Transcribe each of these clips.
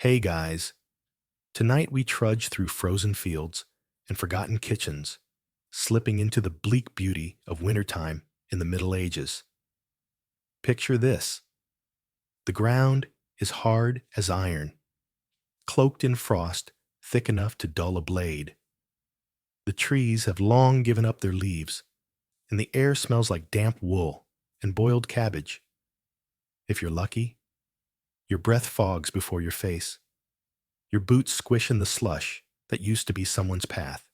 Hey guys, tonight we trudge through frozen fields and forgotten kitchens, slipping into the bleak beauty of wintertime in the Middle Ages. Picture this: the ground is hard as iron, cloaked in frost thick enough to dull a blade. The trees have long given up their leaves, and the air smells like damp wool and boiled cabbage. If you're lucky, your breath fogs before your face. Your boots squish in the slush that used to be someone's path.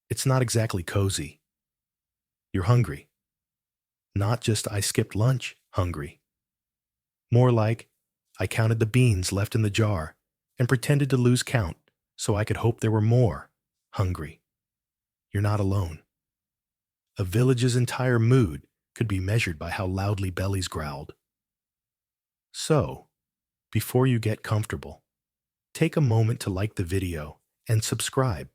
It's not exactly cozy. You're hungry. Not just I skipped lunch hungry. More like I counted the beans left in the jar and pretended to lose count so I could hope there were more hungry. You're not alone. A village's entire mood could be measured by how loudly bellies growled. So, before you get comfortable, take a moment to like the video and subscribe,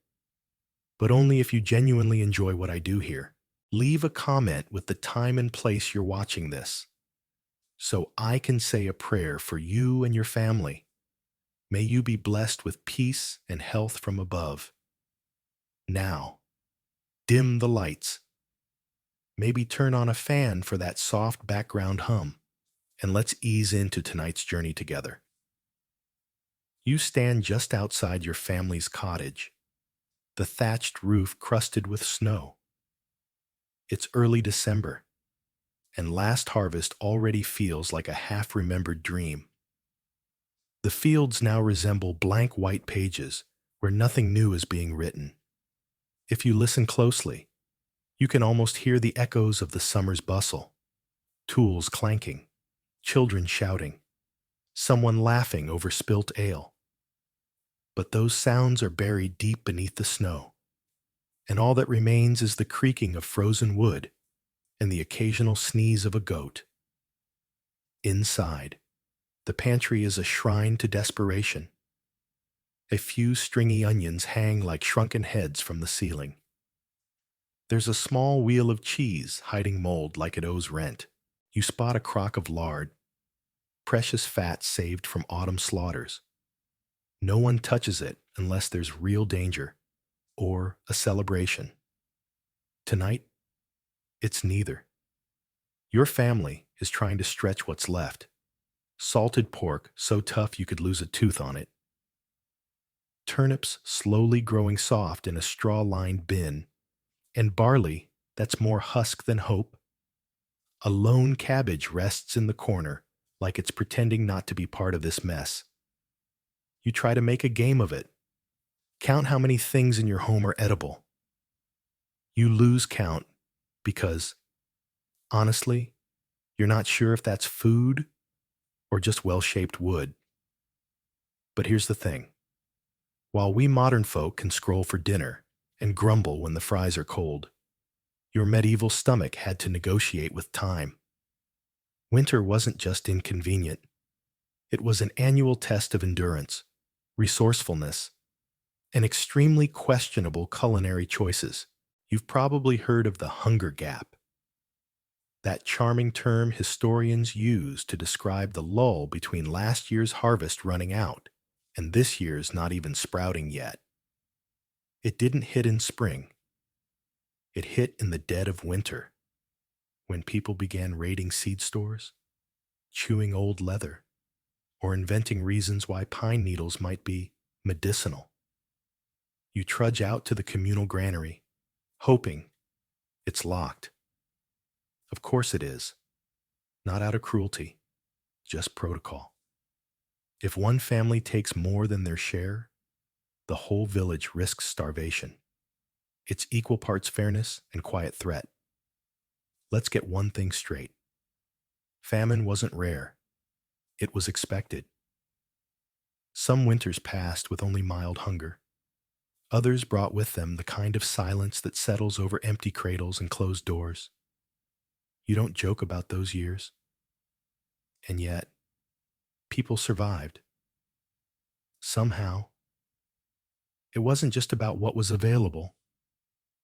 but only if you genuinely enjoy what I do here. Leave a comment with the time and place you're watching this, so I can say a prayer for you and your family. May you be blessed with peace and health from above. Now, dim the lights. Maybe turn on a fan for that soft background hum, and let's ease into tonight's journey together. You stand just outside your family's cottage, the thatched roof crusted with snow. It's early December, and last harvest already feels like a half-remembered dream. The fields now resemble blank white pages where nothing new is being written. If you listen closely, you can almost hear the echoes of the summer's bustle: tools clanking, children shouting, someone laughing over spilt ale. But those sounds are buried deep beneath the snow, and all that remains is the creaking of frozen wood and the occasional sneeze of a goat. Inside, the pantry is a shrine to desperation. A few stringy onions hang like shrunken heads from the ceiling. There's a small wheel of cheese hiding mold like it owes rent. You spot a crock of lard, precious fat saved from autumn slaughters. No one touches it unless there's real danger or a celebration. Tonight, it's neither. Your family is trying to stretch what's left. Salted pork so tough you could lose a tooth on it. Turnips slowly growing soft in a straw-lined bin, and barley that's more husk than hope. A lone cabbage rests in the corner like it's pretending not to be part of this mess. You try to make a game of it. Count how many things in your home are edible. You lose count because, honestly, you're not sure if that's food or just well-shaped wood. But here's the thing. While we modern folk can scroll for dinner and grumble when the fries are cold, your medieval stomach had to negotiate with time. Winter wasn't just inconvenient. It was an annual test of endurance, resourcefulness, and extremely questionable culinary choices. You've probably heard of the hunger gap, that charming term historians use to describe the lull between last year's harvest running out and this year's not even sprouting yet. It didn't hit in spring. It hit in the dead of winter, when people began raiding seed stores, chewing old leather, or inventing reasons why pine needles might be medicinal. You trudge out to the communal granary, hoping it's locked. Of course it is. Not out of cruelty, just protocol. If one family takes more than their share, the whole village risks starvation. It's equal parts fairness and quiet threat. Let's get one thing straight. Famine wasn't rare. It was expected. Some winters passed with only mild hunger. Others brought with them the kind of silence that settles over empty cradles and closed doors. You don't joke about those years. And yet, people survived. Somehow. It wasn't just about what was available.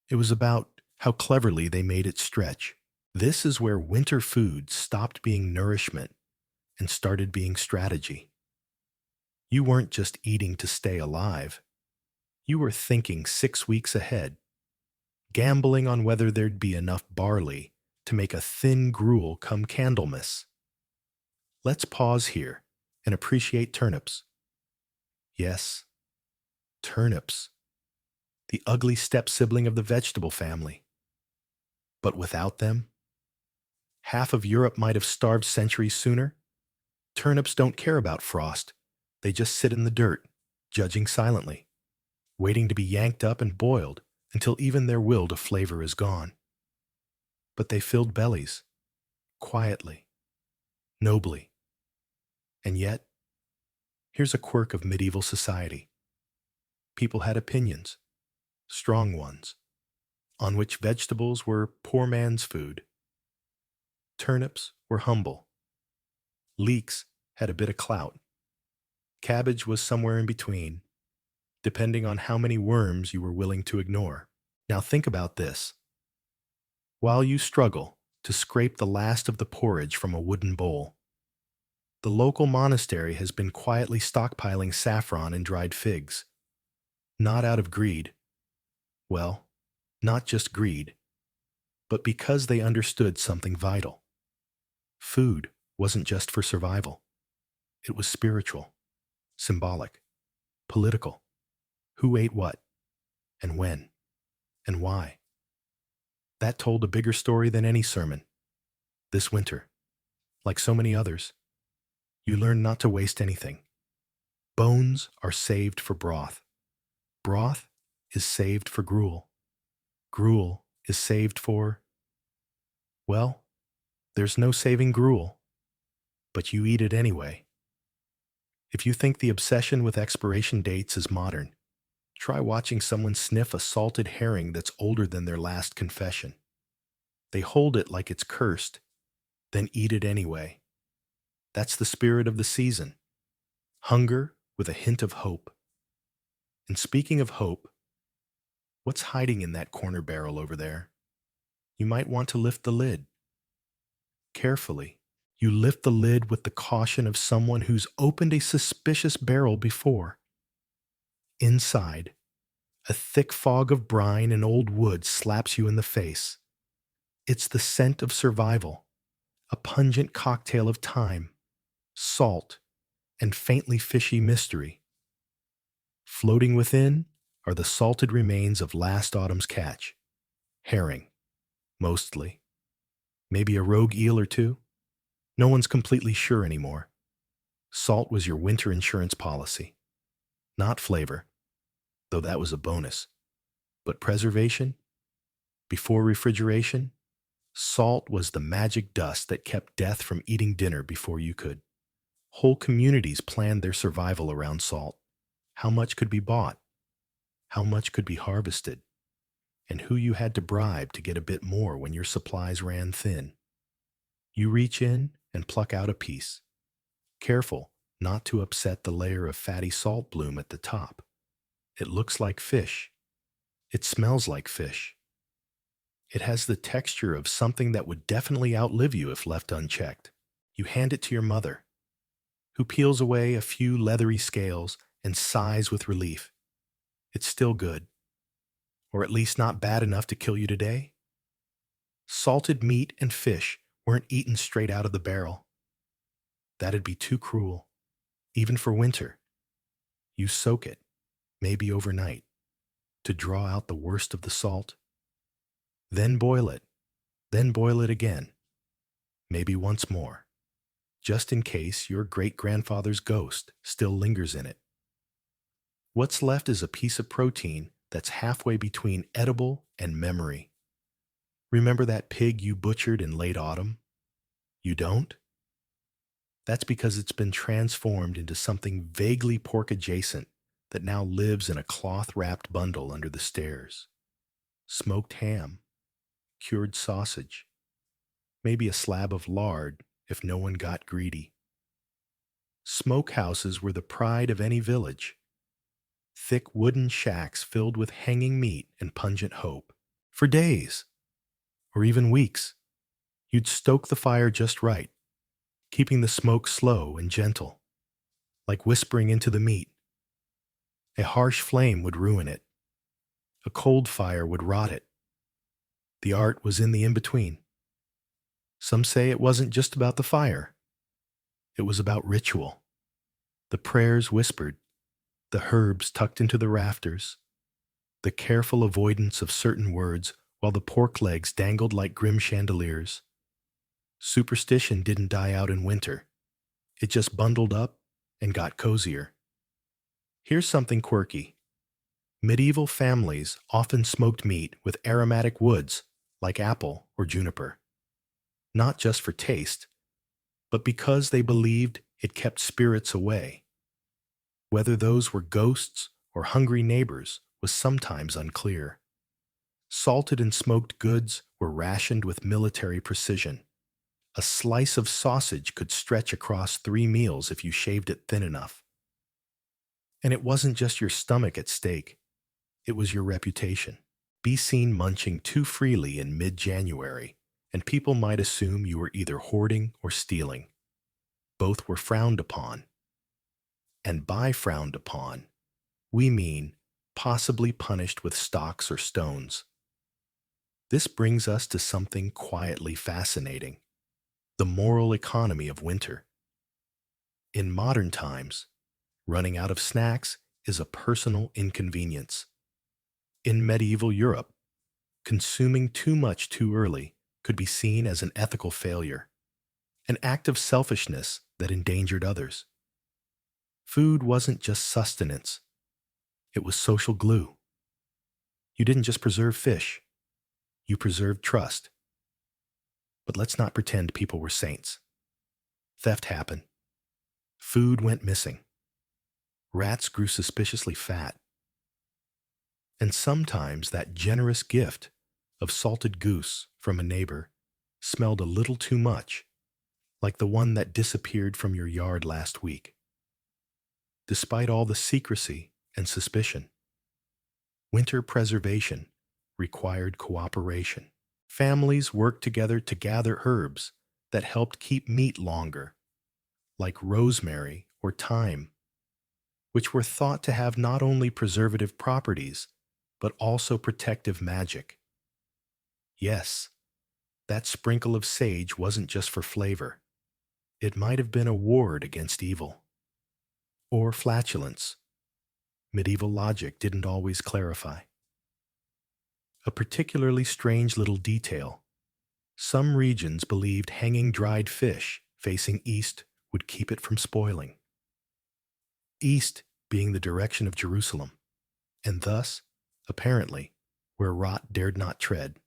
It was about how cleverly they made it stretch. This is where winter food stopped being nourishment and started being strategy. You weren't just eating to stay alive. You were thinking 6 weeks ahead, gambling on whether there'd be enough barley to make a thin gruel come Candlemas. Let's pause here and appreciate turnips. Yes, turnips, the ugly step-sibling of the vegetable family. But without them, half of Europe might have starved centuries sooner. Turnips don't care about frost. They just sit in the dirt, judging silently, waiting to be yanked up and boiled until even their will to flavor is gone. But they filled bellies, quietly, nobly. And yet, here's a quirk of medieval society. People had opinions, strong ones, on which vegetables were poor man's food. Turnips were humble. Leeks had a bit of clout. Cabbage was somewhere in between, depending on how many worms you were willing to ignore. Now think about this. While you struggle to scrape the last of the porridge from a wooden bowl, the local monastery has been quietly stockpiling saffron and dried figs. Not out of greed. Well, not just greed, but because they understood something vital. Food wasn't just for survival. It was spiritual, symbolic, political. Who ate what, and when, and why? That told a bigger story than any sermon. This winter, like so many others, you learned not to waste anything. Bones are saved for broth. Broth is saved for gruel. Gruel is saved for, well, there's no saving gruel, but you eat it anyway. If you think the obsession with expiration dates is modern, try watching someone sniff a salted herring that's older than their last confession. They hold it like it's cursed, then eat it anyway. That's the spirit of the season. Hunger with a hint of hope. And speaking of hope, what's hiding in that corner barrel over there? You might want to lift the lid. Carefully, you lift the lid with the caution of someone who's opened a suspicious barrel before. Inside, a thick fog of brine and old wood slaps you in the face. It's the scent of survival, a pungent cocktail of time, salt, and faintly fishy mystery. Floating within are the salted remains of last autumn's catch. Herring, mostly. Maybe a rogue eel or two. No one's completely sure anymore. Salt was your winter insurance policy. Not flavor, though that was a bonus. But preservation? Before refrigeration? Salt was the magic dust that kept death from eating dinner before you could. Whole communities planned their survival around salt. How much could be bought? How much could be harvested? And who you had to bribe to get a bit more when your supplies ran thin. You reach in and pluck out a piece. Careful not to upset the layer of fatty salt bloom at the top. It looks like fish. It smells like fish. It has the texture of something that would definitely outlive you if left unchecked. You hand it to your mother, who peels away a few leathery scales and sighs with relief. It's still good. Or at least not bad enough to kill you today. Salted meat and fish weren't eaten straight out of the barrel. That'd be too cruel, even for winter. You soak it, maybe overnight, to draw out the worst of the salt. Then boil it again, maybe once more, just in case your great-grandfather's ghost still lingers in it. What's left is a piece of protein that's halfway between edible and memory. Remember that pig you butchered in late autumn? You don't? That's because it's been transformed into something vaguely pork-adjacent that now lives in a cloth-wrapped bundle under the stairs. Smoked ham, cured sausage, maybe a slab of lard if no one got greedy. Smokehouses were the pride of any village. Thick wooden shacks filled with hanging meat and pungent hope. For days, or even weeks, you'd stoke the fire just right, keeping the smoke slow and gentle. like whispering into the meat. A harsh flame would ruin it. A cold fire would rot it. The art was in the in-between. Some say it wasn't just about the fire. It was about ritual. The prayers whispered, the herbs tucked into the rafters, the careful avoidance of certain words while the pork legs dangled like grim chandeliers. Superstition didn't die out in winter. It just bundled up and got cozier. Here's something quirky. Medieval families often smoked meat with aromatic woods like apple or juniper, not just for taste, but because they believed it kept spirits away. Whether those were ghosts or hungry neighbors was sometimes unclear. Salted and smoked goods were rationed with military precision. A slice of sausage could stretch across 3 meals if you shaved it thin enough. And it wasn't just your stomach at stake, it was your reputation. Be seen munching too freely in mid-January, and people might assume you were either hoarding or stealing. Both were frowned upon. And by frowned upon, we mean possibly punished with stocks or stones. This brings us to something quietly fascinating: the moral economy of winter. In modern times, running out of snacks is a personal inconvenience. In medieval Europe, consuming too much too early could be seen as an ethical failure, an act of selfishness that endangered others. Food wasn't just sustenance, it was social glue. You didn't just preserve fish, you preserved trust. But let's not pretend people were saints. Theft happened. Food went missing. Rats grew suspiciously fat. And sometimes that generous gift of salted goose from a neighbor smelled a little too much, like the one that disappeared from your yard last week. Despite all the secrecy and suspicion, winter preservation required cooperation. Families worked together to gather herbs that helped keep meat longer, like rosemary or thyme, which were thought to have not only preservative properties, but also protective magic. Yes, that sprinkle of sage wasn't just for flavor. It might have been a ward against evil. Or flatulence. Medieval logic didn't always clarify. A particularly strange little detail: some regions believed hanging dried fish facing east would keep it from spoiling. East being the direction of Jerusalem, and thus, apparently, where rot dared not tread.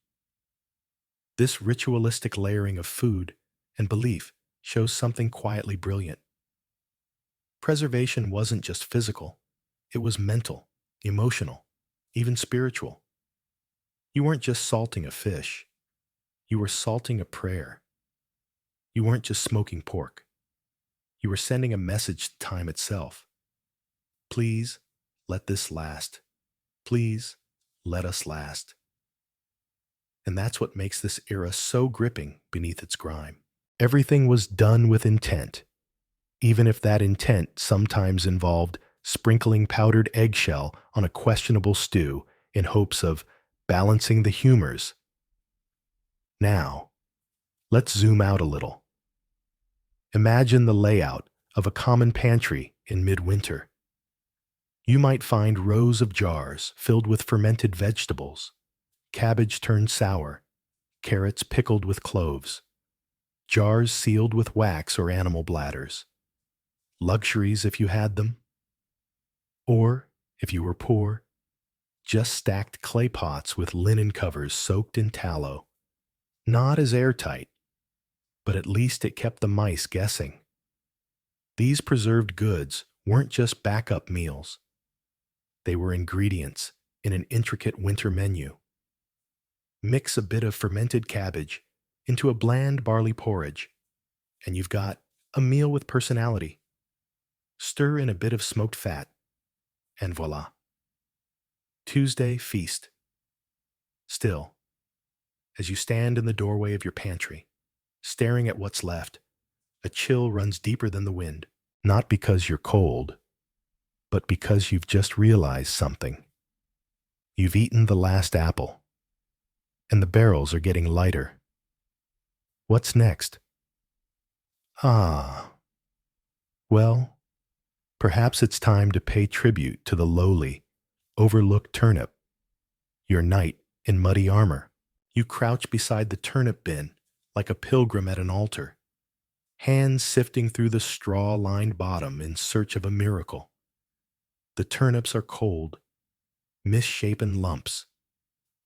This ritualistic layering of food and belief shows something quietly brilliant. Preservation wasn't just physical, it was mental, emotional, even spiritual. You weren't just salting a fish, you were salting a prayer. You weren't just smoking pork, you were sending a message to time itself. Please, let this last. Please, let us last. And that's what makes this era so gripping beneath its grime. Everything was done with intent, even if that intent sometimes involved sprinkling powdered eggshell on a questionable stew in hopes of balancing the humors. Now, let's zoom out a little. Imagine the layout of a common pantry in midwinter. You might find rows of jars filled with fermented vegetables, cabbage turned sour, carrots pickled with cloves, jars sealed with wax or animal bladders. Luxuries if you had them. Or, if you were poor, just stacked clay pots with linen covers soaked in tallow. Not as airtight, but at least it kept the mice guessing. These preserved goods weren't just backup meals. They were ingredients in an intricate winter menu. Mix a bit of fermented cabbage into a bland barley porridge, and you've got a meal with personality. Stir in a bit of smoked fat, and voila. Tuesday feast. Still, as you stand in the doorway of your pantry, staring at what's left, a chill runs deeper than the wind. Not because you're cold, but because you've just realized something. You've eaten the last apple, and the barrels are getting lighter. What's next? Ah, well, perhaps it's time to pay tribute to the lowly, overlooked turnip, your knight in muddy armor. You crouch beside the turnip bin like a pilgrim at an altar, hands sifting through the straw-lined bottom in search of a miracle. The turnips are cold, misshapen lumps,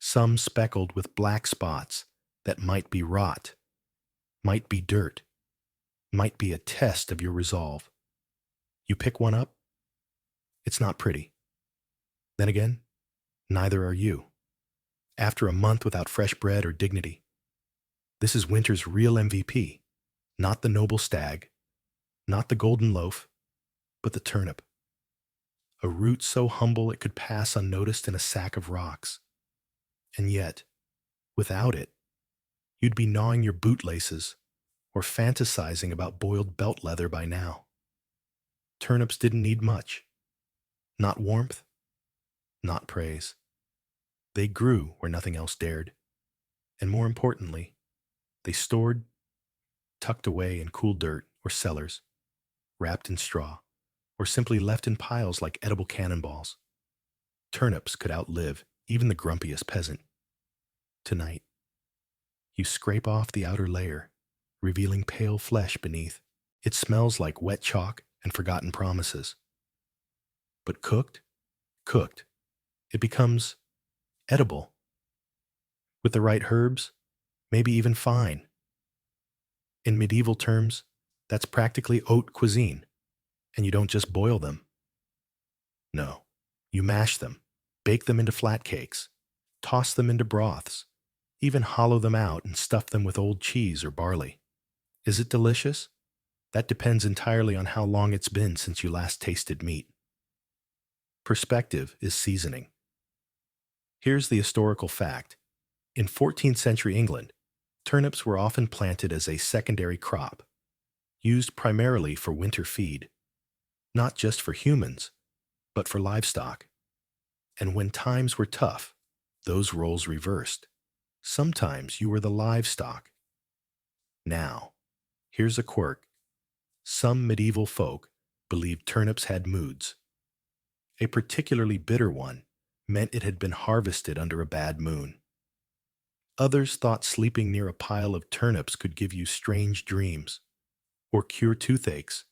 some speckled with black spots that might be rot, might be dirt, might be a test of your resolve. You pick one up. It's not pretty. Then again, neither are you. After a month without fresh bread or dignity, this is winter's real MVP, not the noble stag, not the golden loaf, but the turnip. A root so humble it could pass unnoticed in a sack of rocks. And yet, without it, you'd be gnawing your bootlaces or fantasizing about boiled belt leather by now. Turnips didn't need much. Not warmth, not praise. They grew where nothing else dared. And more importantly, they stored, tucked away in cool dirt or cellars, wrapped in straw, or simply left in piles like edible cannonballs. Turnips could outlive even the grumpiest peasant. Tonight, you scrape off the outer layer, revealing pale flesh beneath. It smells like wet chalk and forgotten promises. But cooked, it becomes edible. With the right herbs, maybe even fine. In medieval terms, that's practically haute cuisine, and you don't just boil them. No, you mash them, bake them into flat cakes, toss them into broths, even hollow them out and stuff them with old cheese or barley. Is it delicious? That depends entirely on how long it's been since you last tasted meat. Perspective is seasoning. Here's the historical fact. In 14th century England, turnips were often planted as a secondary crop, used primarily for winter feed, not just for humans, but for livestock. And when times were tough, those roles reversed. Sometimes you were the livestock. Now, here's a quirk. Some medieval folk believed turnips had moods. A particularly bitter one meant it had been harvested under a bad moon. Others thought sleeping near a pile of turnips could give you strange dreams, or cure toothaches,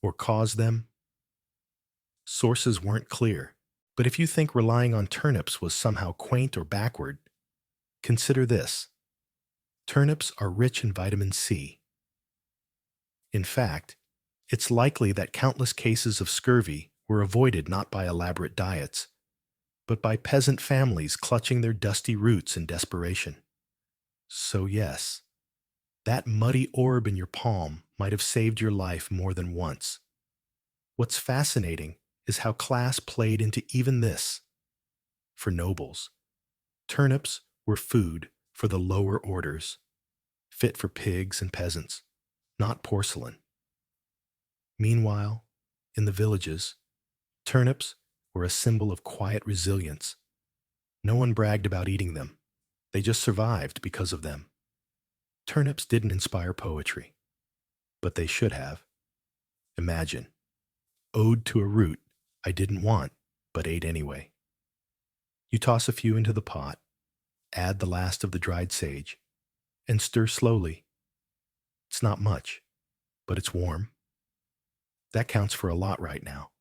or cause them. Sources weren't clear, but if you think relying on turnips was somehow quaint or backward, consider this. Turnips are rich in vitamin C. In fact, it's likely that countless cases of scurvy were avoided not by elaborate diets, but by peasant families clutching their dusty roots in desperation. So yes, that muddy orb in your palm might have saved your life more than once. What's fascinating is how class played into even this. For nobles, turnips were food for the lower orders, fit for pigs and peasants, not porcelain. Meanwhile, in the villages, turnips were a symbol of quiet resilience. No one bragged about eating them. They just survived because of them. Turnips didn't inspire poetry, but they should have. Imagine, ode to a root I didn't want, but ate anyway. You toss a few into the pot, add the last of the dried sage, and stir slowly. It's not much, but it's warm. That counts for a lot right now.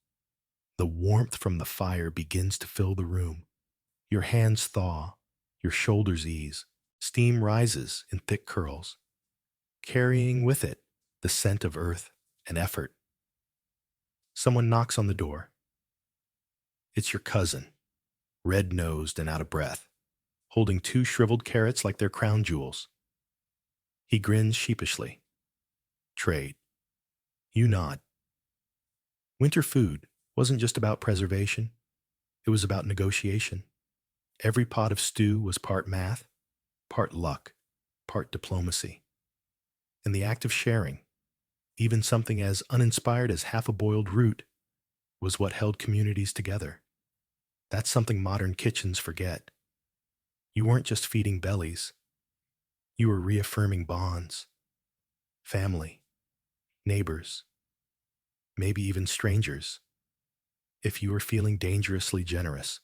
The warmth from the fire begins to fill the room. Your hands thaw, your shoulders ease. Steam rises in thick curls, carrying with it the scent of earth and effort. Someone knocks on the door. It's your cousin, red-nosed and out of breath, holding 2 shriveled carrots like they're crown jewels. He grins sheepishly. Trade. You nod. Winter food wasn't just about preservation. It was about negotiation. Every pot of stew was part math, part luck, part diplomacy. And the act of sharing, Even something as uninspired as half a boiled root was what held communities together. That's something modern kitchens forget. You weren't just feeding bellies, you were reaffirming bonds, family, neighbors, maybe even strangers, if you were feeling dangerously generous.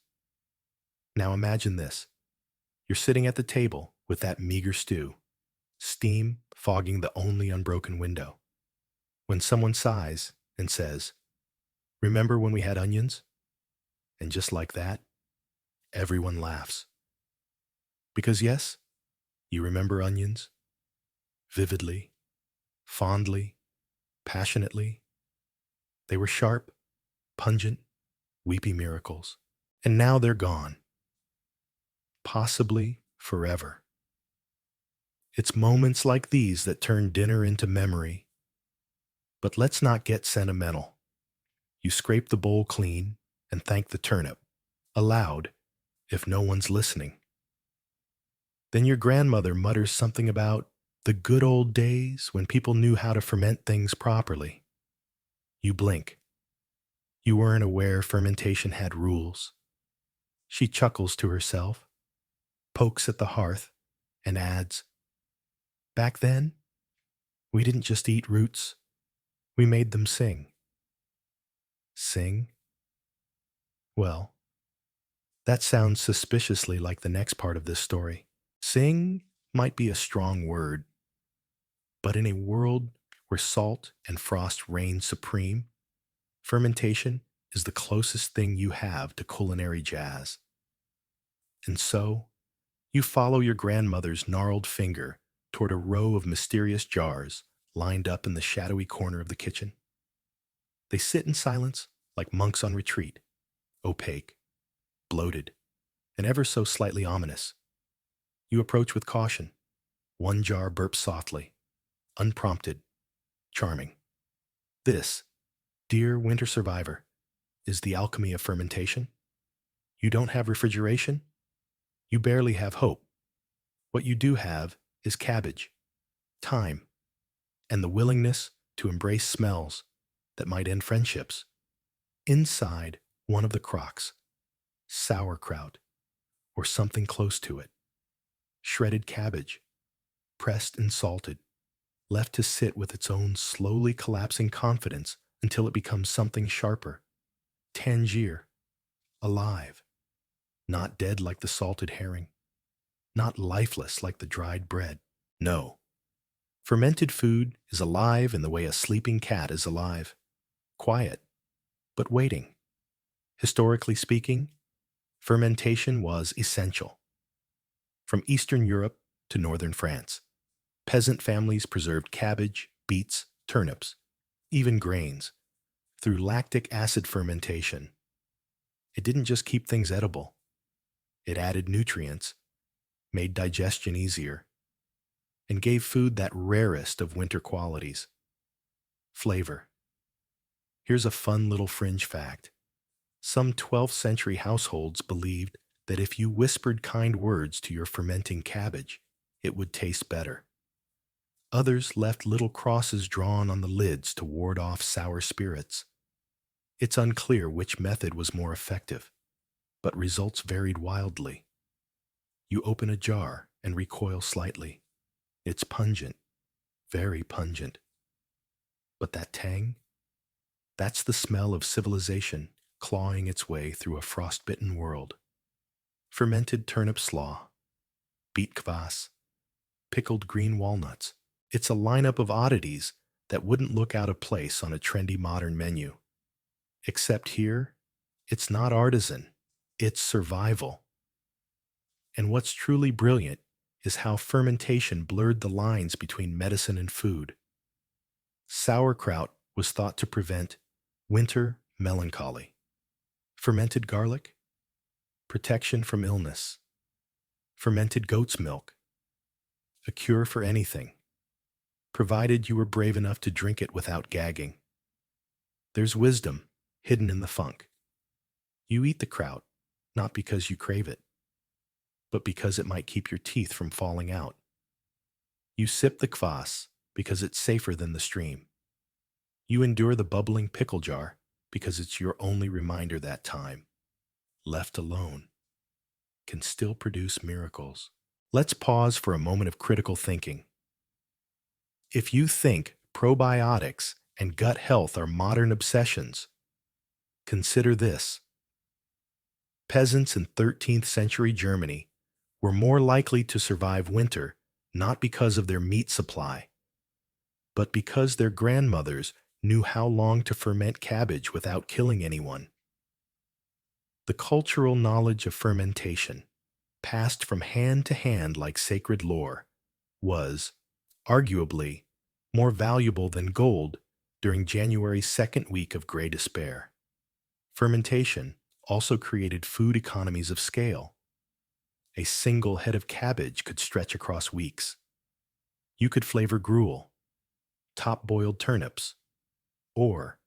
Now imagine this. You're sitting at the table with that meager stew, steam fogging the only unbroken window. When someone sighs and says, "Remember when we had onions?" And just like that, everyone laughs. Because yes, you remember onions, vividly, fondly, passionately. They were sharp, pungent, weepy miracles. And now they're gone, possibly forever. It's moments like these that turn dinner into memory. But let's not get sentimental. You scrape the bowl clean and thank the turnip, aloud, if no one's listening. Then your grandmother mutters something about the good old days when people knew how to ferment things properly. You blink. You weren't aware fermentation had rules. She chuckles to herself, pokes at the hearth, and adds, "Back then, we didn't just eat roots, we made them sing." Sing? Well, that sounds suspiciously like the next part of this story. Sing might be a strong word, but in a world where salt and frost reign supreme, fermentation is the closest thing you have to culinary jazz. And so, you follow your grandmother's gnarled finger toward a row of mysterious jars lined up in the shadowy corner of the kitchen. They sit in silence like monks on retreat, opaque, bloated, and ever so slightly ominous. You approach with caution. One jar burps softly, unprompted, charming. This, dear winter survivor, is the alchemy of fermentation. You don't have refrigeration. You barely have hope. What you do have is cabbage, time, and the willingness to embrace smells that might end friendships. Inside one of the crocks, sauerkraut, or something close to it, shredded cabbage, pressed and salted, left to sit with its own slowly collapsing confidence until it becomes something sharper, tangier, alive, not dead like the salted herring, not lifeless like the dried bread. No. Fermented food is alive in the way a sleeping cat is alive, quiet, but waiting. Historically speaking, fermentation was essential. From Eastern Europe to Northern France, peasant families preserved cabbage, beets, turnips, even grains, through lactic acid fermentation. It didn't just keep things edible. It added nutrients, made digestion easier, and gave food that rarest of winter qualities, flavor. Here's a fun little fringe fact. Some 12th century households believed that if you whispered kind words to your fermenting cabbage, it would taste better. Others left little crosses drawn on the lids to ward off sour spirits. It's unclear which method was more effective, but results varied wildly. You open a jar and recoil slightly. It's pungent, very pungent. But that tang? That's the smell of civilization clawing its way through a frostbitten world. Fermented turnip slaw, beet kvass, pickled green walnuts. It's a lineup of oddities that wouldn't look out of place on a trendy modern menu. Except here, it's not artisan, it's survival. And what's truly brilliant is how fermentation blurred the lines between medicine and food. Sauerkraut was thought to prevent winter melancholy. Fermented garlic, protection from illness. Fermented goat's milk, a cure for anything, provided you were brave enough to drink it without gagging. There's wisdom hidden in the funk. You eat the kraut, not because you crave it, but because it might keep your teeth from falling out. You sip the kvass because it's safer than the stream, You endure the bubbling pickle jar because it's your only reminder that time, left alone, can still produce miracles. Let's pause for a moment of critical thinking. If you think probiotics and gut health are modern obsessions, consider this. Peasants in 13th century Germany were more likely to survive winter not because of their meat supply, but because their grandmothers knew how long to ferment cabbage without killing anyone. The cultural knowledge of fermentation, passed from hand to hand like sacred lore, was, arguably, more valuable than gold during January's second week of Grey Despair. Fermentation also created food economies of scale. A single head of cabbage could stretch across weeks. You could flavor gruel, top-boiled turnips, or,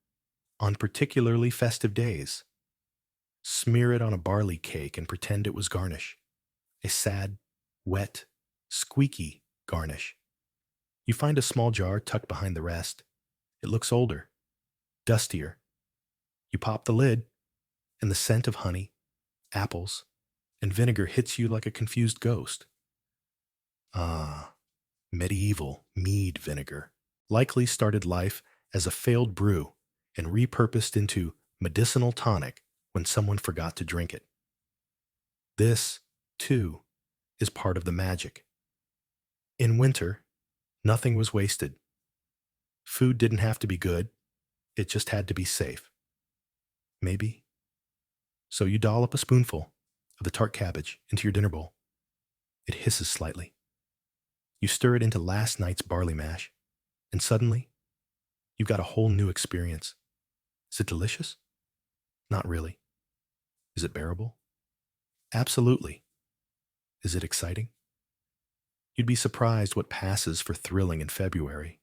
on particularly festive days, smear it on a barley cake and pretend it was garnish. A sad, wet, squeaky garnish. You find a small jar tucked behind the rest. It looks older, dustier. You pop the lid, and the scent of honey, apples, and vinegar hits you like a confused ghost. Ah, medieval mead vinegar. Likely started life as a failed brew and repurposed into medicinal tonic when someone forgot to drink it. This, too, is part of the magic. In winter, nothing was wasted. Food didn't have to be good, it just had to be safe. Maybe. So you dollop a spoonful of the tart cabbage into your dinner bowl. It hisses slightly. You stir it into last night's barley mash, and suddenly, you've got a whole new experience. Is it delicious? Not really. Is it bearable? Absolutely. Is it exciting? You'd be surprised what passes for thrilling in February.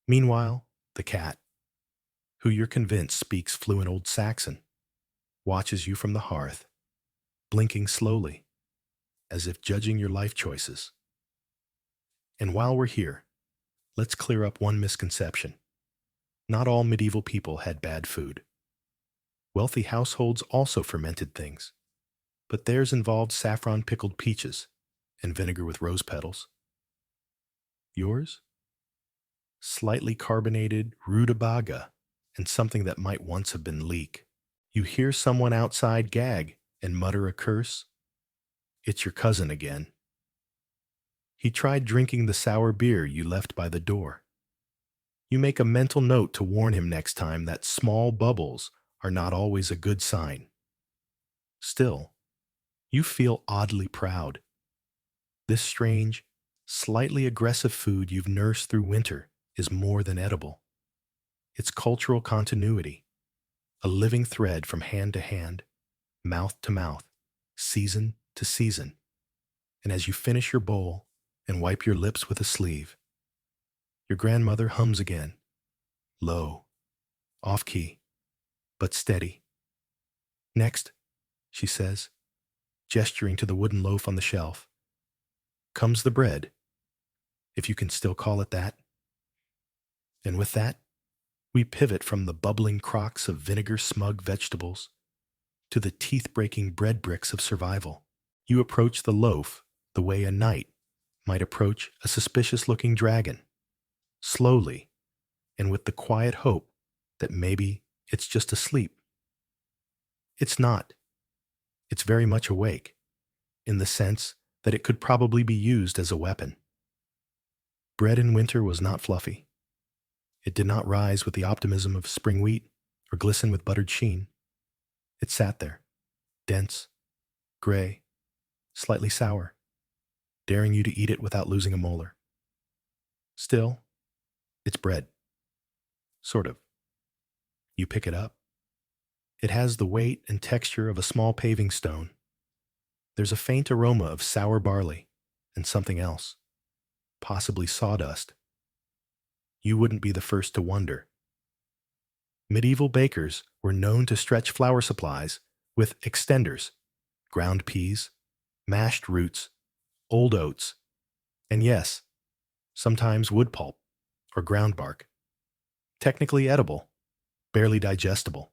Meanwhile, the cat, who you're convinced speaks fluent Old Saxon, watches you from the hearth, blinking slowly, as if judging your life choices. And while we're here, let's clear up one misconception. Not all medieval people had bad food. Wealthy households also fermented things, but theirs involved saffron pickled peaches and vinegar with rose petals. Yours? Slightly carbonated rutabaga and something that might once have been leek. You hear someone outside gag and mutter a curse. It's your cousin again. He tried drinking the sour beer you left by the door. You make a mental note to warn him next time that small bubbles are not always a good sign. Still, you feel oddly proud. This strange, slightly aggressive food you've nursed through winter is more than edible. It's cultural continuity, a living thread from hand to hand, mouth to mouth, season to season. And as you finish your bowl and wipe your lips with a sleeve, your grandmother hums again, low, off-key, but steady. Next, she says, gesturing to the wooden loaf on the shelf, comes the bread, if you can still call it that. And with that, we pivot from the bubbling crocks of vinegar-smug vegetables to the teeth-breaking bread bricks of survival. You approach the loaf the way a knight might approach a suspicious-looking dragon, slowly, and with the quiet hope that maybe it's just asleep. It's not. It's very much awake, in the sense that it could probably be used as a weapon. Bread in winter was not fluffy. It did not rise with the optimism of spring wheat or glisten with buttered sheen. It sat there, dense, gray, slightly sour, daring you to eat it without losing a molar. Still, it's bread. Sort of. You pick it up. It has the weight and texture of a small paving stone. There's a faint aroma of sour barley and something else, possibly sawdust. You wouldn't be the first to wonder. Medieval bakers were known to stretch flour supplies with extenders, ground peas, mashed roots, old oats, and yes, sometimes wood pulp or ground bark. Technically edible, barely digestible.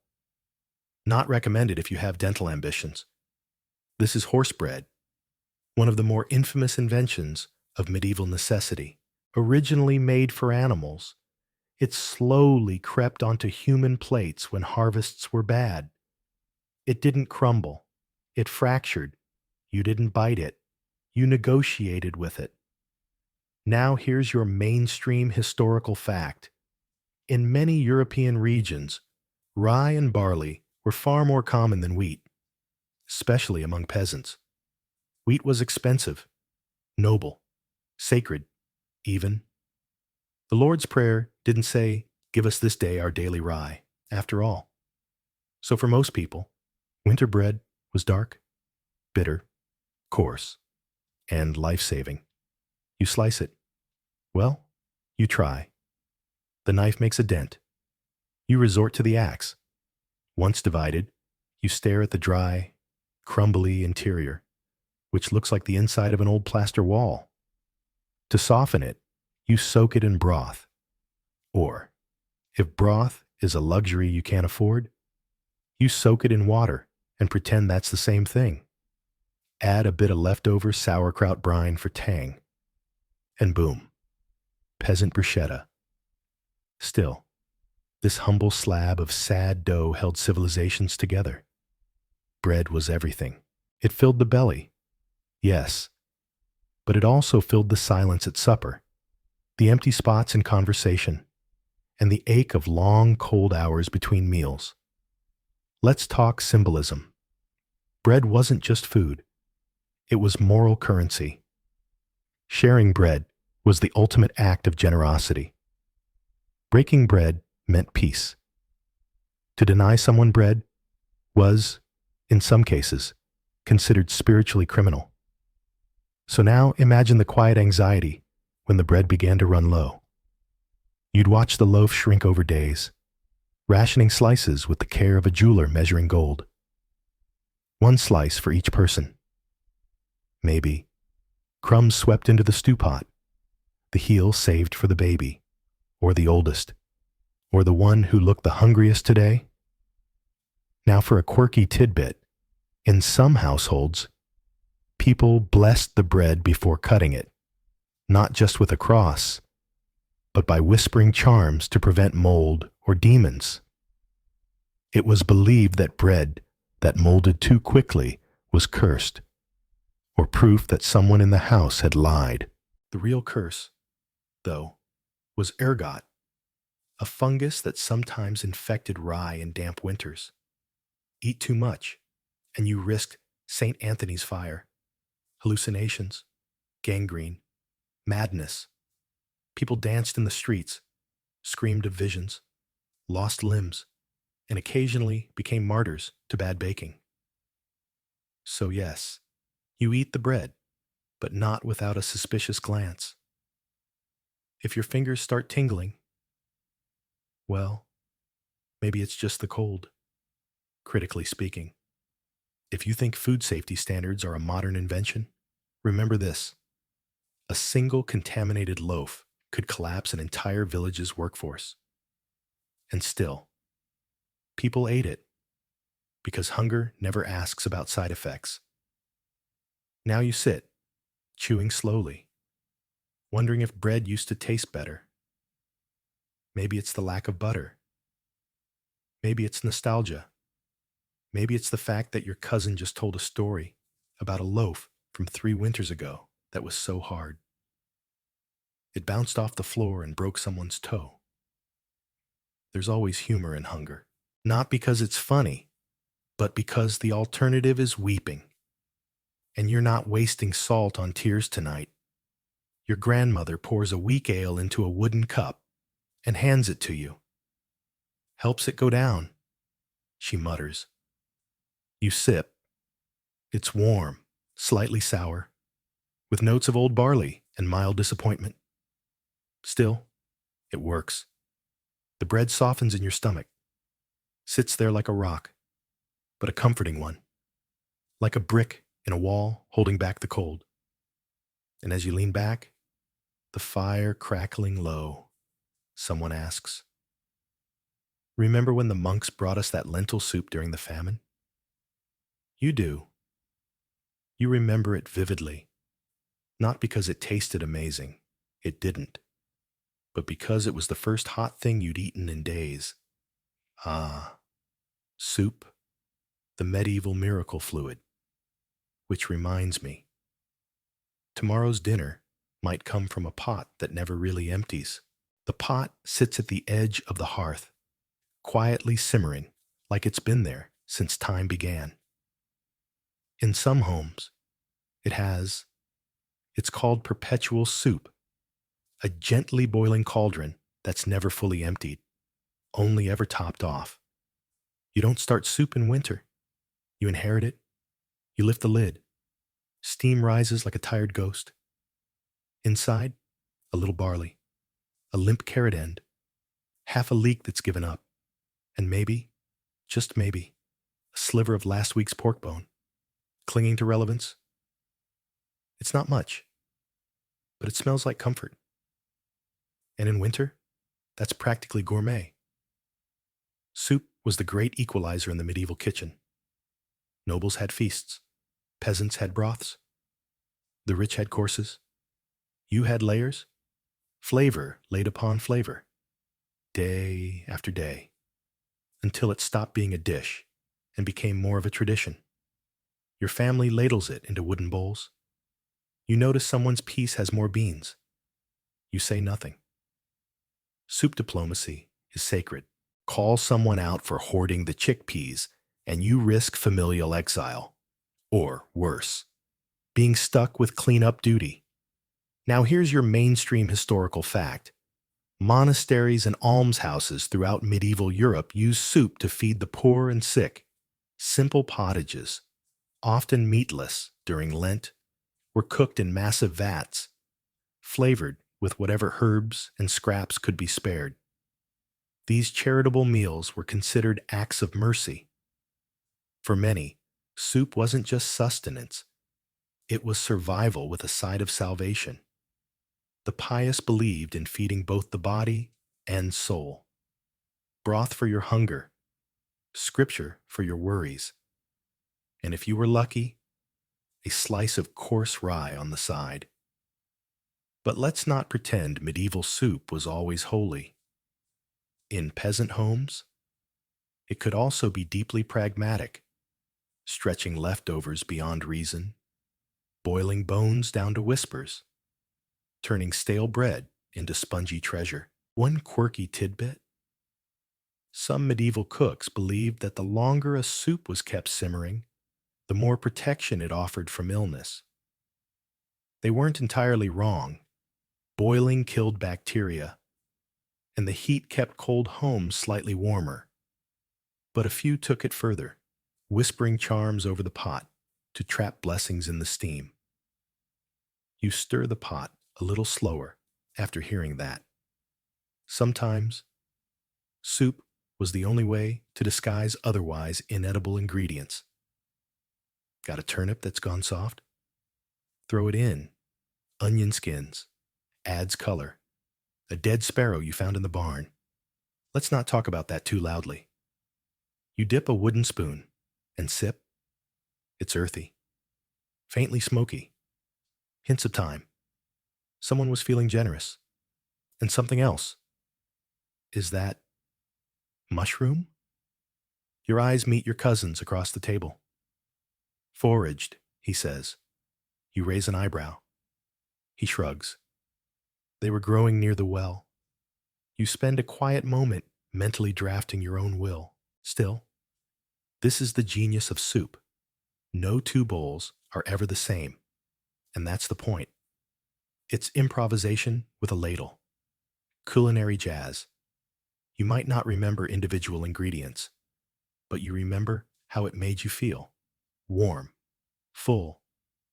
Not recommended if you have dental ambitions. This is horse bread, one of the more infamous inventions of medieval necessity. Originally made for animals, it slowly crept onto human plates when harvests were bad. It didn't crumble. It fractured. You didn't bite it. You negotiated with it. Now here's your mainstream historical fact. In many European regions, rye and barley were far more common than wheat, especially among peasants. Wheat was expensive, noble, sacred, even. The Lord's Prayer didn't say, "Give us this day our daily rye," after all. So for most people, winter bread was dark, bitter, coarse, and life-saving. You slice it. Well, you try. The knife makes a dent. You resort to the axe. Once divided, you stare at the dry, crumbly interior, which looks like the inside of an old plaster wall. To soften it, you soak it in broth. Or, if broth is a luxury you can't afford, you soak it in water and pretend that's the same thing. Add a bit of leftover sauerkraut brine for tang. And boom, peasant bruschetta. Still, this humble slab of sad dough held civilizations together. Bread was everything. It filled the belly, yes, but it also filled the silence at supper, the empty spots in conversation, and the ache of long, cold hours between meals. Let's talk symbolism. Bread wasn't just food. It was moral currency. Sharing bread was the ultimate act of generosity. Breaking bread meant peace. To deny someone bread was, in some cases, considered spiritually criminal. So now imagine the quiet anxiety when the bread began to run low. You'd watch the loaf shrink over days, rationing slices with the care of a jeweler measuring gold. One slice for each person. Maybe crumbs swept into the stew pot, the heel saved for the baby, or the oldest, or the one who looked the hungriest today. Now for a quirky tidbit, in some households, people blessed the bread before cutting it, not just with a cross, but by whispering charms to prevent mold or demons. It was believed that bread that molded too quickly was cursed, or proof that someone in the house had lied. The real curse, though, was ergot, a fungus that sometimes infected rye in damp winters. Eat too much, and you risked St. Anthony's fire, hallucinations, gangrene, madness. People danced in the streets, screamed of visions, lost limbs, and occasionally became martyrs to bad baking. So yes, you eat the bread, but not without a suspicious glance. If your fingers start tingling, well, maybe it's just the cold, critically speaking. If you think food safety standards are a modern invention, remember this. A single contaminated loaf could collapse an entire village's workforce. And still, people ate it because hunger never asks about side effects. Now you sit, chewing slowly, wondering if bread used to taste better. Maybe it's the lack of butter. Maybe it's nostalgia. Maybe it's the fact that your cousin just told a story about a loaf from 3 winters ago that was so hard. It bounced off the floor and broke someone's toe. There's always humor in hunger. Not because it's funny, but because the alternative is weeping. And you're not wasting salt on tears tonight. Your grandmother pours a weak ale into a wooden cup and hands it to you. Helps it go down, she mutters. You sip. It's warm, slightly sour, with notes of old barley and mild disappointment. Still, it works. The bread softens in your stomach, sits there like a rock, but a comforting one, like a brick in a wall holding back the cold. And as you lean back, the fire crackling low, someone asks, Remember when the monks brought us that lentil soup during the famine? You do. You remember it vividly, not because it tasted amazing. It didn't. But because it was the first hot thing you'd eaten in days. Ah, soup, the medieval miracle fluid. Which reminds me, tomorrow's dinner might come from a pot that never really empties. The pot sits at the edge of the hearth, quietly simmering like it's been there since time began. In some homes, it's called perpetual soup, a gently boiling cauldron that's never fully emptied, only ever topped off. You don't start soup in winter. You inherit it. You lift the lid. Steam rises like a tired ghost. Inside, a little barley, a limp carrot end, half a leek that's given up, and maybe, just maybe, a sliver of last week's pork bone, clinging to relevance. It's not much, but it smells like comfort. And in winter, that's practically gourmet. Soup was the great equalizer in the medieval kitchen. Nobles had feasts. Peasants had broths. The rich had courses. You had layers. Flavor laid upon flavor. Day after day. Until it stopped being a dish and became more of a tradition. Your family ladles it into wooden bowls. You notice someone's piece has more beans. You say nothing. Soup diplomacy is sacred. Call someone out for hoarding the chickpeas, and you risk familial exile. Or worse, being stuck with cleanup duty. Now here's your mainstream historical fact. Monasteries and almshouses throughout medieval Europe used soup to feed the poor and sick. Simple pottages, often meatless during Lent, were cooked in massive vats, flavored with whatever herbs and scraps could be spared. These charitable meals were considered acts of mercy. For many, soup wasn't just sustenance. It was survival with a side of salvation. The pious believed in feeding both the body and soul. Broth for your hunger, scripture for your worries, and if you were lucky, a slice of coarse rye on the side. But let's not pretend medieval soup was always holy. In peasant homes, it could also be deeply pragmatic, stretching leftovers beyond reason, boiling bones down to whispers, turning stale bread into spongy treasure. One quirky tidbit: some medieval cooks believed that the longer a soup was kept simmering, the more protection it offered from illness. They weren't entirely wrong. Boiling killed bacteria, and the heat kept cold homes slightly warmer. But a few took it further, whispering charms over the pot to trap blessings in the steam. You stir the pot a little slower after hearing that. Sometimes, soup was the only way to disguise otherwise inedible ingredients. Got a turnip that's gone soft? Throw it in. Onion skins. Adds color. A dead sparrow you found in the barn. Let's not talk about that too loudly. You dip a wooden spoon and sip. It's earthy. Faintly smoky. Hints of time. Someone was feeling generous. And something else. Is that mushroom? Your eyes meet your cousin's across the table. Foraged, he says. You raise an eyebrow. He shrugs. They were growing near the well. You spend a quiet moment mentally drafting your own will. Still, this is the genius of soup. No two bowls are ever the same, and that's the point. It's improvisation with a ladle. Culinary jazz. You might not remember individual ingredients, but you remember how it made you feel. Warm, full,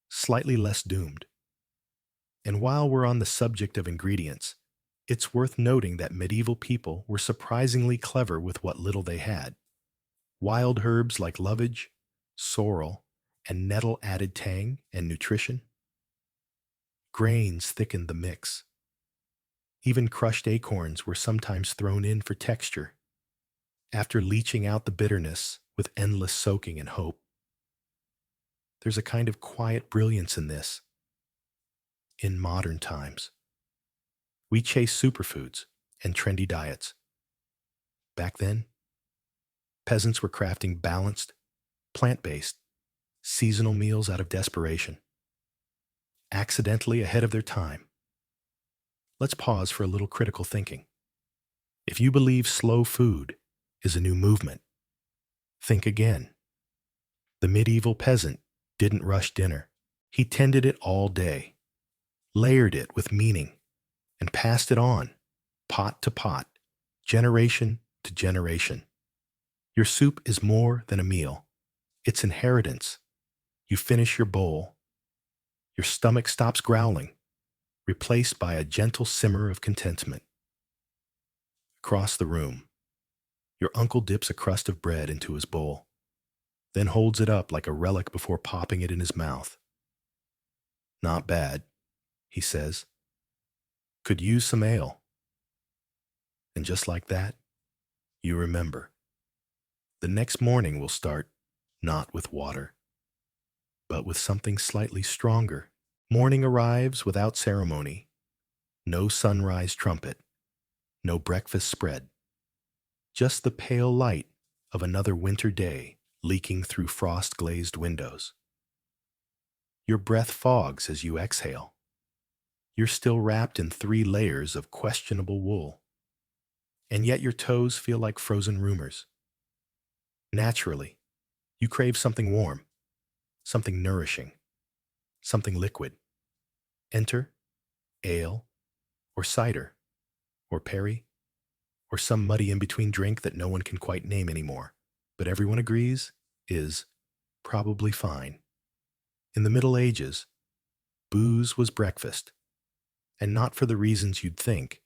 slightly less doomed. And while we're on the subject of ingredients, it's worth noting that medieval people were surprisingly clever with what little they had. Wild herbs like lovage, sorrel, and nettle added tang and nutrition. Grains thickened the mix. Even crushed acorns were sometimes thrown in for texture. After leaching out the bitterness with endless soaking and hope, there's a kind of quiet brilliance in this. In modern times, we chase superfoods and trendy diets. Back then, peasants were crafting balanced, plant-based, seasonal meals out of desperation, accidentally ahead of their time. Let's pause for a little critical thinking. If you believe slow food is a new movement, think again. The medieval peasant didn't rush dinner. He tended it all day, layered it with meaning, and passed it on, pot to pot, generation to generation. Your soup is more than a meal. It's inheritance. You finish your bowl. Your stomach stops growling, replaced by a gentle simmer of contentment. Across the room, your uncle dips a crust of bread into his bowl, then holds it up like a relic before popping it in his mouth. "Not bad," he says. "Could use some ale." And just like that, you remember. The next morning will start not with water, but with something slightly stronger. Morning arrives without ceremony. No sunrise trumpet, no breakfast spread. Just the pale light of another winter day leaking through frost-glazed windows. Your breath fogs as you exhale. You're still wrapped in 3 layers of questionable wool, and yet your toes feel like frozen rumors. Naturally, you crave something warm, something nourishing, something liquid. Enter ale, or cider, or perry, or some muddy in-between drink that no one can quite name anymore, but everyone agrees is probably fine. In the Middle Ages, booze was breakfast, and not for the reasons you'd think.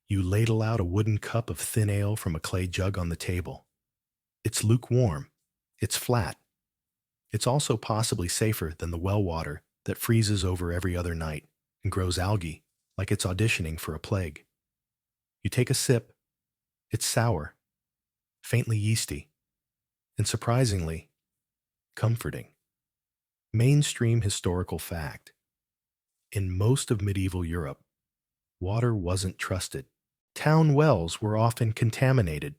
You ladle out a wooden cup of thin ale from a clay jug on the table. It's lukewarm. It's flat. It's also possibly safer than the well water that freezes over every other night and grows algae like it's auditioning for a plague. You take a sip. It's sour, faintly yeasty, and surprisingly, comforting. Mainstream historical fact. In most of medieval Europe, water wasn't trusted. Town wells were often contaminated.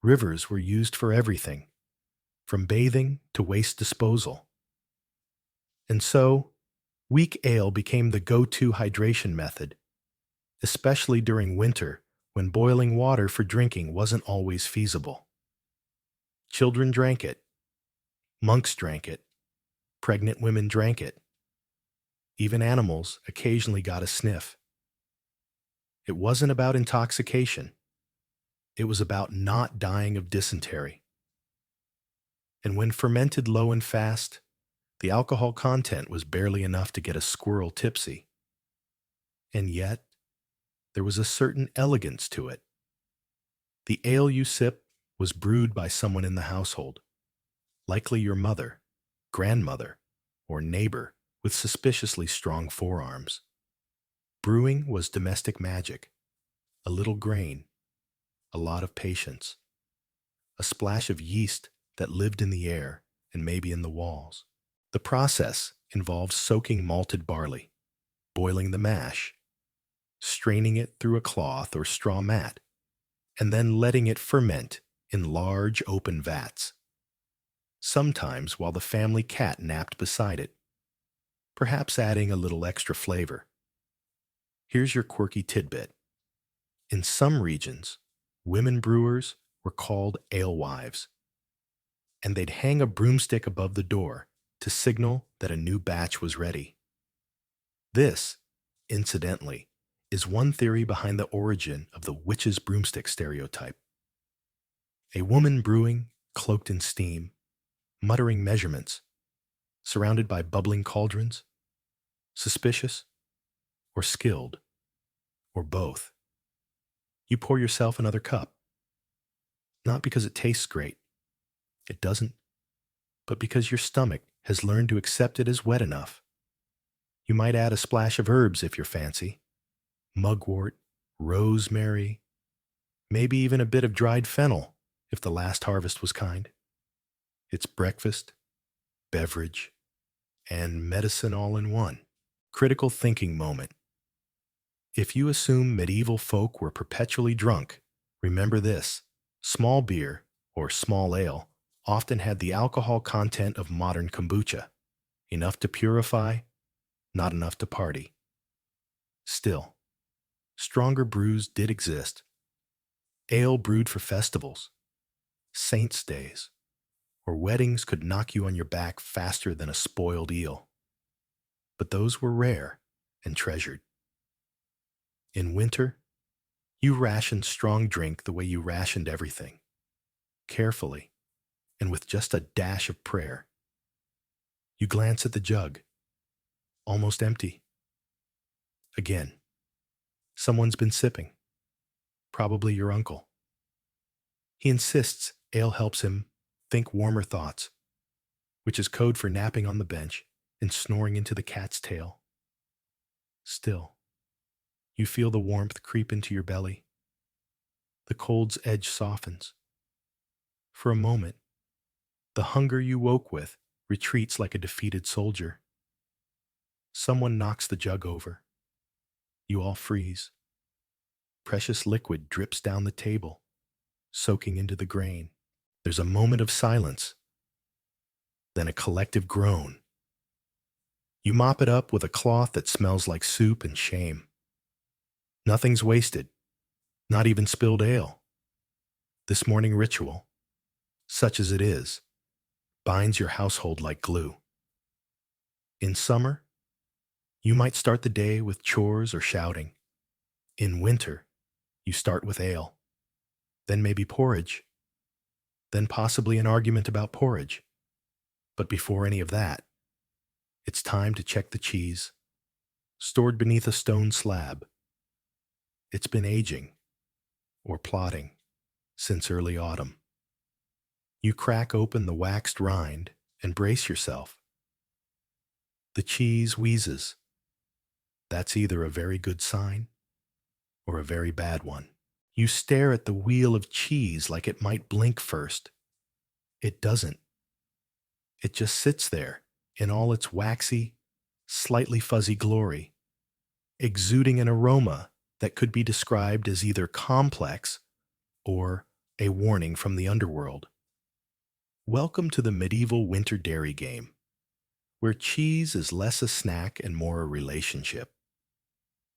Rivers were used for everything, from bathing to waste disposal. And so, weak ale became the go-to hydration method, especially during winter when boiling water for drinking wasn't always feasible. Children drank it. Monks drank it. Pregnant women drank it. Even animals occasionally got a sniff. It wasn't about intoxication. It was about not dying of dysentery. And when fermented low and fast, the alcohol content was barely enough to get a squirrel tipsy. And yet, there was a certain elegance to it. The ale you sip was brewed by someone in the household, likely your mother, grandmother, or neighbor with suspiciously strong forearms. Brewing was domestic magic. A little grain, a lot of patience, a splash of yeast that lived in the air and maybe in the walls. The process involved soaking malted barley, boiling the mash, straining it through a cloth or straw mat, and then letting it ferment in large open vats, sometimes while the family cat napped beside it, perhaps adding a little extra flavor. Here's your quirky tidbit. In some regions, women brewers were called alewives, and they'd hang a broomstick above the door to signal that a new batch was ready. This, incidentally, is one theory behind the origin of the witch's broomstick stereotype. A woman brewing, cloaked in steam, muttering measurements, surrounded by bubbling cauldrons, suspicious, or skilled, or both. You pour yourself another cup, not because it tastes great, it doesn't, but because your stomach has learned to accept it as wet enough. You might add a splash of herbs if you're fancy, mugwort, rosemary, Maybe even a bit of dried fennel, if the last harvest was kind. It's breakfast, beverage, and medicine all in one. Critical thinking moment. If you assume medieval folk were perpetually drunk, remember this. Small beer, or small ale, often had the alcohol content of modern kombucha. Enough to purify, not enough to party. Still, stronger brews did exist. Ale brewed for festivals, saints' days, or weddings could knock you on your back faster than a spoiled eel. But those were rare and treasured. In winter, you rationed strong drink the way you rationed everything, carefully, and with just a dash of prayer. You glance at the jug, almost empty. Again, someone's been sipping, probably your uncle. He insists ale helps him think warmer thoughts, which is code for napping on the bench and snoring into the cat's tail. Still, you feel the warmth creep into your belly. The cold's edge softens. For a moment, the hunger you woke with retreats like a defeated soldier. Someone knocks the jug over. You all freeze. Precious liquid drips down the table, soaking into the grain. There's a moment of silence, then a collective groan. You mop it up with a cloth that smells like soup and shame. Nothing's wasted, not even spilled ale. This morning ritual, such as it is, binds your household like glue. In summer, you might start the day with chores or shouting. In winter, you start with ale, then maybe porridge, then possibly an argument about porridge. But before any of that, it's time to check the cheese, stored beneath a stone slab. It's been aging, or plotting, since early autumn. You crack open the waxed rind and brace yourself. The cheese wheezes. That's either a very good sign or a very bad one. You stare at the wheel of cheese like it might blink first. It doesn't. It just sits there in all its waxy, slightly fuzzy glory, exuding an aroma that could be described as either complex or a warning from the underworld. Welcome to the medieval winter dairy game, where cheese is less a snack and more a relationship.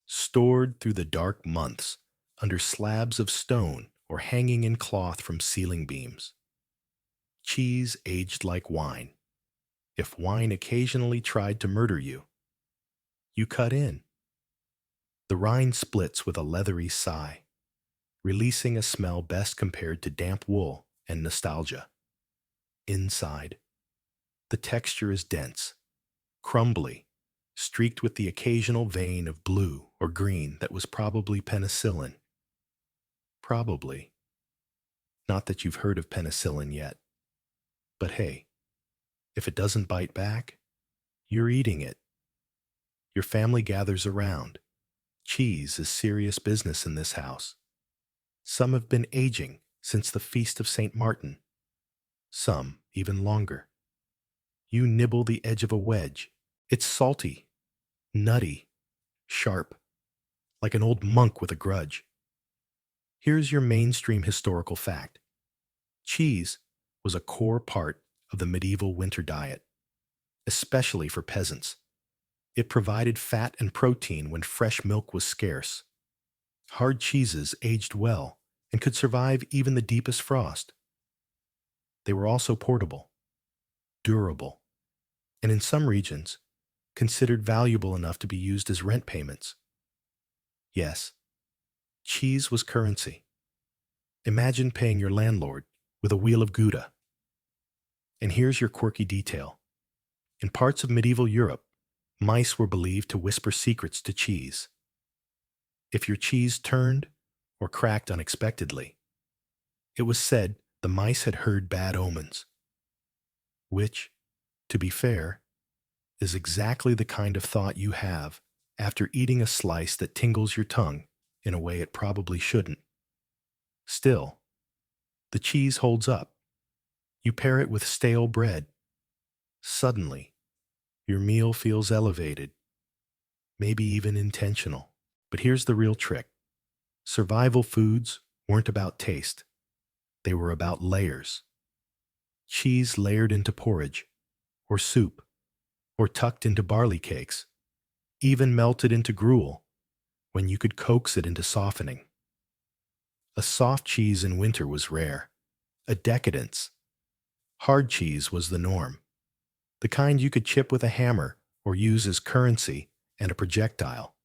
Stored through the dark months under slabs of stone or hanging in cloth from ceiling beams. Cheese aged like wine. If wine occasionally tried to murder you, you cut in. The rind splits with a leathery sigh, releasing a smell best compared to damp wool and nostalgia. Inside, the texture is dense, crumbly, streaked with the occasional vein of blue or green that was probably penicillin. Probably. Not that you've heard of penicillin yet. But hey, if it doesn't bite back, you're eating it. Your family gathers around. Cheese is serious business in this house. Some have been aging since the Feast of St. Martin. Some even longer. You nibble the edge of a wedge. It's salty, nutty, sharp, like an old monk with a grudge. Here's your mainstream historical fact. Cheese was a core part of the medieval winter diet, especially for peasants. It provided fat and protein when fresh milk was scarce. Hard cheeses aged well and could survive even the deepest frost. They were also portable, durable, and in some regions, considered valuable enough to be used as rent payments. Yes, cheese was currency. Imagine paying your landlord with a wheel of Gouda. And here's your quirky detail. In parts of medieval Europe, mice were believed to whisper secrets to cheese. If your cheese turned or cracked unexpectedly, it was said the mice had heard bad omens. Which, to be fair, is exactly the kind of thought you have after eating a slice that tingles your tongue in a way it probably shouldn't. Still, the cheese holds up. You pair it with stale bread. Suddenly, your meal feels elevated, maybe even intentional. But here's the real trick. Survival foods weren't about taste. They were about layers. Cheese layered into porridge, or soup, or tucked into barley cakes, even melted into gruel when you could coax it into softening. A soft cheese in winter was rare, a decadence. Hard cheese was the norm, the kind you could chip with a hammer or use as currency and a projectile.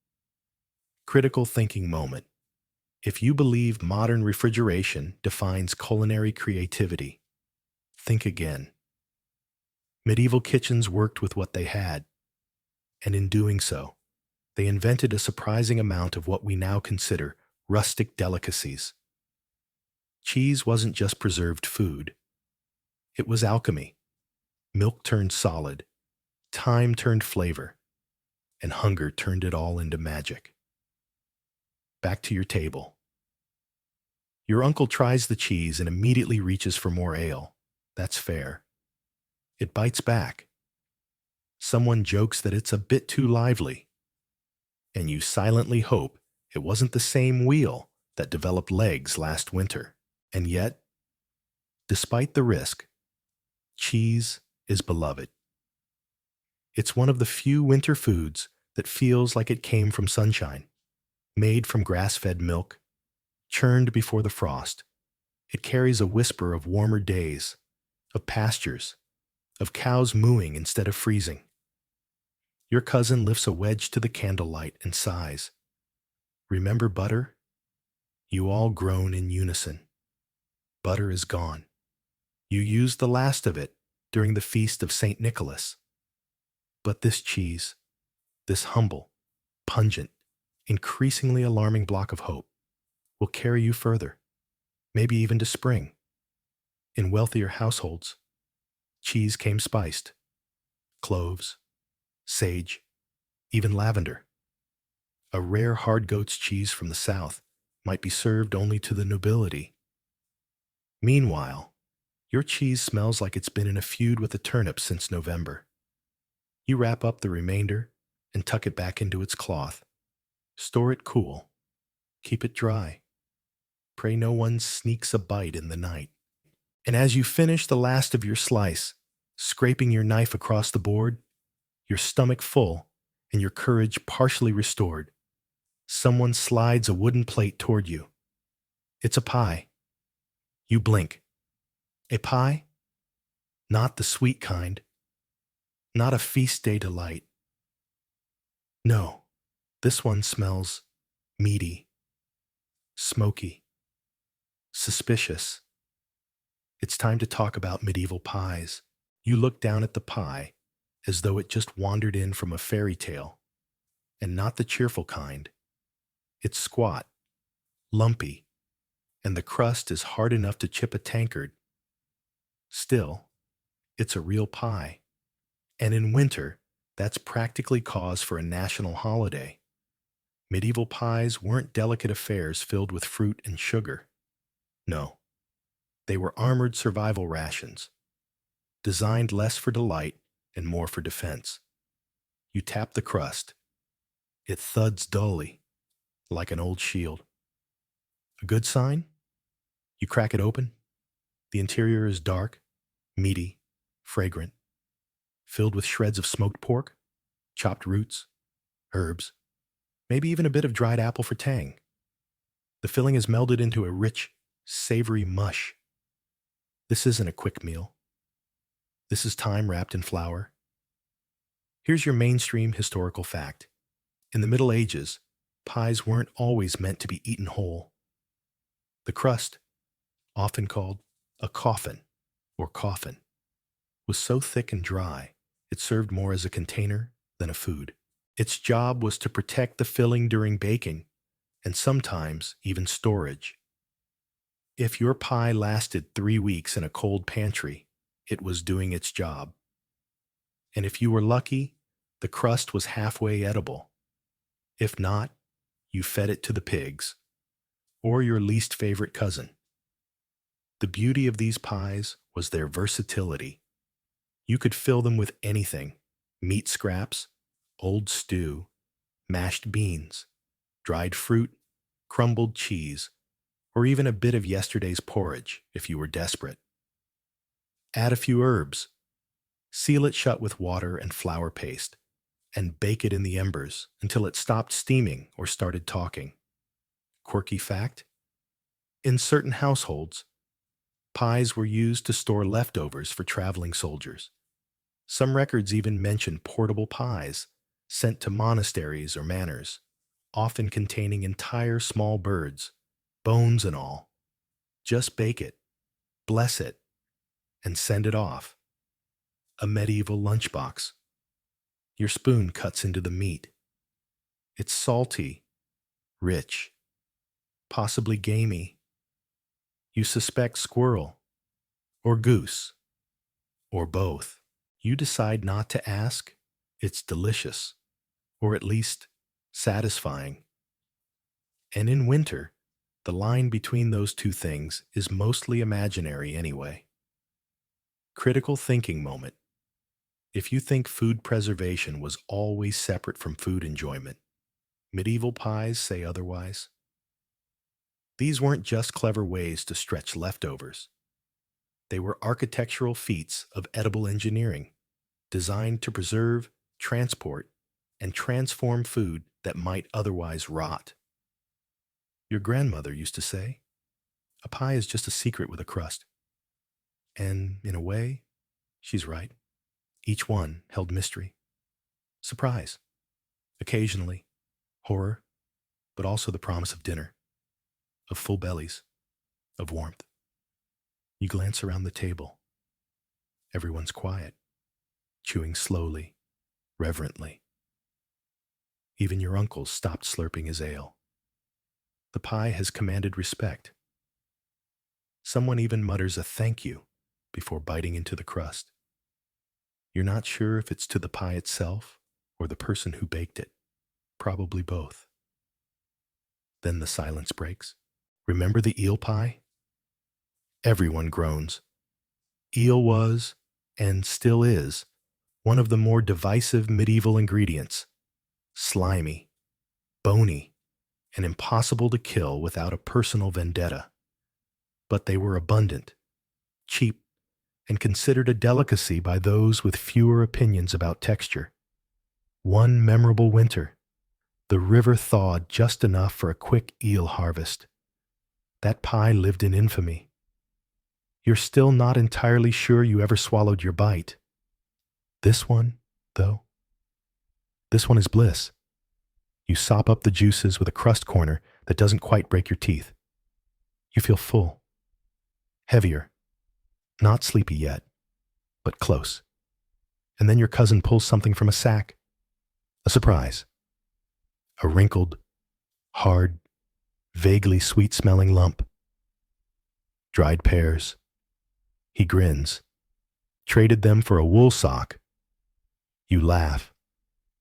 Critical thinking moment. If you believe modern refrigeration defines culinary creativity, think again. Medieval kitchens worked with what they had, and in doing so, they invented a surprising amount of what we now consider rustic delicacies. Cheese wasn't just preserved food. It was alchemy. Milk turned solid, time turned flavor, and hunger turned it all into magic. Back to your table. Your uncle tries the cheese and immediately reaches for more ale. That's fair. It bites back. Someone jokes that it's a bit too lively. And you silently hope it wasn't the same wheel that developed legs last winter. And yet, despite the risk, cheese is beloved. It's one of the few winter foods that feels like it came from sunshine, made from grass-fed milk, churned before the frost. It carries a whisper of warmer days, of pastures, of cows mooing instead of freezing. Your cousin lifts a wedge to the candlelight and sighs. Remember butter? You all groan in unison. Butter is gone. You used the last of it during the feast of St. Nicholas. But this cheese, this humble, pungent, increasingly alarming block of hope, will carry you further, maybe even to spring. In wealthier households, cheese came spiced. Cloves, sage, even lavender. A rare hard goat's cheese from the south might be served only to the nobility. Meanwhile, your cheese smells like it's been in a feud with the turnips since November. You wrap up the remainder and tuck it back into its cloth. Store it cool. Keep it dry. Pray no one sneaks a bite in the night. And as you finish the last of your slice, scraping your knife across the board, your stomach full and your courage partially restored, someone slides a wooden plate toward you. It's a pie. You blink. A pie? Not the sweet kind. Not a feast day delight. No, this one smells meaty, smoky, suspicious. It's time to talk about medieval pies. You look down at the pie as though it just wandered in from a fairy tale, and not the cheerful kind. It's squat, lumpy, and the crust is hard enough to chip a tankard. Still, it's a real pie. And in winter, that's practically cause for a national holiday. Medieval pies weren't delicate affairs filled with fruit and sugar. No, they were armored survival rations, designed less for delight and more for defense. You tap the crust. It thuds dully, like an old shield. A good sign? You crack it open. The interior is dark, meaty, fragrant, filled with shreds of smoked pork, chopped roots, herbs, maybe even a bit of dried apple for tang. The filling is melded into a rich, savory mush. This isn't a quick meal. This is time wrapped in flour. Here's your mainstream historical fact. In the Middle Ages, pies weren't always meant to be eaten whole. The crust, often called a coffin or coffin, was so thick and dry it served more as a container than a food. Its job was to protect the filling during baking and sometimes even storage. If your pie lasted 3 weeks in a cold pantry, it was doing its job. And if you were lucky, the crust was halfway edible. If not, you fed it to the pigs, or your least favorite cousin. The beauty of these pies was their versatility. You could fill them with anything: meat scraps, old stew, mashed beans, dried fruit, crumbled cheese, or even a bit of yesterday's porridge if you were desperate. Add a few herbs, seal it shut with water and flour paste, and bake it in the embers until it stopped steaming or started talking. Quirky fact: in certain households, pies were used to store leftovers for traveling soldiers. Some records even mention portable pies sent to monasteries or manors, often containing entire small birds, bones and all. Just bake it, bless it, and send it off. A medieval lunchbox. Your spoon cuts into the meat. It's salty, rich, possibly gamey. You suspect squirrel, or goose, or both. You decide not to ask. It's delicious, or at least satisfying. And in winter, the line between those two things is mostly imaginary anyway. Critical thinking moment. If you think food preservation was always separate from food enjoyment, medieval pies say otherwise. These weren't just clever ways to stretch leftovers. They were architectural feats of edible engineering, designed to preserve, transport, and transform food that might otherwise rot. Your grandmother used to say, "A pie is just a secret with a crust." And in a way, she's right. Each one held mystery, surprise, occasionally horror, but also the promise of dinner, of full bellies, of warmth. You glance around the table. Everyone's quiet, chewing slowly, reverently. Even your uncle stopped slurping his ale. The pie has commanded respect. Someone even mutters a thank you before biting into the crust. You're not sure if it's to the pie itself or the person who baked it. Probably both. Then the silence breaks. Remember the eel pie? Everyone groans. Eel was, and still is, one of the more divisive medieval ingredients. Slimy, bony, and impossible to kill without a personal vendetta. But they were abundant, cheap, and considered a delicacy by those with fewer opinions about texture. One memorable winter, the river thawed just enough for a quick eel harvest. That pie lived in infamy. You're still not entirely sure you ever swallowed your bite. This one, though, this one is bliss. You sop up the juices with a crust corner that doesn't quite break your teeth. You feel full, heavier, not sleepy yet, but close. And then your cousin pulls something from a sack. A surprise. A wrinkled, hard, vaguely sweet-smelling lump. Dried pears. He grins. Traded them for a wool sock. You laugh,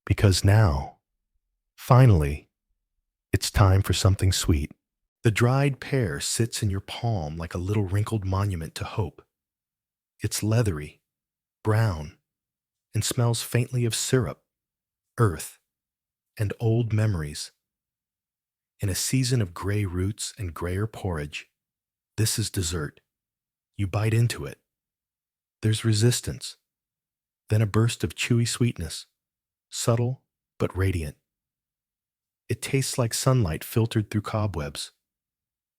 because now, finally, it's time for something sweet. The dried pear sits in your palm like a little wrinkled monument to hope. It's leathery, brown, and smells faintly of syrup, earth, and old memories. In a season of gray roots and grayer porridge, this is dessert. You bite into it. There's resistance, then a burst of chewy sweetness, subtle but radiant. It tastes like sunlight filtered through cobwebs.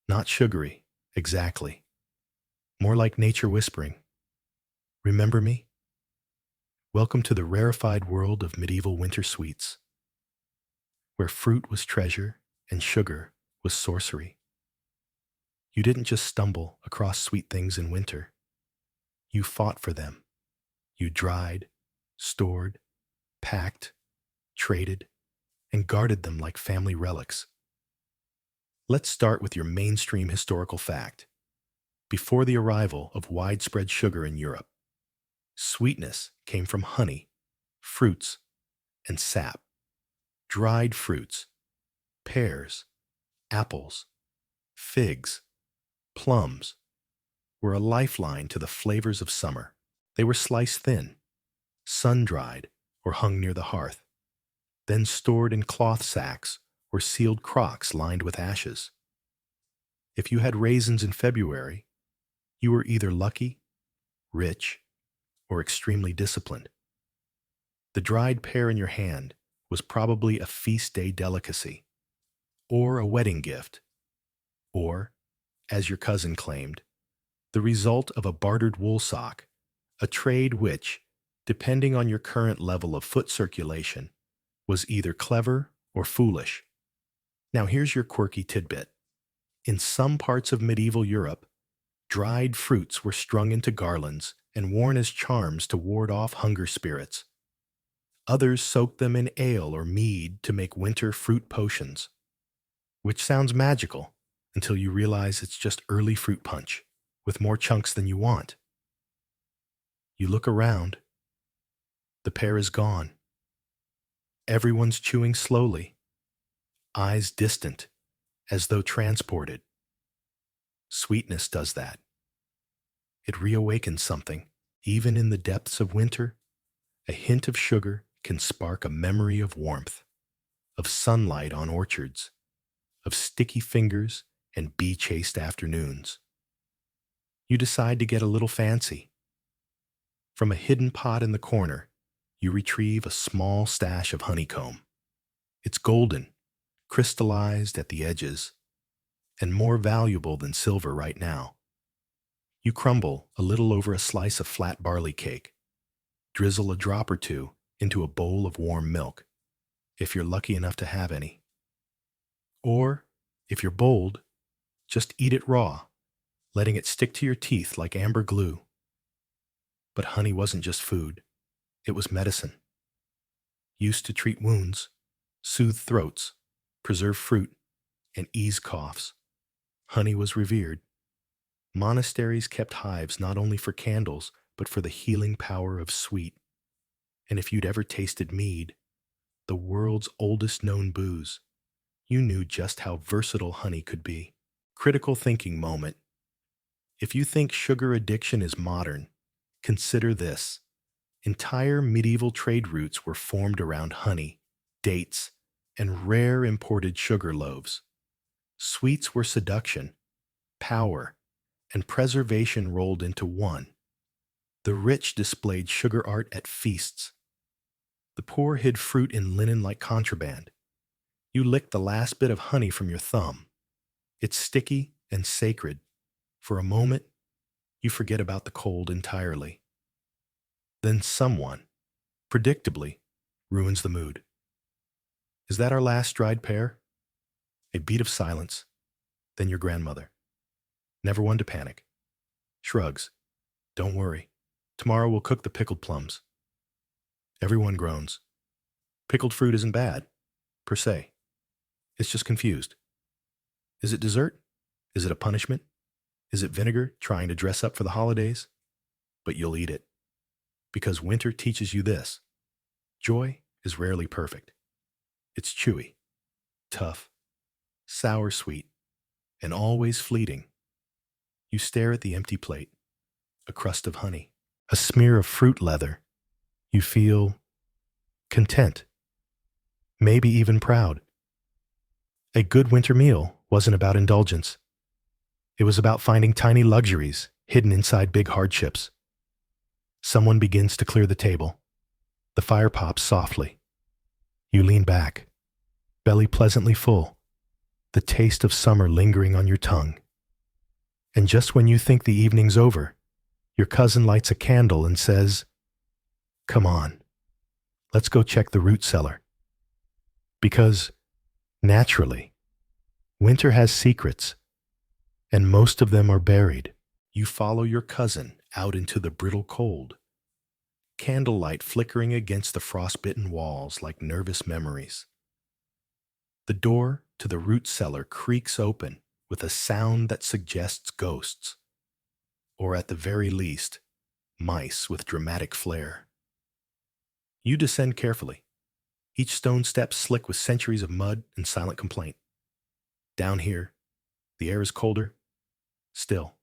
Not sugary, exactly. More like nature whispering, "Remember me?" Welcome to the rarefied world of medieval winter sweets, where fruit was treasure and sugar was sorcery. You didn't just stumble across sweet things in winter. You fought for them. You dried, stored, packed, traded, and guarded them like family relics. Let's start with your mainstream historical fact. Before the arrival of widespread sugar in Europe, sweetness came from honey, fruits, and sap. Dried fruits, pears, apples, Figs, plums, were a lifeline to the flavors of summer. They were sliced thin, sun-dried, or hung near the hearth, then stored in cloth sacks or sealed crocks lined with ashes. If you had raisins in February, you were either lucky, rich, or extremely disciplined. The dried pear in your hand was probably a feast day delicacy, or a wedding gift, or, as your cousin claimed, the result of a bartered wool sock, a trade which, depending on your current level of foot circulation, was either clever or foolish. Now here's your quirky tidbit. In some parts of medieval Europe, dried fruits were strung into garlands and worn as charms to ward off hunger spirits. Others soaked them in ale or mead to make winter fruit potions, which sounds magical until you realize it's just early fruit punch with more chunks than you want. You look around. The pear is gone. Everyone's chewing slowly, eyes distant, as though transported. Sweetness does that. It reawakens something. Even in the depths of winter, a hint of sugar can spark a memory of warmth, of sunlight on orchards, of sticky fingers and bee-chased afternoons. You decide to get a little fancy. From a hidden pot in the corner, you retrieve a small stash of honeycomb. It's golden, crystallized at the edges, and more valuable than silver right now. You crumble a little over a slice of flat barley cake, drizzle a drop or two into a bowl of warm milk, if you're lucky enough to have any. Or, if you're bold, just eat it raw, letting it stick to your teeth like amber glue. But honey wasn't just food, it was medicine. Used to treat wounds, soothe throats, preserve fruit, and ease coughs. Honey was revered. Monasteries kept hives not only for candles, but for the healing power of sweet. And if you'd ever tasted mead, the world's oldest known booze, you knew just how versatile honey could be. Critical thinking moment. If you think sugar addiction is modern, consider this. Entire medieval trade routes were formed around honey, dates, and rare imported sugar loaves. Sweets were seduction, power, and preservation rolled into one. The rich displayed sugar art at feasts. The poor hid fruit in linen like contraband. You lick the last bit of honey from your thumb. It's sticky and sacred. For a moment, you forget about the cold entirely. Then someone, predictably, ruins the mood. Is that our last dried pear? A beat of silence, then your grandmother. Never one to panic. Shrugs. Don't worry. Tomorrow we'll cook the pickled plums. Everyone groans. Pickled fruit isn't bad, per se. It's just confused. Is it dessert? Is it a punishment? Is it vinegar trying to dress up for the holidays? But you'll eat it. Because winter teaches you this. Joy is rarely perfect. It's chewy, tough, sour sweet, and always fleeting. You stare at the empty plate, a crust of honey, a smear of fruit leather. You feel content, maybe even proud. A good winter meal wasn't about indulgence. It was about finding tiny luxuries hidden inside big hardships. Someone begins to clear the table. The fire pops softly. You lean back, belly pleasantly full, the taste of summer lingering on your tongue. And just when you think the evening's over, your cousin lights a candle and says, "Come on, let's go check the root cellar." Because, naturally, winter has secrets, and most of them are buried. You follow your cousin out into the brittle cold, candlelight flickering against the frostbitten walls like nervous memories. The door to the root cellar creaks open with a sound that suggests ghosts, or at the very least, mice with dramatic flair. You descend carefully, each stone step slick with centuries of mud and silent complaint. Down here, The air is colder, still,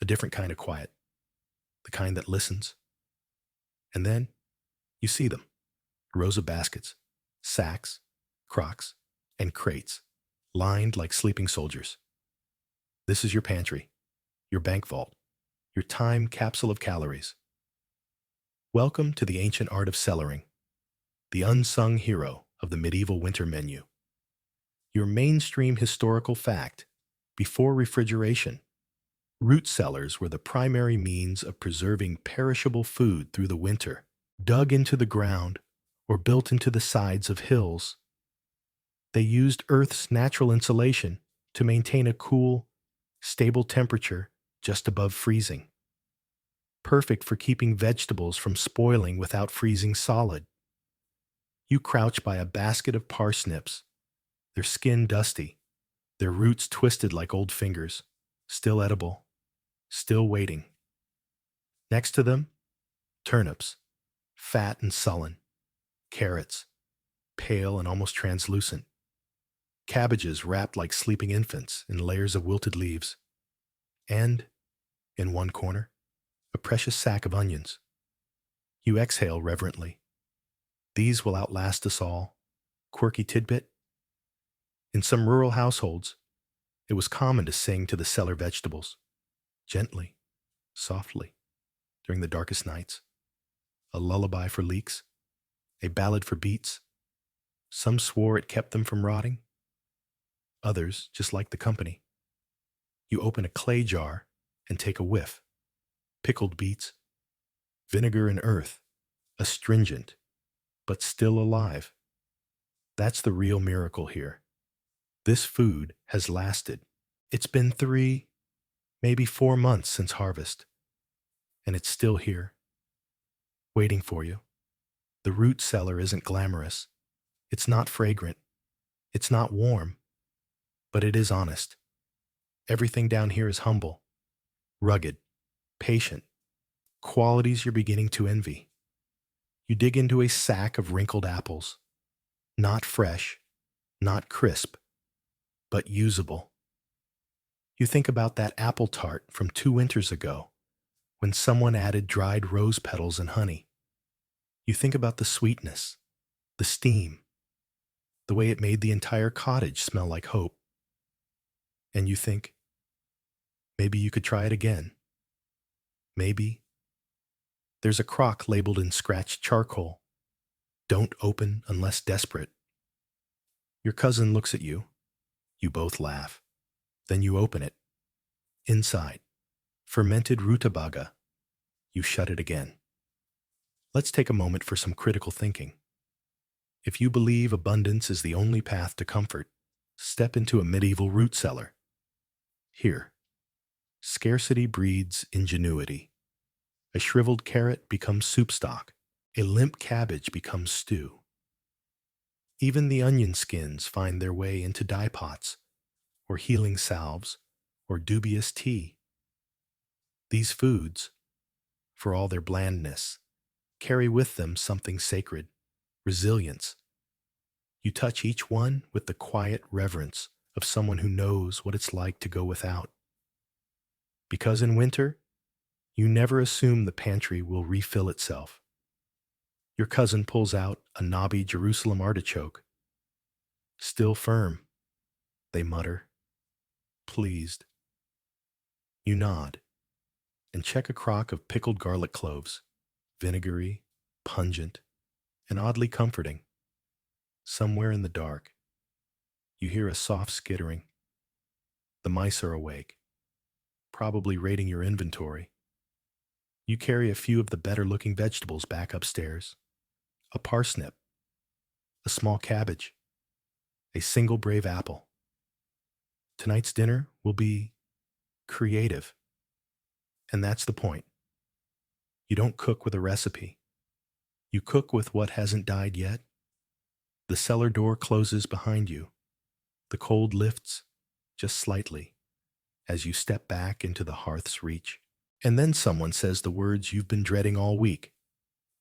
a different kind of quiet, the kind that listens. And then you see them, rows of baskets, sacks, crocks, and crates, lined like sleeping soldiers. This is your pantry, your bank vault, your time capsule of calories. Welcome to the ancient art of cellaring, the unsung hero of the medieval winter menu. Your mainstream historical fact: before refrigeration, root cellars were the primary means of preserving perishable food through the winter. Dug into the ground or built into the sides of hills, they used Earth's natural insulation to maintain a cool, stable temperature just above freezing, perfect for keeping vegetables from spoiling without freezing solid. You crouch by a basket of parsnips, their skin dusty, their roots twisted like old fingers, still edible, still waiting. Next to them, turnips, fat and sullen, carrots, pale and almost translucent, cabbages wrapped like sleeping infants in layers of wilted leaves, and, in one corner, a precious sack of onions. You exhale reverently. These will outlast us all. Quirky tidbit: in some rural households, it was common to sing to the cellar vegetables, gently, softly, during the darkest nights. A lullaby for leeks, a ballad for beets. Some swore it kept them from rotting. Others just liked the company. You open a clay jar and take a whiff. Pickled beets, vinegar and earth, astringent, but still alive. That's the real miracle here. This food has lasted. It's been 3, maybe 4 months since harvest, and it's still here, waiting for you. The root cellar isn't glamorous. It's not fragrant. It's not warm, but it is honest. Everything down here is humble, rugged, patient, qualities you're beginning to envy. You dig into a sack of wrinkled apples, not fresh, not crisp, but usable. You think about that apple tart from 2 winters ago, when someone added dried rose petals and honey. You think about the sweetness, the steam, the way it made the entire cottage smell like hope. And you think, maybe you could try it again. Maybe. There's a crock labeled in scratched charcoal. Don't open unless desperate. Your cousin looks at you. You both laugh. Then you open it. Inside, fermented rutabaga. You shut it again. Let's take a moment for some critical thinking. If you believe abundance is the only path to comfort, step into a medieval root cellar. Here, scarcity breeds ingenuity. A shriveled carrot becomes soup stock. A limp cabbage becomes stew. Even the onion skins find their way into dye pots, or healing salves, or dubious tea. These foods, for all their blandness, carry with them something sacred, resilience. You touch each one with the quiet reverence of someone who knows what it's like to go without. Because in winter, you never assume the pantry will refill itself. Your cousin pulls out a knobby Jerusalem artichoke. Still firm, they mutter, pleased. You nod and check a crock of pickled garlic cloves, vinegary, pungent, and oddly comforting. Somewhere in the dark, you hear a soft skittering. The mice are awake, probably raiding your inventory. You carry a few of the better-looking vegetables back upstairs. A parsnip, a small cabbage, a single brave apple. Tonight's dinner will be creative. And that's the point. You don't cook with a recipe. You cook with what hasn't died yet. The cellar door closes behind you. The cold lifts, just slightly, as you step back into the hearth's reach. And then someone says the words you've been dreading all week.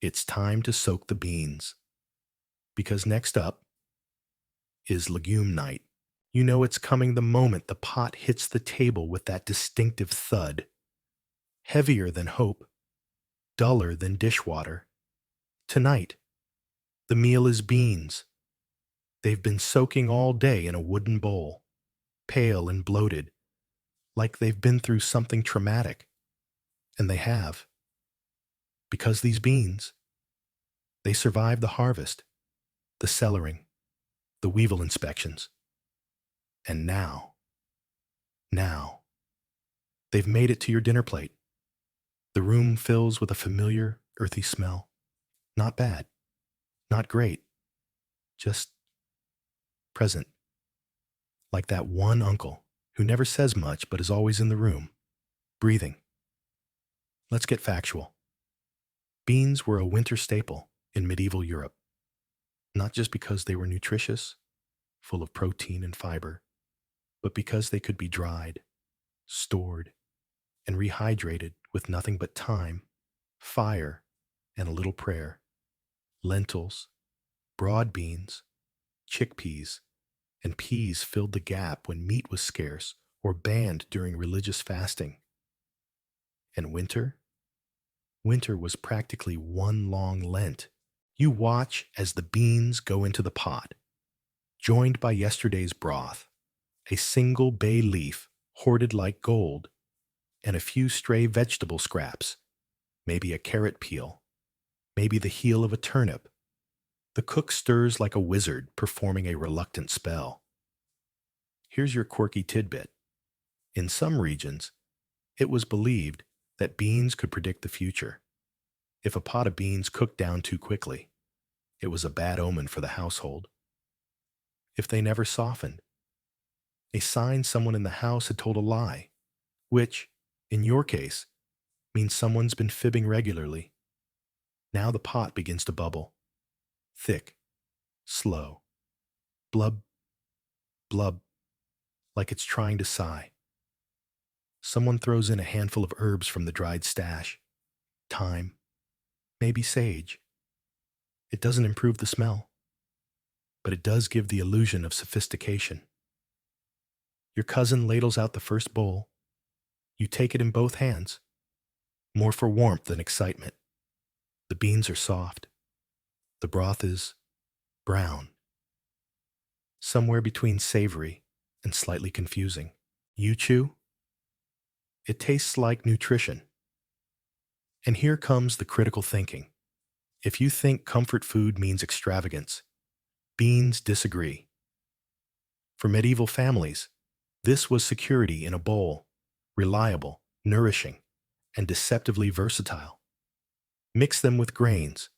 It's time to soak the beans. Because next up is legume night. You know it's coming the moment the pot hits the table with that distinctive thud. Heavier than hope, duller than dishwater. Tonight, the meal is beans. They've been soaking all day in a wooden bowl, pale and bloated, like they've been through something traumatic. And they have. Because these beans, they survived the harvest, the cellaring, the weevil inspections. And now, they've made it to your dinner plate. The room fills with a familiar, earthy smell. Not bad, not great, just present. Like that one uncle who never says much but is always in the room, breathing. Let's get factual. Beans were a winter staple in medieval Europe, not just because they were nutritious, full of protein and fiber, but because they could be dried, stored, and rehydrated with nothing but time, fire, and a little prayer. Lentils, broad beans, chickpeas, and peas filled the gap when meat was scarce or banned during religious fasting. And winter? Winter was practically one long Lent. You watch as the beans go into the pot, joined by yesterday's broth, a single bay leaf hoarded like gold, and a few stray vegetable scraps, maybe a carrot peel, maybe the heel of a turnip. The cook stirs like a wizard performing a reluctant spell. Here's your quirky tidbit. In some regions, it was believed that beans could predict the future. If a pot of beans cooked down too quickly, it was a bad omen for the household. If they never softened, a sign someone in the house had told a lie, which, in your case, means someone's been fibbing regularly. Now the pot begins to bubble. Thick, slow, blub, blub, like it's trying to sigh. Someone throws in a handful of herbs from the dried stash. Thyme, maybe sage. It doesn't improve the smell, but it does give the illusion of sophistication. Your cousin ladles out the first bowl. You take it in both hands, more for warmth than excitement. The beans are soft. The broth is brown, somewhere between savory and slightly confusing. You chew? It tastes like nutrition. And here comes the critical thinking. If you think comfort food means extravagance, beans disagree. For medieval families, this was security in a bowl, reliable, nourishing, and deceptively versatile. Mix them with grains,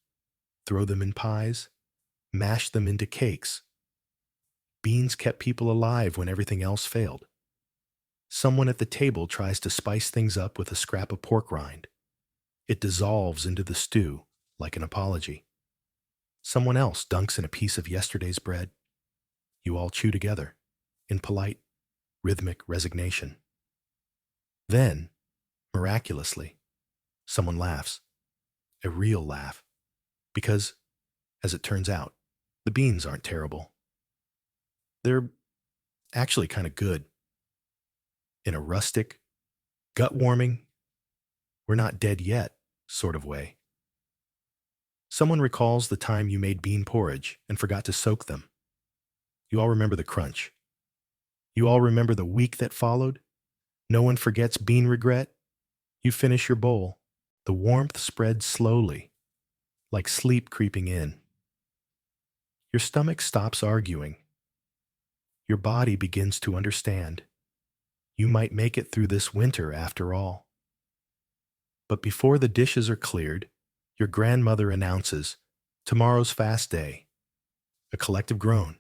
throw them in pies, mash them into cakes. Beans kept people alive when everything else failed. Someone at the table tries to spice things up with a scrap of pork rind. It dissolves into the stew like an apology. Someone else dunks in a piece of yesterday's bread. You all chew together, in polite, rhythmic resignation. Then, miraculously, someone laughs. A real laugh. Because, as it turns out, the beans aren't terrible. They're actually kind of good. In a rustic, gut-warming, we're not dead yet sort of way. Someone recalls the time you made bean porridge and forgot to soak them. You all remember the crunch. You all remember the week that followed. No one forgets bean regret. You finish your bowl. The warmth spreads slowly, like sleep creeping in. Your stomach stops arguing. Your body begins to understand. You might make it through this winter after all. But before the dishes are cleared, your grandmother announces, tomorrow's fast day. A collective groan.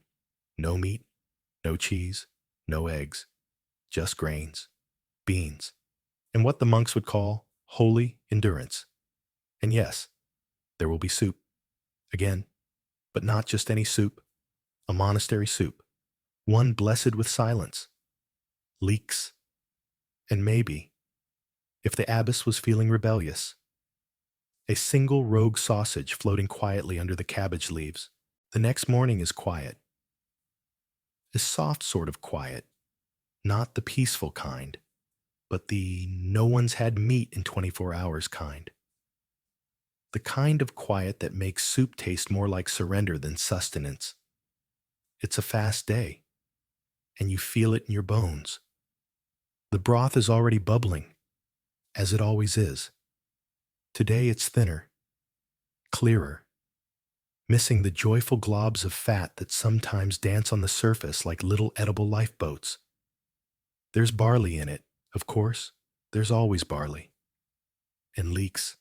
No meat, no cheese, no eggs, just grains, beans, and what the monks would call holy endurance. And yes, there will be soup. Again, but not just any soup, a monastery soup, one blessed with silence, leeks, and maybe, if the abbess was feeling rebellious, a single rogue sausage floating quietly under the cabbage leaves. The next morning is quiet. A soft sort of quiet, not the peaceful kind, but the no one's had meat in 24 hours kind. The kind of quiet that makes soup taste more like surrender than sustenance. It's a fast day, and you feel it in your bones. The broth is already bubbling, as it always is. Today it's thinner, clearer, missing the joyful globs of fat that sometimes dance on the surface like little edible lifeboats. There's barley in it, of course. There's always barley. And leeks.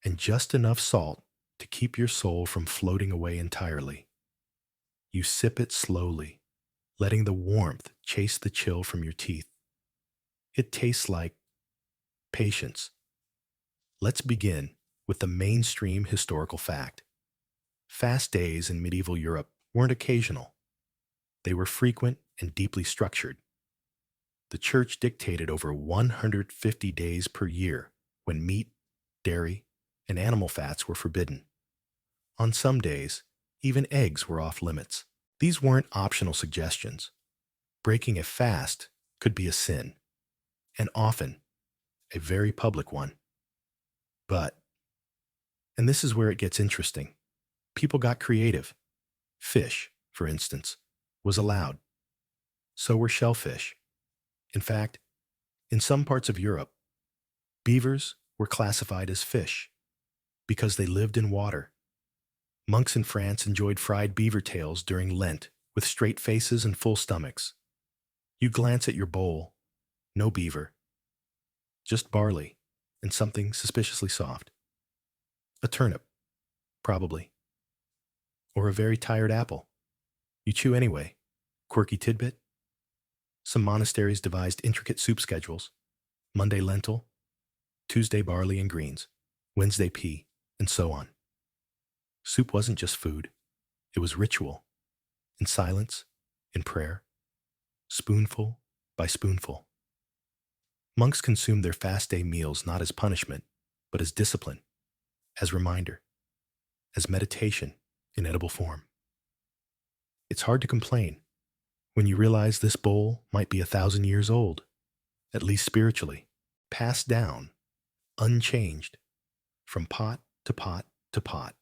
And just enough salt to keep your soul from floating away entirely. You sip it slowly, letting the warmth chase the chill from your teeth. It tastes like patience. Let's begin with the mainstream historical fact. Fast days in medieval Europe weren't occasional. They were frequent and deeply structured. The church dictated over 150 days per year when meat, dairy, and animal fats were forbidden. On some days, even eggs were off limits. These weren't optional suggestions. Breaking a fast could be a sin, and often a very public one. But, and this is where it gets interesting, people got creative. Fish, for instance, was allowed. So were shellfish. In fact, in some parts of Europe, beavers were classified as fish because they lived in water. Monks in France enjoyed fried beaver tails during Lent with straight faces and full stomachs. You glance at your bowl, no beaver, just barley and something suspiciously soft. A turnip, probably. Or a very tired apple. You chew anyway. Quirky tidbit? Some monasteries devised intricate soup schedules. Monday lentil, Tuesday barley and greens, Wednesday pea, and so on. Soup wasn't just food. It was ritual. In silence, in prayer, spoonful by spoonful. Monks consumed their fast day meals not as punishment, but as discipline, as reminder, as meditation in edible form. It's hard to complain when you realize this bowl might be 1,000 years old, at least spiritually, passed down, unchanged, from pot to pot to pot.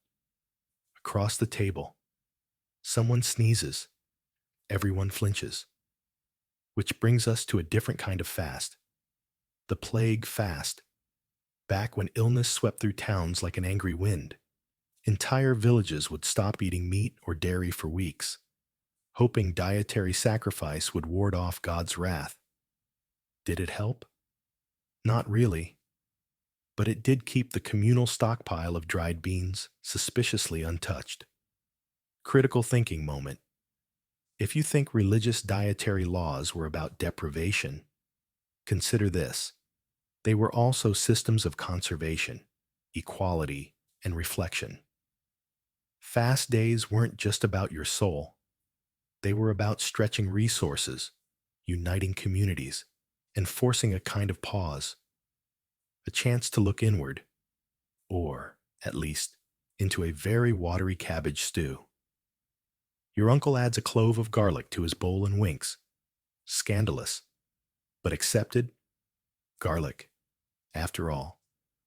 Across the table, someone sneezes, everyone flinches. Which brings us to a different kind of fast, the plague fast. Back when illness swept through towns like an angry wind, entire villages would stop eating meat or dairy for weeks, hoping dietary sacrifice would ward off God's wrath. Did it help? Not really. But it did keep the communal stockpile of dried beans suspiciously untouched. Critical thinking moment. If you think religious dietary laws were about deprivation, consider this. They were also systems of conservation, equality, and reflection. Fast days weren't just about your soul. They were about stretching resources, uniting communities, and forcing a kind of pause, a chance to look inward, or, at least, into a very watery cabbage stew. Your uncle adds a clove of garlic to his bowl and winks. Scandalous, but accepted. Garlic, after all,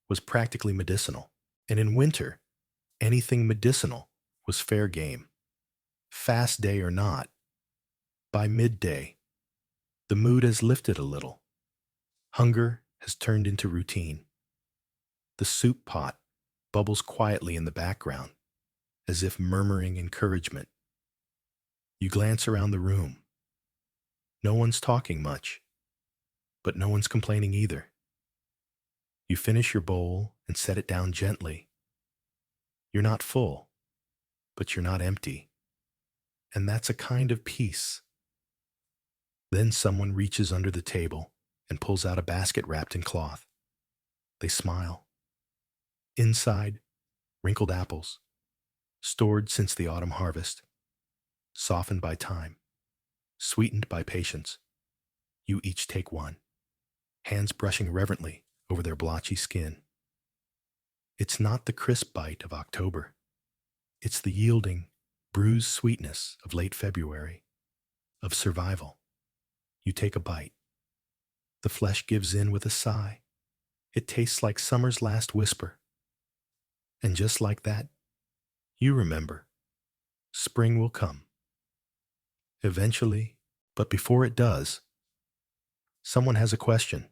was practically medicinal, and in winter, anything medicinal was fair game. Fast day or not, by midday, the mood has lifted a little. Hunger has turned into routine. The soup pot bubbles quietly in the background, as if murmuring encouragement. You glance around the room. No one's talking much, but no one's complaining either. You finish your bowl and set it down gently. You're not full, but you're not empty. And that's a kind of peace. Then someone reaches under the table and pulls out a basket wrapped in cloth. They smile. Inside, wrinkled apples, stored since the autumn harvest, softened by time, sweetened by patience. You each take one, hands brushing reverently over their blotchy skin. It's not the crisp bite of October. It's the yielding, bruised sweetness of late February. of survival. You take a bite. The flesh gives in with a sigh. It tastes like summer's last whisper. And just like that, you remember, spring will come. Eventually, but before it does, someone has a question.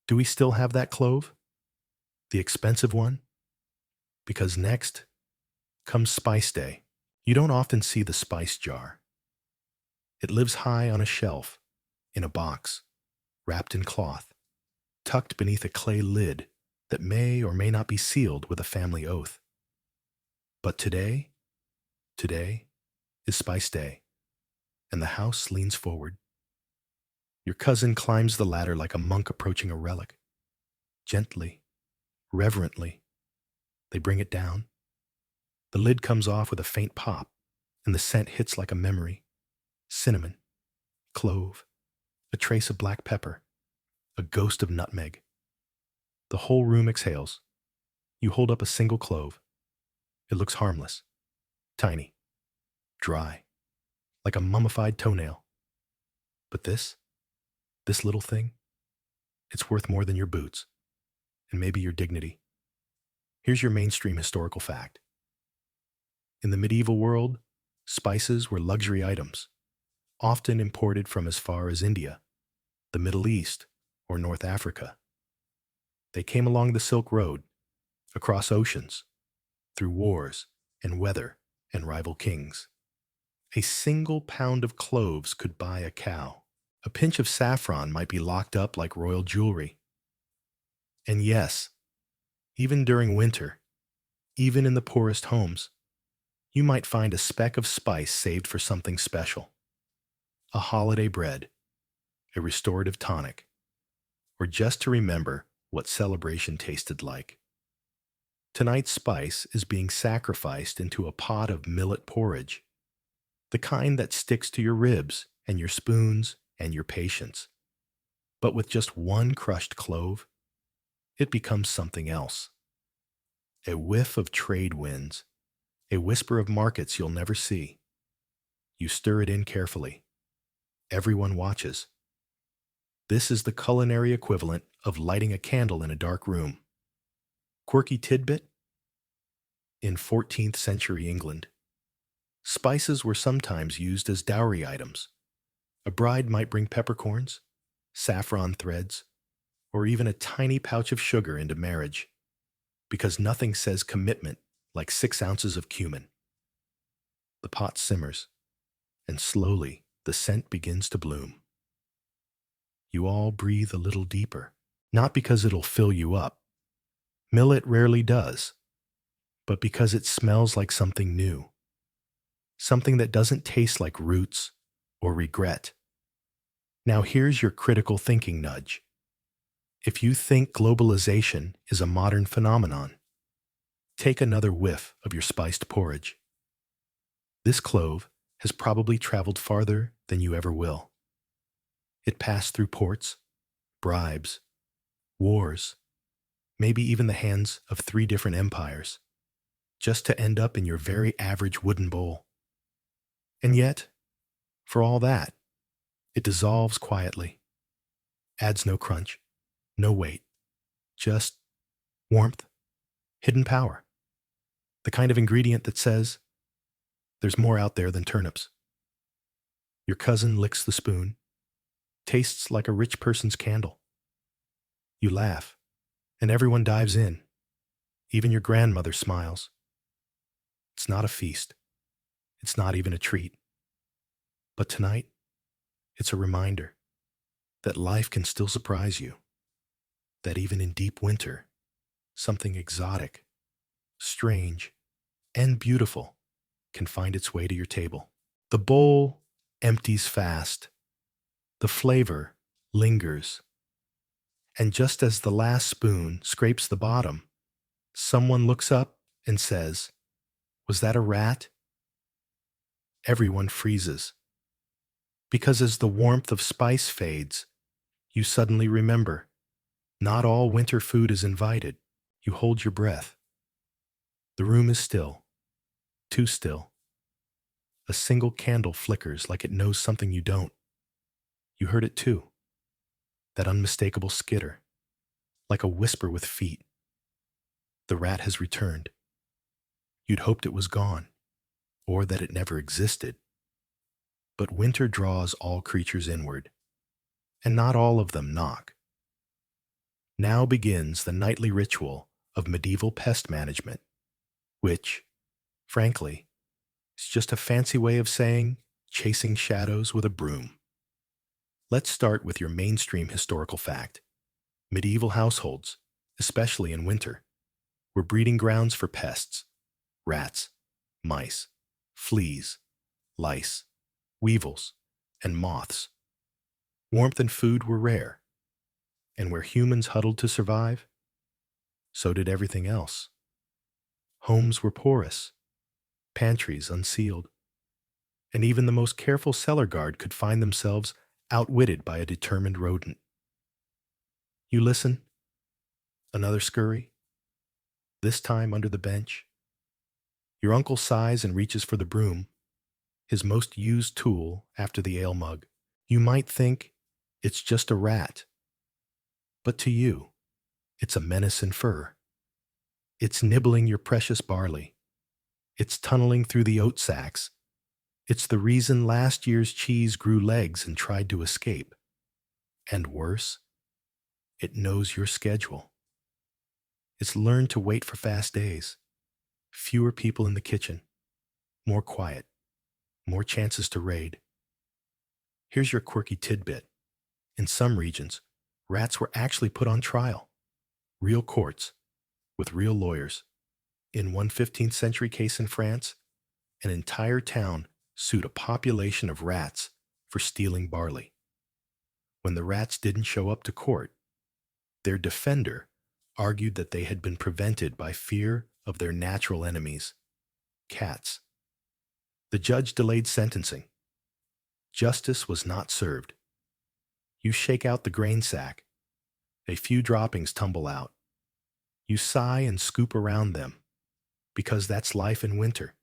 Do we still have that clove? The expensive one? Because next comes Spice Day. You don't often see the spice jar. It lives high on a shelf, in a box, wrapped in cloth, tucked beneath a clay lid that may or may not be sealed with a family oath. But today is Spice Day, and the house leans forward. Your cousin climbs the ladder like a monk approaching a relic. Gently, reverently, they bring it down. The lid comes off with a faint pop, and the scent hits like a memory. Cinnamon, clove, a trace of black pepper, a ghost of nutmeg. The whole room exhales. You hold up a single clove. It looks harmless, tiny, dry, like a mummified toenail. But this little thing, it's worth more than your boots, and maybe your dignity. Here's your mainstream historical fact. In the medieval world, spices were luxury items, often imported from as far as India, the Middle East, or North Africa. They came along the Silk Road, across oceans, through wars and weather and rival kings. A single pound of cloves could buy a cow. A pinch of saffron might be locked up like royal jewelry. And yes, even during winter, even in the poorest homes, you might find a speck of spice saved for something special. A holiday bread, a restorative tonic, or just to remember what celebration tasted like. Tonight's spice is being sacrificed into a pot of millet porridge, the kind that sticks to your ribs and your spoons and your patience. But with just one crushed clove, it becomes something else. A whiff of trade winds, a whisper of markets you'll never see. You stir it in carefully. Everyone watches. This is the culinary equivalent of lighting a candle in a dark room. Quirky tidbit? In 14th century England, spices were sometimes used as dowry items. A bride might bring peppercorns, saffron threads, or even a tiny pouch of sugar into marriage, because nothing says commitment like 6 ounces of cumin. The pot simmers, and slowly the scent begins to bloom. You all breathe a little deeper, not because it'll fill you up. Millet rarely does, but because it smells like something new. Something that doesn't taste like roots or regret. Now here's your critical thinking nudge. If you think globalization is a modern phenomenon, take another whiff of your spiced porridge. This clove has probably traveled farther than you ever will. It passed through ports, bribes, wars, maybe even the hands of 3 different empires, just to end up in your very average wooden bowl. And yet, for all that, it dissolves quietly, adds no crunch, no weight, just warmth, hidden power. The kind of ingredient that says, there's more out there than turnips. Your cousin licks the spoon, tastes like a rich person's candle. You laugh, and everyone dives in. Even your grandmother smiles. It's not a feast. It's not even a treat. But tonight, it's a reminder that life can still surprise you. That even in deep winter, something exotic, strange, and beautiful can find its way to your table. The bowl empties fast. The flavor lingers. And just as the last spoon scrapes the bottom, someone looks up and says, "Was that a rat?" Everyone freezes. Because as the warmth of spice fades, you suddenly remember, not all winter food is invited. You hold your breath. The room is still, too still. A single candle flickers like it knows something you don't. You heard it too, that unmistakable skitter, like a whisper with feet. The rat has returned. You'd hoped it was gone, or that it never existed. But winter draws all creatures inward, and not all of them knock. Now begins the nightly ritual of medieval pest management, which, frankly, is just a fancy way of saying chasing shadows with a broom. Let's start with your mainstream historical fact. Medieval households, especially in winter, were breeding grounds for pests: rats, mice, fleas, lice, weevils, and moths. Warmth and food were rare, and where humans huddled to survive, so did everything else. Homes were porous, pantries unsealed, and even the most careful cellar guard could find themselves outwitted by a determined rodent. You listen, another scurry, this time under the bench. Your uncle sighs and reaches for the broom, his most used tool after the ale mug. You might think it's just a rat, but to you, it's a menace in fur. It's nibbling your precious barley. It's tunneling through the oat sacks. It's the reason last year's cheese grew legs and tried to escape. And worse, it knows your schedule. It's learned to wait for fast days. Fewer people in the kitchen. More quiet. More chances to raid. Here's your quirky tidbit. In some regions, rats were actually put on trial. Real courts, with real lawyers. In one 15th century case in France, an entire town sued a population of rats for stealing barley. When the rats didn't show up to court, their defender argued that they had been prevented by fear of their natural enemies, cats. The judge delayed sentencing. Justice was not served. You shake out the grain sack. A few droppings tumble out. You sigh and scoop around them, because that's life in winter.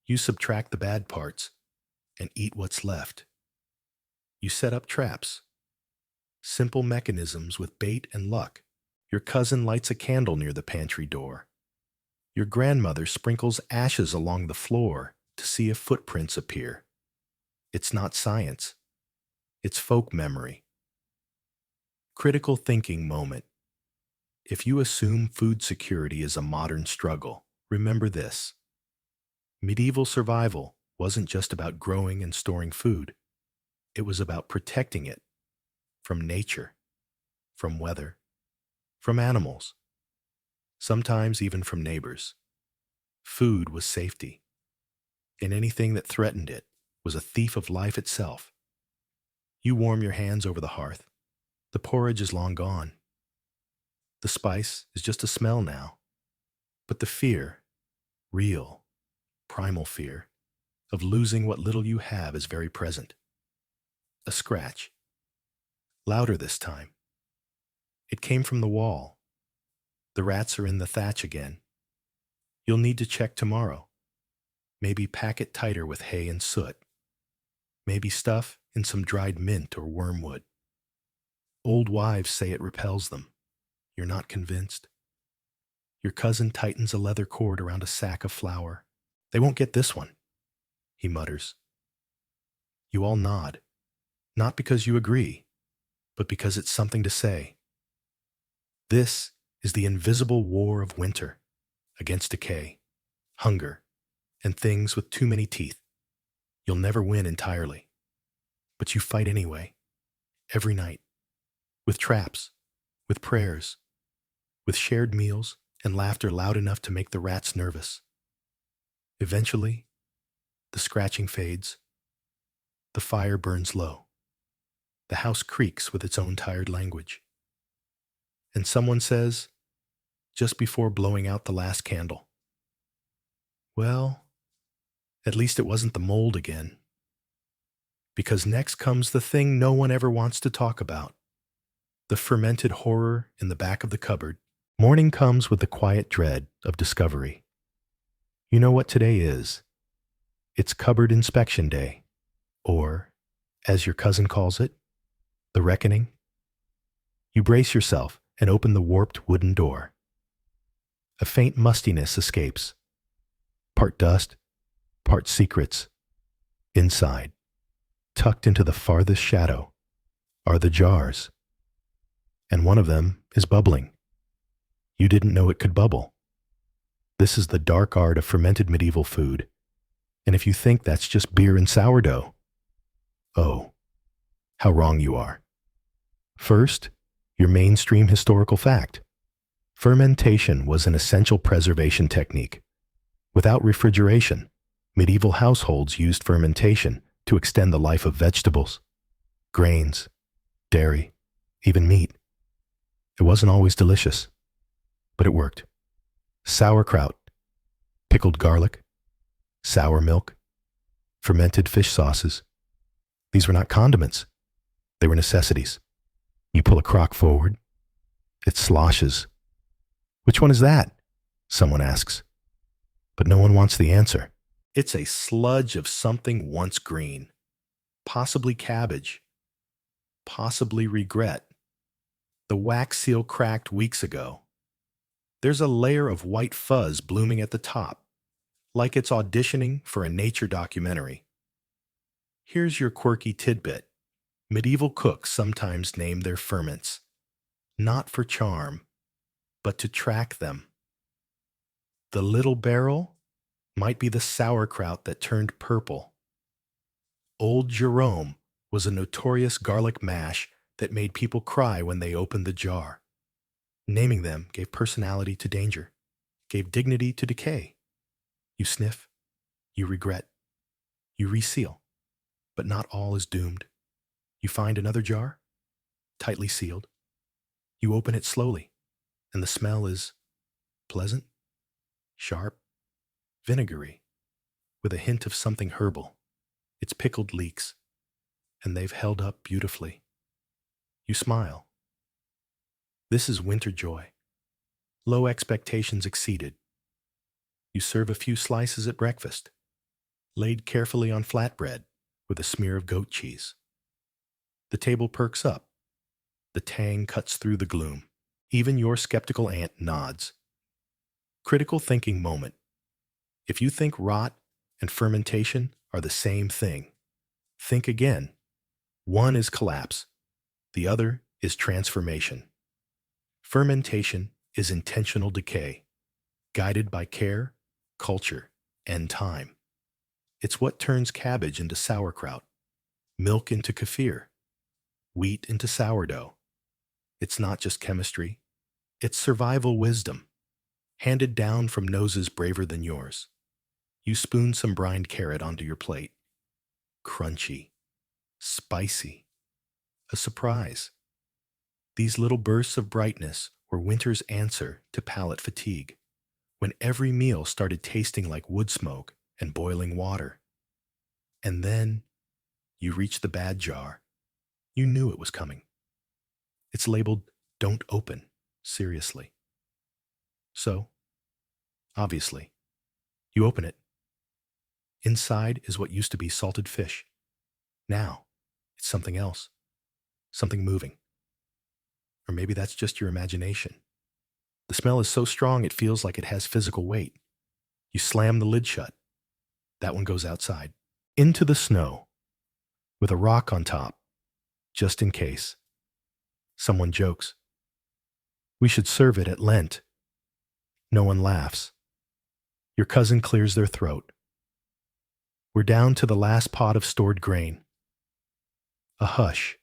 You subtract the bad parts and eat what's left. You set up traps. Simple mechanisms with bait and luck. Your cousin lights a candle near the pantry door. Your grandmother sprinkles ashes along the floor to see if footprints appear. It's not science. It's folk memory. Critical thinking moment. If you assume food security is a modern struggle, remember this. Medieval survival wasn't just about growing and storing food. It was about protecting it from nature, from weather, from animals, sometimes even from neighbors. Food was safety, and anything that threatened it was a thief of life itself. You warm your hands over the hearth. The porridge is long gone. The spice is just a smell now. But the fear, real, primal fear, of losing what little you have is very present. A scratch. Louder this time. It came from the wall. The rats are in the thatch again. You'll need to check tomorrow. Maybe pack it tighter with hay and soot. Maybe stuff in some dried mint or wormwood. Old wives say it repels them. You're not convinced. Your cousin tightens a leather cord around a sack of flour. They won't get this one, he mutters. You all nod, not because you agree, but because it's something to say. This is the invisible war of winter against decay, hunger, and things with too many teeth. You'll never win entirely, but you fight anyway, every night, with traps, with prayers, with shared meals and laughter loud enough to make the rats nervous. Eventually, the scratching fades. The fire burns low. The house creaks with its own tired language. And someone says, just before blowing out the last candle, well, at least it wasn't the mold again. Because next comes the thing no one ever wants to talk about. The fermented horror in the back of the cupboard. Morning comes with the quiet dread of discovery. You know what today is. It's cupboard inspection day, or, as your cousin calls it, the reckoning. You brace yourself and open the warped wooden door. A faint mustiness escapes. Part dust, part secrets. Inside, tucked into the farthest shadow, are the jars. And one of them is bubbling. You didn't know it could bubble. This is the dark art of fermented medieval food. And if you think that's just beer and sourdough, oh, how wrong you are. First, your mainstream historical fact. Fermentation was an essential preservation technique. Without refrigeration, medieval households used fermentation to extend the life of vegetables, grains, dairy, even meat. It wasn't always delicious, but it worked. Sauerkraut, pickled garlic, sour milk, fermented fish sauces. These were not condiments. They were necessities. You pull a crock forward. It sloshes. Which one is that? Someone asks. But no one wants the answer. It's a sludge of something once green. Possibly cabbage. Possibly regret. The wax seal cracked weeks ago. There's a layer of white fuzz blooming at the top, like it's auditioning for a nature documentary. Here's your quirky tidbit. Medieval cooks sometimes name their ferments, not for charm, but to track them. The little barrel might be the sauerkraut that turned purple. Old Jerome was a notorious garlic mash that made people cry when they opened the jar. Naming them gave personality to danger, gave dignity to decay. You sniff, you regret, you reseal, but not all is doomed. You find another jar, tightly sealed. You open it slowly, and the smell is pleasant, sharp, vinegary, with a hint of something herbal. It's pickled leeks, and they've held up beautifully. You smile. This is winter joy. Low expectations exceeded. You serve a few slices at breakfast, laid carefully on flatbread with a smear of goat cheese. The table perks up. The tang cuts through the gloom. Even your skeptical aunt nods. Critical thinking moment. If you think rot and fermentation are the same thing, think again. One is collapse. The other is transformation. Fermentation is intentional decay, guided by care, culture, and time. It's what turns cabbage into sauerkraut, milk into kefir, wheat into sourdough. It's not just chemistry, it's survival wisdom, handed down from noses braver than yours. You spoon some brined carrot onto your plate. Crunchy, spicy, a surprise. These little bursts of brightness were winter's answer to palate fatigue, when every meal started tasting like wood smoke and boiling water. And then you reach the bad jar. You knew it was coming. It's labeled, "Don't open," seriously. So, obviously, you open it. Inside is what used to be salted fish. Now, it's something else, something moving. Or maybe that's just your imagination. The smell is so strong it feels like it has physical weight. You slam the lid shut. That one goes outside. Into the snow, with a rock on top, just in case. Someone jokes. We should serve it at Lent. No one laughs. Your cousin clears their throat. We're down to the last pot of stored grain. A hush.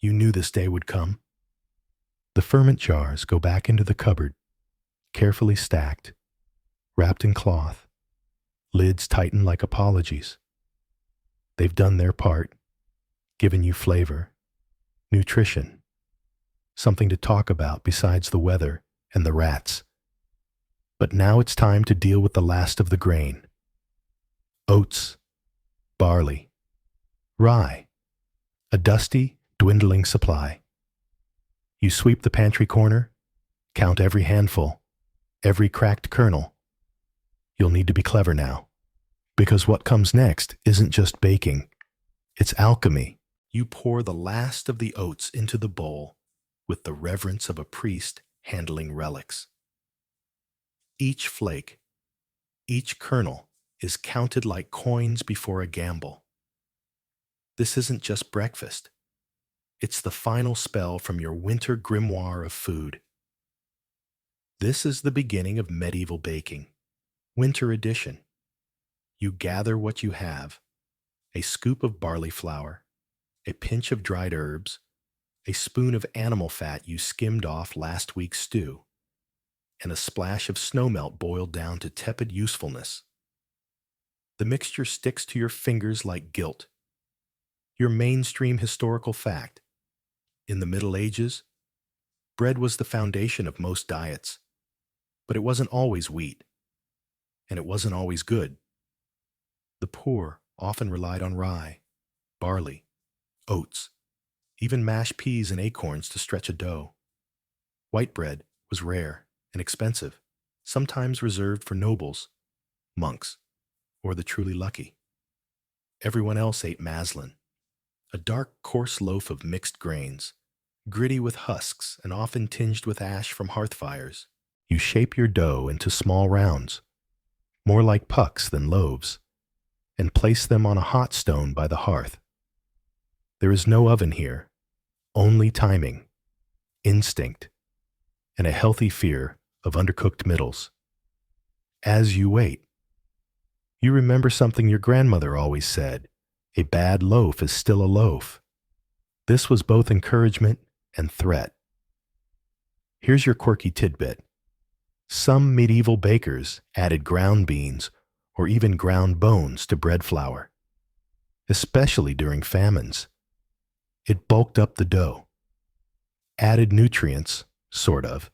You knew this day would come. The ferment jars go back into the cupboard, carefully stacked, wrapped in cloth, lids tightened like apologies. They've done their part, given you flavor, nutrition, something to talk about besides the weather and the rats. But now it's time to deal with the last of the grain. Oats, barley, rye, a dusty, dwindling supply. You sweep the pantry corner, count every handful, every cracked kernel. You'll need to be clever now. Because what comes next isn't just baking, it's alchemy. You pour the last of the oats into the bowl with the reverence of a priest handling relics. Each flake, each kernel is counted like coins before a gamble. This isn't just breakfast. It's the final spell from your winter grimoire of food. This is the beginning of medieval baking. Winter edition. You gather what you have: a scoop of barley flour, a pinch of dried herbs, a spoon of animal fat you skimmed off last week's stew, and a splash of snowmelt boiled down to tepid usefulness. The mixture sticks to your fingers like guilt. Your mainstream historical fact. In the Middle Ages, bread was the foundation of most diets, but it wasn't always wheat, and it wasn't always good. The poor often relied on rye, barley, oats, even mashed peas and acorns to stretch a dough. White bread was rare and expensive, sometimes reserved for nobles, monks, or the truly lucky. Everyone else ate maslin, a dark, coarse loaf of mixed grains, gritty with husks and often tinged with ash from hearth fires. You shape your dough into small rounds, more like pucks than loaves, and place them on a hot stone by the hearth. There is no oven here, only timing, instinct, and a healthy fear of undercooked middles. As you wait, you remember something your grandmother always said: a bad loaf is still a loaf. This was both encouragement and threat. Here's your quirky tidbit. Some medieval bakers added ground beans or even ground bones to bread flour, especially during famines. It bulked up the dough, added nutrients, sort of,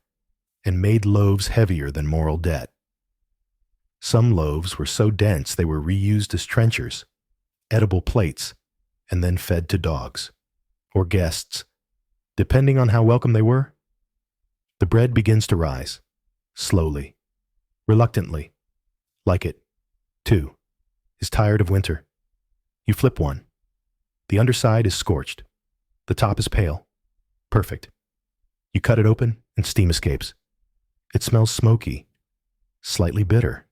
and made loaves heavier than moral debt. Some loaves were so dense they were reused as trenchers, edible plates, and then fed to dogs or guests, depending on how welcome they were. The bread begins to rise, slowly, reluctantly, like it, too, is tired of winter. You flip one. The underside is scorched. The top is pale. Perfect. You cut it open and steam escapes. It smells smoky, slightly bitter,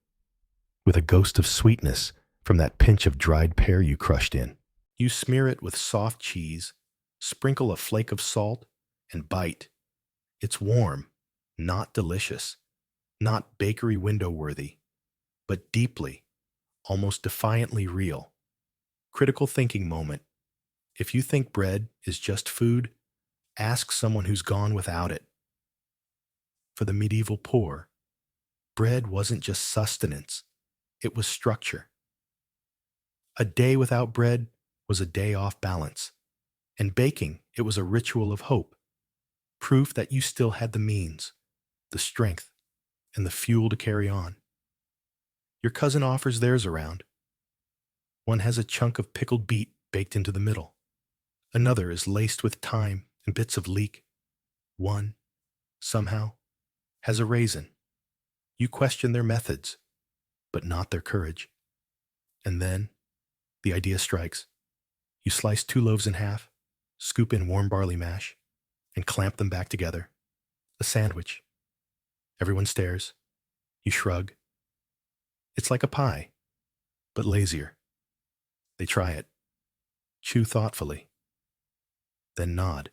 with a ghost of sweetness from that pinch of dried pear you crushed in. You smear it with soft cheese, sprinkle a flake of salt, and bite. It's warm, not delicious, not bakery window worthy, but deeply, almost defiantly real. Critical thinking moment. If you think bread is just food, ask someone who's gone without it. For the medieval poor, bread wasn't just sustenance, it was structure. A day without bread was a day off balance, and baking, it was a ritual of hope, proof that you still had the means, the strength, and the fuel to carry on. Your cousin offers theirs around. One has a chunk of pickled beet baked into the middle. Another is laced with thyme and bits of leek. One, somehow, has a raisin. You question their methods, but not their courage. And then, the idea strikes. You slice 2 loaves in half, scoop in warm barley mash, and clamp them back together. A sandwich. Everyone stares. You shrug. It's like a pie, but lazier. They try it. Chew thoughtfully. Then nod.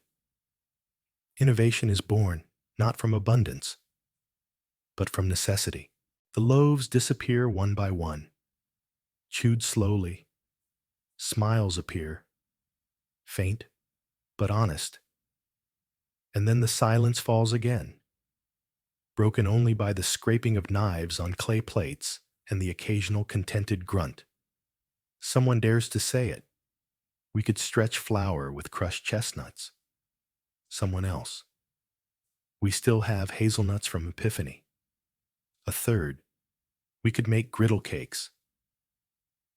Innovation is born not from abundance, but from necessity. The loaves disappear one by one, chewed slowly. Smiles appear, faint but honest. And then the silence falls again, broken only by the scraping of knives on clay plates and the occasional contented grunt. Someone dares to say it. We could stretch flour with crushed chestnuts. Someone else. We still have hazelnuts from Epiphany. A third. We could make griddle cakes.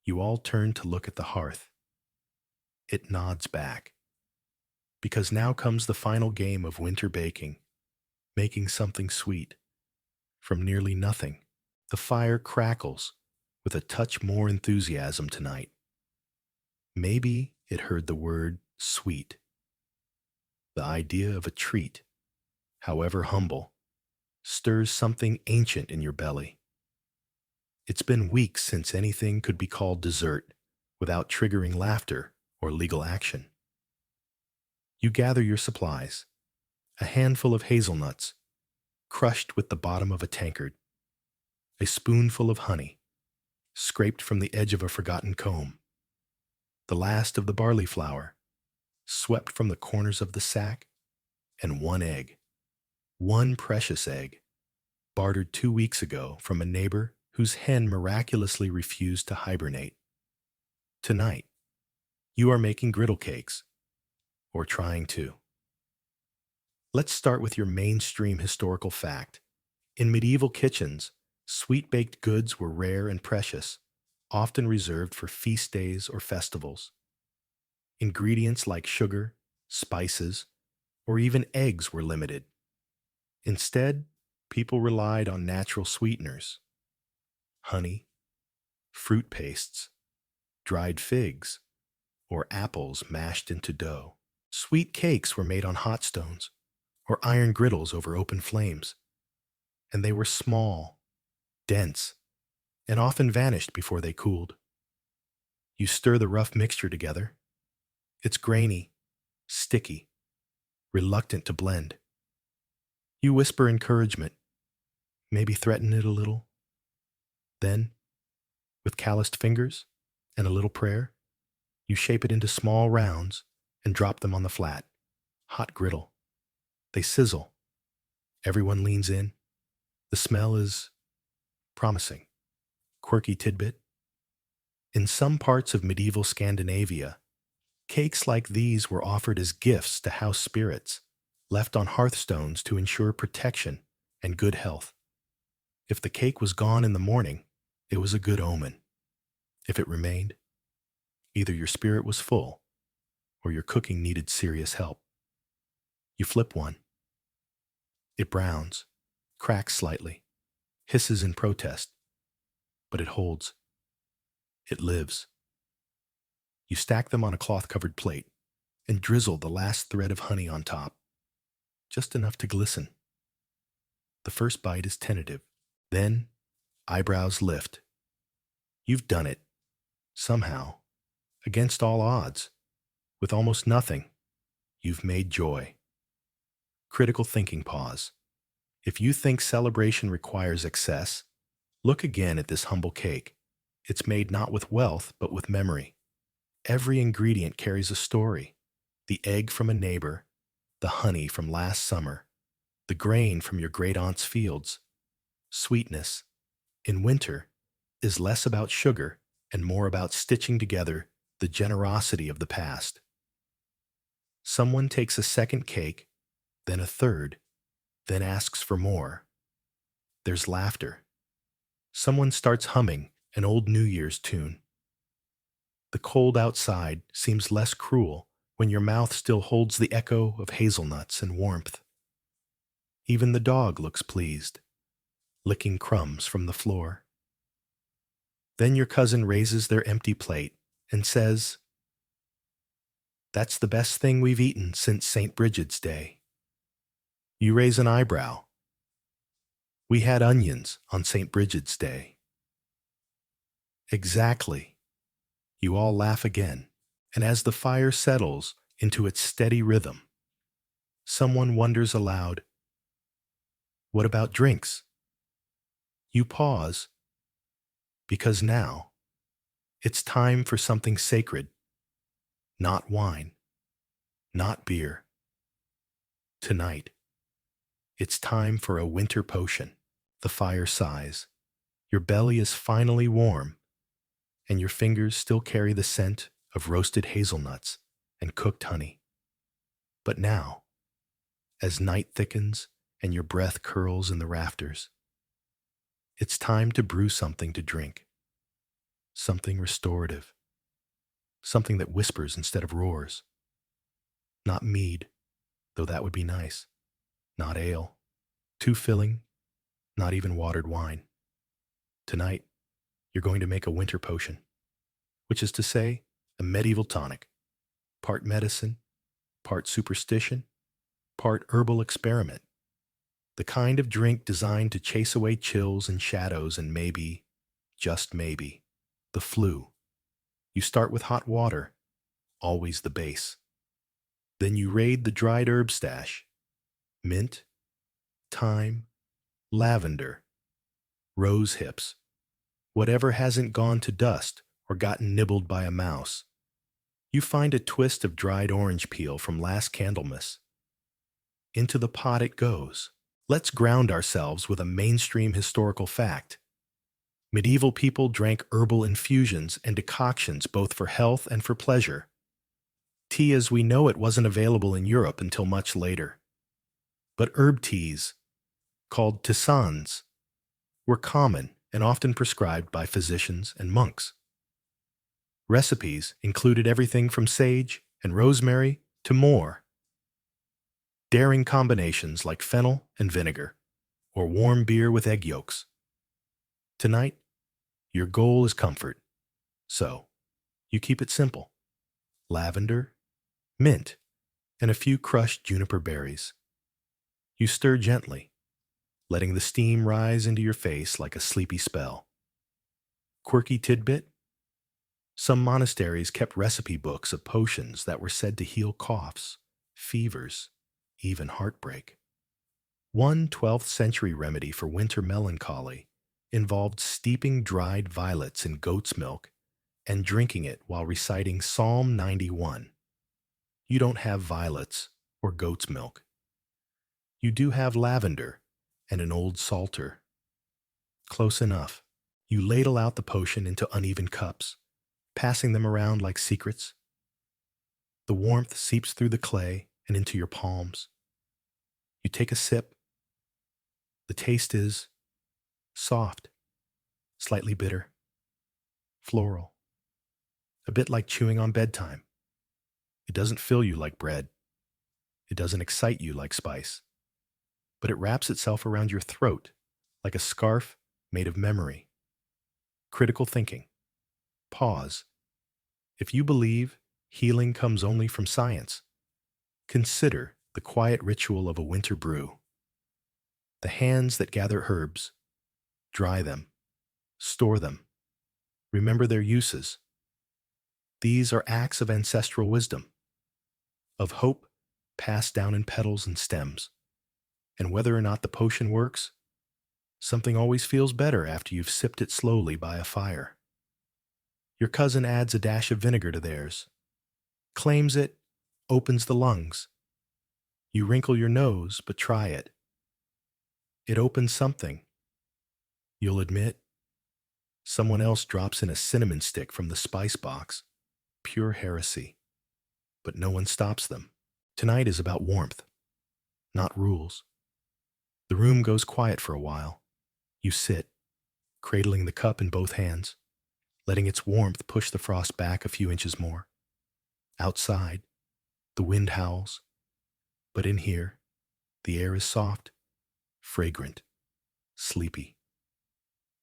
You all turn to look at the hearth. It nods back. Because now comes the final game of winter baking, making something sweet. From nearly nothing, the fire crackles with a touch more enthusiasm tonight. Maybe it heard the word sweet, the idea of a treat, however humble, stirs something ancient in your belly. It's been weeks since anything could be called dessert without triggering laughter or legal action. You gather your supplies, a handful of hazelnuts, crushed with the bottom of a tankard, a spoonful of honey, scraped from the edge of a forgotten comb, the last of the barley flour, swept from the corners of the sack, and one egg, one precious egg, bartered 2 weeks ago from a neighbor whose hen miraculously refused to hibernate. Tonight, you are making griddle cakes, or trying to. Let's start with your mainstream historical fact. In medieval kitchens, sweet-baked goods were rare and precious, often reserved for feast days or festivals. Ingredients like sugar, spices, or even eggs were limited. Instead, people relied on natural sweeteners, honey, fruit pastes, dried figs, or apples mashed into dough. Sweet cakes were made on hot stones or iron griddles over open flames, and they were small, dense, and often vanished before they cooled. You stir the rough mixture together. It's grainy, sticky, reluctant to blend. You whisper encouragement, maybe threaten it a little. Then, with calloused fingers and a little prayer, you shape it into small rounds and drop them on the flat, hot griddle. They sizzle. Everyone leans in. The smell is promising. Quirky tidbit. In some parts of medieval Scandinavia, cakes like these were offered as gifts to house spirits, left on hearthstones to ensure protection and good health. If the cake was gone in the morning, it was a good omen. If it remained, either your spirit was full or your cooking needed serious help. You flip one. It browns, cracks slightly, hisses in protest, but it holds. It lives. You stack them on a cloth-covered plate and drizzle the last thread of honey on top, just enough to glisten. The first bite is tentative. Then, eyebrows lift. You've done it. Somehow, against all odds, with almost nothing, you've made joy. Critical thinking pause. If you think celebration requires excess, look again at this humble cake. It's made not with wealth, but with memory. Every ingredient carries a story. The egg from a neighbor, the honey from last summer, the grain from your great-aunt's fields. Sweetness, in winter, is less about sugar and more about stitching together the generosity of the past. Someone takes a second cake, then a third, then asks for more. There's laughter. Someone starts humming an old New Year's tune. The cold outside seems less cruel when your mouth still holds the echo of hazelnuts and warmth. Even the dog looks pleased, licking crumbs from the floor. Then your cousin raises their empty plate and says, "That's the best thing we've eaten since St. Bridget's Day." You raise an eyebrow. "We had onions on St. Bridget's Day." Exactly. You all laugh again, and as the fire settles into its steady rhythm, someone wonders aloud, "What about drinks?" You pause, because now it's time for something sacred. Not wine, not beer. Tonight, it's time for a winter potion. The fire sighs. Your belly is finally warm, and your fingers still carry the scent of roasted hazelnuts and cooked honey. But now, as night thickens and your breath curls in the rafters, it's time to brew something to drink. Something restorative. Something that whispers instead of roars. Not mead, though that would be nice. Not ale. Too filling. Not even watered wine. Tonight, You're going to make a winter potion, which is to say, a medieval tonic, part medicine, part superstition, part herbal experiment. The kind of drink designed to chase away chills and shadows and maybe, just maybe, the flu. You start with hot water, always the base. Then you raid the dried herb stash: mint, thyme, lavender, rose hips, whatever hasn't gone to dust or gotten nibbled by a mouse. You find a twist of dried orange peel from last Candlemas. Into the pot it goes. Let's ground ourselves with a mainstream historical fact. Medieval people drank herbal infusions and decoctions both for health and for pleasure. Tea as we know it wasn't available in Europe until much later. But herb teas, called tisanes, were common and often prescribed by physicians and monks. Recipes included everything from sage and rosemary to more. Daring combinations like fennel and vinegar, or warm beer with egg yolks. Tonight, your goal is comfort, so you keep it simple. Lavender, mint, and a few crushed juniper berries. You stir gently, letting the steam rise into your face like a sleepy spell. Quirky tidbit: some monasteries kept recipe books of potions that were said to heal coughs, fevers, even heartbreak. One 12th century remedy for winter melancholy involved steeping dried violets in goat's milk and drinking it while reciting Psalm 91. You don't have violets or goat's milk. You do have lavender and an old psalter. Close enough. You ladle out the potion into uneven cups, passing them around like secrets. The warmth seeps through the clay and into your palms. You take a sip. The taste is soft, slightly bitter, floral, a bit like chewing on bedtime. It doesn't fill you like bread. It doesn't excite you like spice. But it wraps itself around your throat like a scarf made of memory. Critical thinking. Pause. If you believe healing comes only from science, consider the quiet ritual of a winter brew. The hands that gather herbs, dry them, store them, remember their uses. These are acts of ancestral wisdom, of hope passed down in petals and stems. And whether or not the potion works, something always feels better after you've sipped it slowly by a fire. Your cousin adds a dash of vinegar to theirs, claims it opens the lungs. You wrinkle your nose, but try it. It opens something. You'll admit, someone else drops in a cinnamon stick from the spice box. Pure heresy. But no one stops them. Tonight is about warmth, not rules. The room goes quiet for a while. You sit, cradling the cup in both hands, letting its warmth push the frost back a few inches more. Outside, the wind howls, but in here, the air is soft, fragrant, sleepy.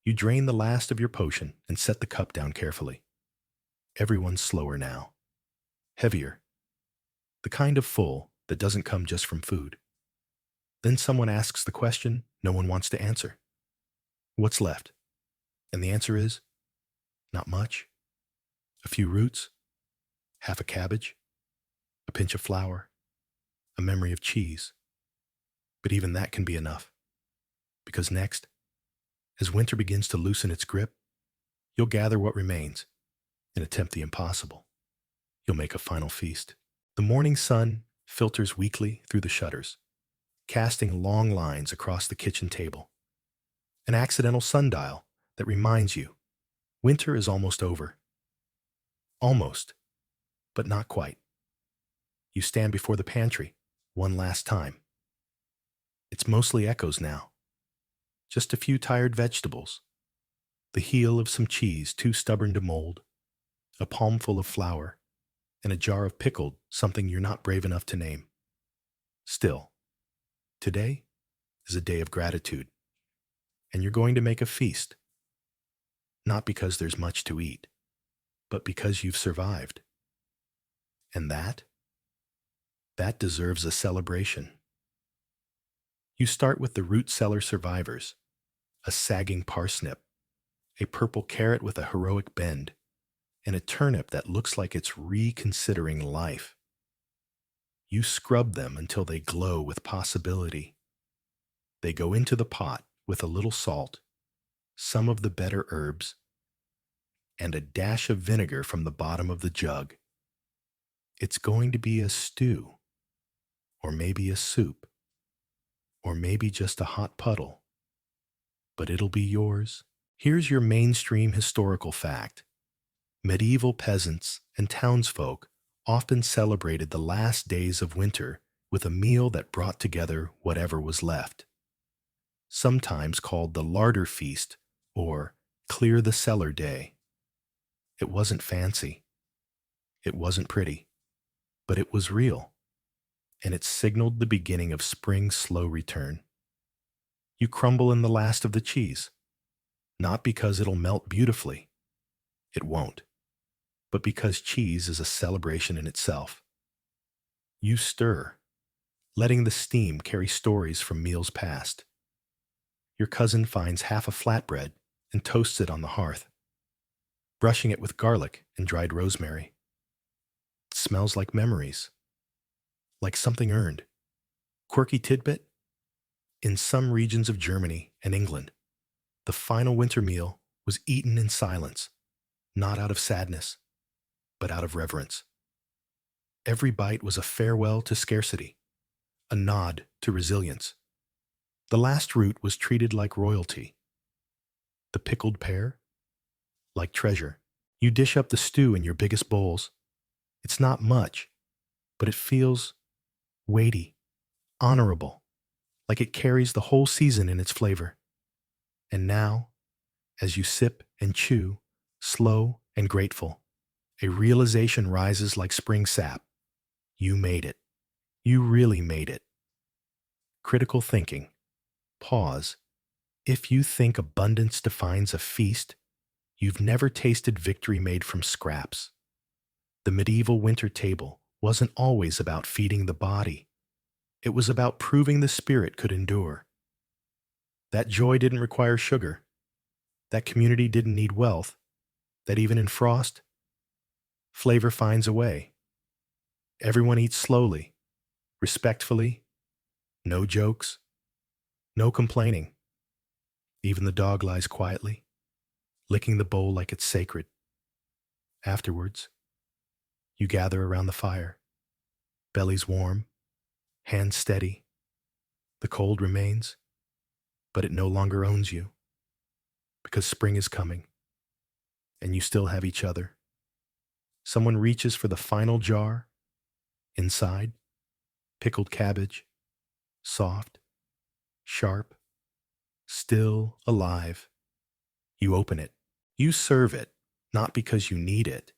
You drain the last of your potion and set the cup down carefully. Everyone's slower now. Heavier. The kind of full that doesn't come just from food. Then someone asks the question no one wants to answer. What's left? And the answer is, not much. A few roots, half a cabbage, a pinch of flour, a memory of cheese. But even that can be enough. Because next, as winter begins to loosen its grip, you'll gather what remains and attempt the impossible. You'll make a final feast. The morning sun filters weakly through the shutters, casting long lines across the kitchen table. An accidental sundial that reminds you winter is almost over. Almost, but not quite. You stand before the pantry one last time. It's mostly echoes now. Just a few tired vegetables, the heel of some cheese too stubborn to mold, a palmful of flour, and a jar of pickled something you're not brave enough to name. Still, today is a day of gratitude, and you're going to make a feast. not because there's much to eat, but because you've survived. And that deserves a celebration. You start with the root cellar survivors, a sagging parsnip, a purple carrot with a heroic bend, and a turnip that looks like it's reconsidering life. You scrub them until they glow with possibility. They go into the pot with a little salt, some of the better herbs, and a dash of vinegar from the bottom of the jug. It's going to be a stew, or maybe a soup, or maybe just a hot puddle, but it'll be yours. Here's your mainstream historical fact. Medieval peasants and townsfolk often celebrated the last days of winter with a meal that brought together whatever was left, sometimes called the larder feast or clear the cellar day. It wasn't fancy, it wasn't pretty, but it was real, and it signaled the beginning of spring's slow return. You crumble in the last of the cheese, not because it'll melt beautifully, it won't, but because cheese is a celebration in itself. You stir, letting the steam carry stories from meals past. Your cousin finds half a flatbread and toasts it on the hearth, brushing it with garlic and dried rosemary. It smells like memories, like something earned. Quirky tidbit? In some regions of Germany and England, the final winter meal was eaten in silence, not out of sadness, but out of reverence. Every bite was a farewell to scarcity, a nod to resilience. The last root was treated like royalty. The pickled pear? Like treasure. You dish up the stew in your biggest bowls. It's not much, but it feels weighty, honorable, like it carries the whole season in its flavor. And now, as you sip and chew, slow and grateful, a realization rises like spring sap. You made it. You really made it. Critical thinking. Pause. If you think abundance defines a feast, you've never tasted victory made from scraps. The medieval winter table wasn't always about feeding the body. It was about proving the spirit could endure. That joy didn't require sugar. That community didn't need wealth. That even in frost, flavor finds a way. Everyone eats slowly, respectfully, no jokes, no complaining. Even the dog lies quietly, licking the bowl like it's sacred. Afterwards, you gather around the fire, bellies warm, hands steady. The cold remains, but it no longer owns you, because spring is coming, and you still have each other. Someone reaches for the final jar. Inside, pickled cabbage, soft, sharp, still alive. You open it. You serve it, not because you need it,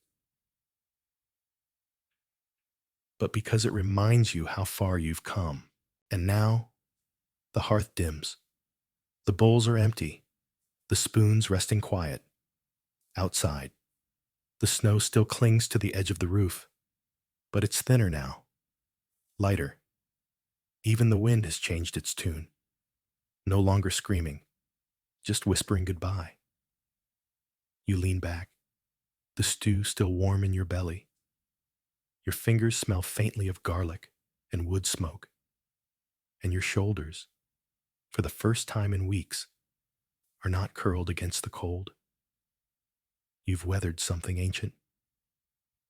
but because it reminds you how far you've come. And now, the hearth dims. The bowls are empty, the spoons resting quiet. Outside, the snow still clings to the edge of the roof, but it's thinner now, lighter. Even the wind has changed its tune, no longer screaming, just whispering goodbye. You lean back, the stew still warm in your belly. Your fingers smell faintly of garlic and wood smoke, and your shoulders, for the first time in weeks, are not curled against the cold. You've weathered something ancient,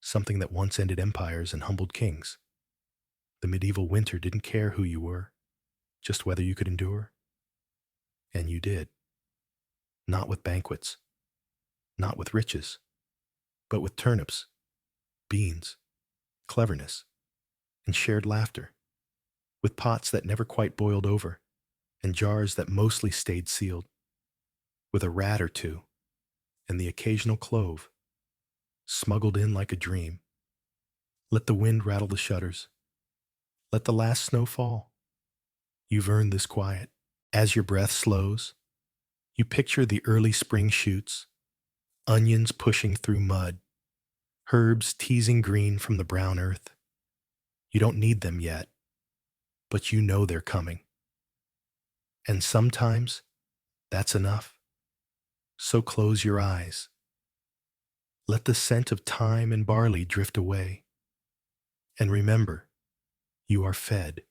something that once ended empires and humbled kings. The medieval winter didn't care who you were, just whether you could endure. And you did. Not with banquets, not with riches, but with turnips, beans, cleverness, and shared laughter, with pots that never quite boiled over, and jars that mostly stayed sealed, with a rat or two, and the occasional clove, smuggled in like a dream. Let the wind rattle the shutters. Let the last snow fall. You've earned this quiet. As your breath slows, you picture the early spring shoots, onions pushing through mud, herbs teasing green from the brown earth. You don't need them yet, but you know they're coming. And sometimes that's enough. So close your eyes. Let the scent of thyme and barley drift away. And remember, you are fed.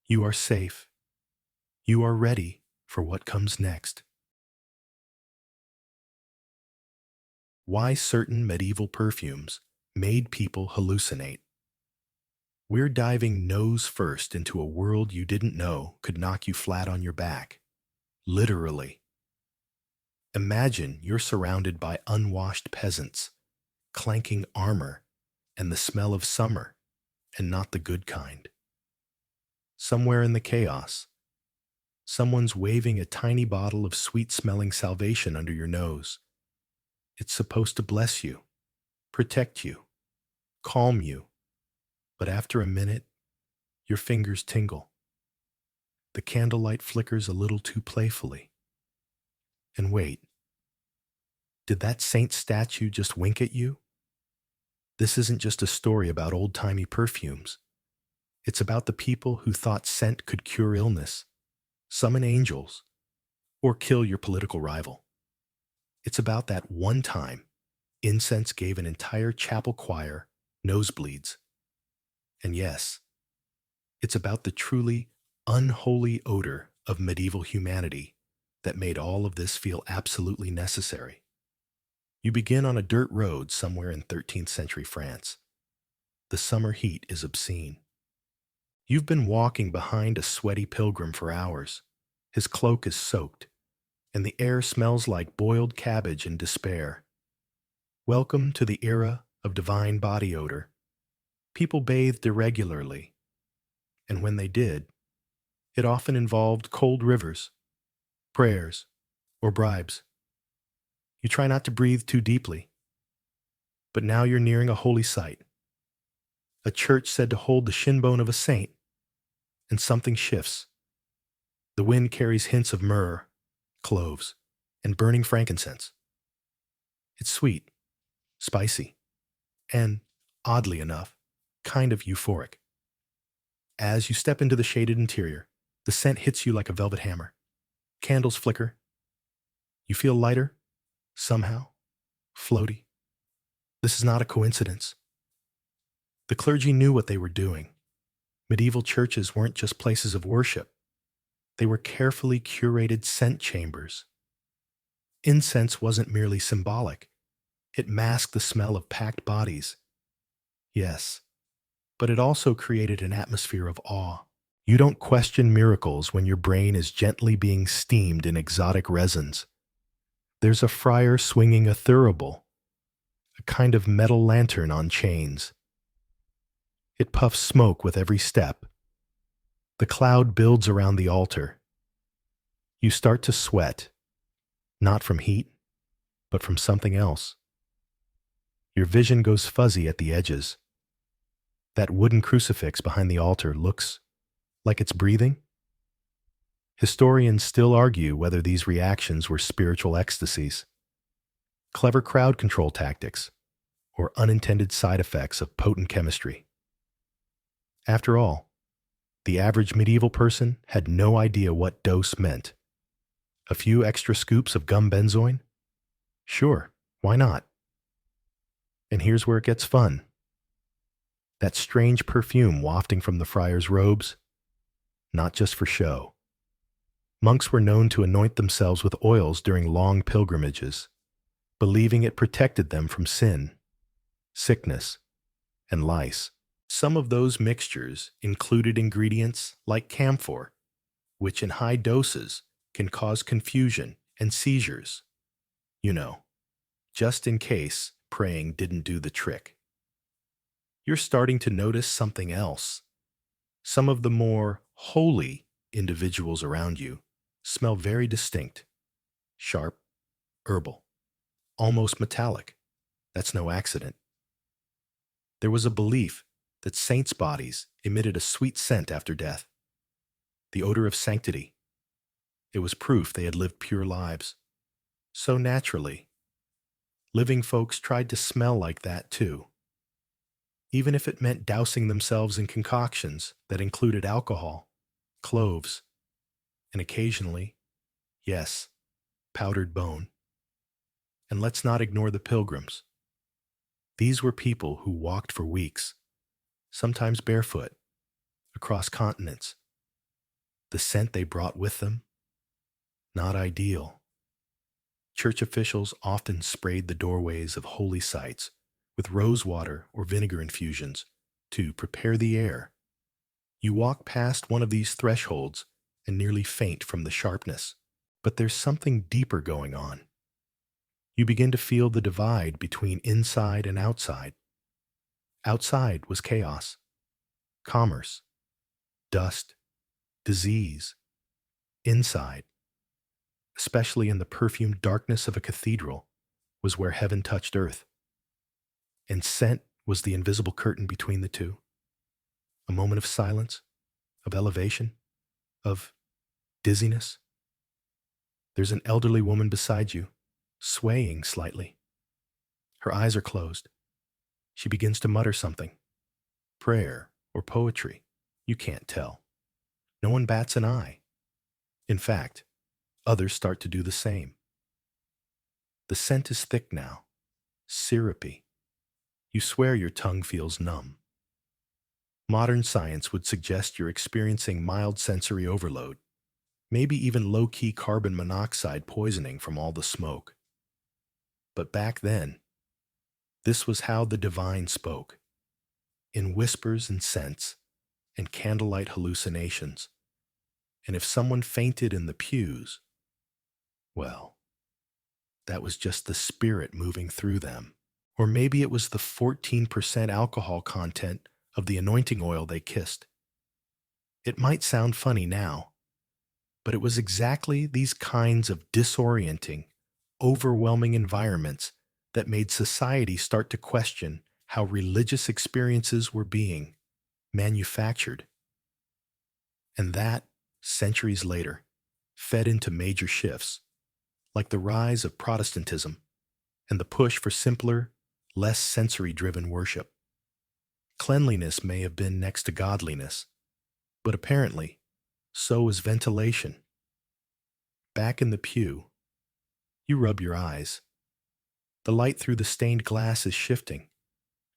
You are safe. You are ready for what comes next. Why certain medieval perfumes made people hallucinate. We're diving nose first into a world you didn't know could knock you flat on your back. Literally. Imagine you're surrounded by unwashed peasants, clanking armor, and the smell of summer, and not the good kind. Somewhere in the chaos, someone's waving a tiny bottle of sweet-smelling salvation under your nose. It's supposed to bless you, protect you, calm you, but after a minute, your fingers tingle. The candlelight flickers a little too playfully. And wait, did that saint statue just wink at you? This isn't just a story about old-timey perfumes. It's about the people who thought scent could cure illness, summon angels, or kill your political rival. It's about that one time incense gave an entire chapel choir nosebleeds. And yes, it's about the truly unholy odor of medieval humanity that made all of this feel absolutely necessary. You begin on a dirt road somewhere in 13th century France. The summer heat is obscene. You've been walking behind a sweaty pilgrim for hours. His cloak is soaked, and the air smells like boiled cabbage and despair. Welcome to the era of divine body odor. People bathed irregularly, and when they did, it often involved cold rivers, prayers, or bribes. You try not to breathe too deeply, but now you're nearing a holy site, a church said to hold the shin bone of a saint, and something shifts. The wind carries hints of myrrh, cloves, and burning frankincense. It's sweet, spicy, and, oddly enough, kind of euphoric. As you step into the shaded interior, the scent hits you like a velvet hammer. Candles flicker. You feel lighter, somehow, floaty. This is not a coincidence. The clergy knew what they were doing. Medieval churches weren't just places of worship. They were carefully curated scent chambers. Incense wasn't merely symbolic. It masked the smell of packed bodies. Yes, but it also created an atmosphere of awe. You don't question miracles when your brain is gently being steamed in exotic resins. There's a friar swinging a thurible, a kind of metal lantern on chains. It puffs smoke with every step. The cloud builds around the altar. You start to sweat, not from heat, but from something else. Your vision goes fuzzy at the edges. That wooden crucifix behind the altar looks like it's breathing. Historians still argue whether these reactions were spiritual ecstasies, clever crowd control tactics, or unintended side effects of potent chemistry. After all, the average medieval person had no idea what dose meant. A few extra scoops of gum benzoin? Sure, why not? And here's where it gets fun. That strange perfume wafting from the friar's robes, not just for show. Monks were known to anoint themselves with oils during long pilgrimages, believing it protected them from sin, sickness, and lice. Some of those mixtures included ingredients like camphor, which in high doses can cause confusion and seizures. You know, just in case praying didn't do the trick. You're starting to notice something else. Some of the more holy individuals around you smell very distinct, sharp, herbal, almost metallic. That's no accident. There was a belief that saints' bodies emitted a sweet scent after death, the odor of sanctity. It was proof they had lived pure lives. So naturally, Living folks tried to smell like that too, even if it meant dousing themselves in concoctions that included alcohol, cloves, and occasionally, yes, powdered bone. And let's not ignore the pilgrims. These were people who walked for weeks, sometimes barefoot, across continents. The scent they brought with them, not ideal. Church officials often sprayed the doorways of holy sites with rose water or vinegar infusions to prepare the air. You walk past one of these thresholds and nearly faint from the sharpness. But there's something deeper going on. You begin to feel the divide between inside and outside. Outside was chaos, commerce, dust, disease. Inside, especially in the perfumed darkness of a cathedral, was where heaven touched earth. And scent was the invisible curtain between the two. A moment of silence, of elevation, of dizziness. There's an elderly woman beside you, swaying slightly. Her eyes are closed. She begins to mutter something. Prayer or poetry, you can't tell. No one bats an eye. In fact, others start to do the same. The scent is thick now, syrupy. You swear your tongue feels numb. Modern science would suggest you're experiencing mild sensory overload, maybe even low-key carbon monoxide poisoning from all the smoke. But back then, this was how the divine spoke, in whispers and scents and candlelight hallucinations. And if someone fainted in the pews, well, that was just the spirit moving through them. Or maybe it was the 14% alcohol content of the anointing oil they kissed. It might sound funny now, but it was exactly these kinds of disorienting, overwhelming environments that made society start to question how religious experiences were being manufactured. And that, centuries later, fed into major shifts, like the rise of Protestantism and the push for simpler, less sensory-driven worship. Cleanliness may have been next to godliness, but apparently, so is ventilation. Back in the pew, you rub your eyes. The light through the stained glass is shifting,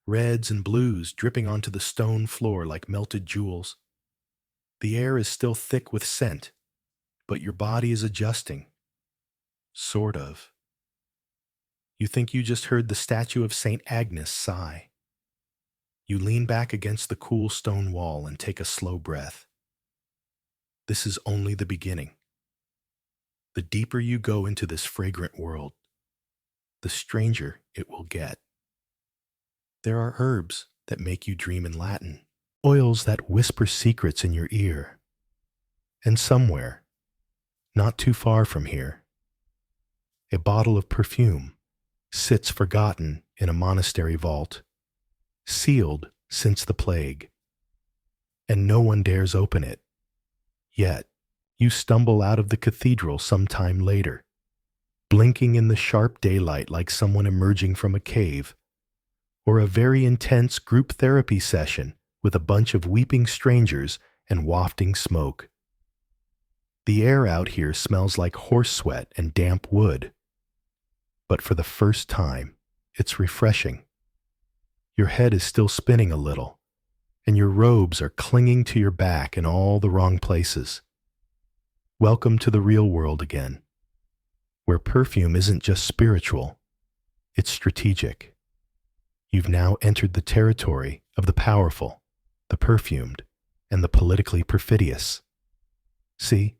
reds and blues dripping onto the stone floor like melted jewels. The air is still thick with scent, but your body is adjusting. Sort of. You think you just heard the statue of St. Agnes sigh. You lean back against the cool stone wall and take a slow breath. This is only the beginning. The deeper you go into this fragrant world, the stranger it will get. There are herbs that make you dream in Latin, oils that whisper secrets in your ear. And somewhere, not too far from here, a bottle of perfume sits forgotten in a monastery vault, sealed since the plague, and no one dares open it. Yet, you stumble out of the cathedral sometime later, blinking in the sharp daylight like someone emerging from a cave, or a very intense group therapy session with a bunch of weeping strangers and wafting smoke. The air out here smells like horse sweat and damp wood. But for the first time, it's refreshing. Your head is still spinning a little, and your robes are clinging to your back in all the wrong places. Welcome to the real world again, where perfume isn't just spiritual, it's strategic. You've now entered the territory of the powerful, the perfumed, and the politically perfidious. See,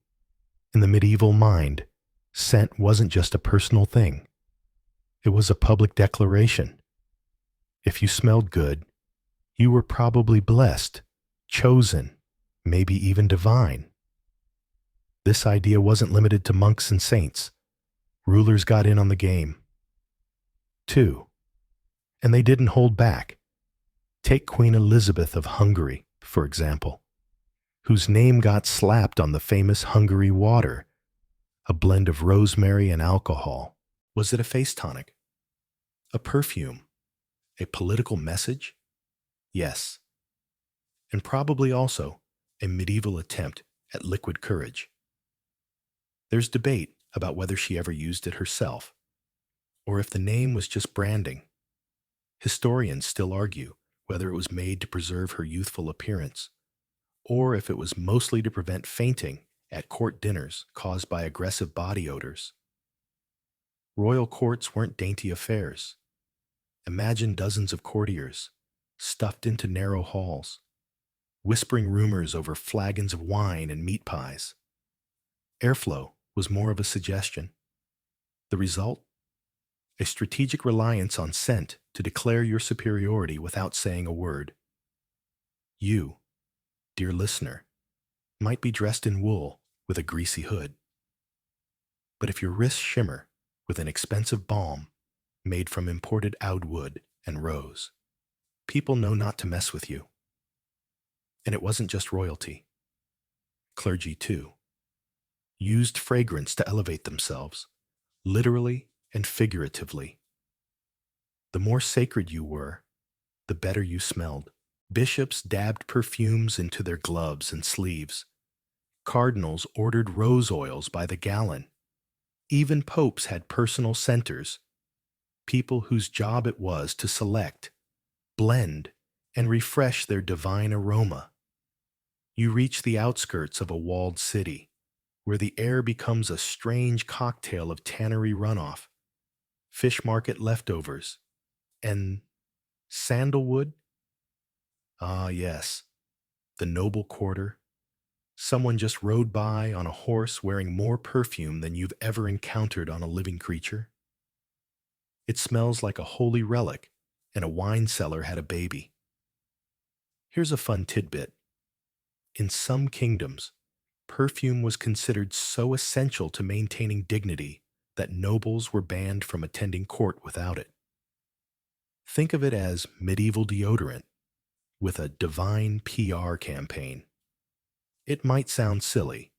in the medieval mind, scent wasn't just a personal thing. It was a public declaration. If you smelled good, you were probably blessed, chosen, maybe even divine. This idea wasn't limited to monks and saints. Rulers got in on the game, too. And they didn't hold back. Take Queen Elizabeth of Hungary, for example, whose name got slapped on the famous Hungary water, a blend of rosemary and alcohol. Was it a face tonic? A perfume? A political message? Yes, and probably also a medieval attempt at liquid courage. There's debate about whether she ever used it herself, or if the name was just branding. Historians still argue whether it was made to preserve her youthful appearance, or if it was mostly to prevent fainting at court dinners caused by aggressive body odors. Royal courts weren't dainty affairs. Imagine dozens of courtiers, stuffed into narrow halls, whispering rumors over flagons of wine and meat pies. Airflow was more of a suggestion. The result? A strategic reliance on scent to declare your superiority without saying a word. You, dear listener, might be dressed in wool with a greasy hood. But if your wrists shimmer with an expensive balm made from imported oud wood and rose, people know not to mess with you. And it wasn't just royalty. Clergy, too, used fragrance to elevate themselves, literally and figuratively. The more sacred you were, the better you smelled. Bishops dabbed perfumes into their gloves and sleeves. Cardinals ordered rose oils by the gallon. Even popes had personal scenters, people whose job it was to select, blend, and refresh their divine aroma. You reach the outskirts of a walled city, where the air becomes a strange cocktail of tannery runoff, fish market leftovers, and sandalwood? Ah, yes, the noble quarter. Someone just rode by on a horse wearing more perfume than you've ever encountered on a living creature. It smells like a holy relic, and a wine cellar had a baby. Here's a fun tidbit. In some kingdoms, perfume was considered so essential to maintaining dignity that nobles were banned from attending court without it. Think of it as medieval deodorant with a divine PR campaign. It might sound silly,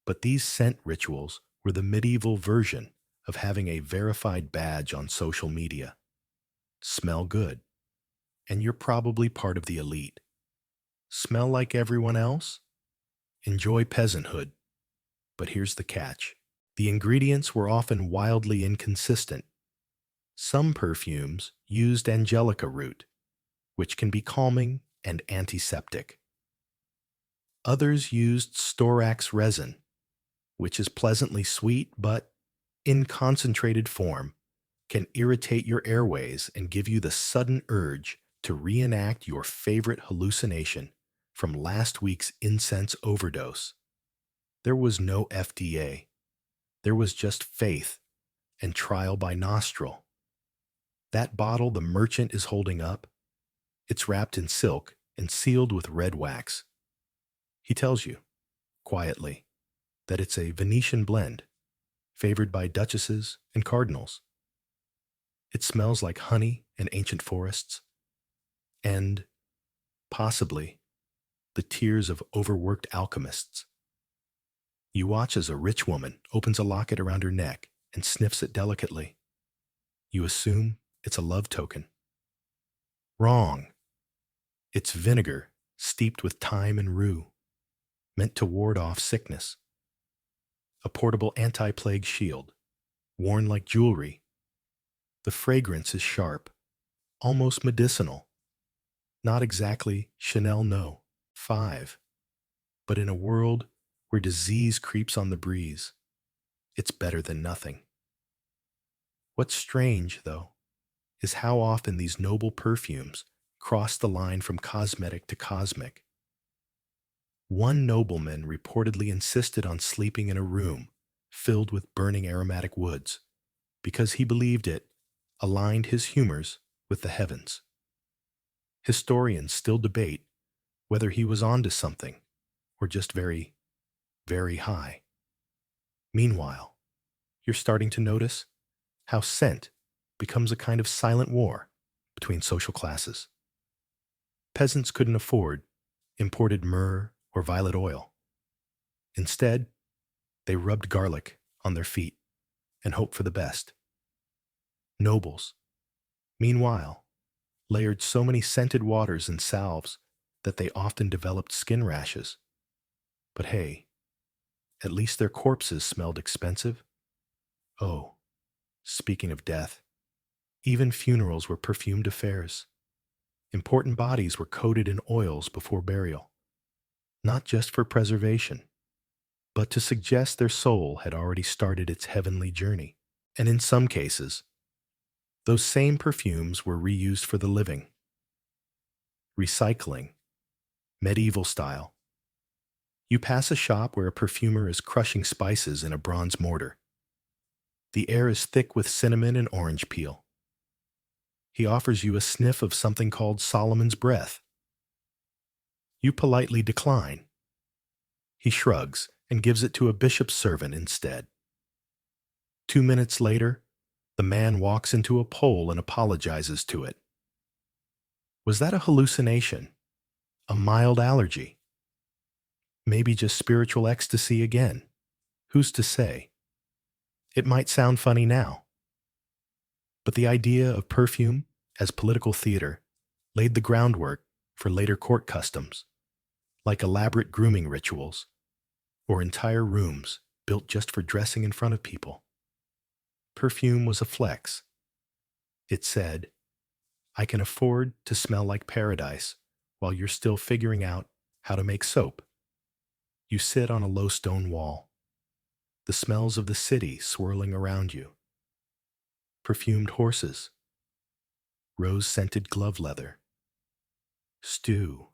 but these scent rituals were the medieval version of having a verified badge on social media. Smell good, and you're probably part of the elite. Smell like everyone else? Enjoy peasanthood. But here's the catch. The ingredients were often wildly inconsistent. Some perfumes used angelica root, which can be calming and antiseptic. Others used storax resin, which is pleasantly sweet but, in concentrated form, can irritate your airways and give you the sudden urge to reenact your favorite hallucination from last week's incense overdose. There was no FDA. There was just faith and trial by nostril. That bottle the merchant is holding up, it's wrapped in silk and sealed with red wax. He tells you, quietly, that it's a Venetian blend, favored by duchesses and cardinals. It smells like honey and ancient forests, and, possibly, the tears of overworked alchemists. You watch as a rich woman opens a locket around her neck and sniffs it delicately. You assume it's a love token. Wrong. It's vinegar steeped with thyme and rue, meant to ward off sickness. A portable anti-plague shield, worn like jewelry. The fragrance is sharp, almost medicinal. Not exactly Chanel No. 5, but in a world where disease creeps on the breeze, it's better than nothing. What's strange, though, is how often these noble perfumes cross the line from cosmetic to cosmic. One nobleman reportedly insisted on sleeping in a room filled with burning aromatic woods because he believed it aligned his humors with the heavens. Historians still debate whether he was onto something or just very, very high. Meanwhile, you're starting to notice how scent becomes a kind of silent war between social classes. Peasants couldn't afford imported myrrh or violet oil. Instead, they rubbed garlic on their feet and hoped for the best. Nobles, Meanwhile, layered so many scented waters and salves that they often developed skin rashes. But hey, at least their corpses smelled expensive. Oh, speaking of death, even funerals were perfumed affairs. Important bodies were coated in oils before burial, not just for preservation, but to suggest their soul had already started its heavenly journey. And in some cases, those same perfumes were reused for the living. Recycling, medieval style. You pass a shop where a perfumer is crushing spices in a bronze mortar. The air is thick with cinnamon and orange peel. He offers you a sniff of something called Solomon's breath. You politely decline. He shrugs and gives it to a bishop's servant instead. 2 minutes later, the man walks into a pole and apologizes to it. Was that a hallucination? A mild allergy? Maybe just spiritual ecstasy again? Who's to say? It might sound funny now, but the idea of perfume as political theater laid the groundwork for later court customs, like elaborate grooming rituals or entire rooms built just for dressing in front of people. Perfume was a flex. It said, I can afford to smell like paradise while you're still figuring out how to make soap. You sit on a low stone wall, the smells of the city swirling around you. Perfumed horses, rose-scented glove leather, stew,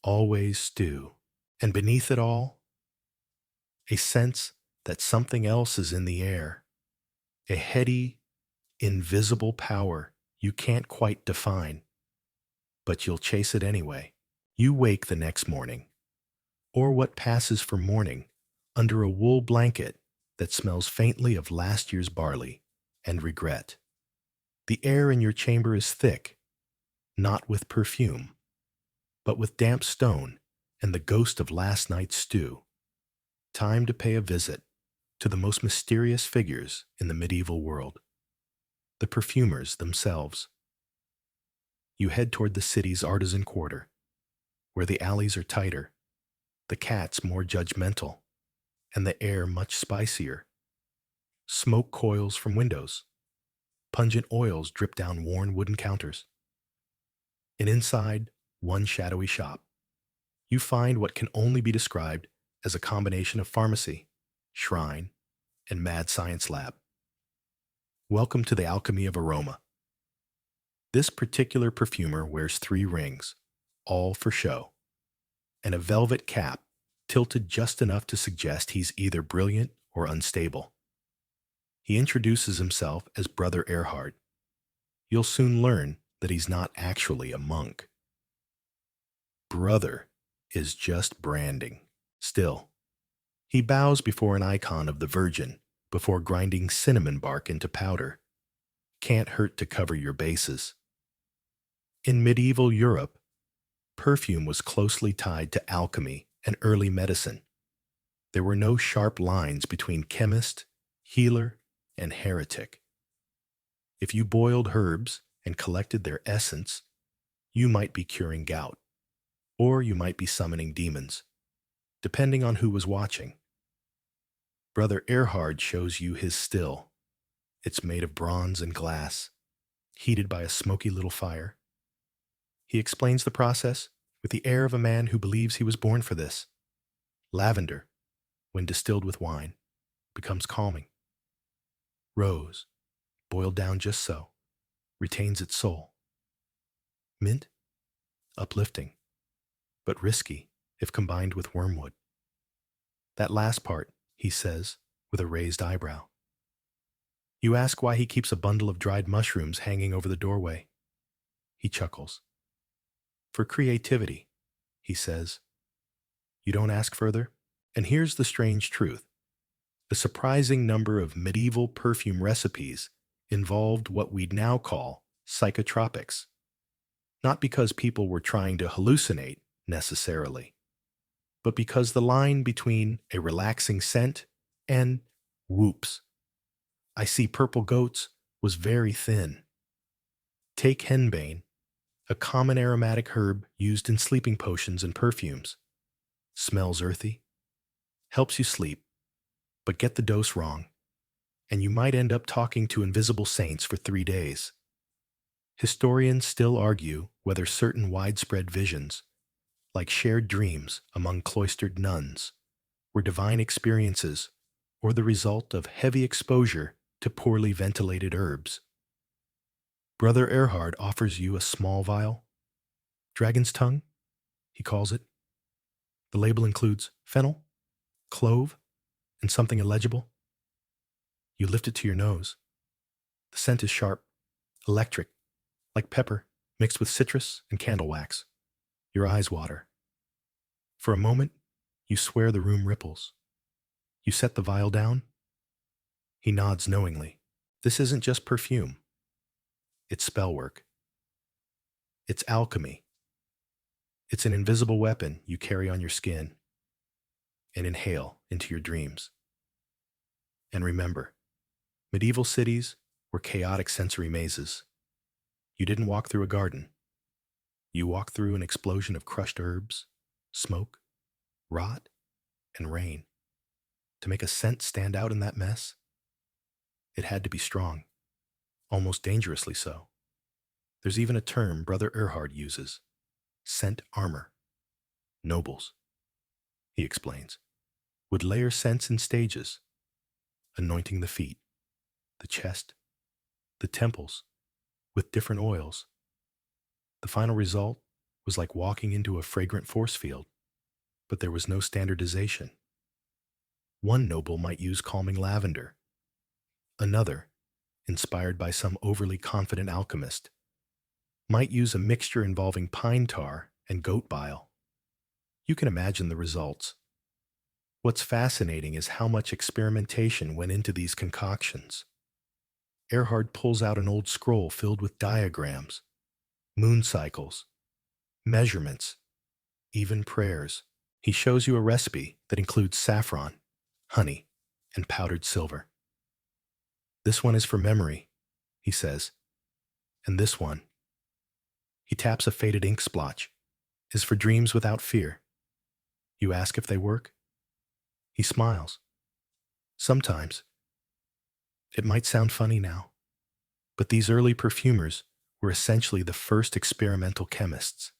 always stew, and beneath it all, a sense that something else is in the air, a heady, invisible power you can't quite define, but you'll chase it anyway. You wake the next morning, or what passes for morning, under a wool blanket that smells faintly of last year's barley and regret. The air in your chamber is thick, not with perfume, but with damp stone and the ghost of last night's stew. Time to pay a visit to the most mysterious figures in the medieval world, the perfumers themselves. You head toward the city's artisan quarter, where the alleys are tighter, the cats more judgmental, and the air much spicier. Smoke coils from windows. Pungent oils drip down worn wooden counters. And inside one shadowy shop, you find what can only be described as a combination of pharmacy, shrine, and mad science lab. Welcome to the alchemy of aroma. This particular perfumer wears 3 rings, all for show, and a velvet cap tilted just enough to suggest he's either brilliant or unstable. He introduces himself as Brother Erhard. You'll soon learn that he's not actually a monk. Brother is just branding. Still, he bows before an icon of the Virgin before grinding cinnamon bark into powder. Can't hurt to cover your bases. In medieval Europe, perfume was closely tied to alchemy and early medicine. There were no sharp lines between chemist, healer, and heretic. If you boiled herbs and collected their essence, you might be curing gout, or you might be summoning demons, depending on who was watching. Brother Erhard shows you his still. It's made of bronze and glass, heated by a smoky little fire. He explains the process with the air of a man who believes he was born for this. Lavender, when distilled with wine, becomes calming. Rose, boiled down just so, retains its soul. Mint, uplifting, but risky if combined with wormwood. That last part, he says, with a raised eyebrow. You ask why he keeps a bundle of dried mushrooms hanging over the doorway. He chuckles. For creativity, he says. You don't ask further? And here's the strange truth. A surprising number of medieval perfume recipes involved what we'd now call psychotropics. Not because people were trying to hallucinate, necessarily, but because the line between a relaxing scent and whoops, I see purple goats was very thin. Take henbane, a common aromatic herb used in sleeping potions and perfumes. Smells earthy, helps you sleep, but get the dose wrong, and you might end up talking to invisible saints for 3 days. Historians still argue whether certain widespread visions, like shared dreams among cloistered nuns, were divine experiences or the result of heavy exposure to poorly ventilated herbs. Brother Erhard offers you a small vial. Dragon's tongue, he calls it. The label includes fennel, clove, and something illegible. You lift it to your nose. The scent is sharp, electric, like pepper mixed with citrus and candle wax. Your eyes water. For a moment, you swear the room ripples. You set the vial down. He nods knowingly. This isn't just perfume. It's spell work. It's alchemy. It's an invisible weapon you carry on your skin and inhale into your dreams. And remember, medieval cities were chaotic sensory mazes. You didn't walk through a garden. You walked through an explosion of crushed herbs, smoke, rot, and rain. To make a scent stand out in that mess, it had to be strong, almost dangerously so. There's even a term Brother Erhard uses, scent armor. Nobles, he explains, would layer scents in stages, anointing the feet, the chest, the temples, with different oils. The final result was like walking into a fragrant force field, but there was no standardization. One noble might use calming lavender. Another, inspired by some overly confident alchemist, might use a mixture involving pine tar and goat bile. You can imagine the results. What's fascinating is how much experimentation went into these concoctions. Erhard pulls out an old scroll filled with diagrams, moon cycles, measurements, even prayers. He shows you a recipe that includes saffron, honey, and powdered silver. This one is for memory, he says, and this one, he taps a faded ink splotch, is for dreams without fear. You ask if they work? He smiles. Sometimes. It might sound funny now, but these early perfumers were essentially the first experimental chemists.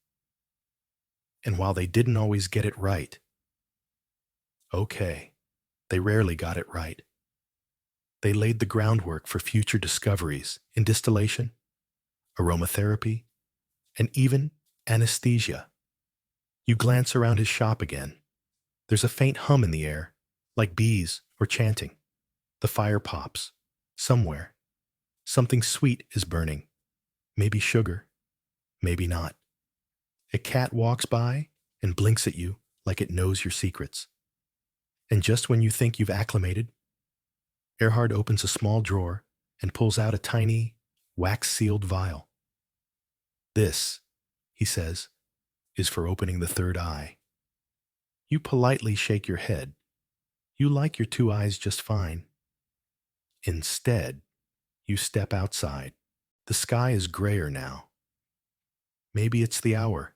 And while they didn't always get it right, okay, they rarely got it right. They laid the groundwork for future discoveries in distillation, aromatherapy, and even anesthesia. You glance around his shop again. There's a faint hum in the air, like bees or chanting. The fire pops. Somewhere, something sweet is burning. Maybe sugar, maybe not. A cat walks by and blinks at you like it knows your secrets. And just when you think you've acclimated, Erhard opens a small drawer and pulls out a tiny, wax-sealed vial. This, he says, is for opening the third eye. You politely shake your head. You like your two eyes just fine. Instead, you step outside. The sky is grayer now. Maybe it's the hour.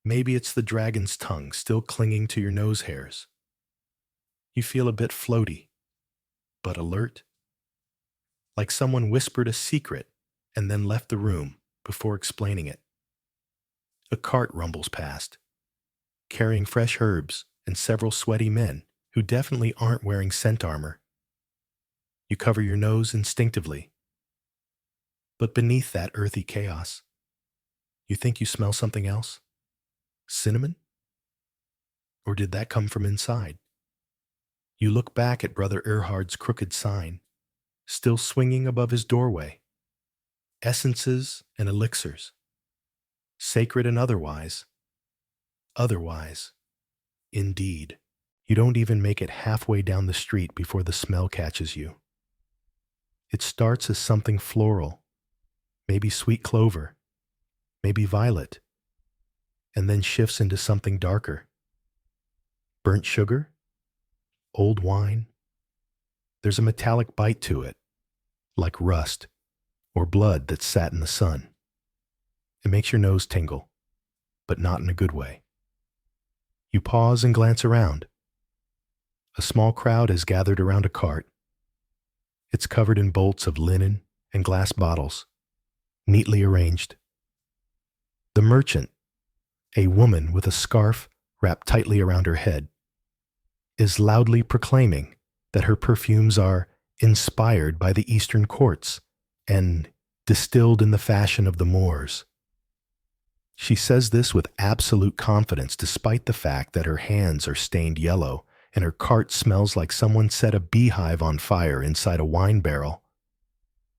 Maybe it's the dragon's tongue still clinging to your nose hairs. You feel a bit floaty, but alert. Like someone whispered a secret and then left the room before explaining it. A cart rumbles past, carrying fresh herbs and several sweaty men who definitely aren't wearing scent armor. You cover your nose instinctively. But beneath that earthy chaos, you think you smell something else? Cinnamon? Or did that come from inside? You look back at Brother Erhard's crooked sign, still swinging above his doorway. Essences and elixirs. Sacred and otherwise. Otherwise. Indeed. You don't even make it halfway down the street before the smell catches you. It starts as something floral, maybe sweet clover, maybe violet, and then shifts into something darker. Burnt sugar? Old wine? There's a metallic bite to it, like rust or blood that sat in the sun. It makes your nose tingle, but not in a good way. You pause and glance around. A small crowd has gathered around a cart. It's covered in bolts of linen and glass bottles, neatly arranged. The merchant, a woman with a scarf wrapped tightly around her head, is loudly proclaiming that her perfumes are inspired by the Eastern courts and distilled in the fashion of the Moors. She says this with absolute confidence despite the fact that her hands are stained yellow and her cart smells like someone set a beehive on fire inside a wine barrel.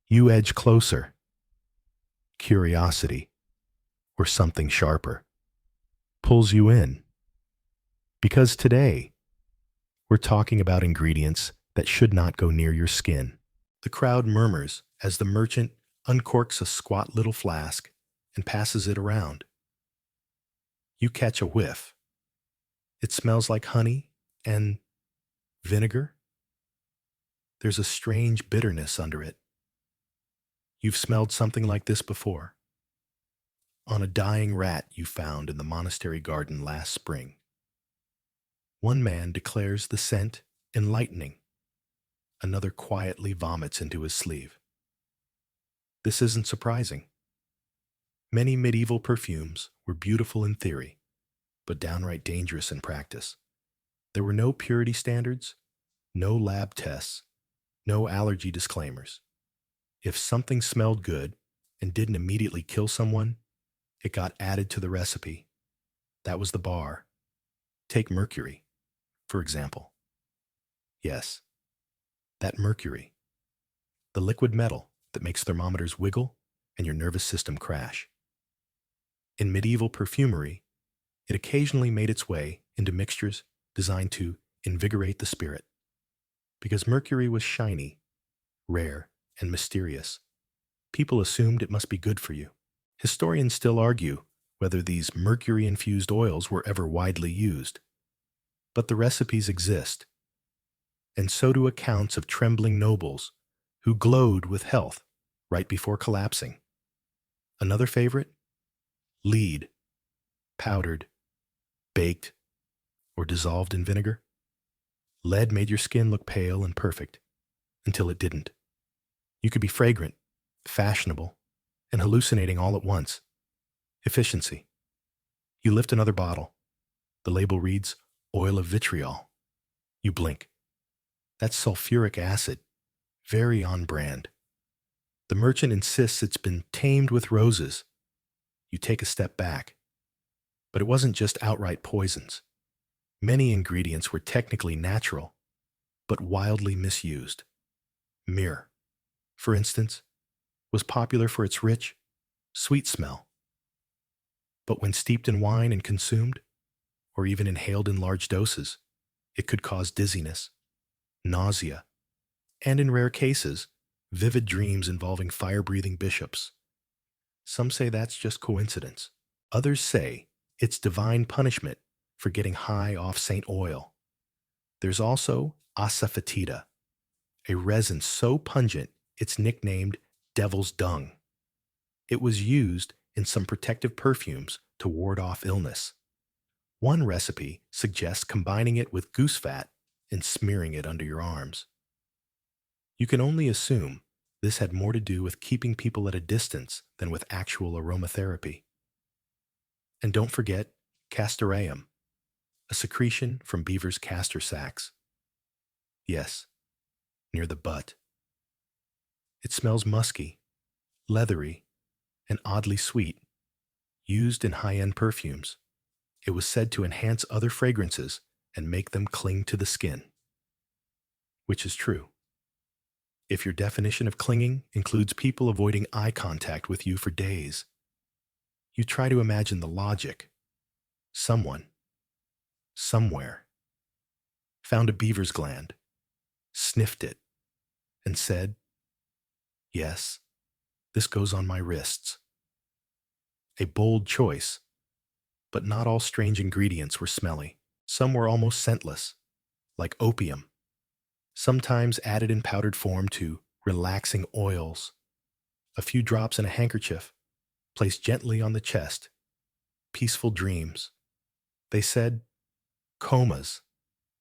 You edge closer. Curiosity, or something sharper, pulls you in. Because today, we're talking about ingredients that should not go near your skin. The crowd murmurs as the merchant uncorks a squat little flask and passes it around. You catch a whiff. It smells like honey and vinegar. There's a strange bitterness under it. You've smelled something like this before. On a dying rat you found in the monastery garden last spring. One man declares the scent enlightening. Another quietly vomits into his sleeve. This isn't surprising. Many medieval perfumes were beautiful in theory, but downright dangerous in practice. There were no purity standards, no lab tests, no allergy disclaimers. If something smelled good and didn't immediately kill someone, it got added to the recipe. That was the bar. Take mercury, for example. Yes, that mercury. The liquid metal that makes thermometers wiggle and your nervous system crash. In medieval perfumery, it occasionally made its way into mixtures designed to invigorate the spirit. Because mercury was shiny, rare, and mysterious, people assumed it must be good for you. Historians still argue whether these mercury-infused oils were ever widely used. But the recipes exist, and so do accounts of trembling nobles who glowed with health right before collapsing. Another favorite? Lead, powdered, baked, or dissolved in vinegar. Lead made your skin look pale and perfect, until it didn't. You could be fragrant, fashionable, and hallucinating all at once. Efficiency. You lift another bottle. The label reads, oil of vitriol. You blink. That's sulfuric acid, very on brand. The merchant insists it's been tamed with roses. You take a step back. But it wasn't just outright poisons. Many ingredients were technically natural, but wildly misused. Myrrh, for instance, was popular for its rich, sweet smell. But when steeped in wine and consumed, or even inhaled in large doses, it could cause dizziness, nausea, and in rare cases, vivid dreams involving fire-breathing bishops. Some say that's just coincidence. Others say it's divine punishment for getting high off saint oil. There's also asafoetida, a resin so pungent it's nicknamed devil's dung. It was used in some protective perfumes to ward off illness. One recipe suggests combining it with goose fat and smearing it under your arms. You can only assume this had more to do with keeping people at a distance than with actual aromatherapy. And don't forget castoreum, a secretion from beavers' castor sacs. Yes, near the butt. It smells musky, leathery, and oddly sweet. Used in high-end perfumes, it was said to enhance other fragrances and make them cling to the skin. Which is true. If your definition of clinging includes people avoiding eye contact with you for days, you try to imagine the logic. Someone, somewhere, found a beaver's gland, sniffed it, and said, "Yes, this goes on my wrists." A bold choice, but not all strange ingredients were smelly. Some were almost scentless, like opium, sometimes added in powdered form to relaxing oils. A few drops in a handkerchief, placed gently on the chest. Peaceful dreams. They said comas,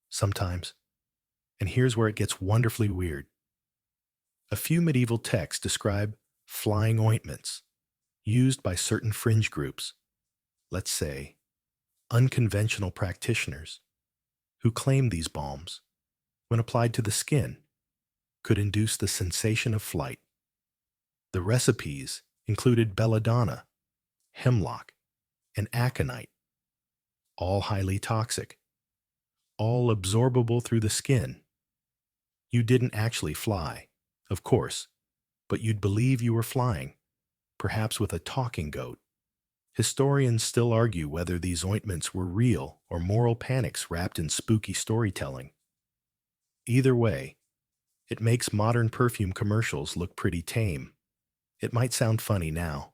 sometimes. And here's where it gets wonderfully weird. A few medieval texts describe flying ointments used by certain fringe groups, let's say unconventional practitioners, who claim these balms, when applied to the skin, could induce the sensation of flight. The recipes included belladonna, hemlock, and aconite, all highly toxic, all absorbable through the skin. You didn't actually fly, of course, but you'd believe you were flying, perhaps with a talking goat. Historians still argue whether these ointments were real or moral panics wrapped in spooky storytelling. Either way, it makes modern perfume commercials look pretty tame. It might sound funny now,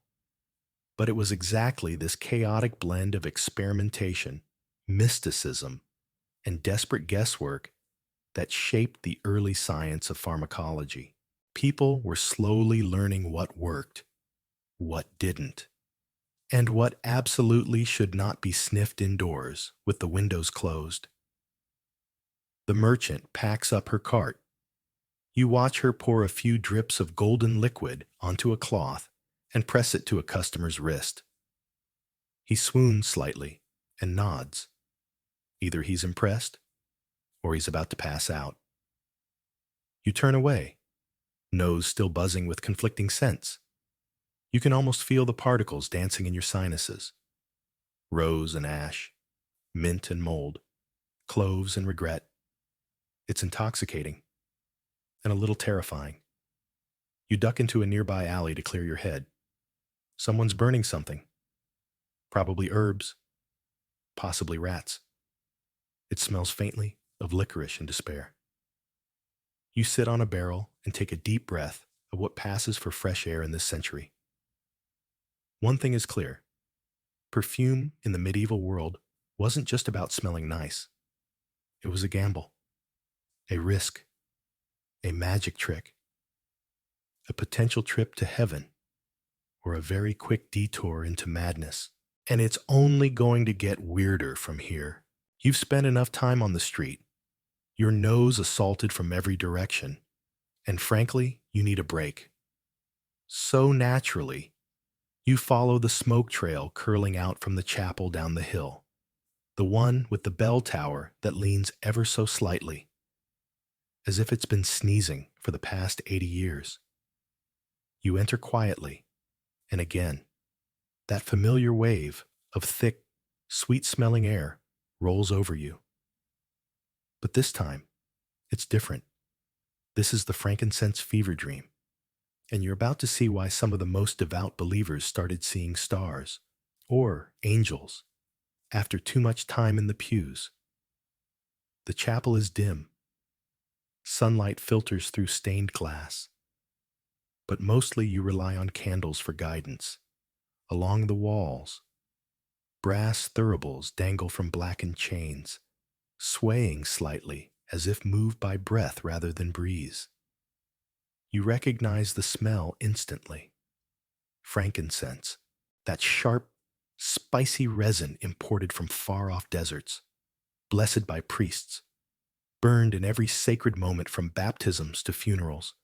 but it was exactly this chaotic blend of experimentation, mysticism, and desperate guesswork that shaped the early science of pharmacology. People were slowly learning what worked, what didn't, and what absolutely should not be sniffed indoors with the windows closed. The merchant packs up her cart. You watch her pour a few drips of golden liquid onto a cloth and press it to a customer's wrist. He swoons slightly and nods. Either he's impressed or he's about to pass out. You turn away, nose still buzzing with conflicting scents. You can almost feel the particles dancing in your sinuses. Rose and ash, mint and mold, cloves and regret. It's intoxicating and a little terrifying. You duck into a nearby alley to clear your head. Someone's burning something. Probably herbs, possibly rats. It smells faintly of licorice and despair. You sit on a barrel and take a deep breath of what passes for fresh air in this century. One thing is clear. Perfume in the medieval world wasn't just about smelling nice. It was a gamble, a risk, a magic trick, a potential trip to heaven, or a very quick detour into madness. And it's only going to get weirder from here. You've spent enough time on the street, your nose assaulted from every direction, and frankly, you need a break. So naturally, you follow the smoke trail curling out from the chapel down the hill, the one with the bell tower that leans ever so slightly, as if it's been sneezing for the past 80 years. You enter quietly, and again, that familiar wave of thick, sweet-smelling air rolls over you. But this time, it's different. This is the frankincense fever dream, and you're about to see why some of the most devout believers started seeing stars, or angels, after too much time in the pews. The chapel is dim. Sunlight filters through stained glass. But mostly you rely on candles for guidance. Along the walls, brass thuribles dangle from blackened chains, swaying slightly as if moved by breath rather than breeze. You recognize the smell instantly. Frankincense, that sharp, spicy resin imported from far-off deserts, blessed by priests, burned in every sacred moment from baptisms to funerals.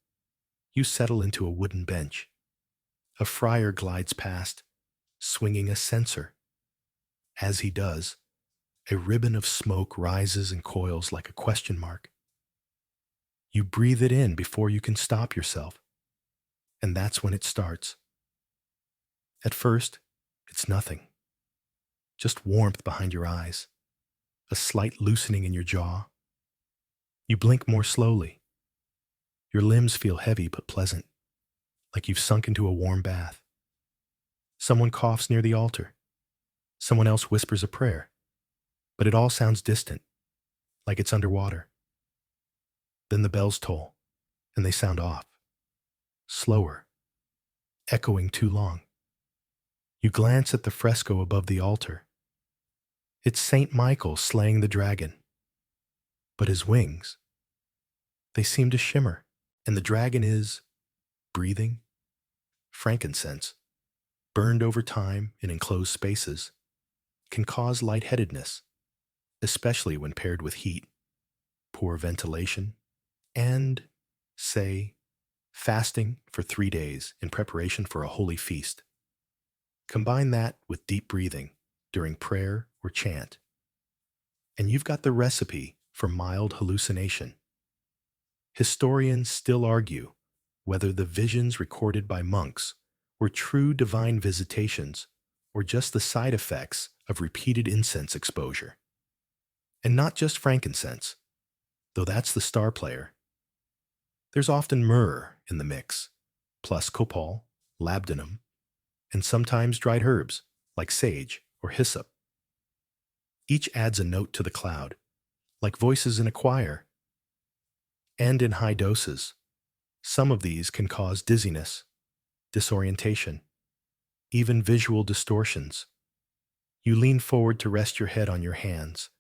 You settle into a wooden bench. A friar glides past, swinging a censer. As he does, a ribbon of smoke rises and coils like a question mark. You breathe it in before you can stop yourself, and that's when it starts. At first, it's nothing. Just warmth behind your eyes, a slight loosening in your jaw. You blink more slowly. Your limbs feel heavy but pleasant, like you've sunk into a warm bath. Someone coughs near the altar. Someone else whispers a prayer, but it all sounds distant, like it's underwater. Then the bells toll, and they sound off, slower, echoing too long. You glance at the fresco above the altar. It's Saint Michael slaying the dragon. But his wings, they seem to shimmer, and the dragon is breathing, Frankincense, burned over time in enclosed spaces, can cause lightheadedness, especially when paired with heat, poor ventilation, and, say, fasting for 3 days in preparation for a holy feast. Combine that with deep breathing during prayer or chant, and you've got the recipe for mild hallucination. Historians still argue whether the visions recorded by monks were true divine visitations or just the side effects of repeated incense exposure. And not just frankincense, though that's the star player. There's often myrrh in the mix, plus copal, labdanum, and sometimes dried herbs like sage or hyssop. Each adds a note to the cloud, like voices in a choir. And in high doses, some of these can cause dizziness, disorientation, even visual distortions. You lean forward to rest your head on your hands,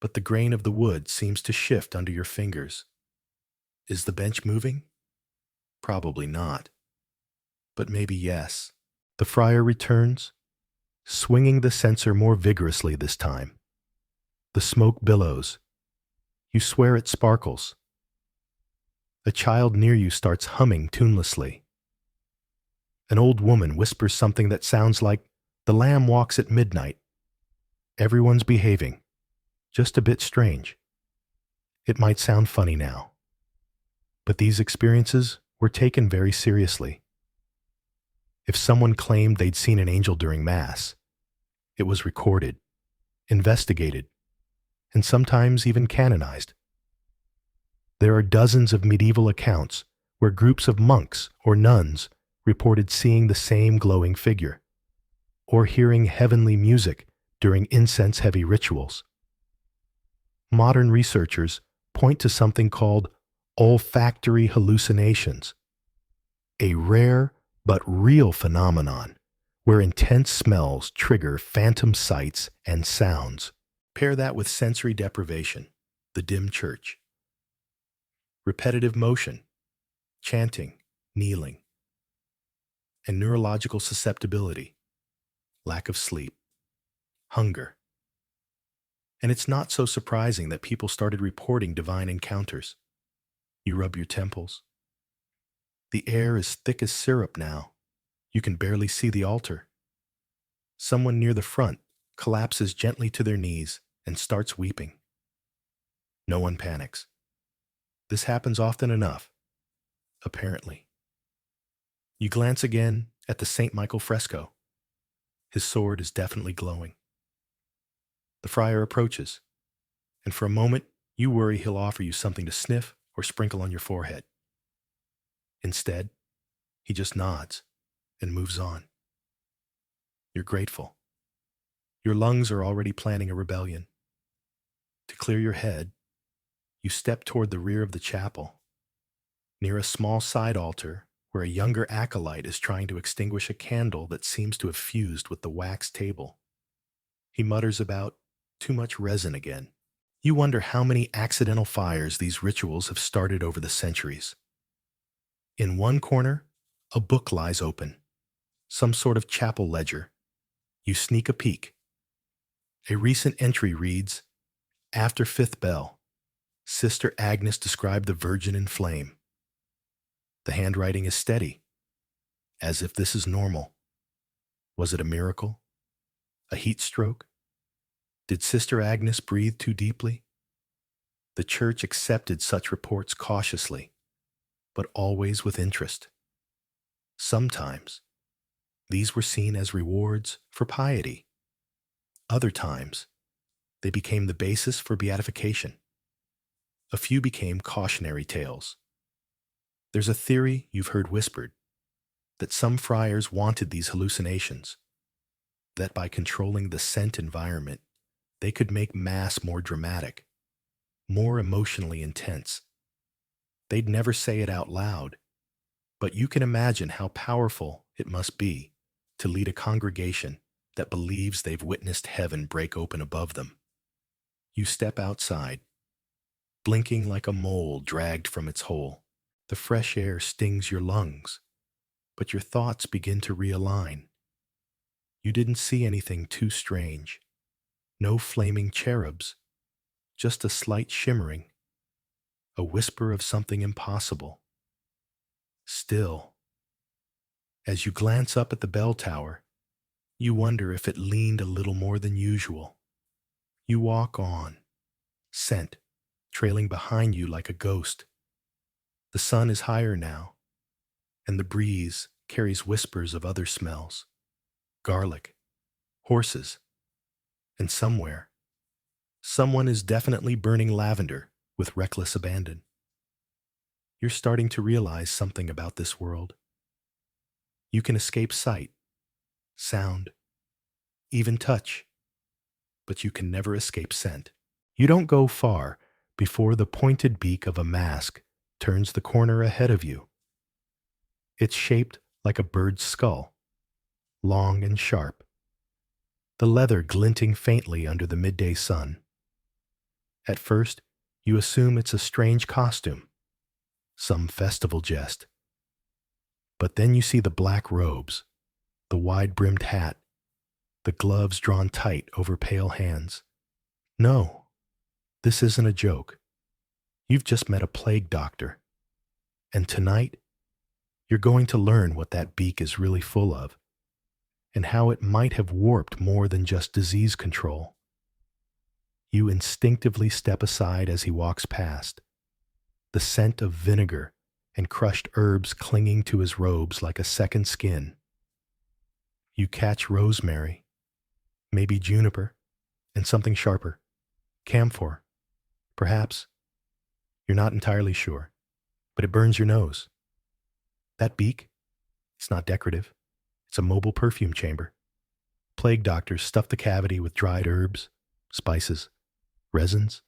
but the grain of the wood seems to shift under your fingers. Is the bench moving? Probably not. But maybe yes. The friar returns, swinging the censer more vigorously this time. The smoke billows. You swear it sparkles. A child near you starts humming tunelessly. An old woman whispers something that sounds like, "The lamb walks at midnight." Everyone's behaving, just a bit strange. It might sound funny now, but these experiences were taken very seriously. If someone claimed they'd seen an angel during Mass, it was recorded, investigated, and sometimes even canonized. There are dozens of medieval accounts where groups of monks or nuns reported seeing the same glowing figure, or hearing heavenly music during incense-heavy rituals. Modern researchers point to something called olfactory hallucinations, a rare but real phenomenon where intense smells trigger phantom sights and sounds. Pair that with sensory deprivation, the dim church, repetitive motion, chanting, kneeling, and neurological susceptibility, lack of sleep, hunger. And it's not so surprising that people started reporting divine encounters. You rub your temples. The air is thick as syrup now. You can barely see the altar. Someone near the front collapses gently to their knees and starts weeping. No one panics. This happens often enough, apparently. You glance again at the St. Michael fresco. His sword is definitely glowing. The friar approaches, and for a moment you worry he'll offer you something to sniff or sprinkle on your forehead. Instead, he just nods and moves on. You're grateful. Your lungs are already planning a rebellion. To clear your head, you step toward the rear of the chapel, near a small side altar where a younger acolyte is trying to extinguish a candle that seems to have fused with the wax table. He mutters about too much resin again. You wonder how many accidental fires these rituals have started over the centuries. In one corner, a book lies open, some sort of chapel ledger. You sneak a peek. A recent entry reads, "After fifth bell, Sister Agnes described the Virgin in flame." The handwriting is steady, as if this is normal. Was it a miracle? A heat stroke? Did Sister Agnes breathe too deeply? The Church accepted such reports cautiously, but always with interest. Sometimes, these were seen as rewards for piety. Other times, they became the basis for beatification. A few became cautionary tales. There's a theory you've heard whispered, that some friars wanted these hallucinations, that by controlling the scent environment, they could make Mass more dramatic, more emotionally intense. They'd never say it out loud, but you can imagine how powerful it must be to lead a congregation that believes they've witnessed heaven break open above them. You step outside, blinking like a mole dragged from its hole. The fresh air stings your lungs, but your thoughts begin to realign. You didn't see anything too strange. No flaming cherubs, just a slight shimmering, a whisper of something impossible. Still, as you glance up at the bell tower, you wonder if it leaned a little more than usual. You walk on, scent trailing behind you like a ghost. The sun is higher now, and the breeze carries whispers of other smells: garlic, horses, and somewhere, someone is definitely burning lavender with reckless abandon. You're starting to realize something about this world. You can escape sight, sound, even touch, but you can never escape scent. You don't go far before the pointed beak of a mask turns the corner ahead of you. It's shaped like a bird's skull, long and sharp, the leather glinting faintly under the midday sun. At first, you assume it's a strange costume, some festival jest. But then you see the black robes, the wide-brimmed hat, the gloves drawn tight over pale hands. No, this isn't a joke. You've just met a plague doctor. And tonight, you're going to learn what that beak is really full of, and how it might have warped more than just disease control. You instinctively step aside as he walks past, the scent of vinegar and crushed herbs clinging to his robes like a second skin. You catch rosemary, maybe juniper, and something sharper, camphor, perhaps. You're not entirely sure, but it burns your nose. That beak, it's not decorative. It's a mobile perfume chamber. Plague doctors stuff the cavity with dried herbs, spices, resins,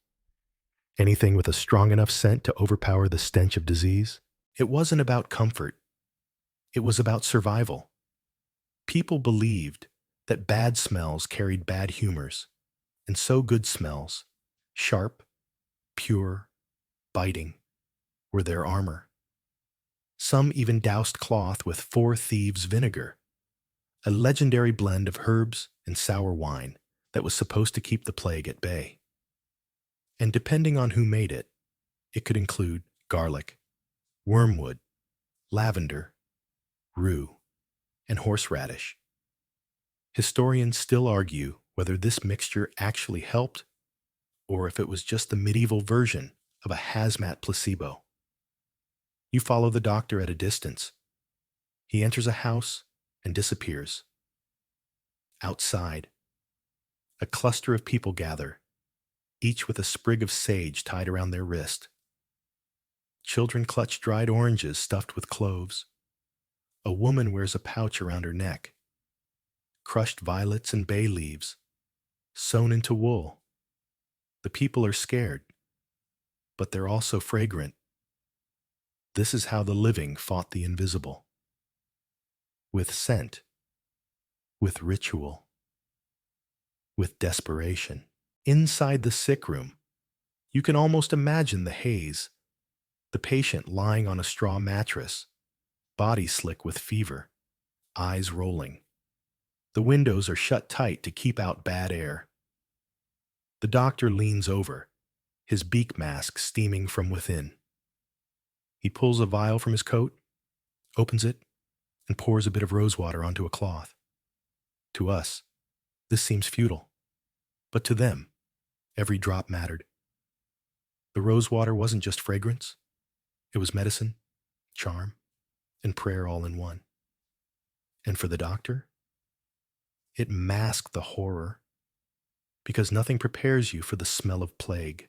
anything with a strong enough scent to overpower the stench of disease. It wasn't about comfort. It was about survival. People believed that bad smells carried bad humors, and so good smells, sharp, pure, biting, were their armor. Some even doused cloth with Four Thieves vinegar, a legendary blend of herbs and sour wine that was supposed to keep the plague at bay. And depending on who made it, it could include garlic, wormwood, lavender, rue, and horseradish. Historians still argue whether this mixture actually helped or if it was just the medieval version of a hazmat placebo. You follow the doctor at a distance. He enters a house and disappears. Outside, a cluster of people gather, each with a sprig of sage tied around their wrist. Children clutch dried oranges stuffed with cloves. A woman wears a pouch around her neck. Crushed violets and bay leaves, sewn into wool. The people are scared, but they're also fragrant. This is how the living fought the invisible. With scent, with ritual, with desperation. Inside the sick room, you can almost imagine the haze, the patient lying on a straw mattress, body slick with fever, eyes rolling. The windows are shut tight to keep out bad air. The doctor leans over, his beak mask steaming from within. He pulls a vial from his coat, opens it, and pours a bit of rosewater onto a cloth. To us, this seems futile, but to them, every drop mattered. The rosewater wasn't just fragrance. It was medicine, charm, and prayer all in one. And for the doctor, it masked the horror, because nothing prepares you for the smell of plague.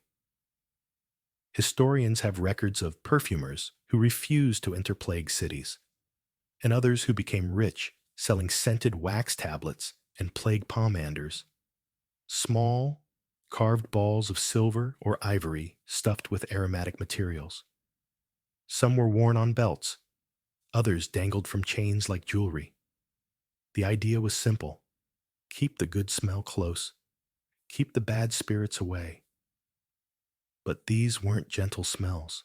Historians have records of perfumers who refused to enter plague cities, and others who became rich selling scented wax tablets and plague pomanders, small, carved balls of silver or ivory stuffed with aromatic materials. Some were worn on belts, others dangled from chains like jewelry. The idea was simple: keep the good smell close, keep the bad spirits away. But these weren't gentle smells.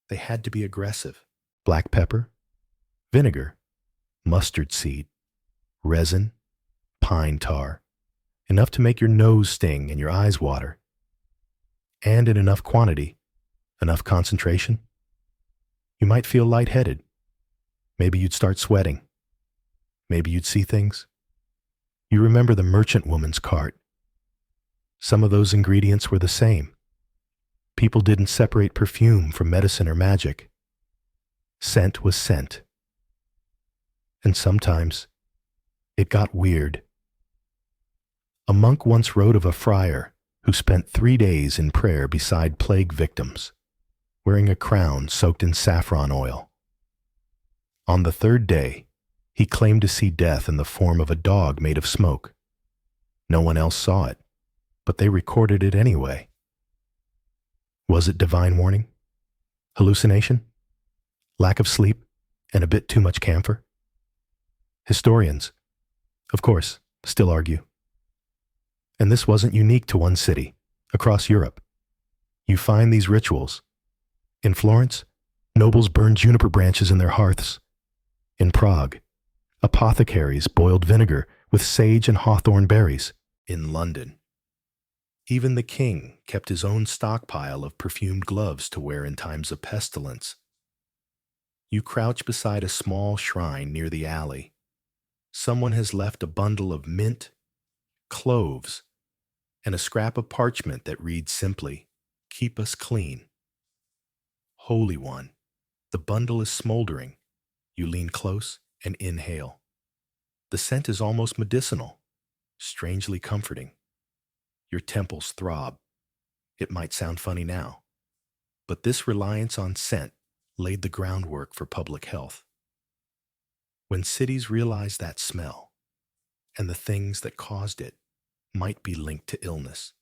They had to be aggressive. Black pepper, vinegar, mustard seed, resin, pine tar, enough to make your nose sting and your eyes water. And in enough quantity, enough concentration, you might feel lightheaded. Maybe you'd start sweating. Maybe you'd see things. You remember the merchant woman's cart. Some of those ingredients were the same. People didn't separate perfume from medicine or magic. Scent was scent. And sometimes it got weird. A monk once wrote of a friar who spent 3 days in prayer beside plague victims, wearing a crown soaked in saffron oil. On the 3rd day, he claimed to see death in the form of a dog made of smoke. No one else saw it, but they recorded it anyway. Was it divine warning? Hallucination? Lack of sleep? And a bit too much camphor? Historians, of course, still argue. And this wasn't unique to one city. Across Europe, you find these rituals. In Florence, nobles burned juniper branches in their hearths. In Prague, apothecaries boiled vinegar with sage and hawthorn berries. In London, even the king kept his own stockpile of perfumed gloves to wear in times of pestilence. You crouch beside a small shrine near the alley. Someone has left a bundle of mint, cloves, and a scrap of parchment that reads simply, "Keep us clean." Holy One, the bundle is smoldering. You lean close and inhale. The scent is almost medicinal, strangely comforting. Your temples throb. It might sound funny now, but this reliance on scent laid the groundwork for public health. When cities realized that smell and the things that caused it might be linked to illness,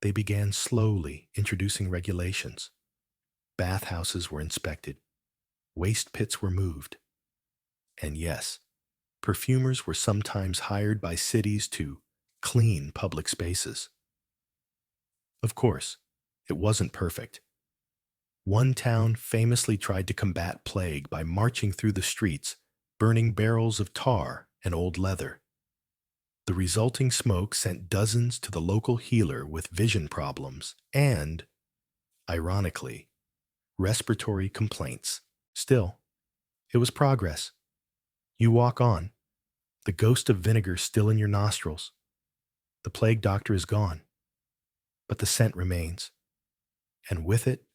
they began slowly introducing regulations. Bathhouses were inspected, waste pits were moved, and yes, perfumers were sometimes hired by cities to clean public spaces. Of course, it wasn't perfect. One town famously tried to combat plague by marching through the streets, burning barrels of tar and old leather. The resulting smoke sent dozens to the local healer with vision problems and, ironically, respiratory complaints. Still, it was progress. You walk on, the ghost of vinegar still in your nostrils. The plague doctor is gone, but the scent remains, and with it,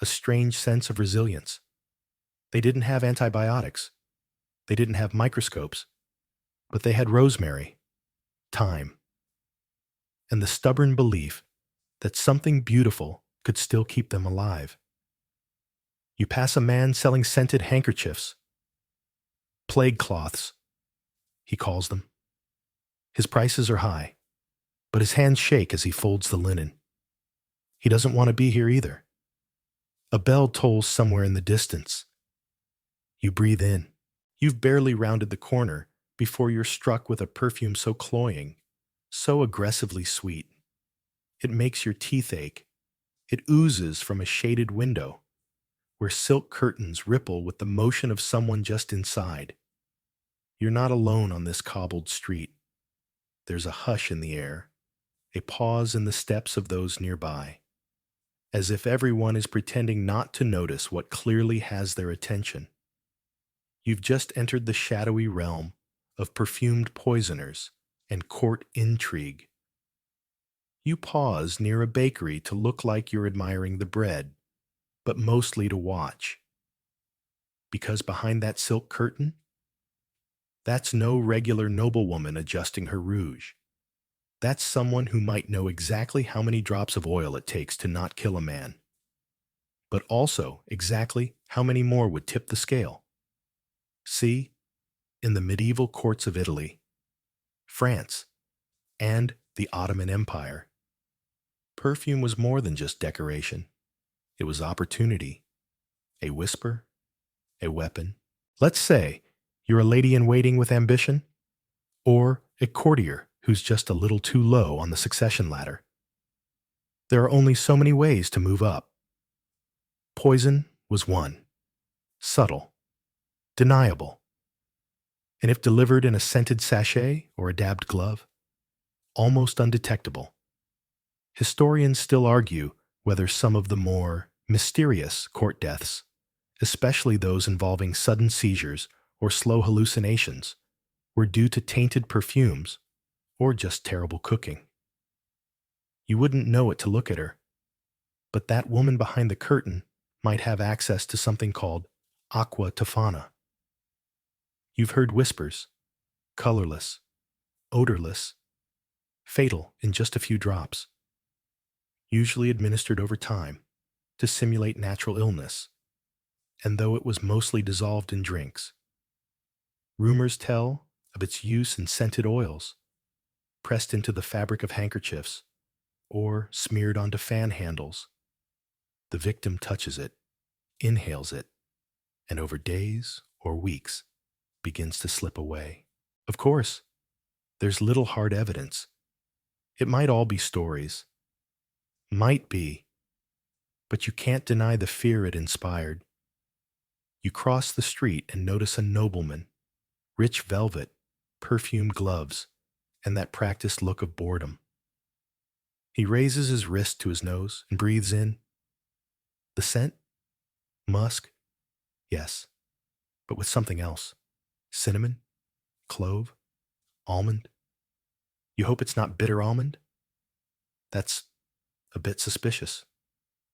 a strange sense of resilience. They didn't have antibiotics. They didn't have microscopes, but they had rosemary, thyme, and the stubborn belief that something beautiful could still keep them alive. You pass a man selling scented handkerchiefs, plague cloths, he calls them. His prices are high, but his hands shake as he folds the linen. He doesn't want to be here either. A bell tolls somewhere in the distance. You breathe in. You've barely rounded the corner before you're struck with a perfume so cloying, so aggressively sweet. It makes your teeth ache. It oozes from a shaded window, where silk curtains ripple with the motion of someone just inside. You're not alone on this cobbled street. There's a hush in the air, a pause in the steps of those nearby, as if everyone is pretending not to notice what clearly has their attention. You've just entered the shadowy realm of perfumed poisoners and court intrigue. You pause near a bakery to look like you're admiring the bread, but mostly to watch. Because behind that silk curtain, that's no regular noblewoman adjusting her rouge. That's someone who might know exactly how many drops of oil it takes to not kill a man, but also exactly how many more would tip the scale. See, in the medieval courts of Italy, France, and the Ottoman Empire, perfume was more than just decoration. It was opportunity, a whisper, a weapon. Let's say you're a lady-in-waiting with ambition, or a courtier who's just a little too low on the succession ladder. There are only so many ways to move up. Poison was one. Subtle, deniable, and if delivered in a scented sachet or a dabbed glove, almost undetectable. Historians still argue whether some of the more mysterious court deaths, especially those involving sudden seizures or slow hallucinations, were due to tainted perfumes or just terrible cooking. You wouldn't know it to look at her, but that woman behind the curtain might have access to something called aqua tofana. You've heard whispers, colorless, odorless, fatal in just a few drops, usually administered over time to simulate natural illness, and though it was mostly dissolved in drinks. Rumors tell of its use in scented oils, pressed into the fabric of handkerchiefs, or smeared onto fan handles. The victim touches it, inhales it, and over days or weeks begins to slip away. Of course, there's little hard evidence. It might all be stories. Might be, but you can't deny the fear it inspired. You cross the street and notice a nobleman, rich velvet, perfumed gloves, and that practiced look of boredom. He raises his wrist to his nose and breathes in. The scent? Musk? Yes, but with something else. Cinnamon? Clove? Almond? You hope it's not bitter almond? That's a bit suspicious.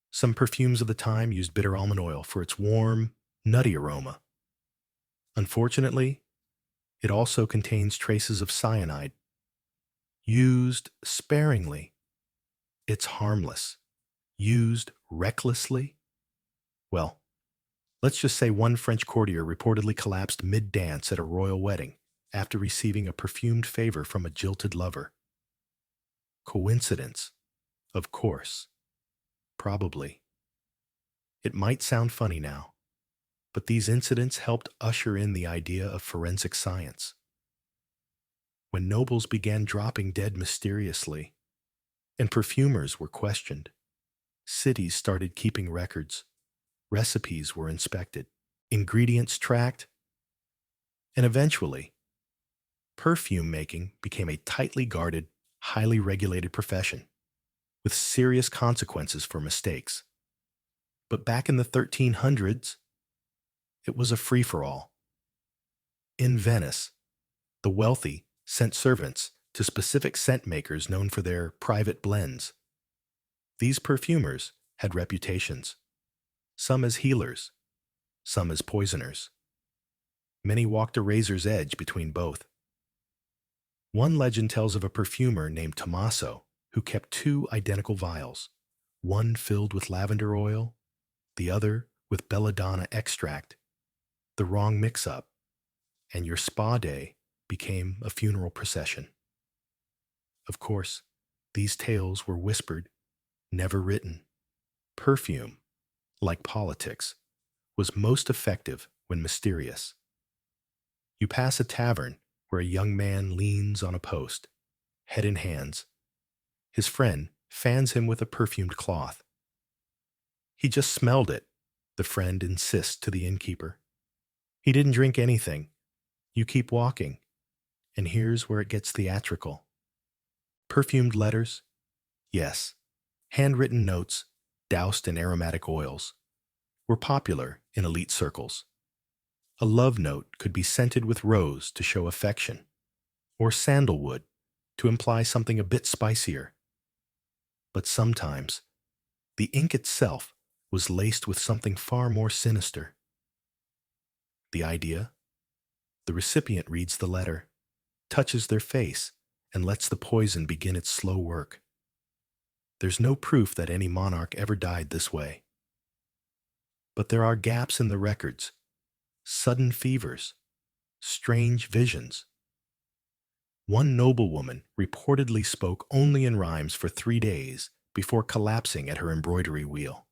Some perfumes of the time used bitter almond oil for its warm, nutty aroma. Unfortunately, it also contains traces of cyanide. Used sparingly, it's harmless. Used recklessly? Well, let's just say one French courtier reportedly collapsed mid-dance at a royal wedding after receiving a perfumed favor from a jilted lover. Coincidence? Of course. Probably. It might sound funny now, but these incidents helped usher in the idea of forensic science. When nobles began dropping dead mysteriously, and perfumers were questioned, cities started keeping records, recipes were inspected, ingredients tracked, and eventually, perfume making became a tightly guarded, highly regulated profession, with serious consequences for mistakes. But back in the 1300s, it was a free-for-all. In Venice, the wealthy sent servants to specific scent makers known for their private blends. These perfumers had reputations, some as healers, some as poisoners. Many walked a razor's edge between both. One legend tells of a perfumer named Tommaso who kept two identical vials, one filled with lavender oil, the other with belladonna extract. The wrong mix-up, and your spa day became a funeral procession. Of course, these tales were whispered, never written. Perfume, like politics, was most effective when mysterious. You pass a tavern where a young man leans on a post, head in hands. His friend fans him with a perfumed cloth. He just smelled it, the friend insists to the innkeeper. He didn't drink anything. You keep walking, and here's where it gets theatrical. Perfumed letters? Yes. Handwritten notes, doused in aromatic oils, were popular in elite circles. A love note could be scented with rose to show affection, or sandalwood to imply something a bit spicier. But sometimes, the ink itself was laced with something far more sinister. The idea? The recipient reads the letter, touches their face, and lets the poison begin its slow work. There's no proof that any monarch ever died this way. But there are gaps in the records, sudden fevers, strange visions. One noblewoman reportedly spoke only in rhymes for 3 days before collapsing at her embroidery wheel.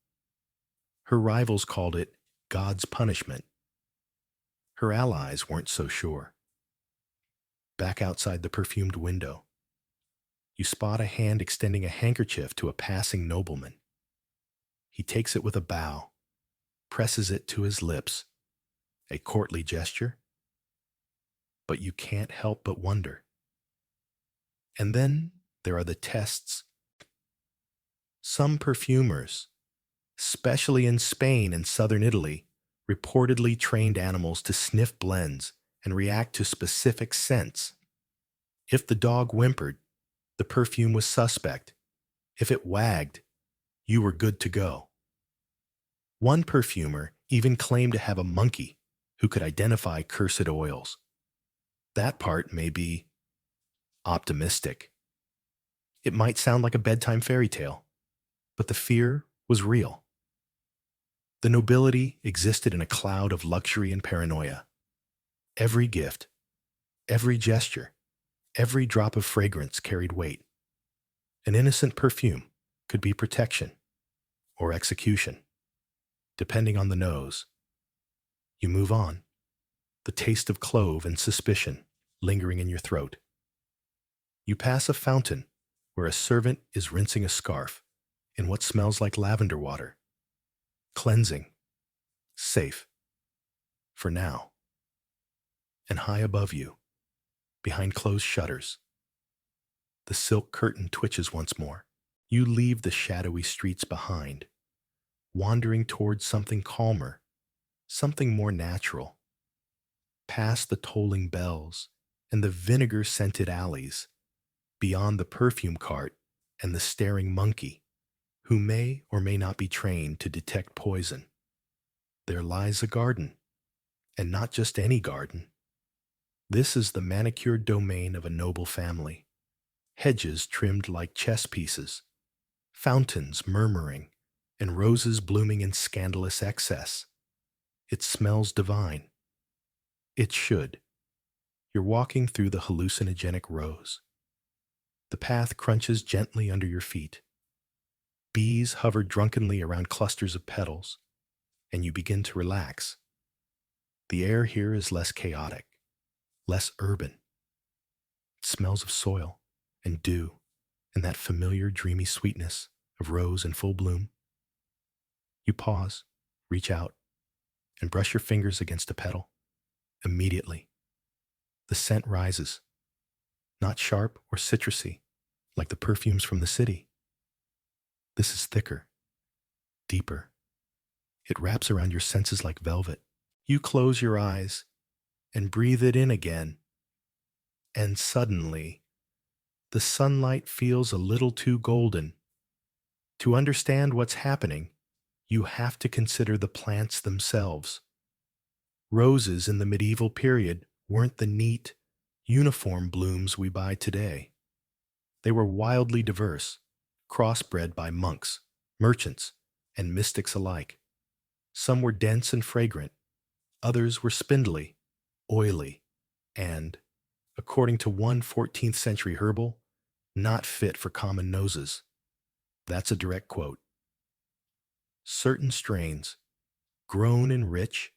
Her rivals called it God's punishment. Her allies weren't so sure. Back outside the perfumed window, you spot a hand extending a handkerchief to a passing nobleman. He takes it with a bow, presses it to his lips, a courtly gesture. but you can't help but wonder. And then there are the tests. Some perfumers, especially in Spain and southern Italy, reportedly trained animals to sniff blends and react to specific scents. If the dog whimpered, the perfume was suspect. If it wagged, you were good to go. One perfumer even claimed to have a monkey who could identify cursed oils. That part may be optimistic. It might sound like a bedtime fairy tale, but the fear was real. The nobility existed in a cloud of luxury and paranoia. Every gift, every gesture, every drop of fragrance carried weight. An innocent perfume could be protection or execution, depending on the nose. You move on, the taste of clove and suspicion lingering in your throat. You pass a fountain where a servant is rinsing a scarf in what smells like lavender water. Cleansing, safe, for now. And high above you, behind closed shutters, the silk curtain twitches once more. You leave the shadowy streets behind, wandering towards something calmer, something more natural. Past the tolling bells and the vinegar-scented alleys, beyond the perfume cart and the staring monkey, who may or may not be trained to detect poison. There lies a garden, and not just any garden. This is the manicured domain of a noble family. Hedges trimmed like chess pieces, fountains murmuring, and roses blooming in scandalous excess. It smells divine. It should. You're walking through the hallucinogenic rose. The path crunches gently under your feet. Bees hover drunkenly around clusters of petals, and you begin to relax. The air here is less chaotic, less urban. It smells of soil and dew and that familiar dreamy sweetness of rose in full bloom. You pause, reach out, and brush your fingers against a petal. Immediately, the scent rises, not sharp or citrusy like the perfumes from the city. This is thicker, deeper. It wraps around your senses like velvet. You close your eyes and breathe it in again, and suddenly, the sunlight feels a little too golden. To understand what's happening, you have to consider the plants themselves. Roses in the medieval period weren't the neat, uniform blooms we buy today. They were wildly diverse, crossbred by monks, merchants, and mystics alike. Some were dense and fragrant, others were spindly, oily, and, according to one 14th century herbal, not fit for common noses. That's a direct quote. Certain strains, grown in rich,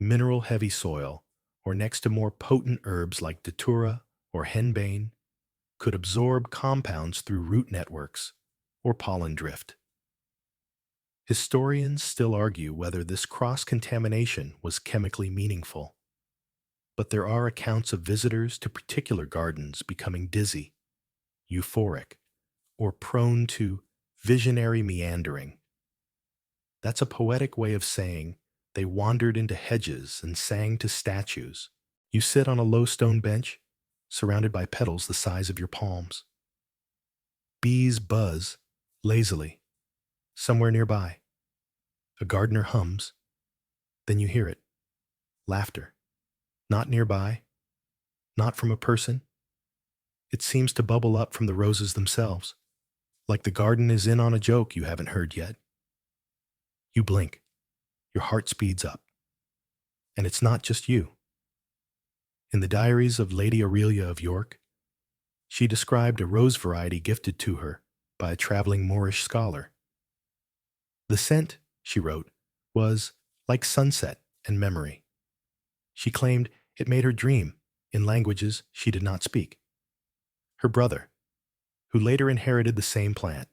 mineral-heavy soil, or next to more potent herbs like datura or henbane, could absorb compounds through root networks or pollen drift. Historians still argue whether this cross-contamination was chemically meaningful, but there are accounts of visitors to particular gardens becoming dizzy, euphoric, or prone to visionary meandering. That's a poetic way of saying they wandered into hedges and sang to statues. You sit on a low stone bench, surrounded by petals the size of your palms. Bees buzz lazily somewhere nearby. A gardener hums. Then you hear it. Laughter. Not nearby. Not from a person. It seems to bubble up from the roses themselves, like the garden is in on a joke you haven't heard yet. You blink. Your heart speeds up. And it's not just you. In the diaries of Lady Aurelia of York, she described a rose variety gifted to her by a traveling Moorish scholar. The scent, she wrote, was like sunset and memory. She claimed it made her dream in languages she did not speak. Her brother, who later inherited the same plant,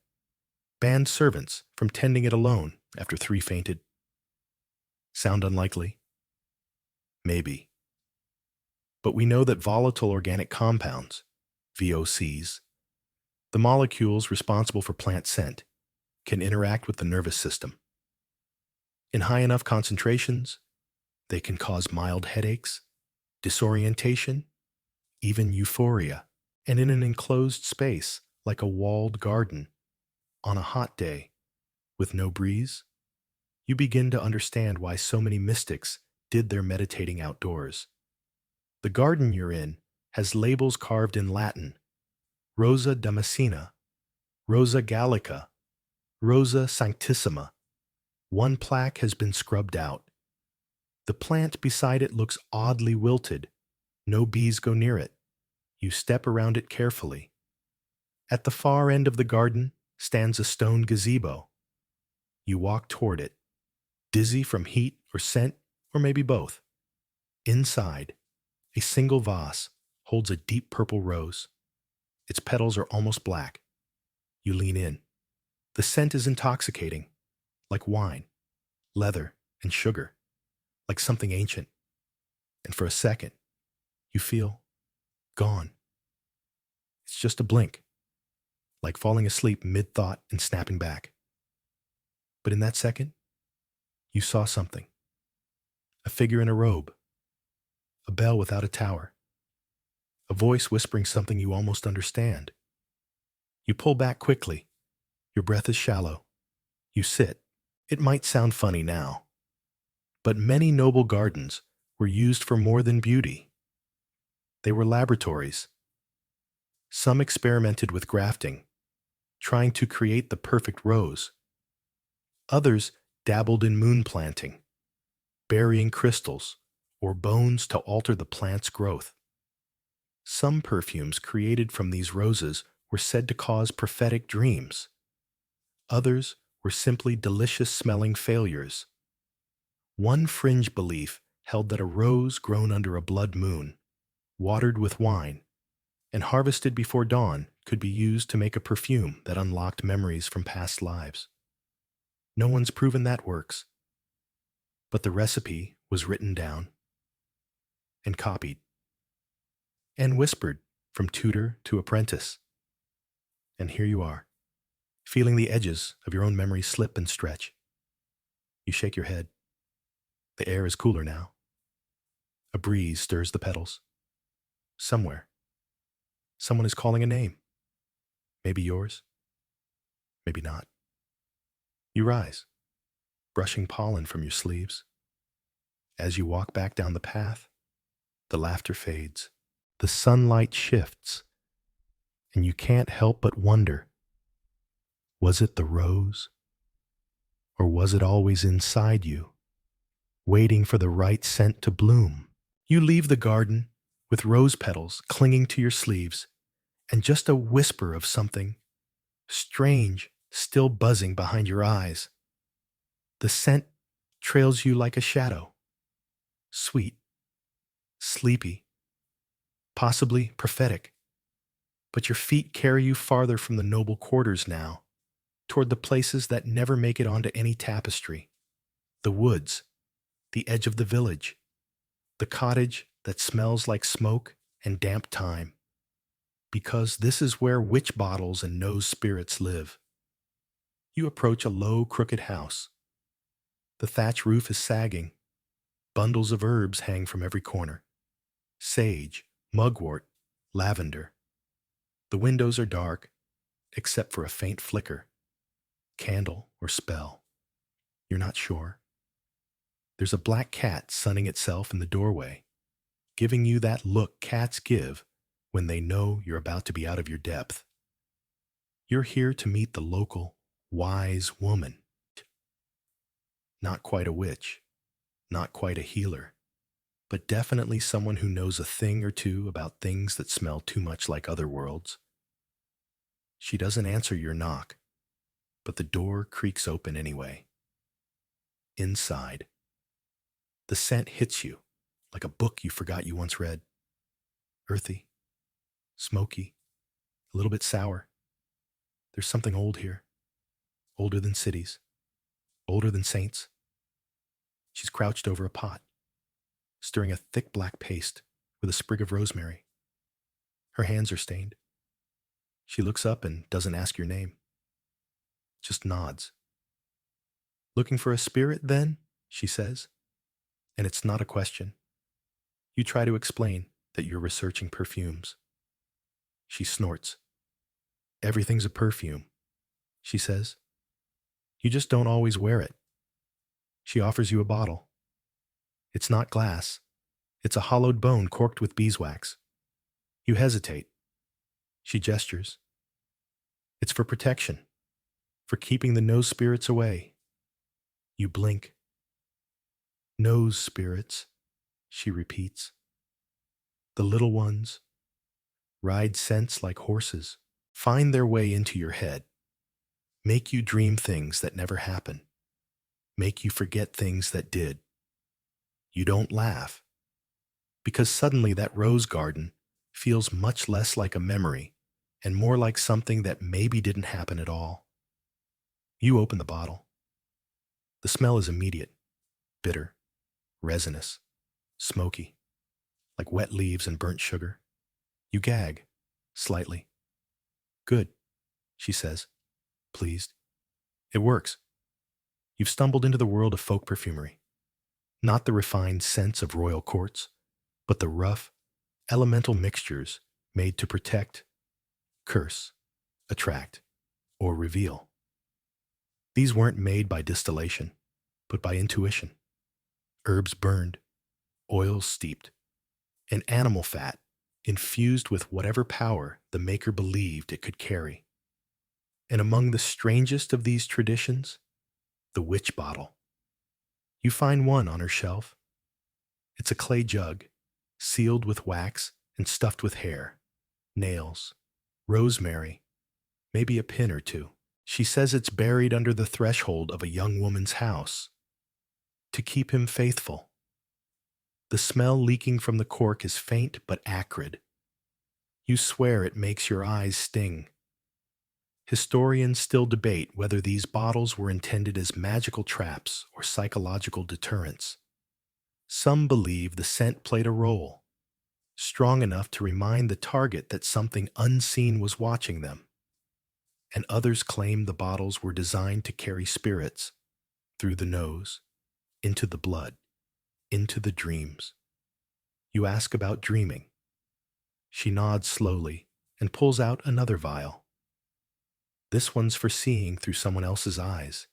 banned servants from tending it alone after 3 fainted. Sound unlikely? Maybe. But we know that volatile organic compounds, VOCs, the molecules responsible for plant scent, can interact with the nervous system. In high enough concentrations, they can cause mild headaches, disorientation, even euphoria. And in an enclosed space, like a walled garden, on a hot day, with no breeze, you begin to understand why so many mystics did their meditating outdoors. The garden you're in has labels carved in Latin: Rosa Damascena, Rosa Gallica, Rosa Sanctissima. One plaque has been scrubbed out. The plant beside it looks oddly wilted. No bees go near it. You step around it carefully. At the far end of the garden stands a stone gazebo. You walk toward it, dizzy from heat or scent, or maybe both. Inside, a single vase holds a deep purple rose. Its petals are almost black. You lean in. The scent is intoxicating, like wine, leather, and sugar, like something ancient. And for a second, you feel gone. It's just a blink, like falling asleep mid-thought and snapping back. But in that second, you saw something. A figure in a robe, a bell without a tower, a voice whispering something you almost understand. You pull back quickly. Your breath is shallow. You sit. It might sound funny now, but many noble gardens were used for more than beauty. They were laboratories. Some experimented with grafting, trying to create the perfect rose. Others dabbled in moon planting, burying crystals or bones to alter the plant's growth. Some perfumes created from these roses were said to cause prophetic dreams. Others were simply delicious-smelling failures. One fringe belief held that a rose grown under a blood moon, watered with wine, and harvested before dawn could be used to make a perfume that unlocked memories from past lives. No one's proven that works, but the recipe was written down and copied and whispered from tutor to apprentice. And here you are, feeling the edges of your own memory slip and stretch. You shake your head. The air is cooler now. A breeze stirs the petals. Somewhere, someone is calling a name. Maybe yours, maybe not. You rise, brushing pollen from your sleeves. As you walk back down the path, the laughter fades, the sunlight shifts, and you can't help but wonder, was it the rose? Or was it always inside you, waiting for the right scent to bloom? You leave the garden with rose petals clinging to your sleeves and just a whisper of something strange still buzzing behind your eyes. The scent trails you like a shadow, sweet, sleepy, possibly prophetic. But your feet carry you farther from the noble quarters now, toward the places that never make it onto any tapestry. The woods, the edge of the village, the cottage that smells like smoke and damp thyme. Because this is where witch bottles and nose spirits live. You approach a low, crooked house. The thatch roof is sagging. Bundles of herbs hang from every corner. Sage, mugwort, lavender. The windows are dark, except for a faint flicker. Candle or spell. You're not sure. There's a black cat sunning itself in the doorway, giving you that look cats give when they know you're about to be out of your depth. You're here to meet the local, wise woman. Not quite a witch, not quite a healer, but definitely someone who knows a thing or two about things that smell too much like other worlds. She doesn't answer your knock, but the door creaks open anyway. Inside, the scent hits you like a book you forgot you once read. Earthy, smoky, a little bit sour. There's something old here, older than cities, older than saints. She's crouched over a pot, stirring a thick black paste with a sprig of rosemary. Her hands are stained. She looks up and doesn't ask your name, just nods. Looking for a spirit, then? She says, and it's not a question. You try to explain that you're researching perfumes. She snorts. Everything's a perfume, she says. You just don't always wear it. She offers you a bottle. It's not glass. It's a hollowed bone corked with beeswax. You hesitate. She gestures. It's for protection, for keeping the nose spirits away. You blink. Nose spirits, she repeats. The little ones ride scents like horses, find their way into your head, make you dream things that never happen, make you forget things that did. You don't laugh, because suddenly that rose garden feels much less like a memory and more like something that maybe didn't happen at all. You open the bottle. The smell is immediate, bitter, resinous, smoky, like wet leaves and burnt sugar. You gag, slightly. Good, she says, pleased. It works. You've stumbled into the world of folk perfumery. Not the refined scents of royal courts, but the rough, elemental mixtures made to protect, curse, attract, or reveal. These weren't made by distillation, but by intuition. Herbs burned, oils steeped, and animal fat infused with whatever power the maker believed it could carry. And among the strangest of these traditions, the witch bottle. You find one on her shelf. It's a clay jug, sealed with wax and stuffed with hair, nails, rosemary, maybe a pin or two. She says it's buried under the threshold of a young woman's house to keep him faithful. The smell leaking from the cork is faint but acrid. You swear it makes your eyes sting. Historians still debate whether these bottles were intended as magical traps or psychological deterrents. Some believe the scent played a role, strong enough to remind the target that something unseen was watching them. And others claim the bottles were designed to carry spirits through the nose, into the blood, into the dreams. You ask about dreaming. She nods slowly and pulls out another vial. This one's for seeing through someone else's eyes.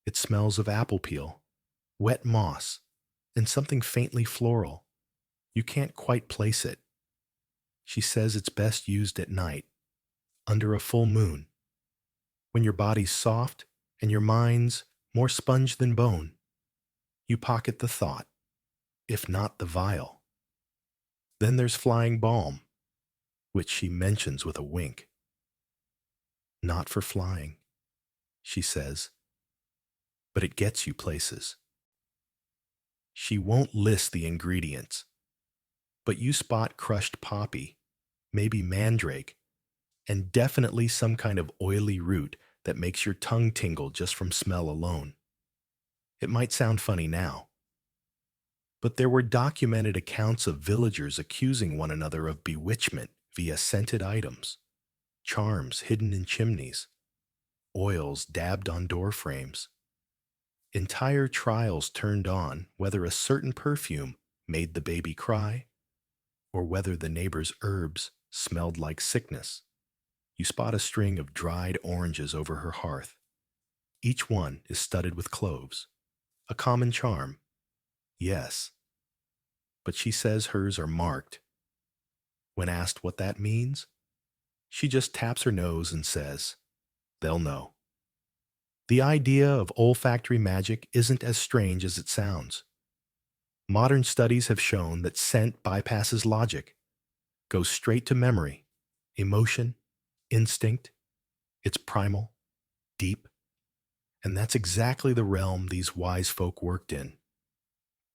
It smells of apple peel, wet moss, and something faintly floral. You can't quite place it. She says it's best used at night, under a full moon, when your body's soft and your mind's more sponge than bone. You pocket the thought, if not the vial. Then there's flying balm, which she mentions with a wink. Not for flying, she says, but it gets you places. She won't list the ingredients, but you spot crushed poppy, maybe mandrake, and definitely some kind of oily root that makes your tongue tingle just from smell alone. It might sound funny now, but there were documented accounts of villagers accusing one another of bewitchment via scented items, charms hidden in chimneys, oils dabbed on door frames. Entire trials turned on whether a certain perfume made the baby cry or whether the neighbor's herbs smelled like sickness. You spot a string of dried oranges over her hearth. Each one is studded with cloves. A common charm, yes, but she says hers are marked. When asked what that means, she just taps her nose and says, they'll know. The idea of olfactory magic isn't as strange as it sounds. Modern studies have shown that scent bypasses logic, goes straight to memory, emotion, instinct. It's primal, deep, and that's exactly the realm these wise folk worked in.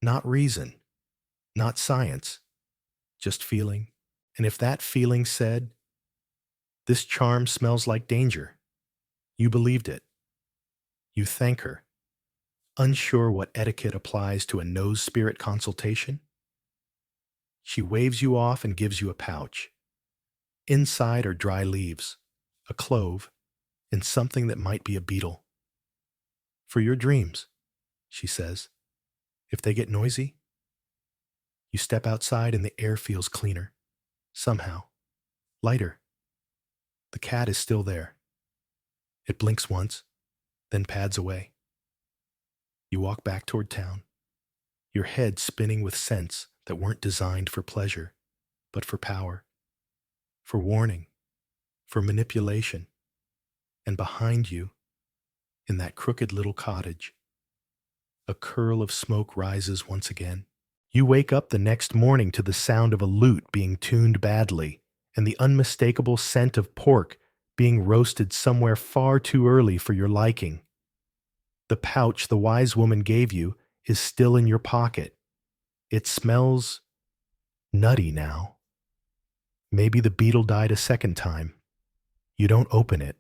Not reason, not science, just feeling. And if that feeling said, this charm smells like danger, you believed it. You thank her, unsure what etiquette applies to a nose spirit consultation. She waves you off and gives you a pouch. Inside are dry leaves, a clove, and something that might be a beetle. For your dreams, she says. If they get noisy, you step outside and the air feels cleaner. Somehow. Lighter. The cat is still there. It blinks once, then pads away. You walk back toward town, your head spinning with scents that weren't designed for pleasure, but for power, for warning, for manipulation. And behind you, in that crooked little cottage, a curl of smoke rises once again. You wake up the next morning to the sound of a lute being tuned badly and the unmistakable scent of pork being roasted somewhere far too early for your liking. The pouch the wise woman gave you is still in your pocket. It smells nutty now. Maybe the beetle died a second time. You don't open it.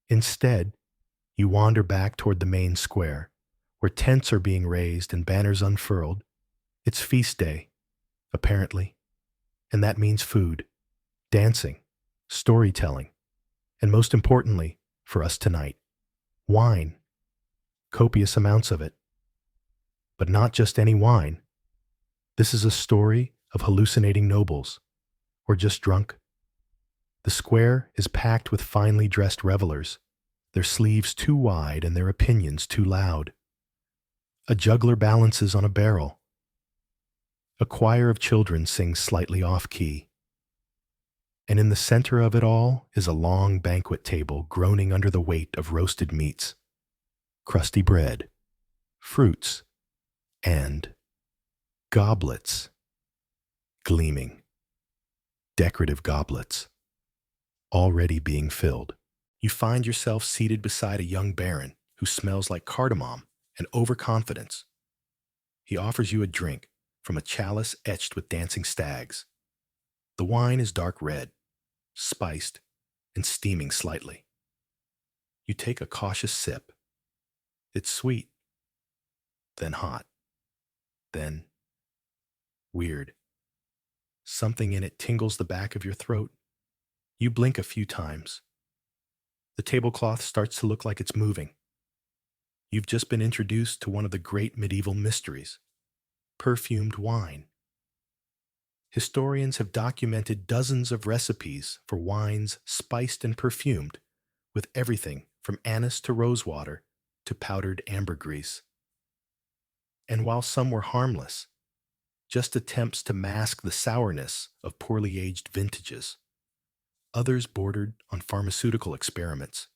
Instead, you wander back toward the main square, where tents are being raised and banners unfurled. It's feast day, apparently, and that means food, dancing, storytelling, and most importantly, for us tonight, wine, copious amounts of it. But not just any wine. This is a story of hallucinating nobles, or just drunk. The square is packed with finely dressed revelers, their sleeves too wide and their opinions too loud. A juggler balances on a barrel. A choir of children sings slightly off-key. And in the center of it all is a long banquet table groaning under the weight of roasted meats, crusty bread, fruits, and goblets, gleaming, decorative goblets, already being filled. You find yourself seated beside a young baron who smells like cardamom and overconfidence. He offers you a drink from a chalice etched with dancing stags. The wine is dark red, spiced, and steaming slightly. You take a cautious sip. It's sweet, then hot, then weird. Something in it tingles the back of your throat. You blink a few times. The tablecloth starts to look like it's moving. You've just been introduced to one of the great medieval mysteries, perfumed wine. Historians have documented dozens of recipes for wines spiced and perfumed, with everything from anise to rosewater to powdered ambergris. And while some were harmless, just attempts to mask the sourness of poorly aged vintages, others bordered on pharmaceutical experiments.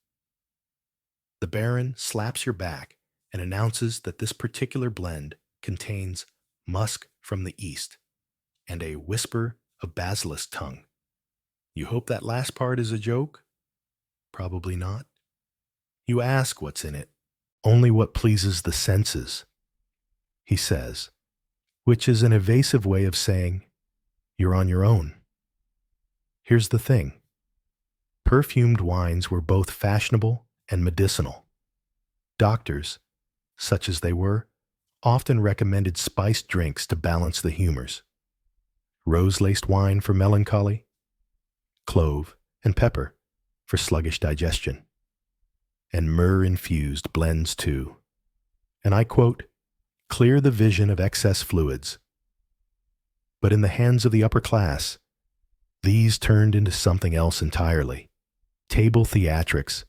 The Baron slaps your back and announces that this particular blend contains musk from the east and a whisper of basilisk tongue. You hope that last part is a joke? Probably not. You ask what's in it. Only what pleases the senses, he says, which is an evasive way of saying you're on your own. Here's the thing. Perfumed wines were both fashionable and medicinal. Doctors, such as they were, often recommended spiced drinks to balance the humors. Rose-laced wine for melancholy, clove and pepper for sluggish digestion, and myrrh-infused blends too. And I quote, clear the vision of excess fluids. But in the hands of the upper class, these turned into something else entirely. Table theatrics,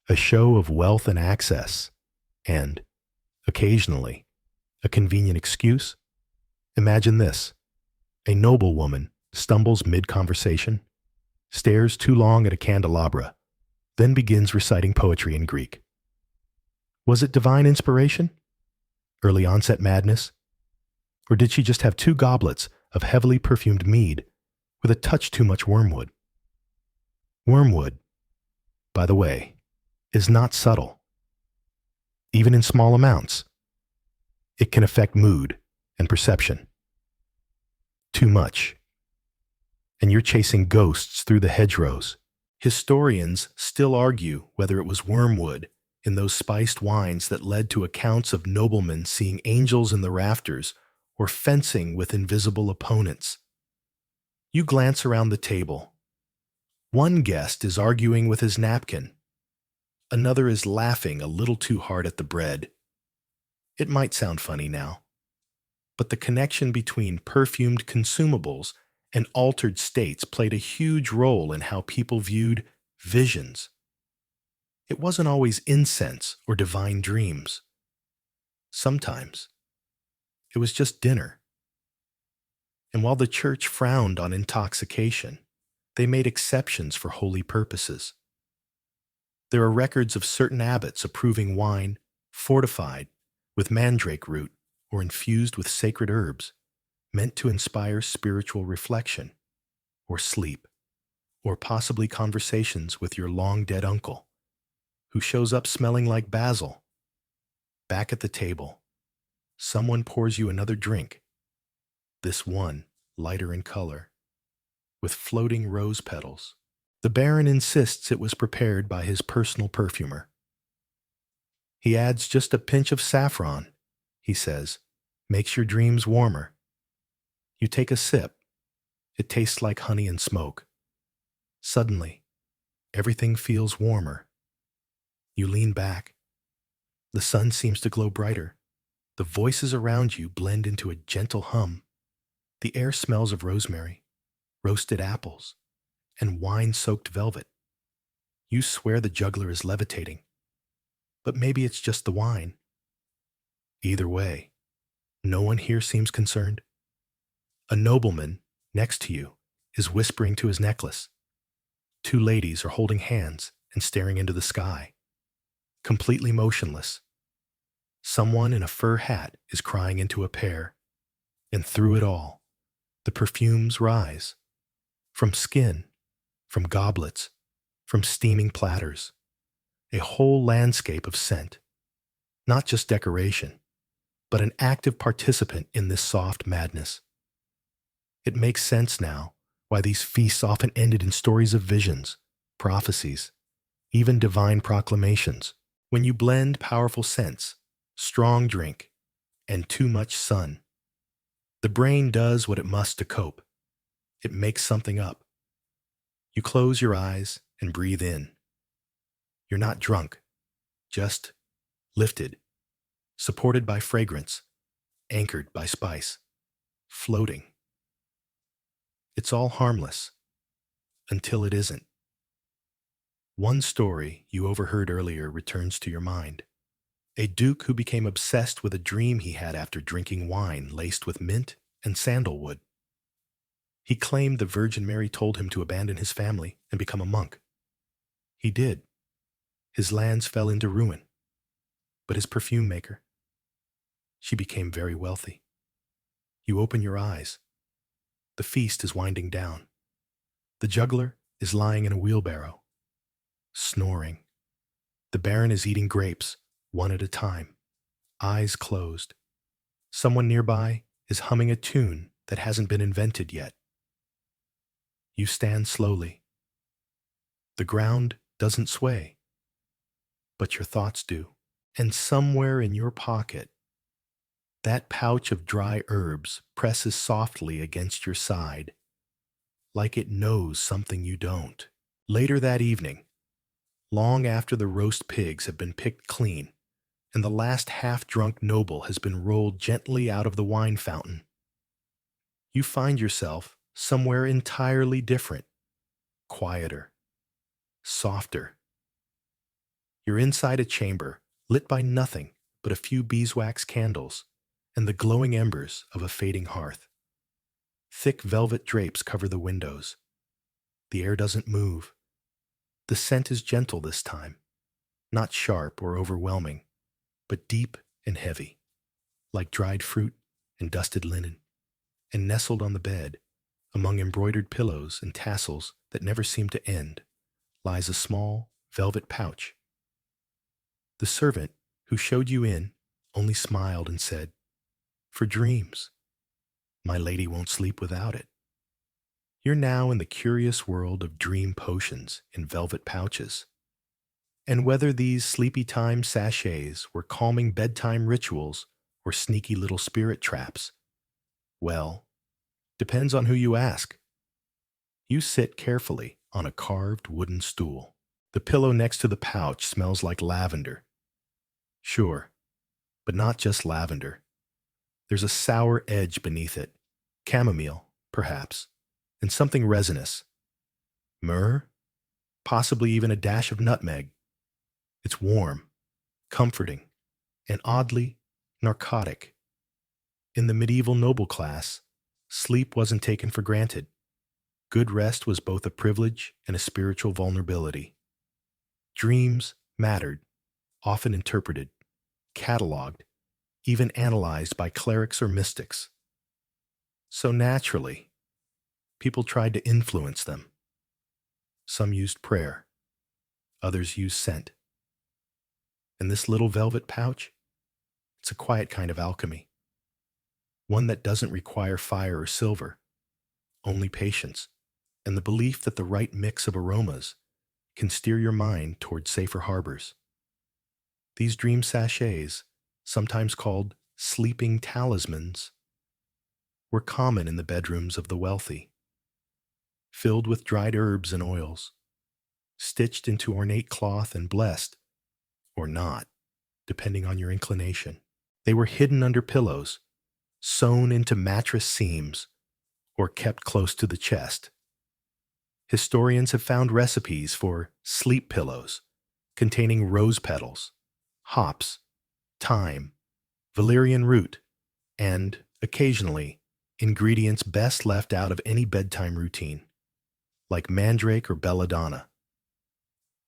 a show of wealth and access, and, occasionally, a convenient excuse. Imagine this. A noblewoman stumbles mid-conversation, stares too long at a candelabra, then begins reciting poetry in Greek. Was it divine inspiration? Early onset madness? Or did she just have 2 goblets of heavily perfumed mead with a touch too much wormwood? Wormwood, by the way, is not subtle. Even in small amounts, it can affect mood and perception. Too much, and you're chasing ghosts through the hedgerows. Historians still argue whether it was wormwood in those spiced wines that led to accounts of noblemen seeing angels in the rafters or fencing with invisible opponents. You glance around the table. One guest is arguing with his napkin. Another is laughing a little too hard at the bread. It might sound funny now, but the connection between perfumed consumables and altered states played a huge role in how people viewed visions. It wasn't always incense or divine dreams. Sometimes it was just dinner. And while the church frowned on intoxication, they made exceptions for holy purposes. There are records of certain abbots approving wine fortified with mandrake root or infused with sacred herbs, meant to inspire spiritual reflection, or sleep, or possibly conversations with your long-dead uncle, who shows up smelling like basil. Back at the table, someone pours you another drink, this one lighter in color, with floating rose petals. The Baron insists it was prepared by his personal perfumer. He adds just a pinch of saffron, he says, makes your dreams warmer. You take a sip. It tastes like honey and smoke. Suddenly, everything feels warmer. You lean back. The sun seems to glow brighter. The voices around you blend into a gentle hum. The air smells of rosemary, roasted apples, and wine-soaked velvet. You swear the juggler is levitating, but maybe it's just the wine. Either way, no one here seems concerned. A nobleman next to you is whispering to his necklace. Two ladies are holding hands and staring into the sky, completely motionless. Someone in a fur hat is crying into a pear, and through it all, the perfumes rise. From skin, from goblets, from steaming platters. A whole landscape of scent. Not just decoration, but an active participant in this soft madness. It makes sense now why these feasts often ended in stories of visions, prophecies, even divine proclamations. When you blend powerful scents, strong drink, and too much sun, the brain does what it must to cope. It makes something up. You close your eyes and breathe in. You're not drunk, just lifted, supported by fragrance, anchored by spice, floating. It's all harmless, until it isn't. One story you overheard earlier returns to your mind. A duke who became obsessed with a dream he had after drinking wine laced with mint and sandalwood. He claimed the Virgin Mary told him to abandon his family and become a monk. He did. His lands fell into ruin. But his perfume maker, she became very wealthy. You open your eyes. The feast is winding down. The juggler is lying in a wheelbarrow, snoring. The Baron is eating grapes, one at a time, eyes closed. Someone nearby is humming a tune that hasn't been invented yet. You stand slowly. The ground doesn't sway, but your thoughts do. And somewhere in your pocket, that pouch of dry herbs presses softly against your side, like it knows something you don't. Later that evening, long after the roast pigs have been picked clean, and the last half-drunk noble has been rolled gently out of the wine fountain, you find yourself somewhere entirely different, quieter, softer. You're inside a chamber lit by nothing but a few beeswax candles and the glowing embers of a fading hearth. Thick velvet drapes cover the windows. The air doesn't move. The scent is gentle this time, not sharp or overwhelming, but deep and heavy, like dried fruit and dusted linen. And nestled on the bed, among embroidered pillows and tassels that never seem to end, lies a small velvet pouch. The servant who showed you in only smiled and said, "For dreams. My lady won't sleep without it." You're now in the curious world of dream potions in velvet pouches. And whether these sleepy time sachets were calming bedtime rituals or sneaky little spirit traps, Well, depends on who you ask. You sit carefully on a carved wooden stool. The pillow next to the pouch smells like lavender. Sure, but not just lavender. There's a sour edge beneath it. Chamomile, perhaps, and something resinous. Myrrh? Possibly even a dash of nutmeg. It's warm, comforting, and oddly narcotic. In the medieval noble class, sleep wasn't taken for granted. Good rest was both a privilege and a spiritual vulnerability. Dreams mattered, often interpreted, cataloged, even analyzed by clerics or mystics. So naturally, people tried to influence them. Some used prayer, others used scent. And this little velvet pouch? It's a quiet kind of alchemy. One that doesn't require fire or silver, only patience, and the belief that the right mix of aromas can steer your mind toward safer harbors. These dream sachets, sometimes called sleeping talismans, were common in the bedrooms of the wealthy, filled with dried herbs and oils, stitched into ornate cloth and blessed, or not, depending on your inclination. They were hidden under pillows, sewn into mattress seams, or kept close to the chest. Historians have found recipes for sleep pillows containing rose petals, hops, thyme, valerian root, and, occasionally, ingredients best left out of any bedtime routine, like mandrake or belladonna.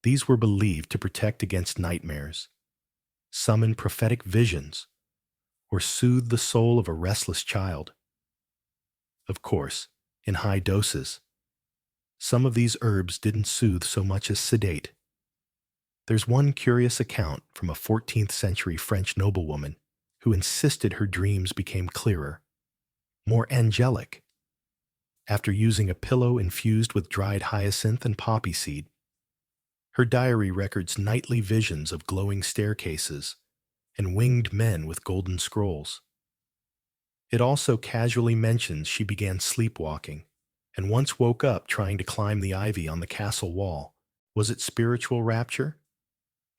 These were believed to protect against nightmares, summon prophetic visions, or soothe the soul of a restless child. Of course, in high doses, some of these herbs didn't soothe so much as sedate. There's one curious account from a 14th century French noblewoman who insisted her dreams became clearer, more angelic, after using a pillow infused with dried hyacinth and poppy seed. Her diary records nightly visions of glowing staircases and winged men with golden scrolls. It also casually mentions she began sleepwalking and once woke up trying to climb the ivy on the castle wall. Was it spiritual rapture?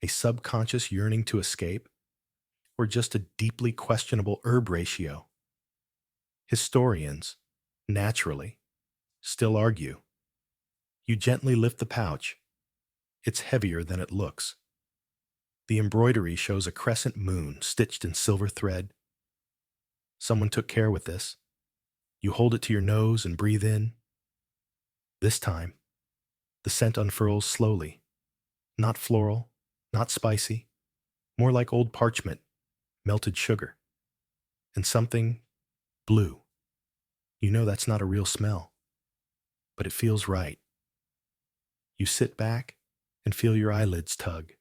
A subconscious yearning to escape? Or just a deeply questionable herb ratio? Historians, naturally, still argue. You gently lift the pouch. It's heavier than it looks. The embroidery shows a crescent moon stitched in silver thread. Someone took care with this. You hold it to your nose and breathe in. This time, the scent unfurls slowly. Not floral, not spicy, more like old parchment, melted sugar, and something blue. You know that's not a real smell, but it feels right. You sit back and feel your eyelids tug,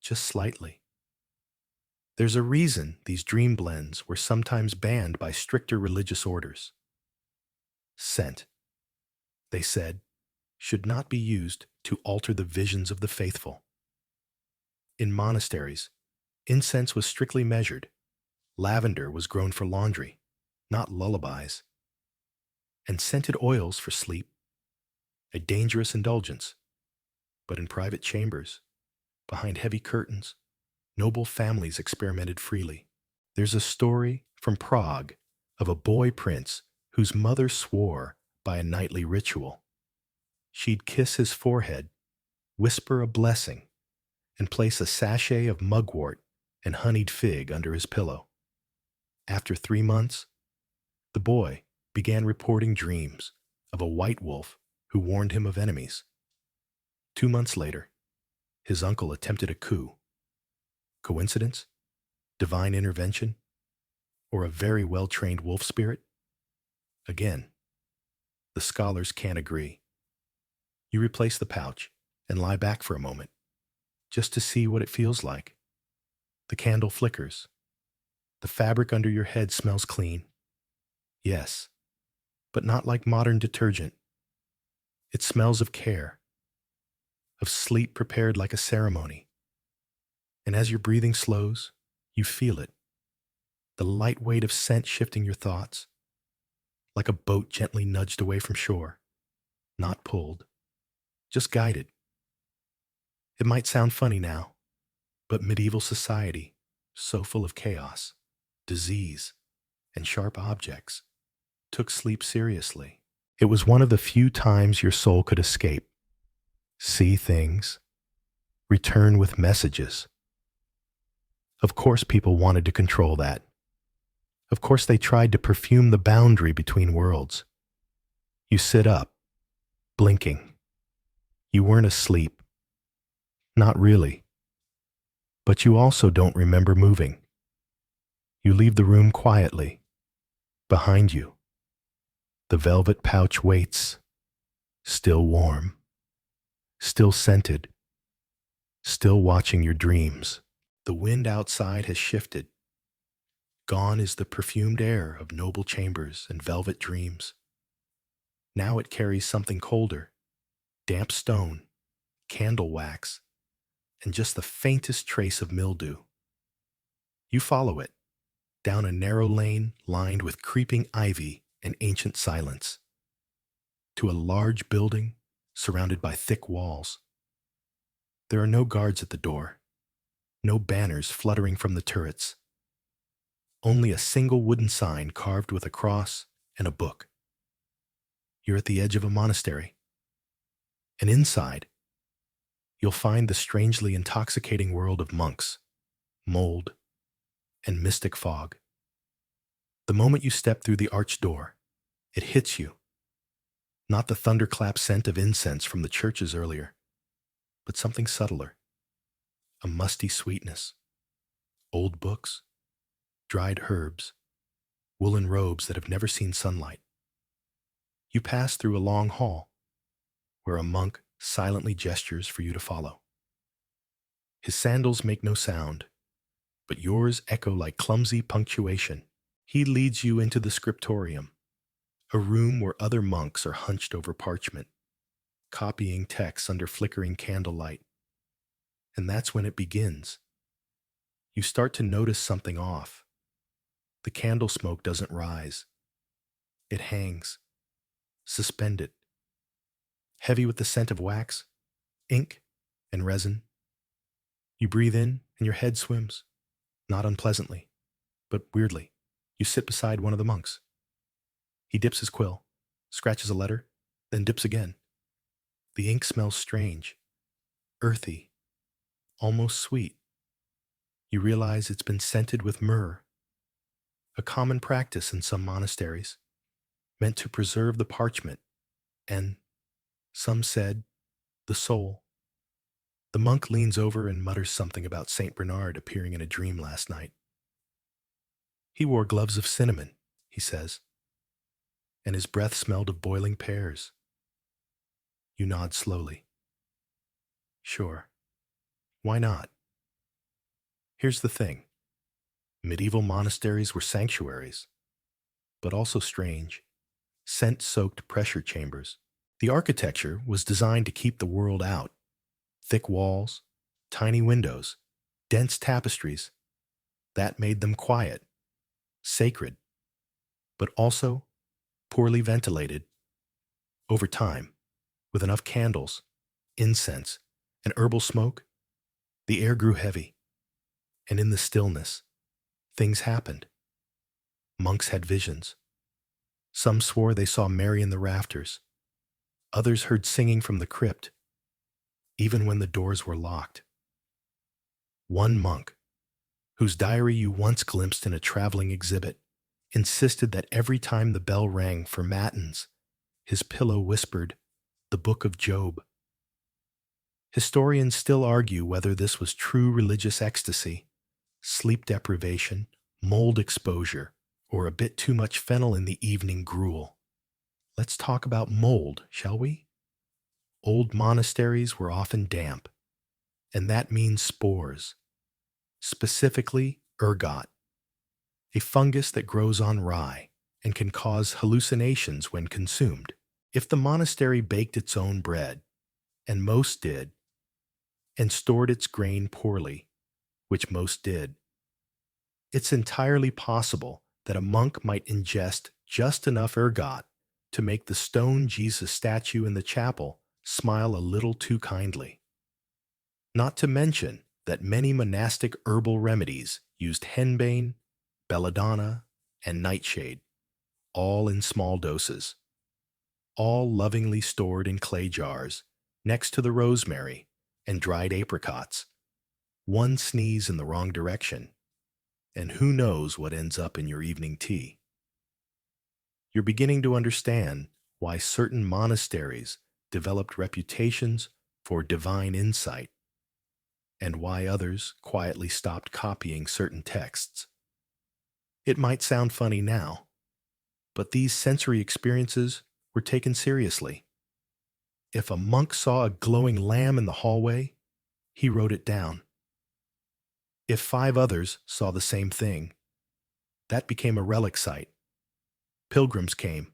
just slightly. There's a reason these dream blends were sometimes banned by stricter religious orders. Scent, they said, should not be used to alter the visions of the faithful. In monasteries, incense was strictly measured. Lavender was grown for laundry, not lullabies. And scented oils for sleep, a dangerous indulgence. But in private chambers, behind heavy curtains, noble families experimented freely. There's a story from Prague of a boy prince whose mother swore by a nightly ritual. She'd kiss his forehead, whisper a blessing, and place a sachet of mugwort and honeyed fig under his pillow. After 3 months, the boy began reporting dreams of a white wolf who warned him of enemies. 2 months later, his uncle attempted a coup. Coincidence? Divine intervention? Or a very well-trained wolf spirit? Again, the scholars can't agree. You replace the pouch and lie back for a moment, just to see what it feels like. The candle flickers. The fabric under your head smells clean. Yes, but not like modern detergent. It smells of care, of sleep prepared like a ceremony. And as your breathing slows, you feel it. The light weight of scent shifting your thoughts. like a boat gently nudged away from shore, not pulled, just guided. It might sound funny now, but medieval society, so full of chaos, disease, and sharp objects, took sleep seriously. It was one of the few times your soul could escape, see things, return with messages. Of course, people wanted to control that. Of course, they tried to perfume the boundary between worlds. You sit up, blinking. You weren't asleep. Not really. But you also don't remember moving. You leave the room quietly. Behind you, the velvet pouch waits, still warm, still scented, still watching your dreams. The wind outside has shifted. Gone is the perfumed air of noble chambers and velvet dreams. Now it carries something colder, damp stone, candle wax, and just the faintest trace of mildew. You follow it, down a narrow lane lined with creeping ivy and ancient silence, to a large building surrounded by thick walls. There are no guards at the door, no banners fluttering from the turrets, only a single wooden sign carved with a cross and a book. You're at the edge of a monastery, and inside, you'll find the strangely intoxicating world of monks, mold, and mystic fog. The moment you step through the arched door, it hits you. Not the thunderclap scent of incense from the churches earlier, but something subtler. A musty sweetness. Old books, dried herbs, woolen robes that have never seen sunlight. You pass through a long hall, where a monk silently gestures for you to follow. His sandals make no sound, but yours echo like clumsy punctuation. He leads you into the scriptorium, a room where other monks are hunched over parchment, copying texts under flickering candlelight. And that's when it begins. You start to notice something off. The candle smoke doesn't rise. It hangs, suspended, heavy with the scent of wax, ink, and resin. You breathe in and your head swims, not unpleasantly, but weirdly. You sit beside one of the monks. He dips his quill, scratches a letter, then dips again. The ink smells strange, earthy, almost sweet. You realize it's been scented with myrrh, a common practice in some monasteries, meant to preserve the parchment and, some said, the soul. The monk leans over and mutters something about St. Bernard appearing in a dream last night. He wore gloves of cinnamon, he says, and his breath smelled of boiling pears. You nod slowly. Sure. Why not? Here's the thing. Medieval monasteries were sanctuaries, but also strange, scent-soaked pressure chambers. The architecture was designed to keep the world out. Thick walls, tiny windows, dense tapestries. That made them quiet, sacred, but also poorly ventilated. Over time, with enough candles, incense, and herbal smoke, the air grew heavy. And in the stillness, things happened. Monks had visions. Some swore they saw Mary in the rafters. Others heard singing from the crypt, even when the doors were locked. One monk, whose diary you once glimpsed in a traveling exhibit, insisted that every time the bell rang for matins, his pillow whispered, "The Book of Job." Historians still argue whether this was true religious ecstasy, sleep deprivation, mold exposure, or a bit too much fennel in the evening gruel. Let's talk about mold, shall we? Old monasteries were often damp, and that means spores, specifically ergot, a fungus that grows on rye and can cause hallucinations when consumed. If the monastery baked its own bread, and most did, and stored its grain poorly, which most did, it's entirely possible that a monk might ingest just enough ergot to make the stone Jesus statue in the chapel smile a little too kindly. Not to mention that many monastic herbal remedies used henbane, belladonna, and nightshade, all in small doses, all lovingly stored in clay jars next to the rosemary and dried apricots. One sneeze in the wrong direction, and who knows what ends up in your evening tea. You're beginning to understand why certain monasteries developed reputations for divine insight, and why others quietly stopped copying certain texts. It might sound funny now, but these sensory experiences were taken seriously. If a monk saw a glowing lamb in the hallway, he wrote it down. If 5 others saw the same thing, that became a relic site. Pilgrims came.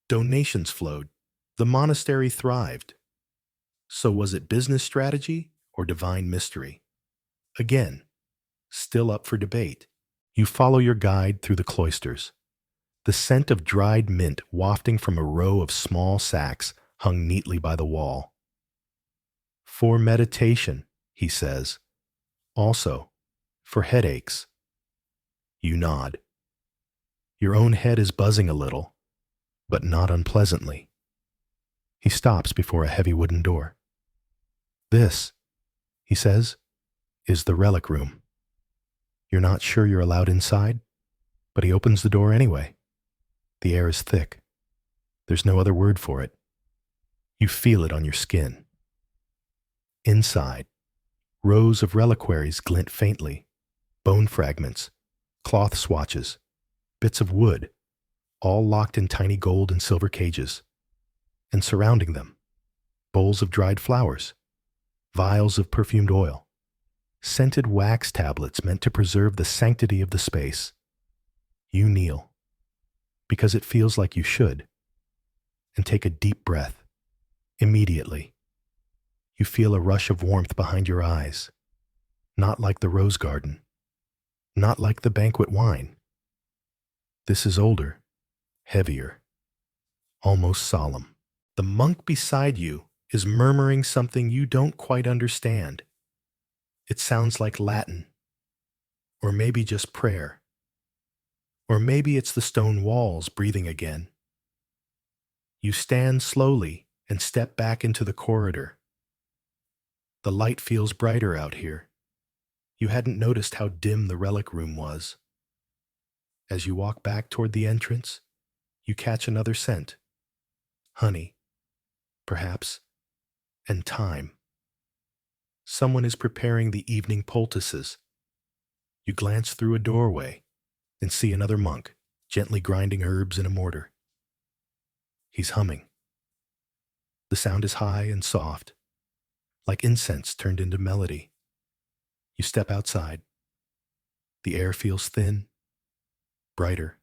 Donations flowed. The monastery thrived. So was it business strategy or divine mystery? Again, still up for debate. You follow your guide through the cloisters. The scent of dried mint wafting from a row of small sacks hung neatly by the wall. For meditation, he says. Also, for headaches. You nod. Your own head is buzzing a little, but not unpleasantly. He stops before a heavy wooden door. This, he says, is the relic room. You're not sure you're allowed inside, but he opens the door anyway. The air is thick. There's no other word for it. You feel it on your skin. Inside, rows of reliquaries glint faintly. Bone fragments, cloth swatches, bits of wood, all locked in tiny gold and silver cages. And surrounding them, bowls of dried flowers, vials of perfumed oil, scented wax tablets meant to preserve the sanctity of the space. You kneel, because it feels like you should, and take a deep breath. Immediately, you feel a rush of warmth behind your eyes, not like the rose garden, not like the banquet wine. This is older, heavier, almost solemn. The monk beside you is murmuring something you don't quite understand. It sounds like Latin, or maybe just prayer, or maybe it's the stone walls breathing again. You stand slowly and step back into the corridor. The light feels brighter out here. You hadn't noticed how dim the relic room was. As you walk back toward the entrance, you catch another scent. Honey, perhaps, and thyme. Someone is preparing the evening poultices. You glance through a doorway and see another monk gently grinding herbs in a mortar. He's humming. The sound is high and soft, like incense turned into melody. You step outside. The air feels thin, brighter,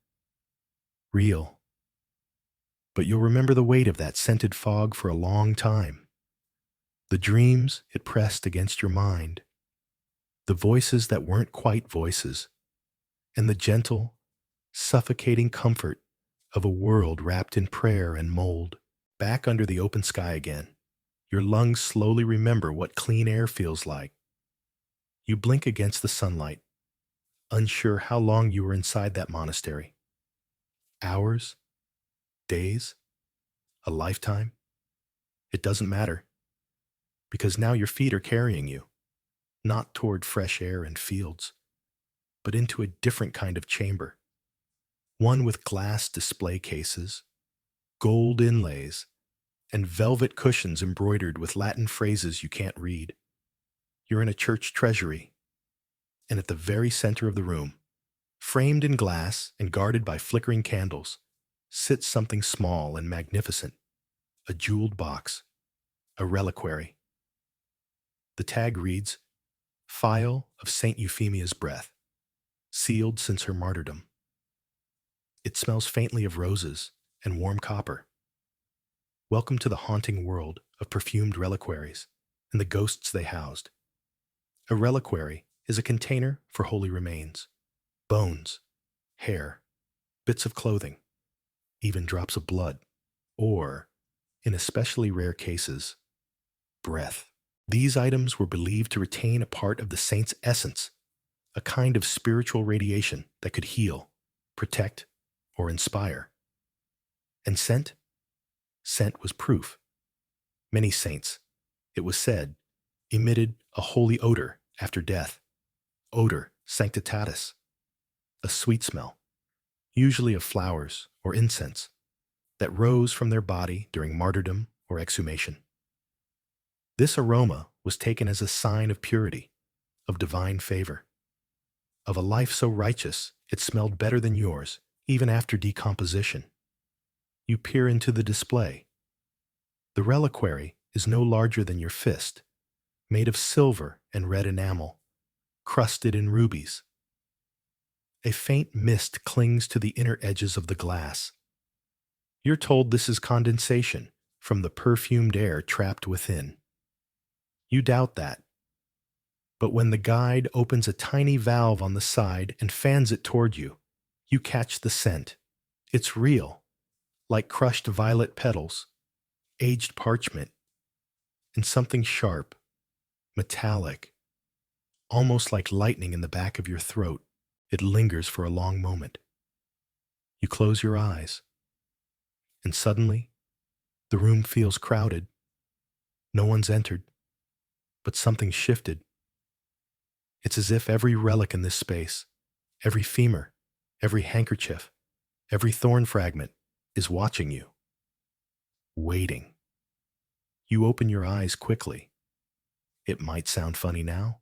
real. But you'll remember the weight of that scented fog for a long time. The dreams it pressed against your mind, the voices that weren't quite voices, and the gentle, suffocating comfort of a world wrapped in prayer and mold. Back under the open sky again, your lungs slowly remember what clean air feels like. You blink against the sunlight, unsure how long you were inside that monastery. Hours? Days? A lifetime? It doesn't matter, because now your feet are carrying you, not toward fresh air and fields, but into a different kind of chamber, one with glass display cases, gold inlays, and velvet cushions embroidered with Latin phrases you can't read. You're in a church treasury, and at the very center of the room, framed in glass and guarded by flickering candles, sits something small and magnificent, a jeweled box, a reliquary. The tag reads, Phial of St. Euphemia's breath, sealed since her martyrdom. It smells faintly of roses and warm copper. Welcome to the haunting world of perfumed reliquaries and the ghosts they housed. A reliquary is a container for holy remains, bones, hair, bits of clothing, even drops of blood, or, in especially rare cases, breath. These items were believed to retain a part of the saint's essence, a kind of spiritual radiation that could heal, protect, or inspire. And scent? Scent was proof. Many saints, it was said, emitted a holy odor after death, odor sanctitatis, a sweet smell, usually of flowers or incense, that rose from their body during martyrdom or exhumation. This aroma was taken as a sign of purity, of divine favor, of a life so righteous it smelled better than yours, even after decomposition. You peer into the display. The reliquary is no larger than your fist, made of silver and red enamel, crusted in rubies. A faint mist clings to the inner edges of the glass. You're told this is condensation from the perfumed air trapped within. You doubt that. But when the guide opens a tiny valve on the side and fans it toward you, you catch the scent. It's real, like crushed violet petals, aged parchment, and something sharp, metallic, almost like lightning in the back of your throat. It lingers for a long moment. You close your eyes, and suddenly, the room feels crowded. No one's entered, but something's shifted. It's as if every relic in this space, every femur, every handkerchief, every thorn fragment is watching you, waiting. You open your eyes quickly. It might sound funny now,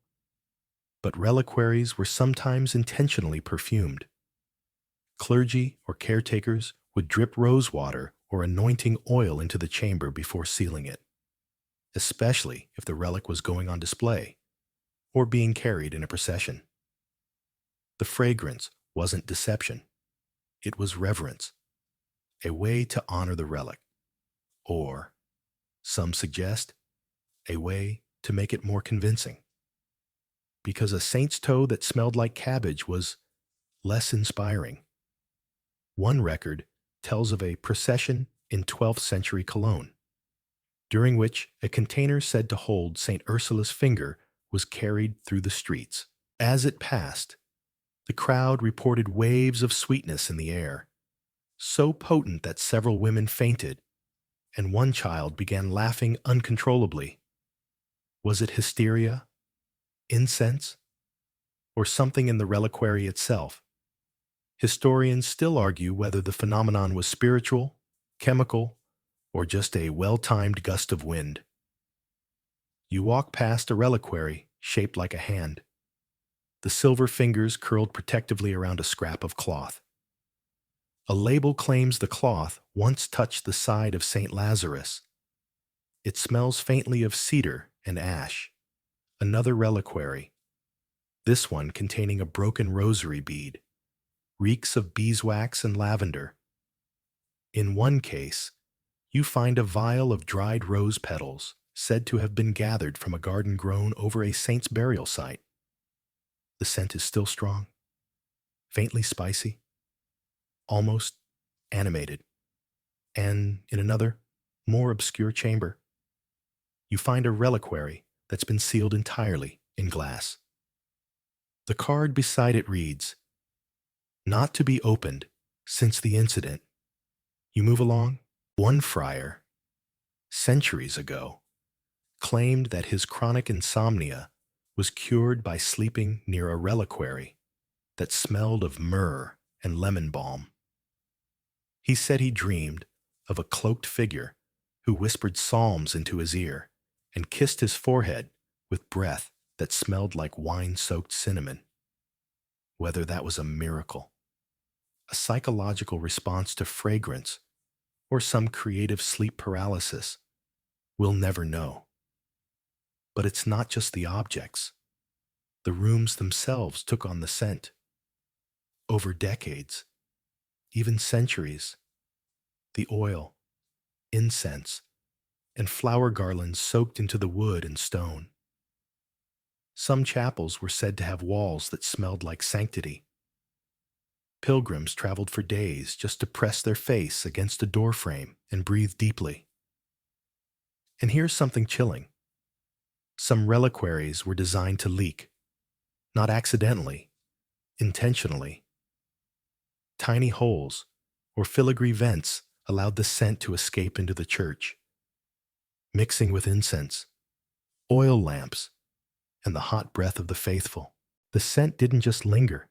but reliquaries were sometimes intentionally perfumed. Clergy or caretakers would drip rose water or anointing oil into the chamber before sealing it, especially if the relic was going on display or being carried in a procession. The fragrance wasn't deception. It was reverence, a way to honor the relic, or, some suggest, a way to make it more convincing. Because a saint's toe that smelled like cabbage was less inspiring. One record tells of a procession in 12th century Cologne, during which a container said to hold St. Ursula's finger was carried through the streets. As it passed, the crowd reported waves of sweetness in the air, so potent that several women fainted, and one child began laughing uncontrollably. Was it hysteria, incense, or something in the reliquary itself? Historians still argue whether the phenomenon was spiritual, chemical, or just a well-timed gust of wind. You walk past a reliquary shaped like a hand, the silver fingers curled protectively around a scrap of cloth. A label claims the cloth once touched the side of St. Lazarus. It smells faintly of cedar and ash. Another reliquary, this one containing a broken rosary bead, reeks of beeswax and lavender. In one case, you find a vial of dried rose petals said to have been gathered from a garden grown over a saint's burial site. The scent is still strong, faintly spicy, almost animated. And in another, more obscure chamber, you find a reliquary that's been sealed entirely in glass. The card beside it reads, "Not to be opened since the incident." You move along. One friar, centuries ago, claimed that his chronic insomnia was cured by sleeping near a reliquary that smelled of myrrh and lemon balm. He said he dreamed of a cloaked figure who whispered psalms into his ear and kissed his forehead with breath that smelled like wine-soaked cinnamon. Whether that was a miracle, a psychological response to fragrance, or some creative sleep paralysis, we'll never know. But it's not just the objects. The rooms themselves took on the scent. Over decades, even centuries, the oil, incense, and flower garlands soaked into the wood and stone. Some chapels were said to have walls that smelled like sanctity. Pilgrims traveled for days just to press their face against a doorframe and breathe deeply. And here's something chilling. Some reliquaries were designed to leak, not accidentally, intentionally. Tiny holes or filigree vents allowed the scent to escape into the church, mixing with incense, oil lamps, and the hot breath of the faithful. The scent didn't just linger,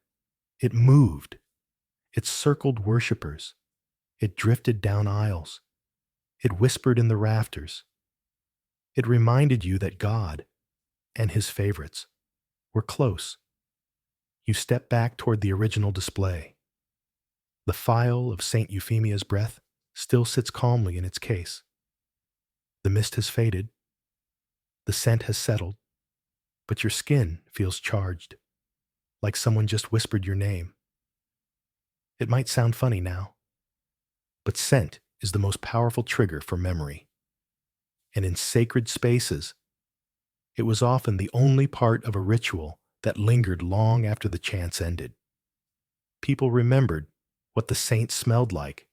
it moved. It circled worshippers. It drifted down aisles. It whispered in the rafters. It reminded you that God and his favorites were close. You step back toward the original display. The phial of St. Euphemia's breath still sits calmly in its case. The mist has faded. The scent has settled. But your skin feels charged, like someone just whispered your name. It might sound funny now, but scent is the most powerful trigger for memory. And in sacred spaces, it was often the only part of a ritual that lingered long after the chants ended. People remembered what the saint smelled like,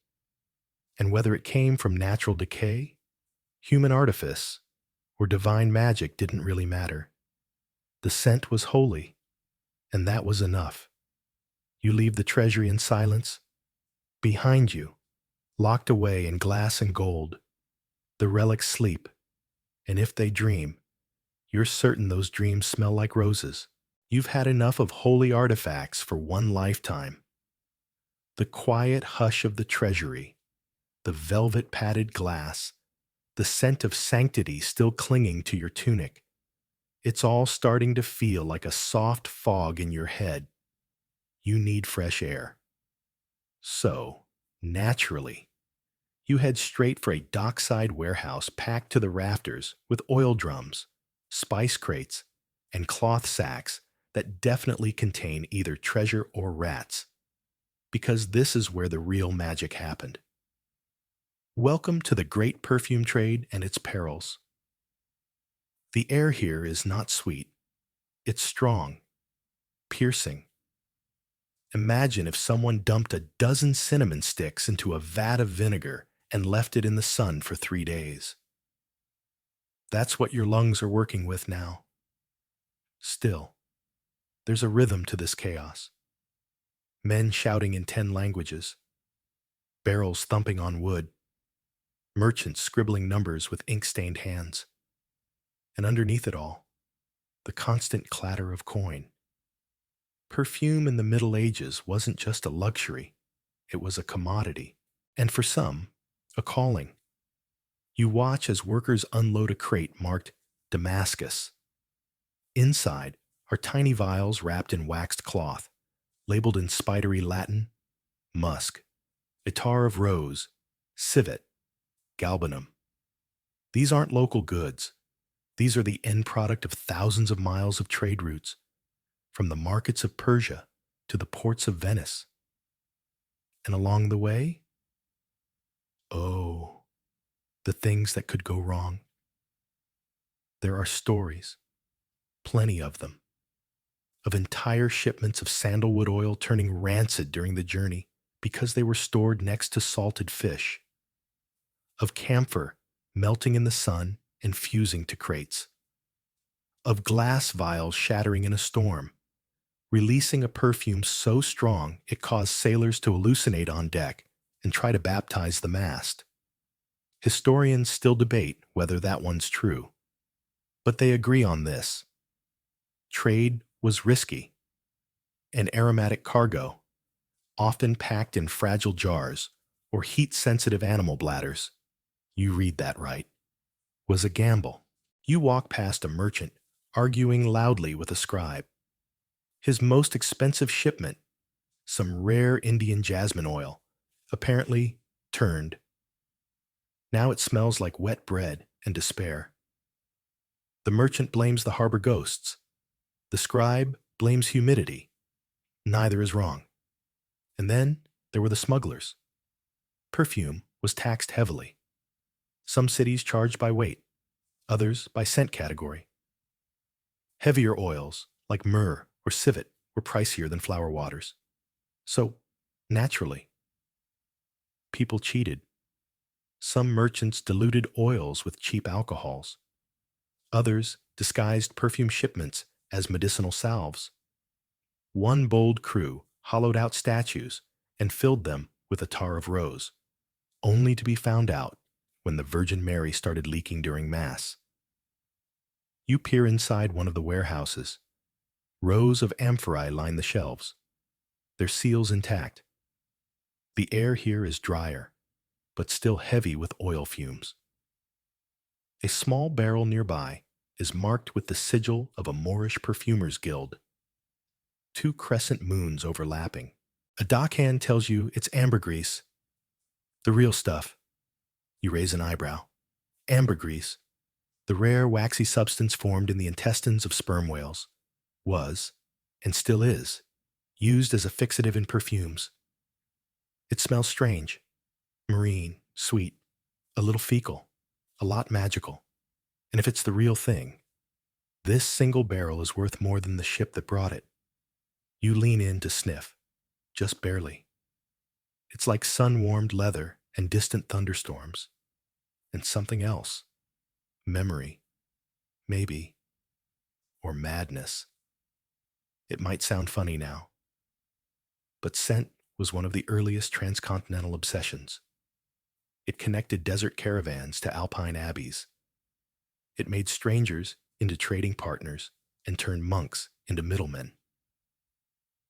and whether it came from natural decay, human artifice, or divine magic didn't really matter. The scent was holy, and that was enough. You leave the treasury in silence. Behind you, locked away in glass and gold, the relics sleep, and if they dream, you're certain those dreams smell like roses. You've had enough of holy artifacts for one lifetime. The quiet hush of the treasury, the velvet-padded glass, the scent of sanctity still clinging to your tunic. It's all starting to feel like a soft fog in your head. You need fresh air. So, naturally, you head straight for a dockside warehouse packed to the rafters with oil drums, spice crates, and cloth sacks that definitely contain either treasure or rats. Because this is where the real magic happened. Welcome to the great perfume trade and its perils. The air here is not sweet. It's strong, piercing. Imagine if someone dumped a dozen cinnamon sticks into a vat of vinegar and left it in the sun for 3 days. That's what your lungs are working with now. Still, there's a rhythm to this chaos. Men shouting in 10 languages, barrels thumping on wood, merchants scribbling numbers with ink-stained hands. And underneath it all, the constant clatter of coin. Perfume in the Middle Ages wasn't just a luxury, it was a commodity. And for some, a calling. You watch as workers unload a crate marked Damascus. Inside are tiny vials wrapped in waxed cloth, labeled in spidery Latin, musk, attar of rose, civet, galbanum. These aren't local goods. These are the end product of thousands of miles of trade routes, from the markets of Persia to the ports of Venice. And along the way, oh, the things that could go wrong. There are stories, plenty of them, of entire shipments of sandalwood oil turning rancid during the journey because they were stored next to salted fish, of camphor melting in the sun and fusing to crates, of glass vials shattering in a storm, releasing a perfume so strong it caused sailors to hallucinate on deck and try to baptize the mast. Historians still debate whether that one's true, but they agree on this. Trade was risky. An aromatic cargo, often packed in fragile jars or heat-sensitive animal bladders, you read that right, was a gamble. You walk past a merchant arguing loudly with a scribe. His most expensive shipment, some rare Indian jasmine oil, apparently turned. Now it smells like wet bread and despair. The merchant blames the harbor ghosts. The scribe blames humidity. Neither is wrong. And then there were the smugglers. Perfume was taxed heavily. Some cities charged by weight, others by scent category. Heavier oils, like myrrh or civet, were pricier than flower waters. So Naturally, people cheated. Some merchants diluted oils with cheap alcohols. Others disguised perfume shipments as medicinal salves. One bold crew hollowed out statues and filled them with attar of rose, only to be found out when the Virgin Mary started leaking during Mass. You peer inside one of the warehouses. Rows of amphorae line the shelves, their seals intact. The air here is drier, but still heavy with oil fumes. A small barrel nearby is marked with the sigil of a Moorish perfumers' guild. Two crescent moons overlapping. A dockhand tells you it's ambergris. The real stuff. You raise an eyebrow. Ambergris, the rare waxy substance formed in the intestines of sperm whales, was, and still is, used as a fixative in perfumes. It smells strange, marine, sweet, a little fecal, a lot magical. And if it's the real thing, this single barrel is worth more than the ship that brought it. You lean in to sniff, just barely. It's like sun-warmed leather and distant thunderstorms. And something else. Memory. Maybe. Or madness. It might sound funny now, but scent was one of the earliest transcontinental obsessions. It connected desert caravans to alpine abbeys. It made strangers into trading partners and turned monks into middlemen.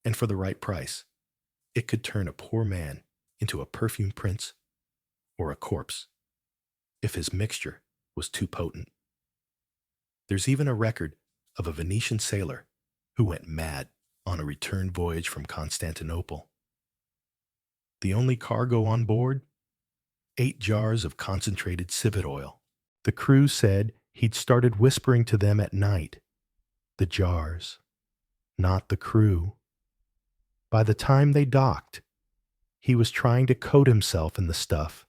And for the right price, it could turn a poor man into a perfume prince or a corpse, if his mixture was too potent. There's even a record of a Venetian sailor who went mad on a return voyage from Constantinople. The only cargo on board? 8 jars of concentrated civet oil. The crew said he'd started whispering to them at night. The jars, not the crew. By the time they docked, he was trying to coat himself in the stuff,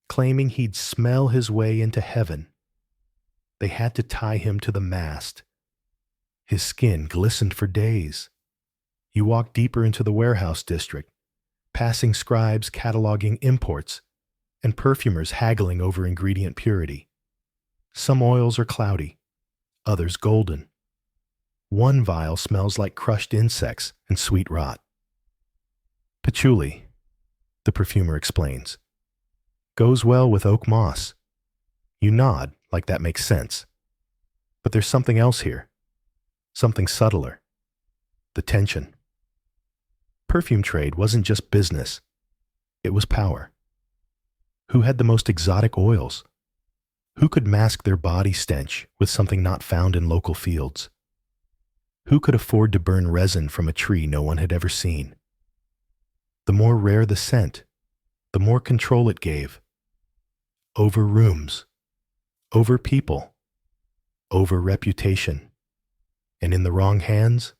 claiming he'd smell his way into heaven. They had to tie him to the mast. His skin glistened for days. You walk deeper into the warehouse district, passing scribes cataloging imports and perfumers haggling over ingredient purity. Some oils are cloudy, others golden. One vial smells like crushed insects and sweet rot. Patchouli, the perfumer explains, goes well with oak moss. You nod like that makes sense. But there's something else here, something subtler. The tension. Perfume trade wasn't just business, it was power. Who had the most exotic oils? Who could mask their body stench with something not found in local fields? Who could afford to burn resin from a tree no one had ever seen? The more rare the scent, the more control it gave. Over rooms, over people, over reputation. And in the wrong hands,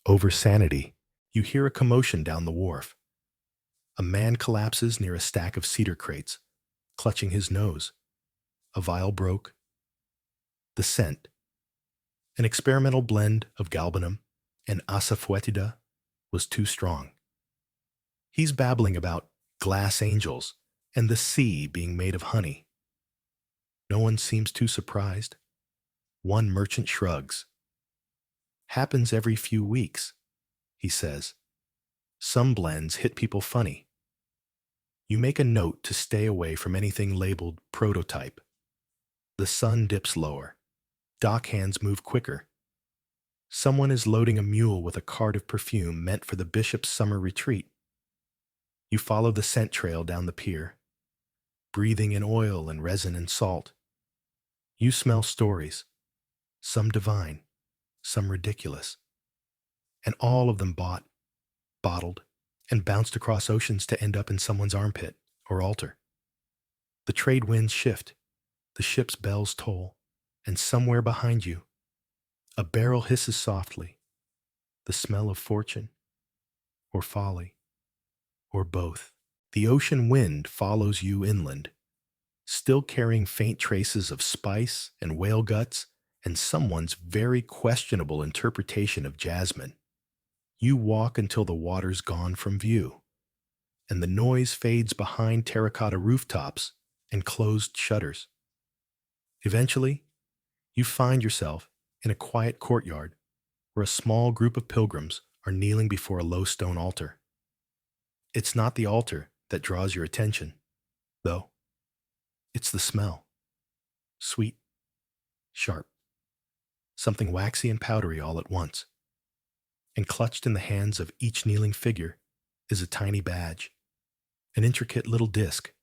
over sanity. You hear a commotion down the wharf. A man collapses near a stack of cedar crates, clutching his nose. A vial broke. The scent, an experimental blend of galbanum and asafoetida, was too strong. He's babbling about glass angels and the sea being made of honey. No one seems too surprised. One merchant shrugs. Happens every few weeks, he says. Some blends hit people funny. You make a note to stay away from anything labeled prototype. The sun dips lower. Dockhands move quicker. Someone is loading a mule with a cart of perfume meant for the bishop's summer retreat. You follow the scent trail down the pier, breathing in oil and resin and salt. You smell stories, some divine, some ridiculous, and all of them bought, bottled, and bounced across oceans to end up in someone's armpit or altar. The trade winds shift, the ship's bells toll, and somewhere behind you, a barrel hisses softly, the smell of fortune, or folly, or both. The ocean wind follows you inland, still carrying faint traces of spice and whale guts and someone's very questionable interpretation of jasmine. You walk until the water's gone from view, and the noise fades behind terracotta rooftops and closed shutters. Eventually, you find yourself in a quiet courtyard where a small group of pilgrims are kneeling before a low stone altar. It's not the altar that draws your attention, though. It's the smell. Sweet, sharp, something waxy and powdery all at once. And clutched in the hands of each kneeling figure is a tiny badge, an intricate little disc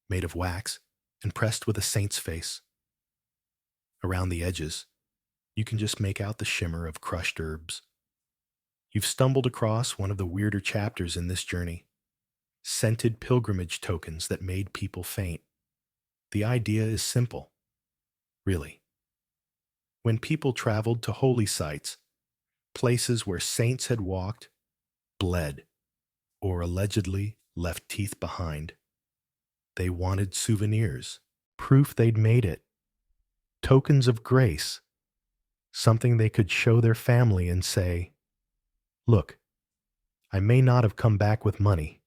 made of wax and pressed with a saint's face. Around the edges, you can just make out the shimmer of crushed herbs. You've stumbled across one of the weirder chapters in this journey, scented pilgrimage tokens that made people faint. The idea is simple, really. When people traveled to holy sites, places where saints had walked, bled, or allegedly left teeth behind, they wanted souvenirs, proof they'd made it, tokens of grace, something they could show their family and say, "Look, I may not have come back with money,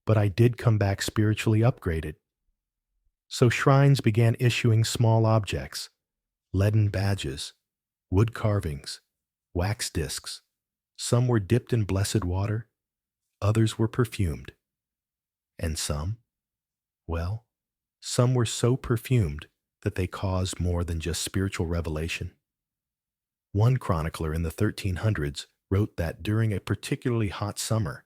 but I did come back spiritually upgraded." So shrines began issuing small objects, leaden badges, wood carvings, wax discs. Some were dipped in blessed water, others were perfumed. And well, some were so perfumed that they caused more than just spiritual revelation. One chronicler in the 1300s wrote that during a particularly hot summer,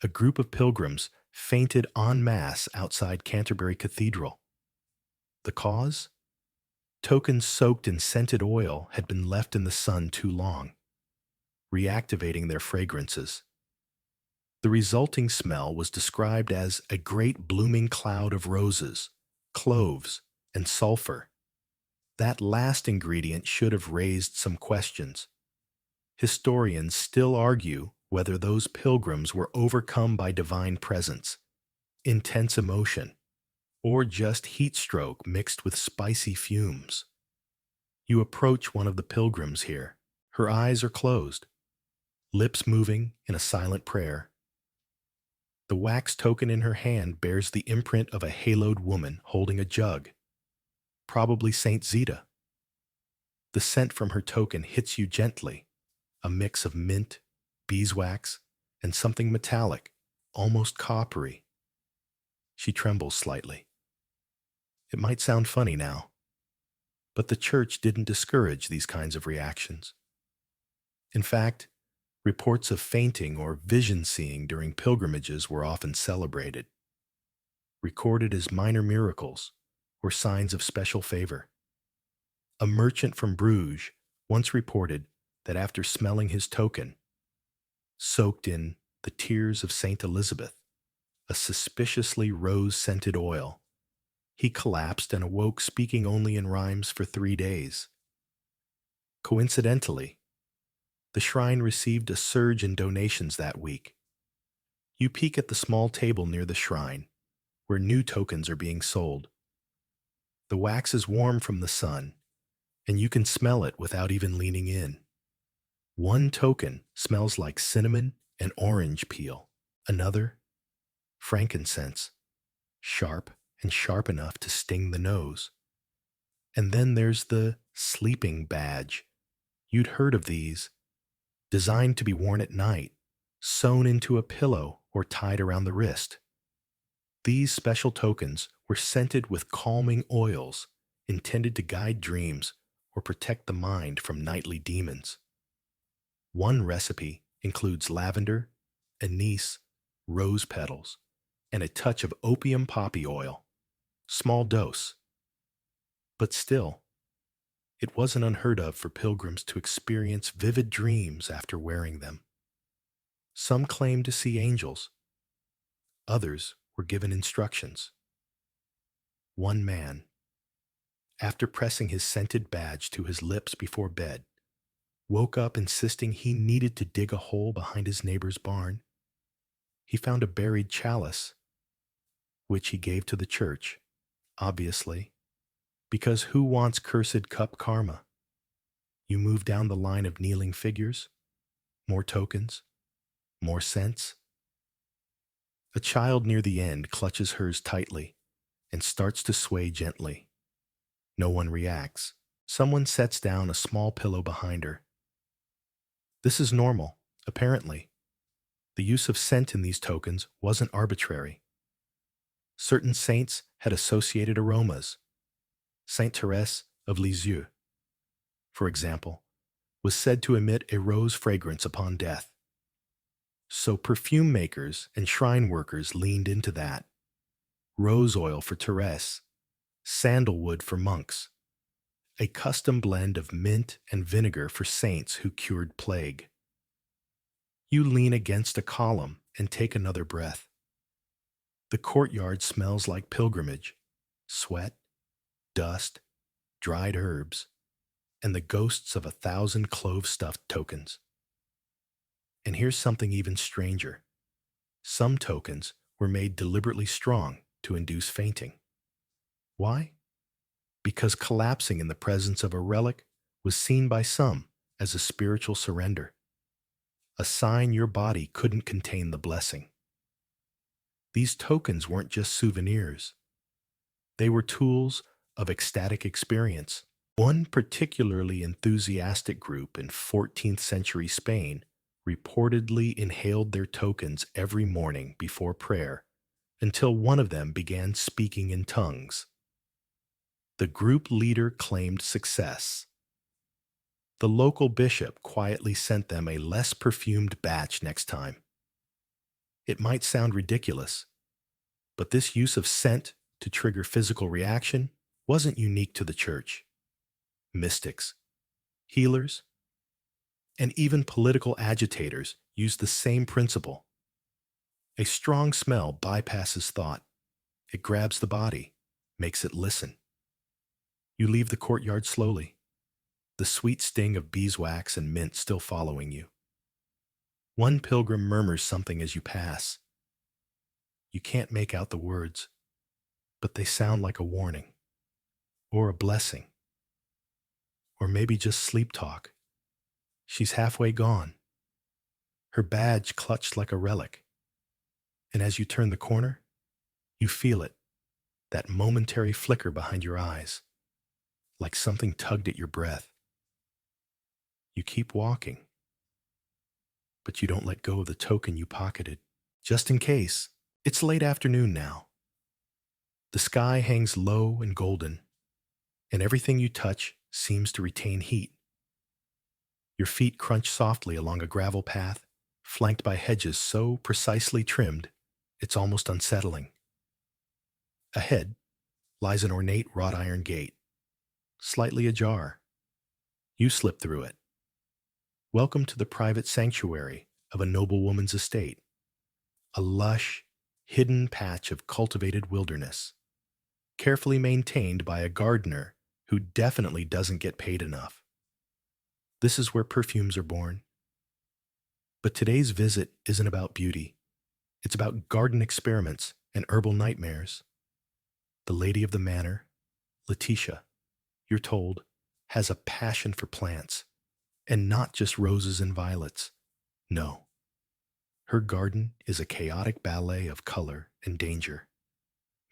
a group of pilgrims fainted en masse outside Canterbury Cathedral. The cause? Tokens soaked in scented oil had been left in the sun too long, reactivating their fragrances. The resulting smell was described as a great blooming cloud of roses, cloves, and sulfur. That last ingredient should have raised some questions. Historians still argue whether those pilgrims were overcome by divine presence, intense emotion, or just heat stroke mixed with spicy fumes. You approach one of the pilgrims here. Her eyes are closed, lips moving in a silent prayer. The wax token in her hand bears the imprint of a haloed woman holding a jug, probably Saint Zita. The scent from her token hits you gently, a mix of mint, beeswax, and something metallic, almost coppery. She trembles slightly. It might sound funny now, but the church didn't discourage these kinds of reactions. In fact, reports of fainting or vision-seeing during pilgrimages were often celebrated, recorded as minor miracles or signs of special favor. A merchant from Bruges once reported that after smelling his token, soaked in the tears of Saint Elizabeth, a suspiciously rose-scented oil, he collapsed and awoke speaking only in rhymes for 3 days. Coincidentally, the shrine received a surge in donations that week. You peek at the small table near the shrine, where new tokens are being sold. The wax is warm from the sun, and you can smell it without even leaning in. One token smells like cinnamon and orange peel. Another, frankincense, sharp and sharp enough to sting the nose. And then there's the sleeping badge. You'd heard of these, designed to be worn at night, sewn into a pillow or tied around the wrist. These special tokens were scented with calming oils intended to guide dreams or protect the mind from nightly demons. One recipe includes lavender, anise, rose petals, and a touch of opium poppy oil. Small dose. But still, it wasn't unheard of for pilgrims to experience vivid dreams after wearing them. Some claimed to see angels. Others were given instructions. One man, after pressing his scented badge to his lips before bed, woke up insisting he needed to dig a hole behind his neighbor's barn. He found a buried chalice, which he gave to the church, obviously, because who wants cursed cup karma? You move down the line of kneeling figures, more tokens, more scents. A child near the end clutches hers tightly and starts to sway gently. No one reacts. Someone sets down a small pillow behind her. This is normal, apparently. The use of scent in these tokens wasn't arbitrary. Certain saints had associated aromas. Saint Therese of Lisieux, for example, was said to emit a rose fragrance upon death. So perfume makers and shrine workers leaned into that. Rose oil for Therese, sandalwood for monks, a custom blend of mint and vinegar for saints who cured plague. You lean against a column and take another breath. The courtyard smells like pilgrimage, sweat, dust, dried herbs, and the ghosts of 1,000 clove-stuffed tokens. And here's something even stranger. Some tokens were made deliberately strong to induce fainting. Why? Because collapsing in the presence of a relic was seen by some as a spiritual surrender, a sign your body couldn't contain the blessing. These tokens weren't just souvenirs. They were tools of ecstatic experience. One particularly enthusiastic group in 14th century Spain reportedly inhaled their tokens every morning before prayer until one of them began speaking in tongues. The group leader claimed success. The local bishop quietly sent them a less perfumed batch next time. It might sound ridiculous, but this use of scent to trigger physical reaction wasn't unique to the church. Mystics, healers, and even political agitators used the same principle. A strong smell bypasses thought. It grabs the body, makes it listen. You leave the courtyard slowly, the sweet sting of beeswax and mint still following you. One pilgrim murmurs something as you pass. You can't make out the words, but they sound like a warning, or a blessing, or maybe just sleep talk. She's halfway gone, her badge clutched like a relic. And as you turn the corner, you feel it, that momentary flicker behind your eyes, like something tugged at your breath. You keep walking, but you don't let go of the token you pocketed, just in case. It's late afternoon now. The sky hangs low and golden, and everything you touch seems to retain heat. Your feet crunch softly along a gravel path, flanked by hedges so precisely trimmed, it's almost unsettling. Ahead lies an ornate wrought iron gate, slightly ajar. You slip through it. Welcome to the private sanctuary of a noblewoman's estate, a lush, hidden patch of cultivated wilderness, carefully maintained by a gardener who definitely doesn't get paid enough. This is where perfumes are born. But today's visit isn't about beauty. It's about garden experiments and herbal nightmares. The lady of the manor, Letitia, you're told, has a passion for plants, and not just roses and violets. No. Her garden is a chaotic ballet of color and danger.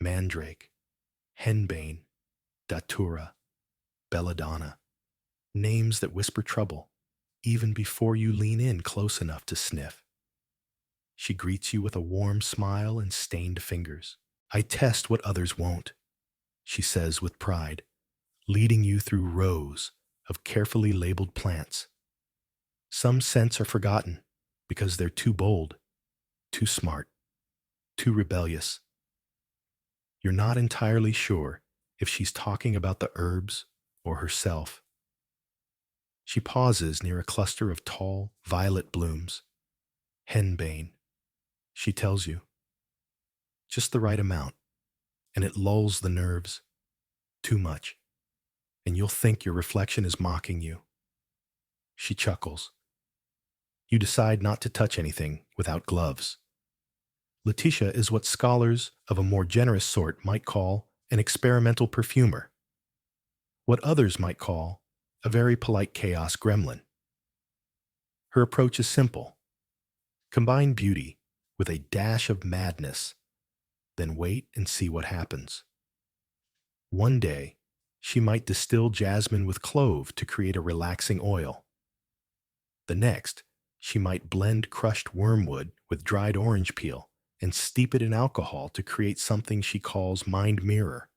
Mandrake, henbane, datura, belladonna, names that whisper trouble, even before you lean in close enough to sniff. She greets you with a warm smile and stained fingers. I test what others won't, she says with pride, leading you through rows of carefully labeled plants. Some scents are forgotten because they're too bold, too smart, too rebellious. You're not entirely sure if she's talking about the herbs or herself. She pauses near a cluster of tall, violet blooms. Henbane, she tells you. Just the right amount, and it lulls the nerves. Too much, and you'll think your reflection is mocking you. She chuckles. You decide not to touch anything without gloves. Letitia is what scholars of a more generous sort might call an experimental perfumer, what others might call a very polite chaos gremlin. Her approach is simple. Combine beauty with a dash of madness, then wait and see what happens. One day, she might distill jasmine with clove to create a relaxing oil. The next, she might blend crushed wormwood with dried orange peel and steep it in alcohol to create something she calls mind mirror.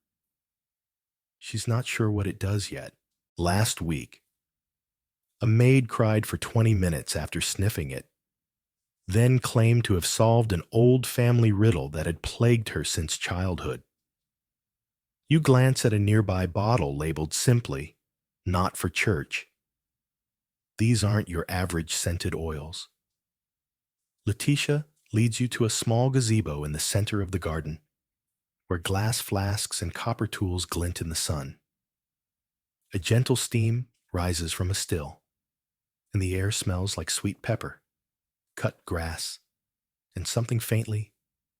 She's not sure what it does yet. Last week, a maid cried for 20 minutes after sniffing it, then claimed to have solved an old family riddle that had plagued her since childhood. You glance at a nearby bottle labeled simply, "Not for church." These aren't your average scented oils. Letitia leads you to a small gazebo in the center of the garden, where glass flasks and copper tools glint in the sun. A gentle steam rises from a still, and the air smells like sweet pepper, cut grass, and something faintly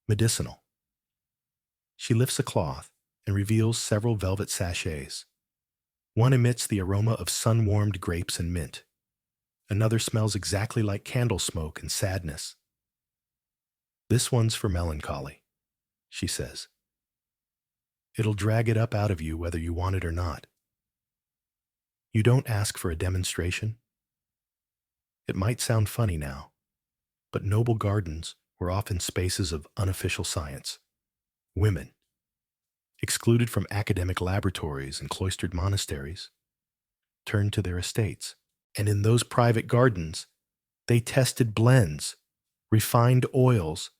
medicinal. She lifts a cloth and reveals several velvet sachets. One emits the aroma of sun-warmed grapes and mint. Another smells exactly like candle smoke and sadness. "This one's for melancholy," she says. "It'll drag it up out of you whether you want it or not." You don't ask for a demonstration. It might sound funny now, but noble gardens were often spaces of unofficial science. Women, excluded from academic laboratories and cloistered monasteries, turned to their estates. And in those private gardens, they tested blends, refined oils,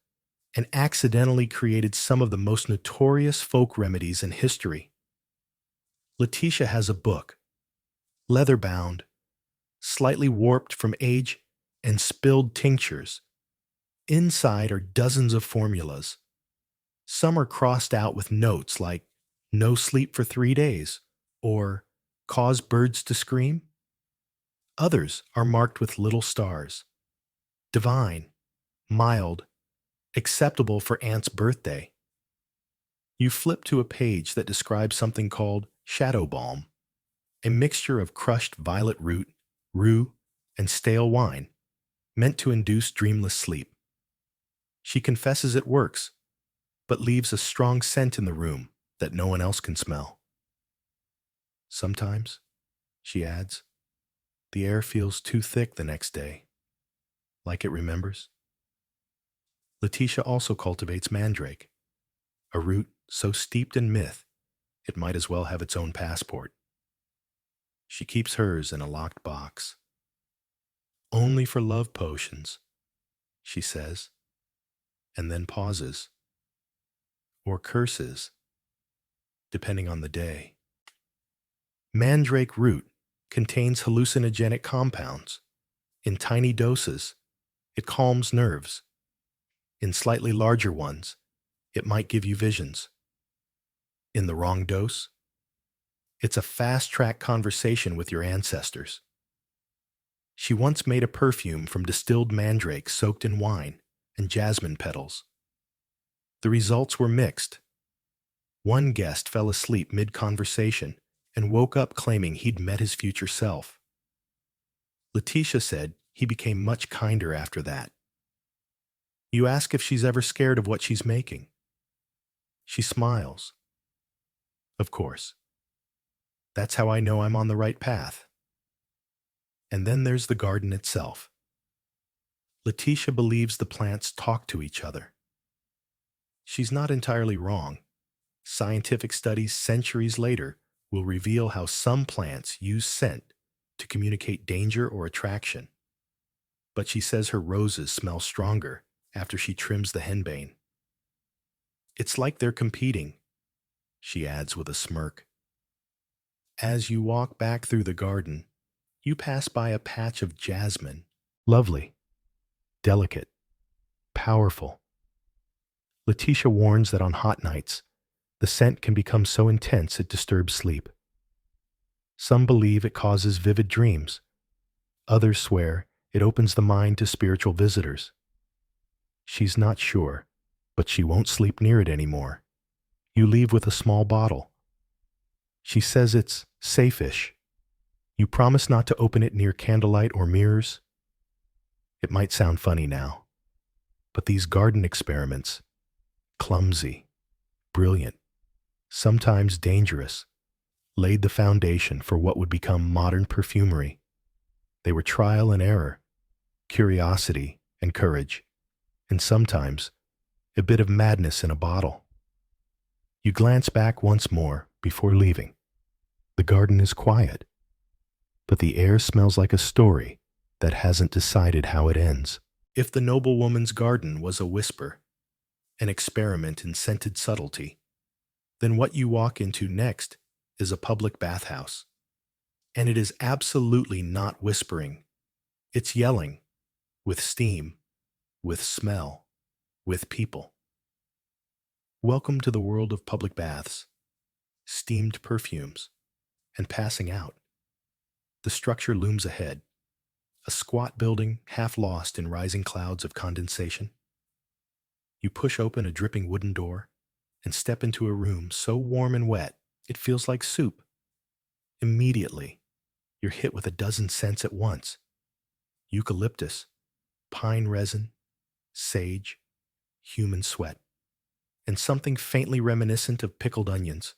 and accidentally created some of the most notorious folk remedies in history. Letitia has a book, leather-bound, slightly warped from age and spilled tinctures. Inside are dozens of formulas. Some are crossed out with notes like "no sleep for 3 days" or "cause birds to scream." Others are marked with little stars: divine, mild, acceptable for Aunt's birthday. You flip to a page that describes something called shadow balm, a mixture of crushed violet root, rue, and stale wine, meant to induce dreamless sleep. She confesses it works, but leaves a strong scent in the room that no one else can smell. "Sometimes," she adds, "the air feels too thick the next day, like it remembers." Letitia also cultivates mandrake, a root so steeped in myth it might as well have its own passport. She keeps hers in a locked box. "Only for love potions," she says, and then pauses, or curses, depending on the day. Mandrake root contains hallucinogenic compounds. In tiny doses, it calms nerves. In slightly larger ones, it might give you visions. In the wrong dose, it's a fast-track conversation with your ancestors. She once made a perfume from distilled mandrake soaked in wine and jasmine petals. The results were mixed. One guest fell asleep mid-conversation and woke up claiming he'd met his future self. Letitia said he became much kinder after that. You ask if she's ever scared of what she's making. She smiles. "Of course. That's how I know I'm on the right path." And then there's the garden itself. Letitia believes the plants talk to each other. She's not entirely wrong. Scientific studies centuries later will reveal how some plants use scent to communicate danger or attraction. But she says her roses smell stronger after she trims the henbane. "It's like they're competing," she adds with a smirk. As you walk back through the garden, you pass by a patch of jasmine. Lovely, delicate, powerful. Letitia warns that on hot nights, the scent can become so intense it disturbs sleep. Some believe it causes vivid dreams. Others swear it opens the mind to spiritual visitors. She's not sure, but she won't sleep near it anymore. You leave with a small bottle. She says it's safe-ish. You promise not to open it near candlelight or mirrors. It might sound funny now, But these garden experiments, clumsy, brilliant, sometimes dangerous, laid the foundation for what would become modern perfumery. They were trial and error, curiosity and courage, and sometimes a bit of madness in a bottle. You glance back once more before leaving. The garden is quiet, but the air smells like a story that hasn't decided how it ends. If the noblewoman's garden was a whisper, an experiment in scented subtlety, then what you walk into next is a public bathhouse. And it is absolutely not whispering. It's yelling, with steam, with smell, with people. Welcome to the world of public baths, steamed perfumes, and passing out. The structure looms ahead, a squat building half lost in rising clouds of condensation. You push open a dripping wooden door and step into a room so warm and wet it feels like soup. Immediately, you're hit with a dozen scents at once: eucalyptus, pine resin, sage, human sweat, and something faintly reminiscent of pickled onions.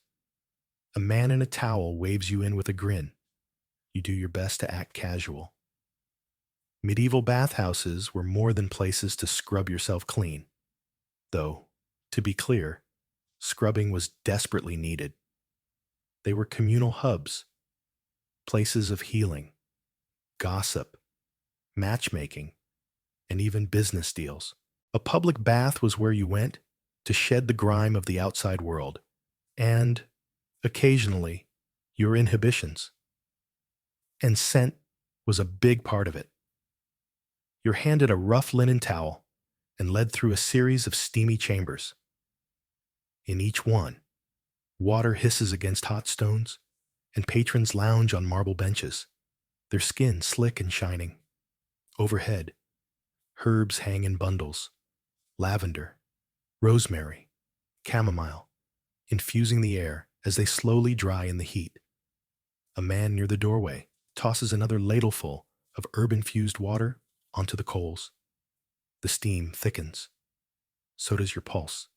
A man in a towel waves you in with a grin. You do your best to act casual. Medieval bathhouses were more than places to scrub yourself clean. Though, to be clear, scrubbing was desperately needed. They were communal hubs, places of healing, gossip, matchmaking, and even business deals. A public bath was where you went to shed the grime of the outside world, and, occasionally, your inhibitions. And scent was a big part of it. You're handed a rough linen towel and led through a series of steamy chambers. In each one, water hisses against hot stones, and patrons lounge on marble benches, their skin slick and shining. Overhead, herbs hang in bundles: lavender, rosemary, chamomile, infusing the air as they slowly dry in the heat. A man near the doorway tosses another ladleful of herb-infused water onto the coals. The steam thickens. So does your pulse.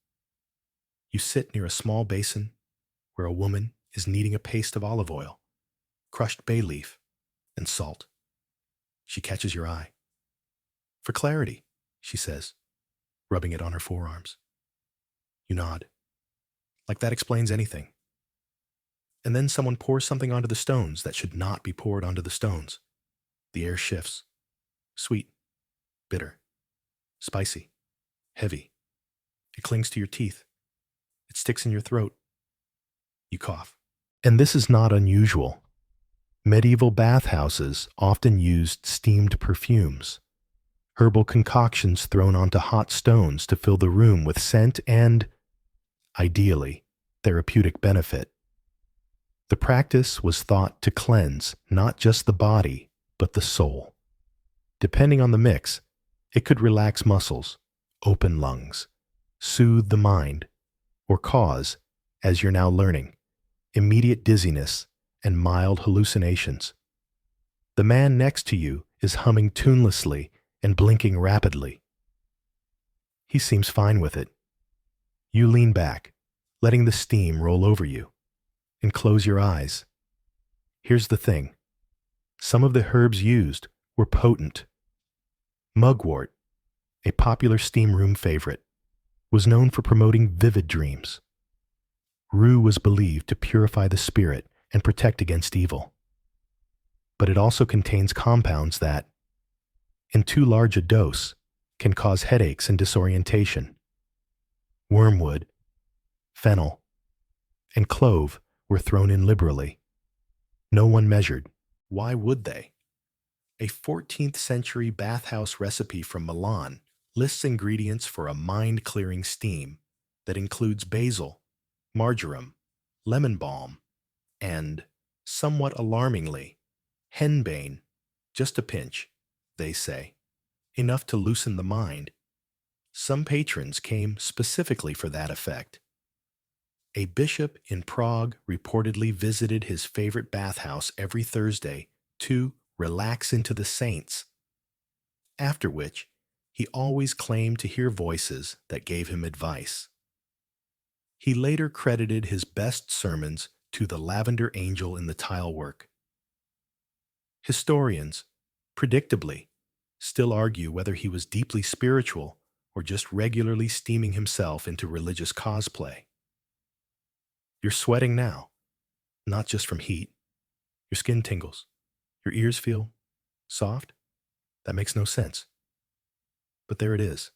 You sit near a small basin where a woman is kneading a paste of olive oil, crushed bay leaf, and salt. She catches your eye. "For clarity," she says, rubbing it on her forearms. You nod. Like that explains anything. And then someone pours something onto the stones that should not be poured onto the stones. The air shifts. Sweet, bitter, spicy, heavy. It clings to your teeth. It sticks in your throat. You cough. And this is not unusual. Medieval bathhouses often used steamed perfumes, herbal concoctions thrown onto hot stones to fill the room with scent and, ideally, therapeutic benefit. The practice was thought to cleanse not just the body, but the soul. Depending on the mix, it could relax muscles, open lungs, soothe the mind, or cause, as you're now learning, immediate dizziness and mild hallucinations. The man next to you is humming tunelessly and blinking rapidly. He seems fine with it. You lean back, letting the steam roll over you, and close your eyes. Here's the thing. Some of the herbs used were potent. Mugwort, a popular steam room favorite, was known for promoting vivid dreams. Rue was believed to purify the spirit and protect against evil. But it also contains compounds that, in too large a dose, can cause headaches and disorientation. Wormwood, fennel, and clove were thrown in liberally. No one measured. Why would they? A 14th century bathhouse recipe from Milan lists ingredients for a mind-clearing steam that includes basil, marjoram, lemon balm, and, somewhat alarmingly, henbane. Just a pinch, they say, enough to loosen the mind. Some patrons came specifically for that effect. A bishop in Prague reportedly visited his favorite bathhouse every Thursday to relax into the saints, after which He always claimed to hear voices that gave him advice. He later credited his best sermons to the lavender angel in the tilework. Historians, predictably, still argue whether he was deeply spiritual or just regularly steaming himself into religious cosplay. You're sweating now, not just from heat. Your skin tingles. Your ears feel soft. That makes no sense. But there it is.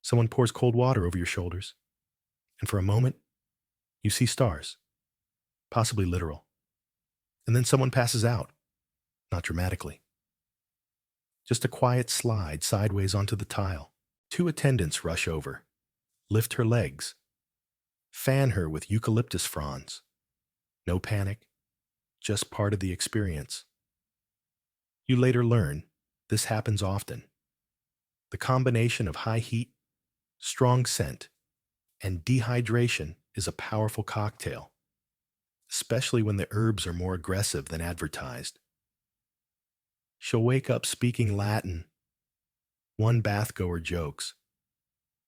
Someone pours cold water over your shoulders, and for a moment, you see stars, possibly literal. And then someone passes out, not dramatically. Just a quiet slide sideways onto the tile. Two attendants rush over, lift her legs, fan her with eucalyptus fronds. No panic, just part of the experience. You later learn this happens often. The combination of high heat, strong scent, and dehydration is a powerful cocktail, especially when the herbs are more aggressive than advertised. She'll wake up speaking Latin. One bathgoer jokes.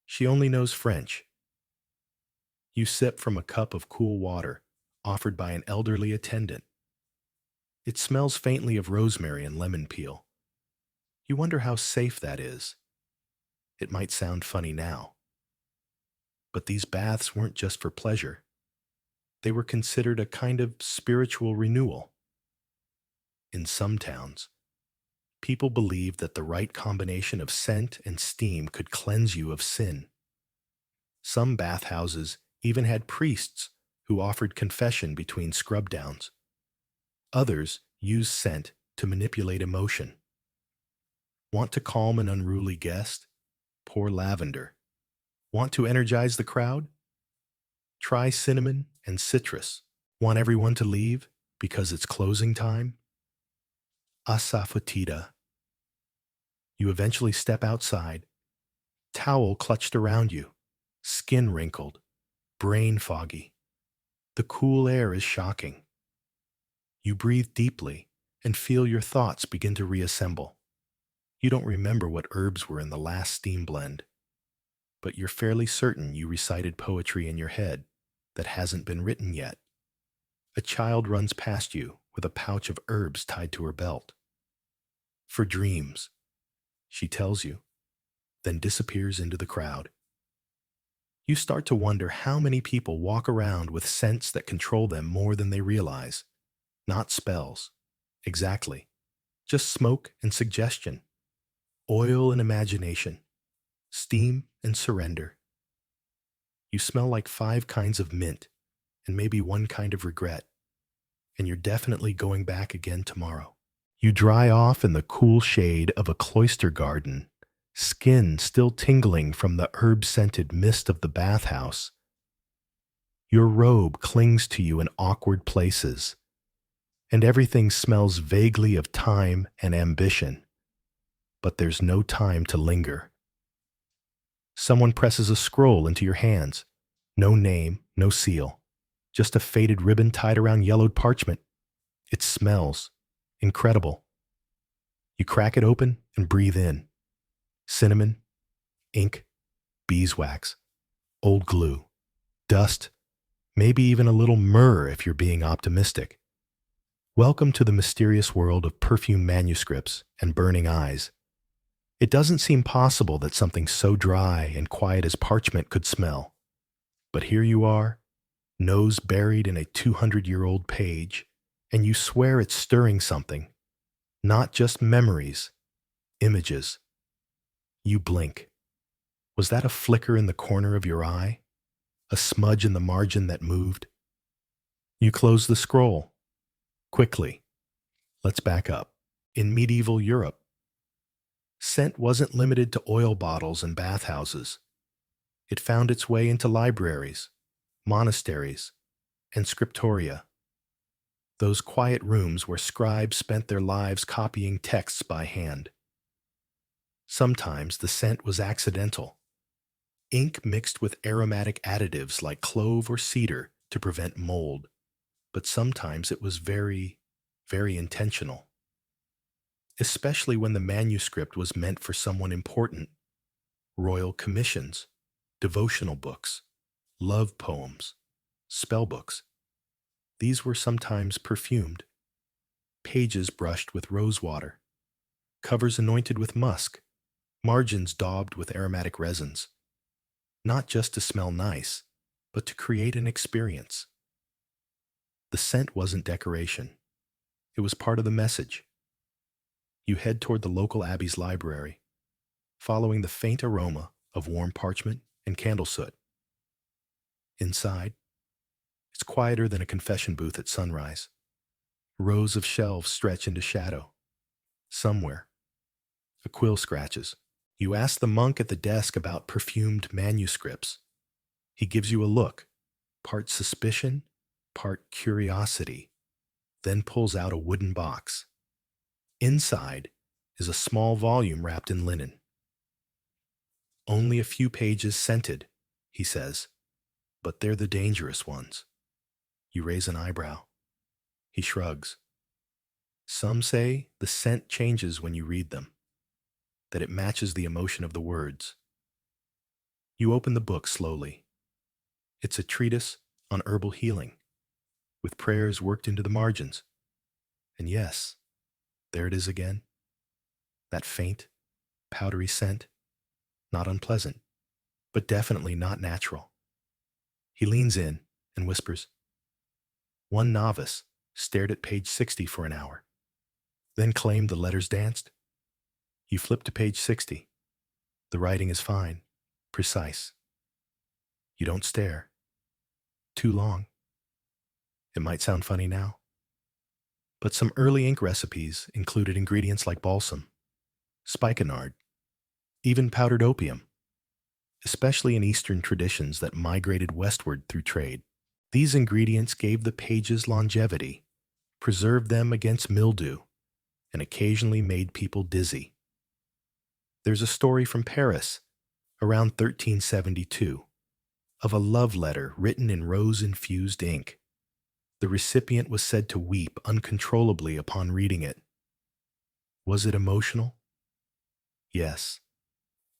She only knows French. You sip from a cup of cool water offered by an elderly attendant. It smells faintly of rosemary and lemon peel. You wonder how safe that is. It might sound funny now. But these baths weren't just for pleasure. They were considered a kind of spiritual renewal. In some towns, people believed that the right combination of scent and steam could cleanse you of sin. Some bathhouses even had priests who offered confession between scrub downs. Others used scent to manipulate emotion. Want to calm an unruly guest? Pour lavender. Want to energize the crowd? Try cinnamon and citrus. Want everyone to leave because it's closing time? Asafoetida. You eventually step outside, towel clutched around you, skin wrinkled, brain foggy. The cool air is shocking. You breathe deeply and feel your thoughts begin to reassemble. You don't remember what herbs were in the last steam blend, but you're fairly certain you recited poetry in your head that hasn't been written yet. A child runs past you with a pouch of herbs tied to her belt. For dreams, she tells you, then disappears into the crowd. You start to wonder how many people walk around with scents that control them more than they realize. Not spells, exactly. Just smoke and suggestion, oil and imagination, steam and surrender. You smell like 5 kinds of mint and maybe 1 kind of regret, and you're definitely going back again tomorrow. You dry off in the cool shade of a cloister garden, skin still tingling from the herb-scented mist of the bathhouse. Your robe clings to you in awkward places, and everything smells vaguely of time and ambition. But there's no time to linger. Someone presses a scroll into your hands. No name, no seal. Just a faded ribbon tied around yellowed parchment. It smells incredible. You crack it open and breathe in. Cinnamon, ink, beeswax, old glue, dust, maybe even a little myrrh if you're being optimistic. Welcome to the mysterious world of perfume manuscripts and burning eyes. It doesn't seem possible that something so dry and quiet as parchment could smell. But here you are, nose buried in a 200-year-old page, and you swear it's stirring something. Not just memories, images. You blink. Was that a flicker in the corner of your eye? A smudge in the margin that moved? You close the scroll. Quickly. Let's back up. In medieval Europe, scent wasn't limited to oil bottles and bathhouses. It found its way into libraries, monasteries, and scriptoria. Those quiet rooms where scribes spent their lives copying texts by hand. Sometimes the scent was accidental. Ink mixed with aromatic additives like clove or cedar to prevent mold. But sometimes it was very, very intentional. especially when the manuscript was meant for someone important. Royal commissions, devotional books, love poems, spell books. These were sometimes perfumed, pages brushed with rosewater, covers anointed with musk, margins daubed with aromatic resins, not just to smell nice, but to create an experience. The scent wasn't decoration. It was part of the message. You head toward the local abbey's library, following the faint aroma of warm parchment and candle soot. Inside, it's quieter than a confession booth at sunrise. Rows of shelves stretch into shadow. Somewhere, a quill scratches. You ask the monk at the desk about perfumed manuscripts. He gives you a look, part suspicion, part curiosity, then pulls out a wooden box. Inside is a small volume wrapped in linen. Only a few pages scented, he says, but they're the dangerous ones. You raise an eyebrow. He shrugs. Some say the scent changes when you read them, that it matches the emotion of the words. You open the book slowly. It's a treatise on herbal healing, with prayers worked into the margins. And yes, there it is again. That faint, powdery scent, not unpleasant, but definitely not natural. He leans in and whispers. One novice stared at page 60 for an hour, then claimed the letters danced. You flip to page 60. The writing is fine, precise. You don't stare. Too long. It might sound funny now, but some early ink recipes included ingredients like balsam, spikenard, even powdered opium, especially in Eastern traditions that migrated westward through trade. These ingredients gave the pages longevity, preserved them against mildew, and occasionally made people dizzy. There's a story from Paris, around 1372, of a love letter written in rose-infused ink. The recipient was said to weep uncontrollably upon reading it. Was it emotional? Yes.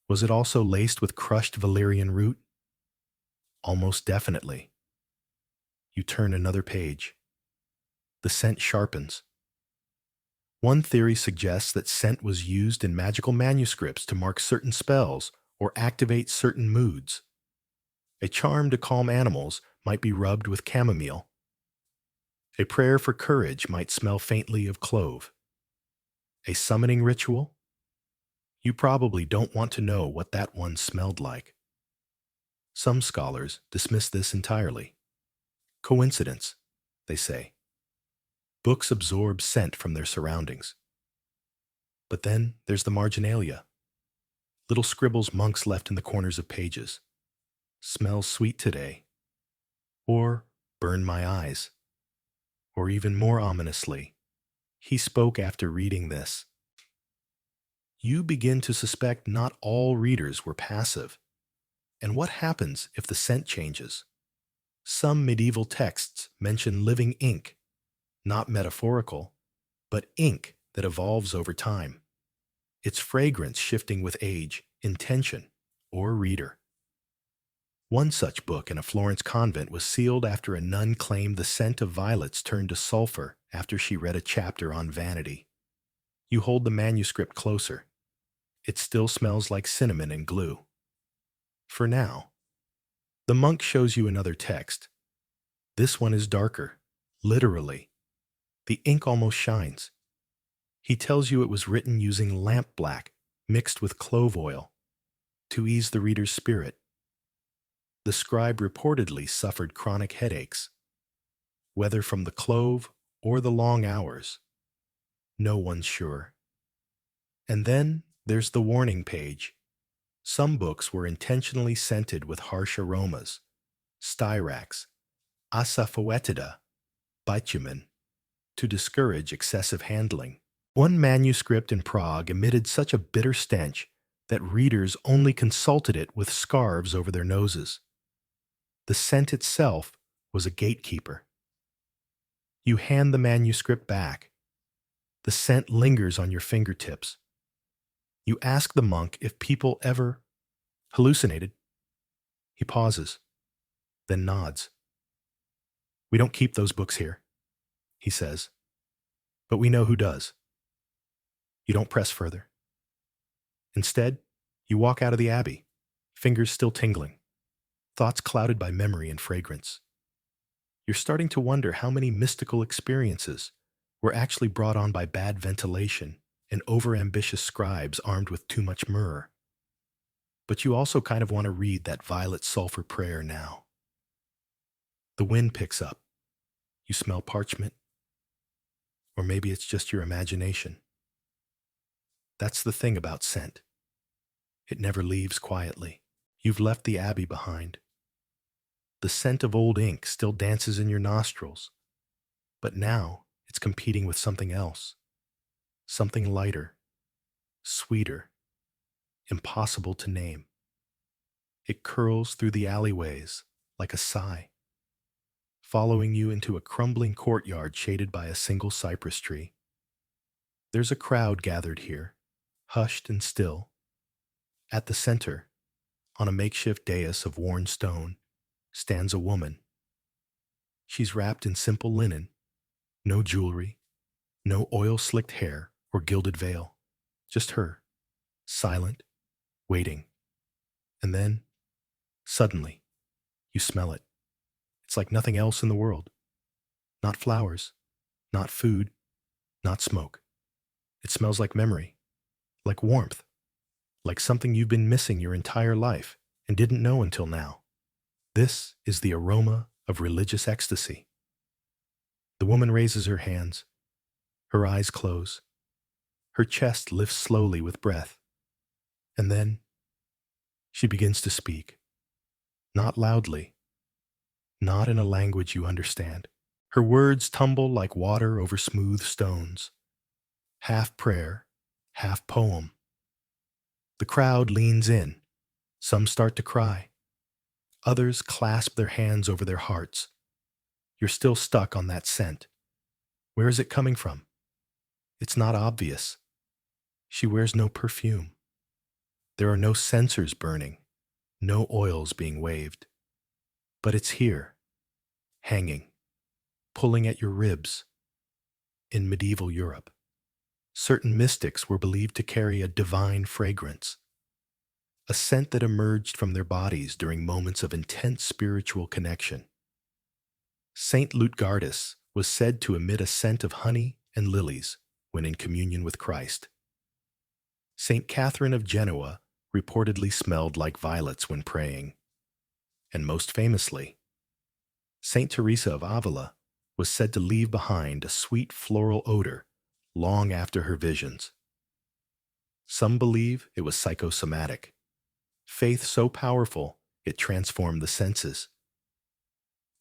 Was it also laced with crushed valerian root? Almost definitely. You turn another page. The scent sharpens. One theory suggests that scent was used in magical manuscripts to mark certain spells or activate certain moods. A charm to calm animals might be rubbed with chamomile. A prayer for courage might smell faintly of clove. A summoning ritual? You probably don't want to know what that one smelled like. Some scholars dismiss this entirely. Coincidence, they say. Books absorb scent from their surroundings. But then there's the marginalia. Little scribbles monks left in the corners of pages. Smells sweet today. Or burn my eyes. Or even more ominously, he spoke after reading this. You begin to suspect not all readers were passive. And what happens if the scent changes? Some medieval texts mention living ink, not metaphorical, but ink that evolves over time. Its fragrance shifting with age, intention, or reader. One such book in a Florence convent was sealed after a nun claimed the scent of violets turned to sulfur after she read a chapter on vanity. You hold the manuscript closer. It still smells like cinnamon and glue. For now. The monk shows you another text. This one is darker, literally. The ink almost shines. He tells you it was written using lamp black mixed with clove oil to ease the reader's spirit. The scribe reportedly suffered chronic headaches, whether from the clove or the long hours. No one's sure. And then there's the warning page. Some books were intentionally scented with harsh aromas, styrax, asafoetida, bitumen, to discourage excessive handling. One manuscript in Prague emitted such a bitter stench that readers only consulted it with scarves over their noses. The scent itself was a gatekeeper. You hand the manuscript back. The scent lingers on your fingertips. You ask the monk if people ever hallucinated. He pauses, then nods. We don't keep those books here, he says, but we know who does. You don't press further. Instead, you walk out of the abbey, fingers still tingling, thoughts clouded by memory and fragrance. You're starting to wonder how many mystical experiences were actually brought on by bad ventilation and overambitious scribes armed with too much myrrh. But you also kind of want to read that violet sulfur prayer now. The wind picks up. You smell parchment. Or maybe it's just your imagination. That's the thing about scent. It never leaves quietly. You've left the abbey behind. The scent of old ink still dances in your nostrils, but now it's competing with something else. Something lighter, sweeter, impossible to name. It curls through the alleyways like a sigh, following you into a crumbling courtyard shaded by a single cypress tree. There's a crowd gathered here, hushed and still. At the center, on a makeshift dais of worn stone, stands a woman. She's wrapped in simple linen, no jewelry, no oil-slicked hair or gilded veil, just her, silent, waiting. And then, suddenly, you smell it. It's like nothing else in the world. Not flowers, not food, not smoke. It smells like memory, like warmth, like something you've been missing your entire life and didn't know until now. This is the aroma of religious ecstasy. The woman raises her hands. Her eyes close. Her chest lifts slowly with breath. And then she begins to speak. Not loudly. Not in a language you understand. Her words tumble like water over smooth stones. Half prayer, half poem. The crowd leans in. Some start to cry. Others clasp their hands over their hearts. You're still stuck on that scent. Where is it coming from? It's not obvious. She wears no perfume. There are no censers burning, no oils being waved. But it's here, hanging, pulling at your ribs. In medieval Europe, certain mystics were believed to carry a divine fragrance, a scent that emerged from their bodies during moments of intense spiritual connection. Saint Lutgardus was said to emit a scent of honey and lilies when in communion with Christ. Saint Catherine of Genoa reportedly smelled like violets when praying. And most famously, Saint Teresa of Avila was said to leave behind a sweet floral odor long after her visions. Some believe it was psychosomatic, faith so powerful it transformed the senses.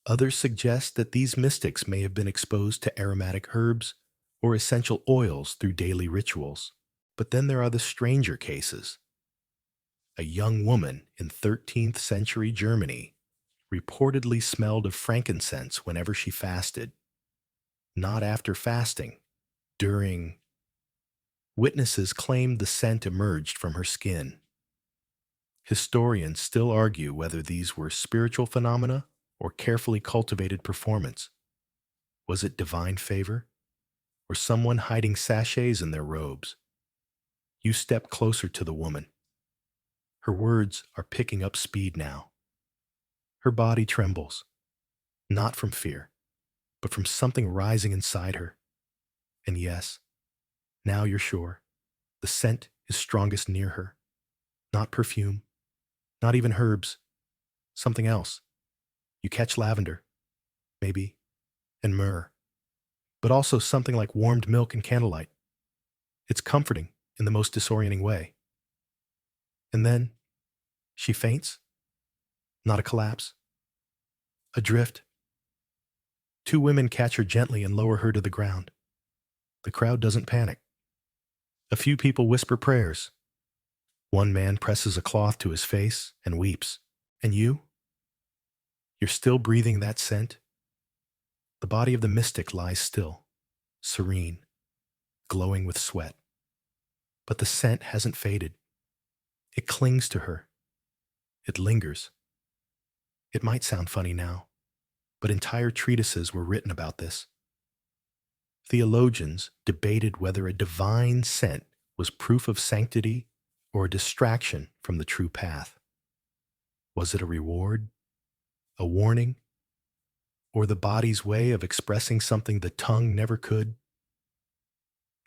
Others suggest that these mystics may have been exposed to aromatic herbs or essential oils through daily rituals. But then there are the stranger cases. A young woman in 13th century Germany reportedly smelled of frankincense whenever she fasted. Not after fasting, during. Witnesses claimed the scent emerged from her skin. Historians still argue whether these were spiritual phenomena or carefully cultivated performance. Was it divine favor? Or someone hiding sachets in their robes? You step closer to the woman. Her words are picking up speed now. Her body trembles, not from fear, but from something rising inside her. And yes, now you're sure, the scent is strongest near her. Not perfume, not even herbs, something else. You catch lavender, maybe, and myrrh, but also something like warmed milk and candlelight. It's comforting in the most disorienting way. And then she faints. Not a collapse. A drift. Two women catch her gently and lower her to the ground. The crowd doesn't panic. A few people whisper prayers. One man presses a cloth to his face and weeps. And you? You're still breathing that scent? The body of the mystic lies still, serene. glowing with sweat. But the scent hasn't faded. It clings to her. It lingers. It might sound funny now, but entire treatises were written about this. Theologians debated whether a divine scent was proof of sanctity or a distraction from the true path. Was it a reward, a warning, or the body's way of expressing something the tongue never could?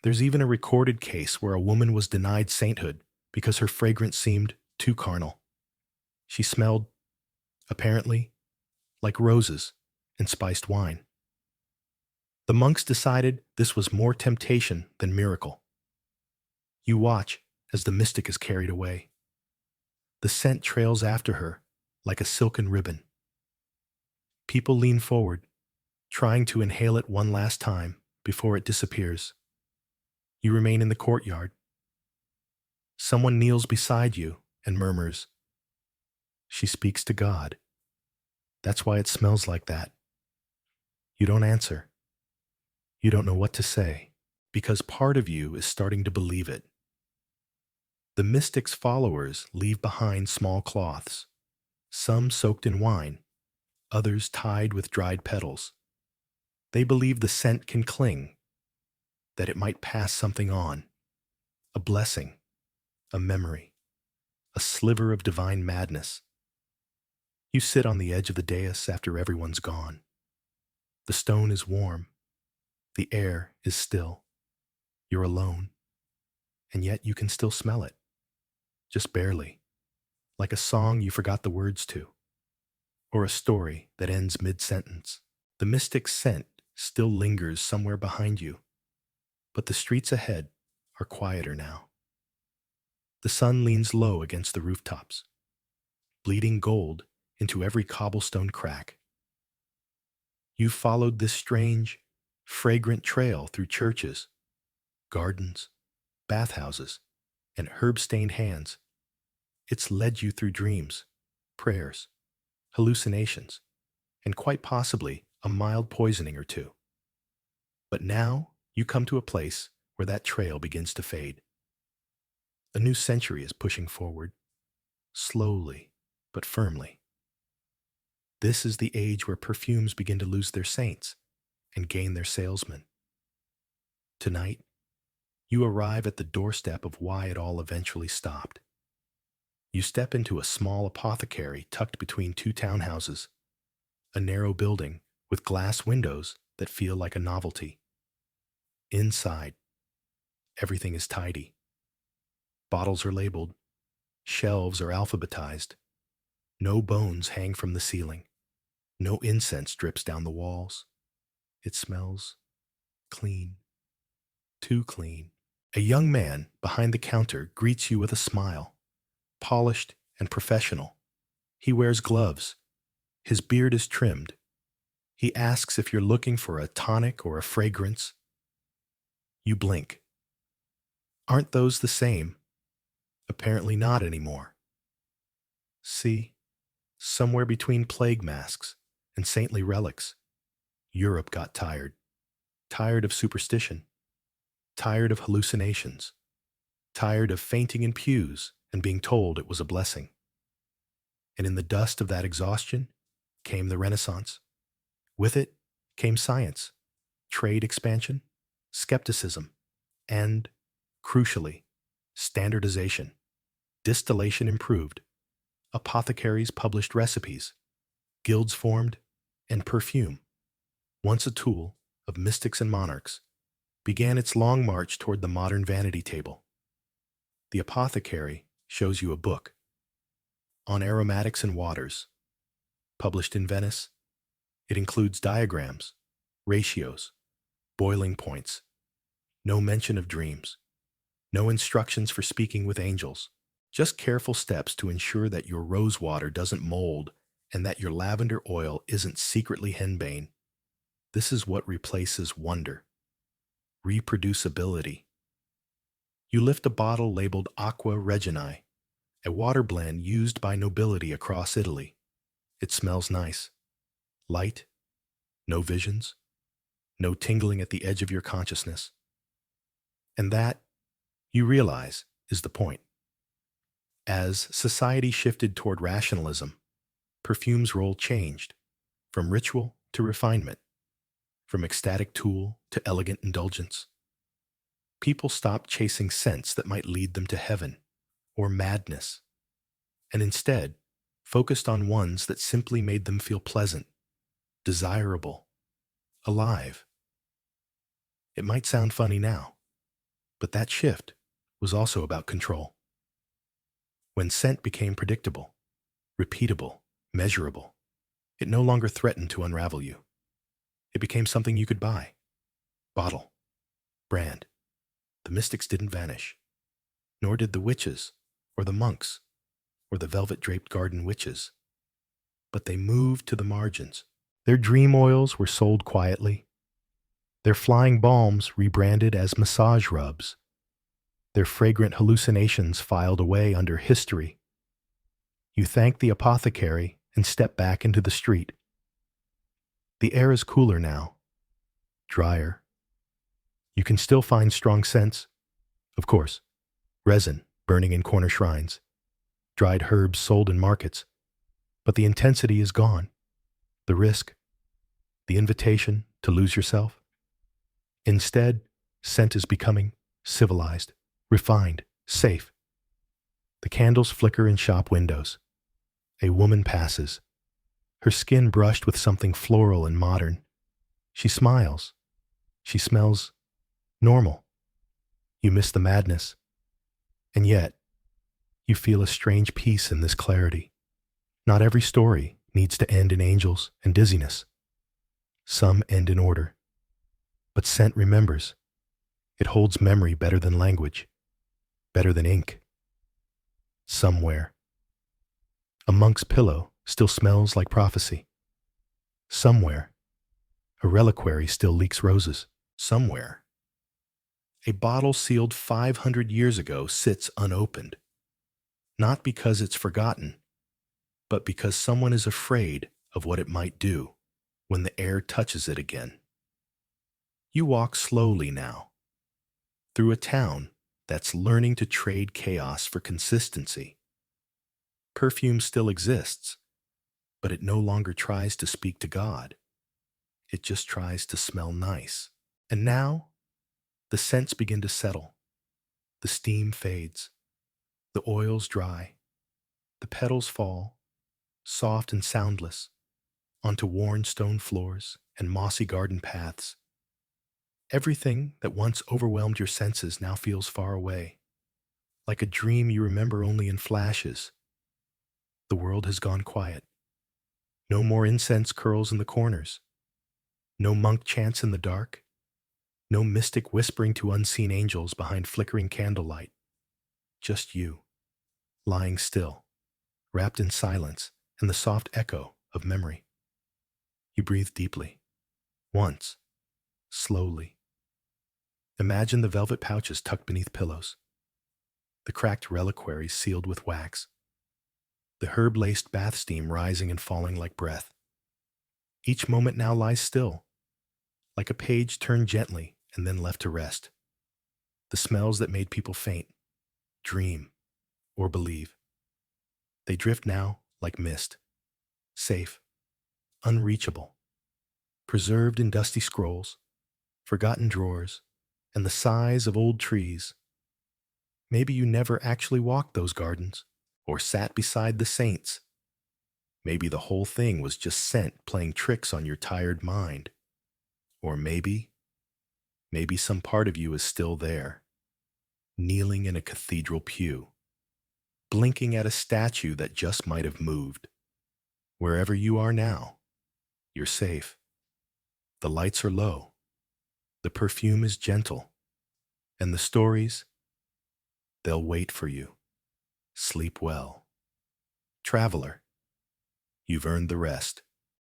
There's even a recorded case where a woman was denied sainthood because her fragrance seemed too carnal. She smelled, apparently, like roses and spiced wine. The monks decided this was more temptation than miracle. You watch as the mystic is carried away. The scent trails after her like a silken ribbon. People lean forward, trying to inhale it one last time before it disappears. You remain in the courtyard. Someone kneels beside you and murmurs. She speaks to God. That's why it smells like that. You don't answer. You don't know what to say, because part of you is starting to believe it. The mystic's followers leave behind small cloths, some soaked in wine, others tied with dried petals. They believe the scent can cling, that it might pass something on, a blessing, a memory, a sliver of divine madness. You sit on the edge of the dais after everyone's gone. The stone is warm. The air is still. You're alone. And yet you can still smell it. Just barely. Like a song you forgot the words to. Or a story that ends mid-sentence. The mystic scent still lingers somewhere behind you. But the streets ahead are quieter now. The sun leans low against the rooftops, bleeding gold into every cobblestone crack. You've followed this strange, fragrant trail through churches, gardens, bathhouses, and herb-stained hands. It's led you through dreams, prayers, hallucinations, and quite possibly a mild poisoning or two. But now you come to a place where that trail begins to fade. A new century is pushing forward, slowly but firmly. This is the age where perfumes begin to lose their saints and gain their salesmen. Tonight, you arrive at the doorstep of why it all eventually stopped. You step into a small apothecary tucked between two townhouses, a narrow building with glass windows that feel like a novelty. Inside, everything is tidy. Bottles are labeled, shelves are alphabetized. No bones hang from the ceiling. No incense drips down the walls. It smells clean, too clean. A young man behind the counter greets you with a smile, polished and professional. He wears gloves. His beard is trimmed. He asks if you're looking for a tonic or a fragrance. You blink. Aren't those the same? Apparently not anymore. See, somewhere between plague masks and saintly relics, Europe got tired. Tired of superstition. Tired of hallucinations. Tired of fainting in pews and being told it was a blessing. And in the dust of that exhaustion came the Renaissance. With it came science, trade expansion, skepticism, and, crucially, standardization. Distillation improved. Apothecaries published recipes. Guilds formed, and perfume, once a tool of mystics and monarchs, began its long march toward the modern vanity table. The apothecary shows you a book on aromatics and waters, published in Venice. It includes diagrams, ratios, boiling points, no mention of dreams, no instructions for speaking with angels, just careful steps to ensure that your rose water doesn't mold and that your lavender oil isn't secretly henbane. This is what replaces wonder. Reproducibility. You lift a bottle labeled Aqua Reginae, a water blend used by nobility across Italy. It smells nice. Light. No visions. No tingling at the edge of your consciousness. And that, you realize, is the point. As society shifted toward rationalism, perfume's role changed from ritual to refinement, from ecstatic tool to elegant indulgence. People stopped chasing scents that might lead them to heaven or madness, and instead focused on ones that simply made them feel pleasant, desirable, alive. It might sound funny now, but that shift was also about control. When scent became predictable, repeatable, measurable, it no longer threatened to unravel you. It became something you could buy, bottle, brand. The mystics didn't vanish, nor did the witches, or the monks, or the velvet-draped garden witches. But they moved to the margins. Their dream oils were sold quietly, their flying balms rebranded as massage rubs, their fragrant hallucinations filed away under history. You thank the apothecary and step back into the street. The air is cooler now, drier. You can still find strong scents, of course, resin burning in corner shrines, dried herbs sold in markets, but the intensity is gone. The risk, the invitation to lose yourself. Instead, scent is becoming civilized, refined, safe. The candles flicker in shop windows. A woman passes, her skin brushed with something floral and modern. She smiles. She smells normal. You miss the madness. And yet, you feel a strange peace in this clarity. Not every story needs to end in angels and dizziness. Some end in order. But scent remembers. It holds memory better than language, better than ink. Somewhere, a monk's pillow still smells like prophecy. Somewhere, a reliquary still leaks roses. Somewhere, a bottle sealed 500 years ago sits unopened. Not because it's forgotten, but because someone is afraid of what it might do when the air touches it again. You walk slowly now, through a town that's learning to trade chaos for consistency. Perfume still exists, but it no longer tries to speak to God. It just tries to smell nice. And now, the scents begin to settle. The steam fades. The oils dry. The petals fall, soft and soundless, onto worn stone floors and mossy garden paths. Everything that once overwhelmed your senses now feels far away, like a dream you remember only in flashes. The world has gone quiet. No more incense curls in the corners. No monk chants in the dark. No mystic whispering to unseen angels behind flickering candlelight. Just you, lying still, wrapped in silence and the soft echo of memory. You breathe deeply. Once. Slowly. Imagine the velvet pouches tucked beneath pillows. The cracked reliquaries sealed with wax. The herb-laced bath steam rising and falling like breath. Each moment now lies still, like a page turned gently and then left to rest. The smells that made people faint, dream, or believe. They drift now like mist, safe, unreachable, preserved in dusty scrolls, forgotten drawers, and the sighs of old trees. Maybe you never actually walked those gardens or sat beside the saints. Maybe the whole thing was just scent playing tricks on your tired mind. Or maybe some part of you is still there, kneeling in a cathedral pew, blinking at a statue that just might have moved. Wherever you are now, you're safe. The lights are low, the perfume is gentle, and the stories, they'll wait for you. Sleep well. Traveler, you've earned the rest.